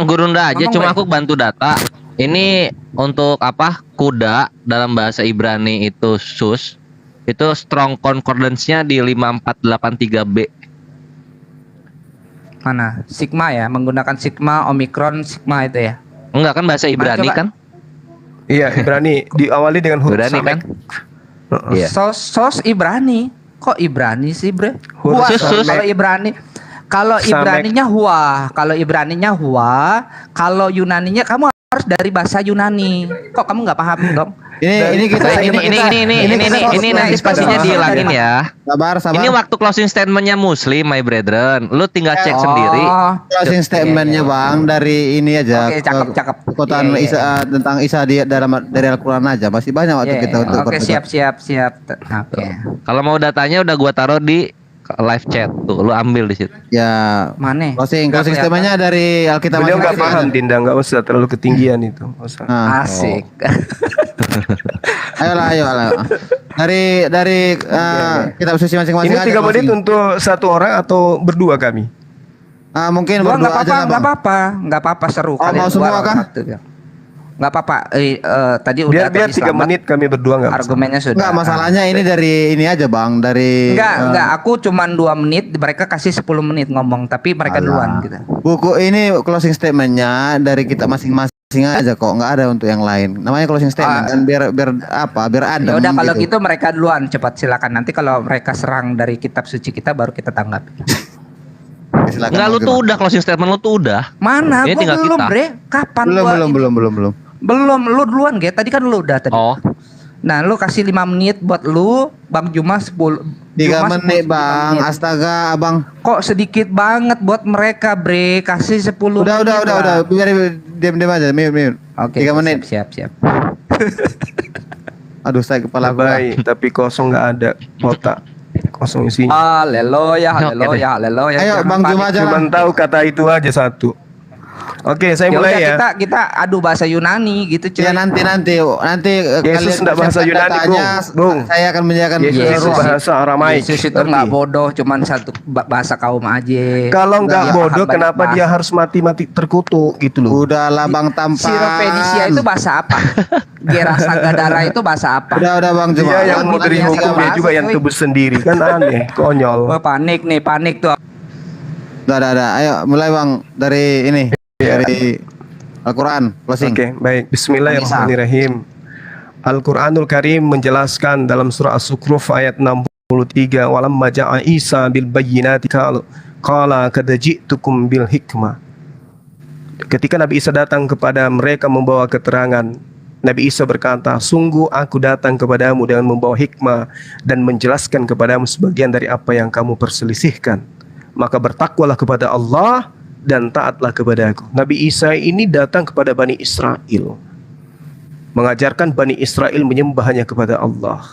[SPEAKER 3] Gurunda aja,
[SPEAKER 10] Ngomong,
[SPEAKER 3] cuma
[SPEAKER 10] Bre.
[SPEAKER 3] aku bantu data. Ini untuk apa? Kuda dalam bahasa Ibrani itu sus. Itu strong concordance-nya di 5483B.
[SPEAKER 10] Mana? Sigma ya, menggunakan sigma, omikron, sigma itu ya.
[SPEAKER 3] Enggak kan bahasa Ibrani
[SPEAKER 10] coba.
[SPEAKER 3] kan?
[SPEAKER 4] Iya, Ibrani diawali dengan huruf
[SPEAKER 3] Ibrani kan?
[SPEAKER 4] samek.
[SPEAKER 3] Iya.
[SPEAKER 10] Sos Ibrani. Kok Ibrani sih, Bre?
[SPEAKER 4] Huruf
[SPEAKER 3] Sus.
[SPEAKER 10] Kalau Ibrani, kalau
[SPEAKER 4] Samek.
[SPEAKER 10] Ibraninya huwa, kalau Yunaninya kamu harus dari bahasa Yunani. Kok kamu nggak paham dong?
[SPEAKER 1] Ini kita
[SPEAKER 3] Ini nanti spasinya dihilangin ya.
[SPEAKER 1] Sabar.
[SPEAKER 3] Ini waktu closing statementnya Muslim, my brethren. Lu tinggal cek
[SPEAKER 10] Oh.
[SPEAKER 3] sendiri.
[SPEAKER 1] closing statementnya Bang dari ini aja.
[SPEAKER 10] Oke, cakep.
[SPEAKER 1] Kekuatan
[SPEAKER 10] Iya.
[SPEAKER 1] Isa tentang Isa dari Al-Qur'an aja. Masih banyak waktu
[SPEAKER 10] Iya,
[SPEAKER 1] kita untuk
[SPEAKER 10] Oke,
[SPEAKER 1] berdebat.
[SPEAKER 10] siap. Oke.
[SPEAKER 3] Kalau mau datanya udah gua taruh di live chat tuh, lu ambil di situ.
[SPEAKER 1] Ya.
[SPEAKER 10] Mana?
[SPEAKER 1] Closing
[SPEAKER 10] Nggak kelihatan.
[SPEAKER 1] statementnya dari Alkitab
[SPEAKER 4] Beliau nggak
[SPEAKER 1] masing-masing
[SPEAKER 4] paham,
[SPEAKER 1] aja.
[SPEAKER 4] Dinda, nggak usah terlalu ketinggian itu. Nggak usah.
[SPEAKER 1] Nah,
[SPEAKER 10] Asik.
[SPEAKER 1] ayolah. Dari kitab suci masing-masing
[SPEAKER 4] Ini
[SPEAKER 1] aja
[SPEAKER 4] 3 menit
[SPEAKER 1] closing.
[SPEAKER 4] untuk satu orang atau berdua kami?
[SPEAKER 1] Mungkin
[SPEAKER 10] Nggak
[SPEAKER 1] berdua aja lah, Bang.
[SPEAKER 10] nggak apa-apa seru.
[SPEAKER 1] Oh,
[SPEAKER 10] Kalian
[SPEAKER 1] mau semua
[SPEAKER 10] dua
[SPEAKER 1] kah?
[SPEAKER 10] satu, ya. Nggak apa-apa. Tadi udah
[SPEAKER 4] Biar
[SPEAKER 10] tadi
[SPEAKER 4] 3
[SPEAKER 10] selamat.
[SPEAKER 4] menit kami berdua nggak masalah.
[SPEAKER 10] Argumennya sudah.
[SPEAKER 1] Enggak, masalahnya ini dari ini aja Bang, dari
[SPEAKER 10] Enggak, aku cuman 2 menit, mereka kasih 10 menit ngomong, tapi mereka duluan gitu.
[SPEAKER 1] buku ini closing statementnya dari kita masing-masing aja kok, nggak ada untuk yang lain. Namanya closing statement kan biar adem.
[SPEAKER 10] Ya udah kalau
[SPEAKER 1] gitu.
[SPEAKER 10] gitu mereka duluan, cepat silakan. Nanti kalau mereka serang dari kitab suci kita baru kita tanggapi.
[SPEAKER 1] Silakan,
[SPEAKER 3] Enggak, lu
[SPEAKER 1] Bang
[SPEAKER 3] tuh
[SPEAKER 1] Juma.
[SPEAKER 3] udah closing statement lu tuh udah.
[SPEAKER 10] Mana?
[SPEAKER 3] Ini
[SPEAKER 10] Gua
[SPEAKER 3] tinggal
[SPEAKER 10] belum,
[SPEAKER 3] kita.
[SPEAKER 10] Bre. Kapan
[SPEAKER 1] Belum,
[SPEAKER 10] gua
[SPEAKER 1] belum.
[SPEAKER 10] Belum, lu duluan, Ge. Tadi kan lu udah tadi.
[SPEAKER 3] Oh,
[SPEAKER 10] Nah, lu kasih 5 menit buat lu, Bang Juma 10.
[SPEAKER 1] 3
[SPEAKER 10] Juma
[SPEAKER 1] menit
[SPEAKER 10] 10
[SPEAKER 1] Bang.
[SPEAKER 10] menit.
[SPEAKER 1] Astaga, Abang.
[SPEAKER 10] Kok sedikit banget buat mereka, Bre? Kasih 10
[SPEAKER 1] Udah.
[SPEAKER 10] menit. lah.
[SPEAKER 1] Biar diam aja, mute.
[SPEAKER 10] Oke.
[SPEAKER 1] 3 menit.
[SPEAKER 10] Siap.
[SPEAKER 1] Aduh, saya kepala gua.
[SPEAKER 4] Baik, tapi kosong nggak ada kotak. Kosong isinya.
[SPEAKER 10] Haleluya.
[SPEAKER 1] Ayo, Bang Juma aja.
[SPEAKER 4] Cuman tahu kata itu aja satu. Oke, saya mulai ya.
[SPEAKER 10] Kita adu bahasa Yunani gitu, cuy.
[SPEAKER 1] Ya nanti
[SPEAKER 4] Yesus nggak bahasa
[SPEAKER 1] persiapkan
[SPEAKER 4] Yunani,
[SPEAKER 1] datanya.
[SPEAKER 4] Bung.
[SPEAKER 1] Saya akan menyediakan
[SPEAKER 4] Yesus itu bahasa Aramaik.
[SPEAKER 10] Yesus itu nggak bodoh, cuman satu bahasa kaum aja.
[SPEAKER 4] Kalau nggak
[SPEAKER 10] Dia
[SPEAKER 4] bodoh,
[SPEAKER 10] paham
[SPEAKER 4] kenapa
[SPEAKER 10] banyak
[SPEAKER 4] dia harus mati terkutuk gitu loh?
[SPEAKER 1] Udahlah Bang Tampan.
[SPEAKER 10] Sirofenisia itu bahasa apa? Gerasa Gadara itu bahasa apa?
[SPEAKER 1] Udah Bang Juma.
[SPEAKER 4] Dia yang mau
[SPEAKER 1] Nanti
[SPEAKER 4] dari
[SPEAKER 10] yang
[SPEAKER 4] hukum, dia
[SPEAKER 10] bahasa,
[SPEAKER 4] juga yang
[SPEAKER 10] cuy.
[SPEAKER 4] tebus sendiri kan aneh, konyol.
[SPEAKER 10] Wah, panik tuh.
[SPEAKER 1] Udah. Ayo mulai Bang dari ini. Dari Al-Quran closing.
[SPEAKER 4] Oke, baik. Bismillahirrahmanirrahim. Al-Qur'anul Karim menjelaskan dalam surah As-Sukhruf ayat 63, "Walamma ja'a Isa bil bayyinati qala qad ji'tukum bil hikmah." Ketika Nabi Isa datang kepada mereka membawa keterangan Nabi Isa berkata, sungguh aku datang kepadamu dengan membawa hikmah dan menjelaskan kepadamu sebagian dari apa yang kamu perselisihkan. Maka bertakwalah kepada Allah dan taatlah kepada aku. Nabi Isa ini datang kepada Bani Israel, mengajarkan Bani Israel menyembah hanya kepada Allah.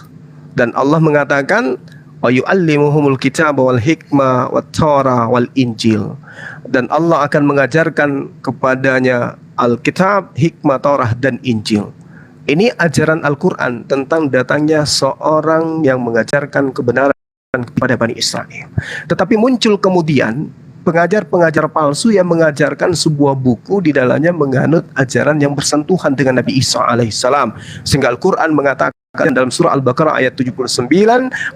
[SPEAKER 4] Dan Allah mengatakan, wa yu'allimuhumul kitaba wal hikmah wat Taurah wal Injil. Dan Allah akan mengajarkan kepadanya Alkitab, hikmah, Taurah, dan Injil. Ini ajaran Al-Quran tentang datangnya seorang yang mengajarkan kebenaran kepada Bani Israel. Tetapi muncul kemudian pengajar-pengajar palsu yang mengajarkan sebuah buku di dalamnya menganut ajaran yang bersentuhan dengan Nabi Isa alaihissalam. Sehingga Al-Quran mengatakan dalam surah Al-Baqarah ayat 79,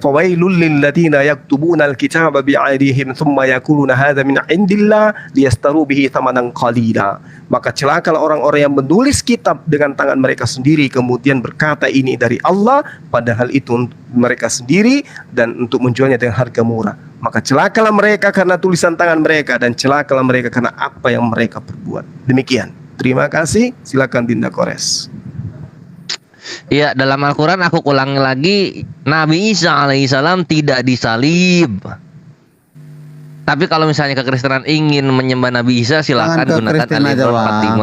[SPEAKER 4] fawailul lil ladzina yaktubuna al-kitaba bi'aydihim thumma yaquluna hadza min indillah liyastaru bihi thamanan qalila. Maka celakalah orang-orang yang menulis kitab dengan tangan mereka sendiri kemudian berkata ini dari Allah padahal itu untuk mereka sendiri dan untuk menjualnya dengan harga murah. Maka celakalah mereka karena tulisan tangan mereka dan celakalah mereka karena apa yang mereka perbuat. Demikian. Terima kasih. Silakan Dinda Kores.
[SPEAKER 3] Iya, dalam Al-Quran aku ulangi lagi, Nabi Isa alaihissalam tidak disalib. Tapi kalau misalnya kekristenan ingin menyembah Nabi Isa, silakan
[SPEAKER 1] Jangan ke
[SPEAKER 3] gunakan
[SPEAKER 1] Kristen
[SPEAKER 3] Ali
[SPEAKER 1] aja,
[SPEAKER 3] Imran
[SPEAKER 1] Bang.
[SPEAKER 3] 45.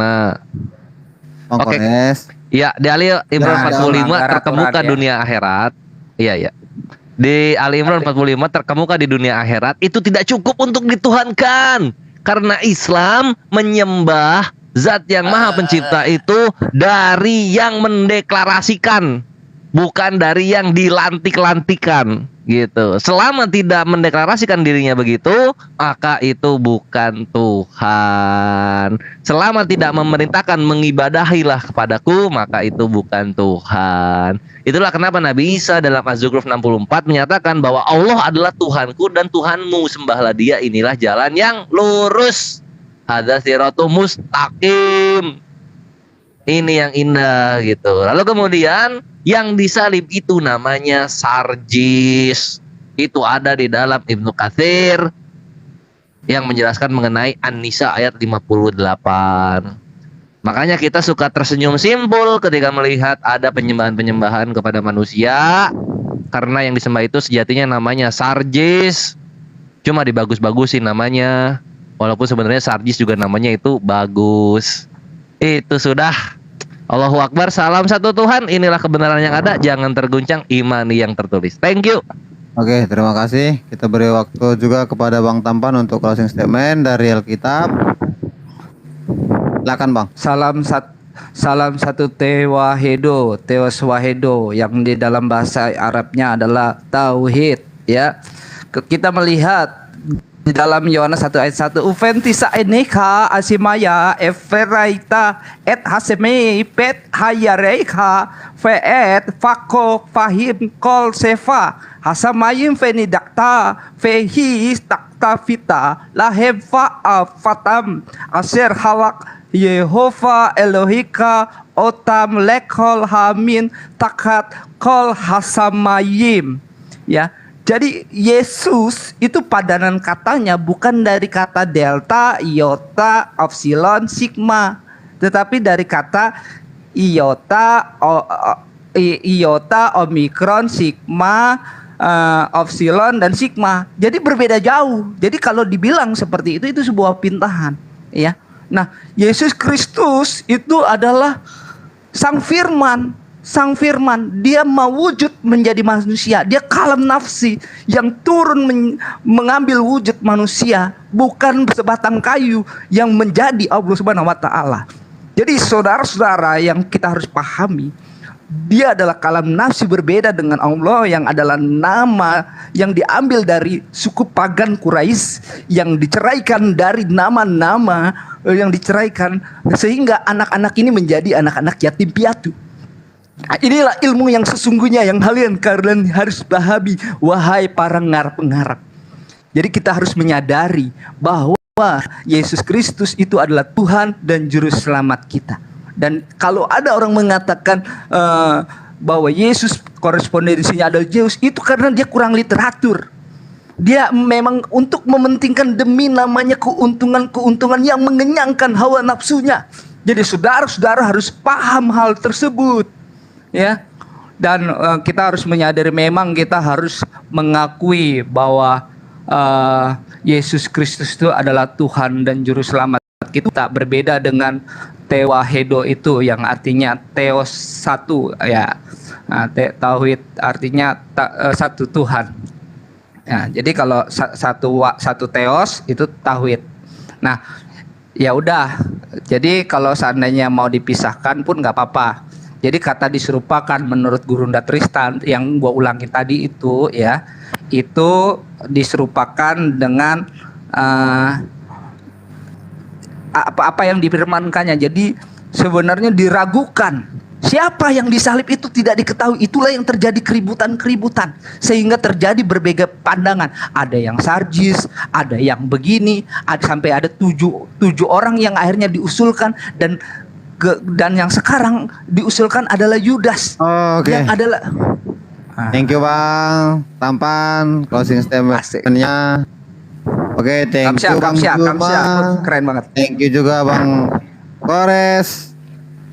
[SPEAKER 1] Bang
[SPEAKER 3] Oke.
[SPEAKER 1] Kores.
[SPEAKER 3] Ya, di Ali Imran
[SPEAKER 10] Nah,
[SPEAKER 3] 45
[SPEAKER 10] melanggar
[SPEAKER 3] terkemuka
[SPEAKER 10] aturan, ya.
[SPEAKER 3] dunia akhirat. Iya, iya. Di Ali Imran 45 terkemuka di dunia akhirat itu tidak cukup untuk dituhankan. Karena Islam menyembah Zat yang Maha Pencipta itu dari yang mendeklarasikan, bukan dari yang dilantik-lantikan gitu. Selama tidak mendeklarasikan dirinya begitu, maka itu bukan Tuhan. Selama tidak memerintahkan mengibadahilah kepadaku, maka itu bukan Tuhan. Itulah kenapa Nabi Isa dalam Az-Zukhruf 64 menyatakan bahwa Allah adalah Tuhanku dan Tuhanmu, sembahlah Dia, inilah jalan yang lurus. Hadza siratul mustaqim. Ini yang indah gitu. Lalu kemudian yang disalib itu namanya Sarjis. Itu ada di dalam Ibnu Katsir yang menjelaskan mengenai An-Nisa ayat 58. Makanya kita suka tersenyum simpul ketika melihat ada penyembahan-penyembahan kepada manusia, karena yang disembah itu sejatinya namanya Sarjis. Cuma dibagus-bagusin namanya. Walaupun sebenarnya Sarjis juga namanya itu bagus. Itu sudah. Allahu Akbar, salam satu Tuhan. Inilah kebenaran yang ada. Jangan terguncang imani yang tertulis. Thank you.
[SPEAKER 1] Oke, terima kasih. Kita beri waktu juga kepada Bang Tampan untuk closing statement dari Alkitab. Silakan Bang.
[SPEAKER 10] Salam satu Tewahedo, Tewaswahedo, yang di dalam bahasa Arabnya adalah tauhid, ya. Kita melihat di dalam Yohanes 1 ayat 1, Uventisa eneka asimaya everaita et haseme pet hayareika feet fako fahim kol sefa hasamayim venidakta fehis takta vita laheva fatam aser halak Yehova Elohika otam lekol hamin takat kol hasamayim, ya. Jadi Yesus itu padanan katanya bukan dari kata delta, iota, epsilon, sigma, tetapi dari kata iota, omikron, sigma, epsilon dan sigma. Jadi berbeda jauh. Jadi kalau dibilang seperti itu sebuah pintahan, ya. Nah, Yesus Kristus itu adalah Sang Firman. Sang Firman, dia mewujud menjadi manusia. Dia kalam nafsi yang turun mengambil wujud manusia, bukan sebatang kayu yang menjadi Allah Subhanahu wa taala. Jadi saudara-saudara yang kita harus pahami, dia adalah kalam nafsi berbeda dengan Allah yang adalah nama yang diambil dari suku pagan Quraisy, yang diceraikan dari nama-nama yang diceraikan, sehingga anak-anak ini menjadi anak-anak yatim piatu. Nah, inilah ilmu yang sesungguhnya yang kalian harus pahami, wahai para pengarap. Jadi kita harus menyadari bahwa Yesus Kristus itu adalah Tuhan dan Juru Selamat kita. Dan kalau ada orang mengatakan bahwa Yesus korespondensinya adalah Zeus, itu karena dia kurang literatur. Dia memang untuk mementingkan demi namanya keuntungan-keuntungan yang mengenyangkan hawa nafsunya. Jadi saudara-saudara harus paham hal tersebut, ya. Dan kita harus menyadari memang kita harus mengakui bahwa Yesus Kristus itu adalah Tuhan dan Juru Selamat kita. Tak berbeda dengan Tewahedo itu yang artinya Theos satu, ya. Nah, tauhid artinya satu Tuhan. Ya, jadi kalau satu Theos itu tauhid. Nah, ya udah. Jadi kalau seandainya mau dipisahkan pun nggak apa-apa. Jadi kata diserupakan menurut Gurunda Tristan yang gua ulangi tadi itu, ya, itu diserupakan dengan apa yang difirmankannya. Jadi sebenarnya diragukan. Siapa yang disalib itu tidak diketahui. Itulah yang terjadi keributan-keributan. Sehingga terjadi berbeda pandangan. Ada yang sarjis, ada yang begini, sampai ada tujuh orang yang akhirnya diusulkan. Dan yang sekarang diusulkan adalah Yudas.
[SPEAKER 1] Oh, oke.
[SPEAKER 10] Yang adalah
[SPEAKER 1] Thank you Bang Tampan, closing statement-nya. Oke, thank you Bang Juma.
[SPEAKER 10] keren banget.
[SPEAKER 1] Thank you juga Bang Kores.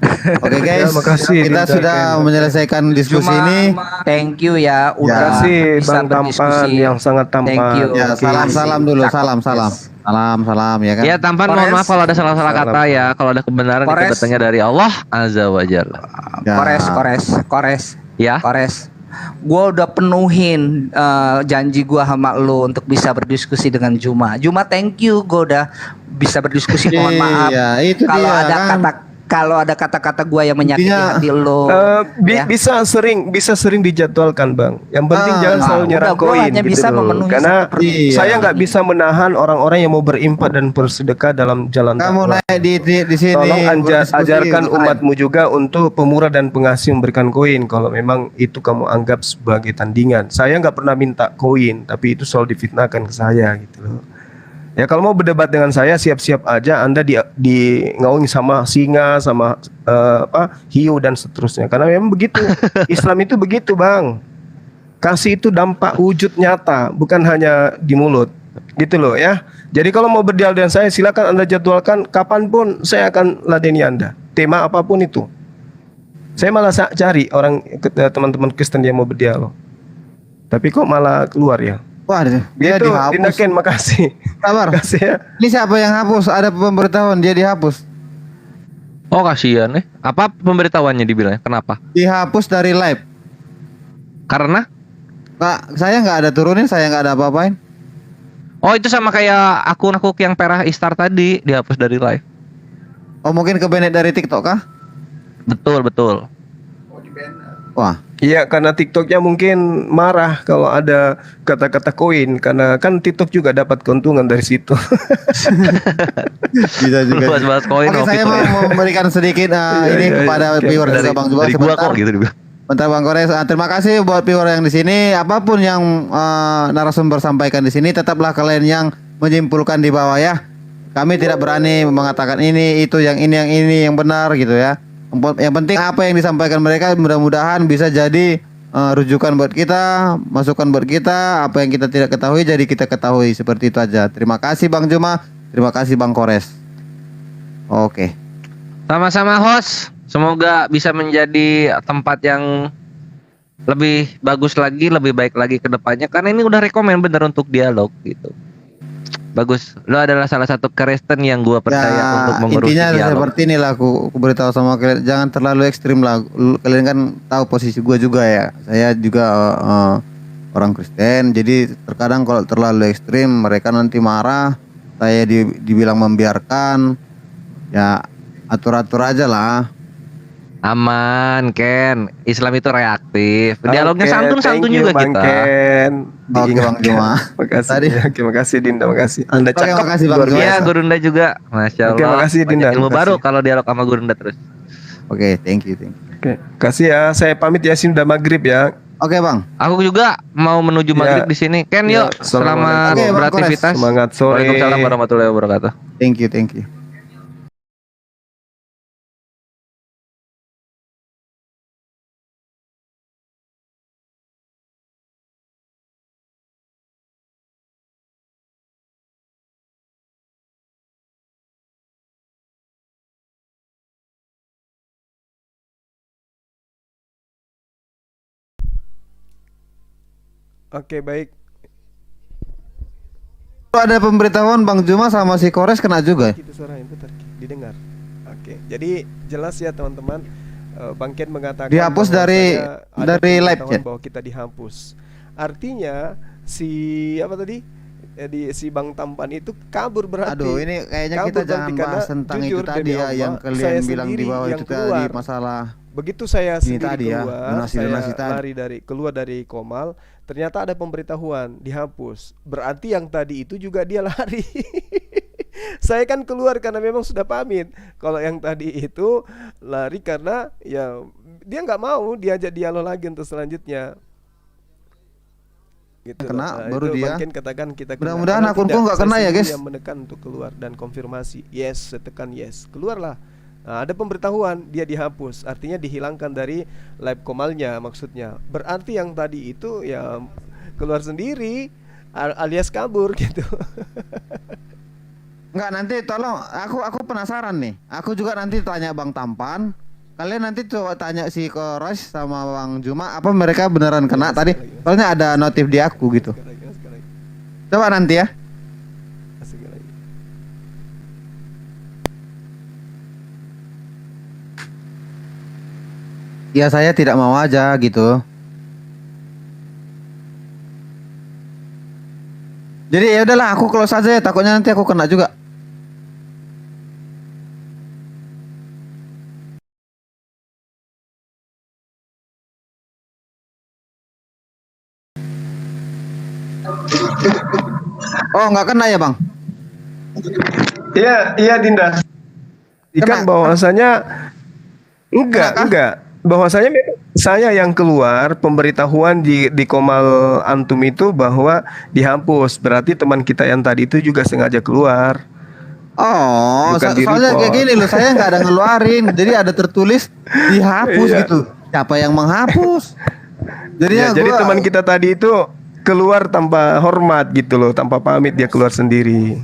[SPEAKER 1] Oke guys,
[SPEAKER 4] Terima kasih,
[SPEAKER 1] kita
[SPEAKER 4] Dinda
[SPEAKER 1] sudah
[SPEAKER 4] Ken.
[SPEAKER 1] menyelesaikan diskusi ini.
[SPEAKER 10] Thank you ya
[SPEAKER 4] Terima
[SPEAKER 10] udah
[SPEAKER 4] kasih
[SPEAKER 10] bisa
[SPEAKER 4] Bang Tampan
[SPEAKER 10] berdiskusi.
[SPEAKER 4] yang sangat tampan.
[SPEAKER 10] Thank you.
[SPEAKER 1] Ya,
[SPEAKER 10] Oke.
[SPEAKER 1] salam dulu, salam ya kan.
[SPEAKER 3] Ya Tampan, mohon maaf kalau ada salah-salah kata ya. Kalau ada kebenaran itu
[SPEAKER 10] Kores.
[SPEAKER 3] datangnya dari Allah Azza wa Jalla.
[SPEAKER 1] Ya.
[SPEAKER 10] Kores.
[SPEAKER 3] Ya.
[SPEAKER 10] Kores. Gua udah penuhin janji gua sama lu untuk bisa berdiskusi dengan Juma. Juma, thank you. Gua udah bisa berdiskusi. Mohon maaf.
[SPEAKER 1] Iya, itu
[SPEAKER 10] Kalau
[SPEAKER 1] dia,
[SPEAKER 10] ada
[SPEAKER 1] kan.
[SPEAKER 10] kalau ada kata-kata gua yang menyakiti
[SPEAKER 1] Intinya,
[SPEAKER 10] hati lu. Ya.
[SPEAKER 4] Bisa sering dijadwalkan Bang. Yang penting jangan selalu nyerah
[SPEAKER 10] udah, gua
[SPEAKER 4] koin
[SPEAKER 10] hanya
[SPEAKER 4] gitu
[SPEAKER 10] bisa
[SPEAKER 4] loh.
[SPEAKER 10] memenuhi
[SPEAKER 4] Karena
[SPEAKER 10] satu permintaan.
[SPEAKER 4] saya nggak bisa menahan orang-orang yang mau berimpak dan bersedekah dalam jalan
[SPEAKER 1] Kamu
[SPEAKER 4] dakwah.
[SPEAKER 1] naik di sini.
[SPEAKER 4] Tolong
[SPEAKER 1] berdiskusi,
[SPEAKER 4] ajarkan
[SPEAKER 1] bukan?
[SPEAKER 4] umatmu juga untuk pemurah dan pengasih memberikan koin kalau memang itu kamu anggap sebagai tandingan. Saya nggak pernah minta koin, tapi itu selalu difitnahkan ke saya gitu loh. Ya kalau mau berdebat dengan saya siap-siap aja Anda di ngaung sama singa, sama hiu dan seterusnya. Karena memang begitu. Islam itu begitu Bang. Kasih itu dampak wujud nyata, bukan hanya di mulut. Gitu loh ya. Jadi kalau mau berdialog dengan saya silakan Anda jadwalkan kapanpun saya akan ladeni Anda. Tema apapun itu. Saya malah cari orang teman-teman Kristen yang mau berdialog. Tapi kok malah keluar ya.
[SPEAKER 1] Wah, dia
[SPEAKER 4] Gitu,
[SPEAKER 1] dihapus.
[SPEAKER 4] Dinda Ken, makasih.
[SPEAKER 1] Sabar.
[SPEAKER 4] Makasih ya.
[SPEAKER 1] Ini siapa yang hapus? Ada pemberitahuan dia dihapus.
[SPEAKER 3] Oh, kasihan nih. Apa pemberitahuannya dibilangnya? Kenapa?
[SPEAKER 1] Dihapus dari live.
[SPEAKER 3] Karena
[SPEAKER 1] Kak, saya nggak ada turunin, saya nggak ada apa-apain.
[SPEAKER 3] oh, itu sama kayak akun aku yang Perah Istar tadi dihapus dari live.
[SPEAKER 1] Oh, mungkin kebanet dari TikTok kah?
[SPEAKER 3] Betul.
[SPEAKER 1] Wah,
[SPEAKER 4] Iya, karena TikToknya mungkin marah kalau ada kata-kata koin, karena kan TikTok juga dapat keuntungan dari situ.
[SPEAKER 1] bisa juga.
[SPEAKER 3] Bahas koin.
[SPEAKER 1] Oke, saya mau memberikan sedikit ini kepada viewer
[SPEAKER 3] dari,
[SPEAKER 1] juga Bang Juba.
[SPEAKER 3] dari gua
[SPEAKER 1] Sebentar.
[SPEAKER 3] kok gitu dibilang.
[SPEAKER 1] Bentar Bang Kores, terima kasih buat viewer yang di sini. Apapun yang narasumber sampaikan di sini, tetaplah kalian yang menyimpulkan di bawah ya. Kami tidak berani mengatakan ini, itu, yang ini yang benar gitu ya. Yang penting apa yang disampaikan mereka mudah-mudahan bisa jadi rujukan buat kita, masukan buat kita. Apa yang kita tidak ketahui jadi kita ketahui, seperti itu aja. Terima kasih Bang Juma, terima kasih Bang Kores. Oke.
[SPEAKER 3] Sama-sama host. Semoga bisa menjadi tempat yang lebih bagus lagi, lebih baik lagi ke depannya. Karena ini udah rekomen bener untuk dialog gitu. Bagus. Lo adalah salah satu Kristen yang gua percaya untuk mengurusi
[SPEAKER 1] intinya
[SPEAKER 3] dialog.
[SPEAKER 1] seperti inilah aku beritahu sama kalian, jangan terlalu ekstrim lah. Kalian kan tahu posisi gua juga ya. Saya juga orang Kristen, jadi terkadang kalau terlalu ekstrim mereka nanti marah. Saya dibilang membiarkan. Ya atur-atur aja lah.
[SPEAKER 3] Aman, Ken. Islam itu reaktif. Dialognya
[SPEAKER 4] Oke,
[SPEAKER 3] santun-santun
[SPEAKER 4] thank you,
[SPEAKER 3] juga
[SPEAKER 4] Bang
[SPEAKER 3] kita.
[SPEAKER 4] Ken.
[SPEAKER 1] Oke Bang Juma.
[SPEAKER 4] Makasih.
[SPEAKER 1] Tadi.
[SPEAKER 4] Oke, makasih Dinda, makasih. Anda
[SPEAKER 1] Oke,
[SPEAKER 4] cakep.
[SPEAKER 1] makasih, Bang
[SPEAKER 4] luar
[SPEAKER 1] Juma.
[SPEAKER 3] Iya,
[SPEAKER 4] biasa.
[SPEAKER 3] Gurunda juga. Masya Allah.
[SPEAKER 4] Oke, makasih,
[SPEAKER 3] Banyak
[SPEAKER 4] Dinda.
[SPEAKER 3] ilmu
[SPEAKER 4] Makasih.
[SPEAKER 3] baru kalau dialog sama Gurunda terus.
[SPEAKER 1] Oke, thank you.
[SPEAKER 4] Oke, kasih ya. Saya pamit ya, sini udah maghrib ya.
[SPEAKER 1] Oke Bang.
[SPEAKER 3] Aku juga mau menuju maghrib di sini. Ken,
[SPEAKER 4] Ya,
[SPEAKER 3] yuk.
[SPEAKER 4] Assalamualaikum.
[SPEAKER 3] Selamat
[SPEAKER 1] Oke, Bang
[SPEAKER 3] beraktivitas.
[SPEAKER 4] Semangat sore.
[SPEAKER 3] Waalaikumsalam warahmatullahi wabarakatuh.
[SPEAKER 1] Thank you.
[SPEAKER 4] Oke, baik.
[SPEAKER 1] Ada pemberitahuan Bang Juma sama si Kores kena juga.
[SPEAKER 4] Gitu suaranya bentar, didengar. Oke, jadi jelas ya teman-teman. Bang Ken mengatakan
[SPEAKER 1] Dihapus
[SPEAKER 4] bahwasanya ada
[SPEAKER 1] dari live
[SPEAKER 4] pemberitahuan
[SPEAKER 1] chat.
[SPEAKER 4] bahwa kita dihapus. Artinya si apa tadi? Si Bang Tampan itu kabur berarti.
[SPEAKER 1] Aduh, ini kayaknya
[SPEAKER 4] Kabur
[SPEAKER 1] kita
[SPEAKER 4] berarti
[SPEAKER 1] jangan
[SPEAKER 4] karena
[SPEAKER 1] bahas tentang itu
[SPEAKER 4] jujur
[SPEAKER 1] tadi
[SPEAKER 4] demi
[SPEAKER 1] ya
[SPEAKER 4] Allah,
[SPEAKER 1] yang
[SPEAKER 4] saya
[SPEAKER 1] kalian bilang di
[SPEAKER 4] sendiri
[SPEAKER 1] bawah
[SPEAKER 4] yang
[SPEAKER 1] itu tadi
[SPEAKER 4] keluar.
[SPEAKER 1] masalah.
[SPEAKER 4] Begitu saya
[SPEAKER 1] Ini
[SPEAKER 4] sendiri
[SPEAKER 1] tadi ya,
[SPEAKER 4] keluar,
[SPEAKER 1] donasi-donasi
[SPEAKER 4] saya
[SPEAKER 1] tadi.
[SPEAKER 4] lari keluar dari Komal, ternyata ada pemberitahuan dihapus. Berarti yang tadi itu juga dia lari. Saya kan keluar karena memang sudah pamit. Kalau yang tadi itu lari karena ya dia nggak mau diajak dialog lagi untuk selanjutnya. Gitu loh.
[SPEAKER 1] Kena, baru
[SPEAKER 4] itu
[SPEAKER 1] dia.
[SPEAKER 4] Bang Ken katakan kita kena.
[SPEAKER 1] Mudah-mudahan
[SPEAKER 4] Kalau
[SPEAKER 1] akunku
[SPEAKER 4] tidak,
[SPEAKER 1] nggak
[SPEAKER 4] saya
[SPEAKER 1] kena ya,
[SPEAKER 4] sendiri
[SPEAKER 1] guys.
[SPEAKER 4] yang menekan untuk keluar dan konfirmasi. Yes, saya tekan yes. Keluarlah. Nah, ada pemberitahuan dia dihapus, artinya dihilangkan dari live Komalnya maksudnya. Berarti yang tadi itu ya keluar sendiri alias kabur gitu.
[SPEAKER 1] Enggak, nanti tolong aku penasaran nih. Aku juga nanti tanya Bang Tampan. Kalian nanti coba tanya si Kores sama Bang Juma apa mereka beneran kena tadi. Soalnya ada notif di aku gitu. Coba nanti ya. Ya saya tidak mau aja gitu. Jadi ya udahlah aku close aja ya, takutnya nanti aku kena juga. Oh nggak kena ya Bang?
[SPEAKER 4] Iya Dinda. Ikan bahwasanya enggak. Bahwasanya memang saya yang keluar pemberitahuan di Komal Antum itu bahwa dihapus. Berarti teman kita yang tadi itu juga sengaja keluar.
[SPEAKER 1] Oh,
[SPEAKER 4] Bukan
[SPEAKER 1] soalnya
[SPEAKER 4] di-report.
[SPEAKER 1] kayak gini loh, saya nggak ada ngeluarin, jadi ada tertulis dihapus
[SPEAKER 4] Iya.
[SPEAKER 1] gitu. Siapa yang menghapus? Jadinya
[SPEAKER 4] Ya, jadi
[SPEAKER 1] gua-
[SPEAKER 4] teman kita tadi itu keluar tanpa hormat gitu loh, tanpa pamit dia keluar sendiri.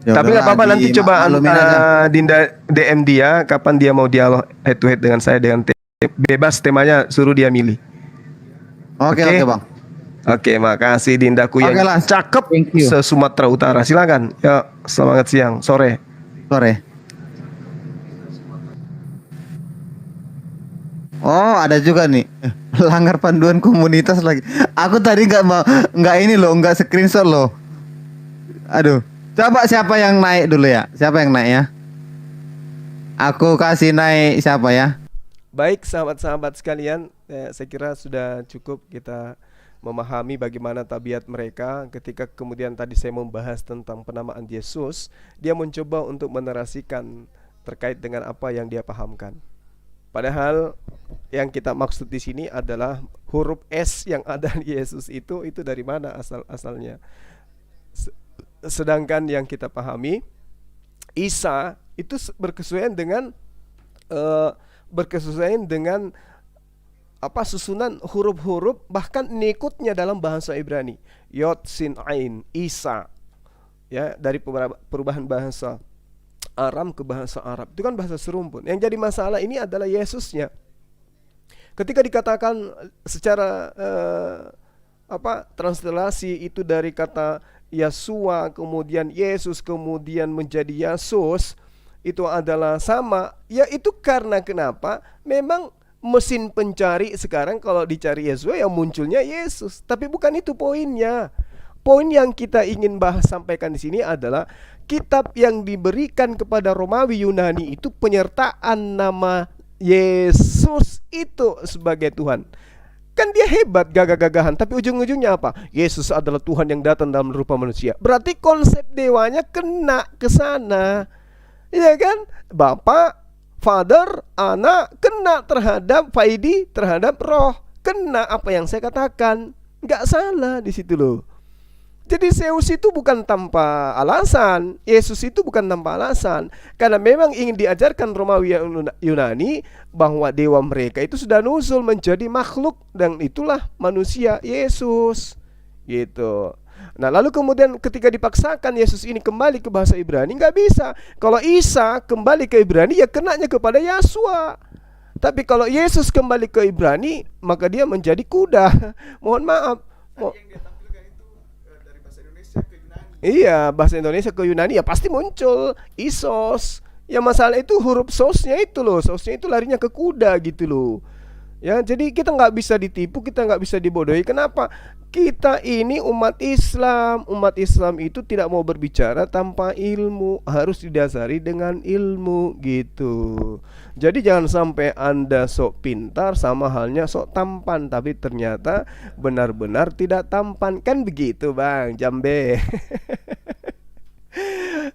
[SPEAKER 1] Ya
[SPEAKER 4] Tapi nggak
[SPEAKER 1] udahlah,
[SPEAKER 4] apa-apa, nanti coba
[SPEAKER 1] dimaklumin aja.
[SPEAKER 4] Dinda DM dia kapan dia mau dialog head to head dengan saya dengan bebas temanya, suruh dia milih.
[SPEAKER 1] Oke, Bang.
[SPEAKER 4] Oke, makasih Dindaku yang
[SPEAKER 1] Oke lah,
[SPEAKER 4] cakep
[SPEAKER 1] thank you.
[SPEAKER 4] se-Sumatera Utara. Silakan. Ya, selamat siang, sore.
[SPEAKER 1] Sore. Oh, ada juga nih. Langgar panduan komunitas lagi. Aku tadi nggak ini loh, nggak screenshot loh. Aduh. Coba siapa yang naik dulu ya? Siapa yang naik ya? Aku kasih naik siapa ya?
[SPEAKER 4] Baik, sahabat-sahabat sekalian, saya kira sudah cukup kita memahami bagaimana tabiat mereka ketika kemudian tadi saya membahas tentang penamaan Yesus, dia mencoba untuk menarasikan terkait dengan apa yang dia pahamkan. Padahal yang kita maksud di sini adalah huruf S yang ada di Yesus itu dari mana asalnya. Sedangkan yang kita pahami Isa itu berkesesuaian dengan apa susunan huruf-huruf, bahkan nikutnya dalam bahasa Ibrani, Yod Sin Ain, Isa, ya, dari perubahan bahasa Aram ke bahasa Arab itu kan bahasa serumpun. Yang jadi masalah ini adalah Yesusnya. Ketika dikatakan secara translasi itu dari kata Yesua kemudian Yesus kemudian menjadi Yesus, itu adalah sama. Ya itu karena kenapa? Memang mesin pencari sekarang kalau dicari Yesus ya munculnya Yesus. Tapi bukan itu poinnya. Poin yang kita ingin bahas sampaikan di sini adalah kitab yang diberikan kepada Romawi Yunani itu penyertaan nama Yesus itu sebagai Tuhan. Kan dia hebat gagah-gagahan, tapi ujung-ujungnya apa? Yesus adalah Tuhan yang datang dalam rupa manusia. Berarti konsep dewanya kena ke sana. Iya kan? Bapak, Father, anak kena terhadap Faidi, terhadap roh. Kena apa yang saya katakan. Nggak salah di situ loh. Jadi Zeus itu bukan tanpa alasan, Yesus itu bukan tanpa alasan. Karena memang ingin diajarkan Romawi Yunani bahwa dewa mereka itu sudah nuzul menjadi makhluk, dan itulah manusia Yesus. Gitu. Nah lalu kemudian ketika dipaksakan Yesus ini kembali ke bahasa Ibrani, nggak bisa. Kalau Isa kembali ke Ibrani ya kenanya kepada Yesua. Tapi kalau Yesus kembali ke Ibrani maka dia menjadi kuda. Mohon maaf, Mau- Iya, bahasa Indonesia ke Yunani ya pasti muncul isos. Ya masalah itu huruf sosnya itu loh, sosnya itu larinya ke kuda gitu loh. Ya, jadi kita nggak bisa ditipu, kita nggak bisa dibodohi. Kenapa? Kita ini umat Islam. Umat Islam itu tidak mau berbicara tanpa ilmu, harus didasari dengan ilmu gitu. Jadi jangan sampai Anda sok pintar sama halnya sok tampan, tapi ternyata benar-benar tidak tampan. Kan begitu, Bang Jambe.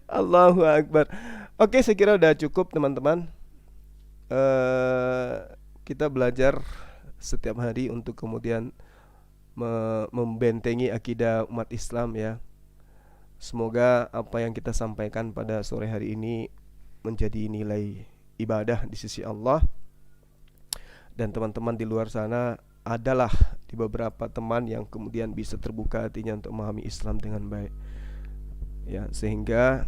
[SPEAKER 4] Allahu Akbar. Oke, saya kira udah cukup teman-teman. Kita belajar setiap hari untuk kemudian membentengi akidah umat Islam ya. Semoga apa yang kita sampaikan pada sore hari ini menjadi nilai ibadah di sisi Allah. Dan teman-teman di luar sana adalah di beberapa teman yang kemudian bisa terbuka hatinya untuk memahami Islam dengan baik. Ya, sehingga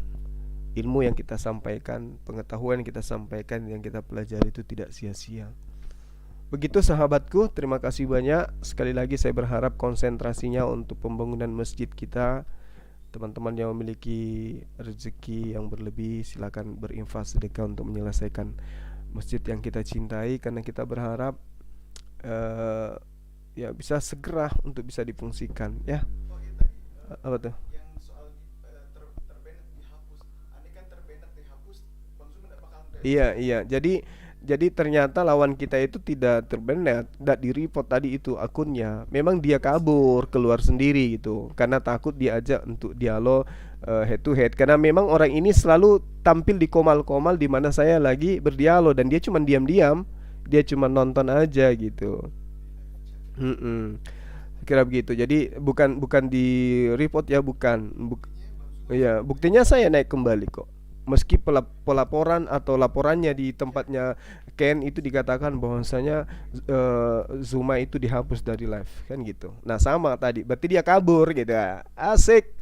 [SPEAKER 4] ilmu yang kita sampaikan, pengetahuan yang kita sampaikan, yang kita pelajari itu tidak sia-sia. Begitu sahabatku, terima kasih banyak. Sekali lagi saya berharap konsentrasinya untuk pembangunan masjid kita. Teman-teman yang memiliki rezeki yang berlebih, silakan berinfak sedekah untuk menyelesaikan masjid yang kita cintai, karena kita berharap ya bisa segera untuk bisa difungsikan ya. Apa tuh? Iya. Jadi ternyata lawan kita itu tidak terbanet, tidak di-report tadi itu akunnya. Memang dia kabur keluar sendiri gitu, karena takut diajak untuk dialog head to head. Karena memang orang ini selalu tampil di komal-komal di mana saya lagi berdialog, dan dia cuma diam-diam, dia cuma nonton aja gitu. Kira begitu. Jadi bukan di report ya, bukan. Iya, buktinya saya naik kembali kok. Meski pelaporan atau laporannya di tempatnya Ken itu dikatakan bahwasanya Zuma itu dihapus dari live kan gitu. Nah sama tadi, berarti dia kabur gitu. Asik.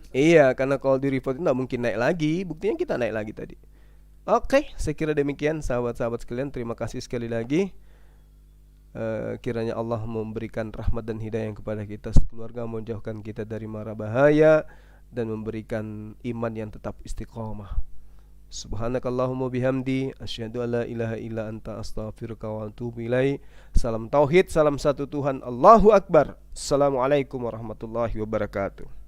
[SPEAKER 4] Iya, karena kalau di report itu nggak mungkin naik lagi. Buktinya kita naik lagi tadi. Oke, saya kira demikian sahabat-sahabat sekalian. Terima kasih sekali lagi. Kiranya Allah memberikan rahmat dan hidayah kepada kita sekeluarga, menjauhkan kita dari mara bahaya, dan memberikan iman yang tetap istiqomah. Subhanakallahumma bihamdi asyhadu alla ilaha illa anta astaghfiruka wa atubu ilaik. Salam tauhid, salam satu Tuhan. Allahu akbar. Assalamualaikum warahmatullahi wabarakatuh.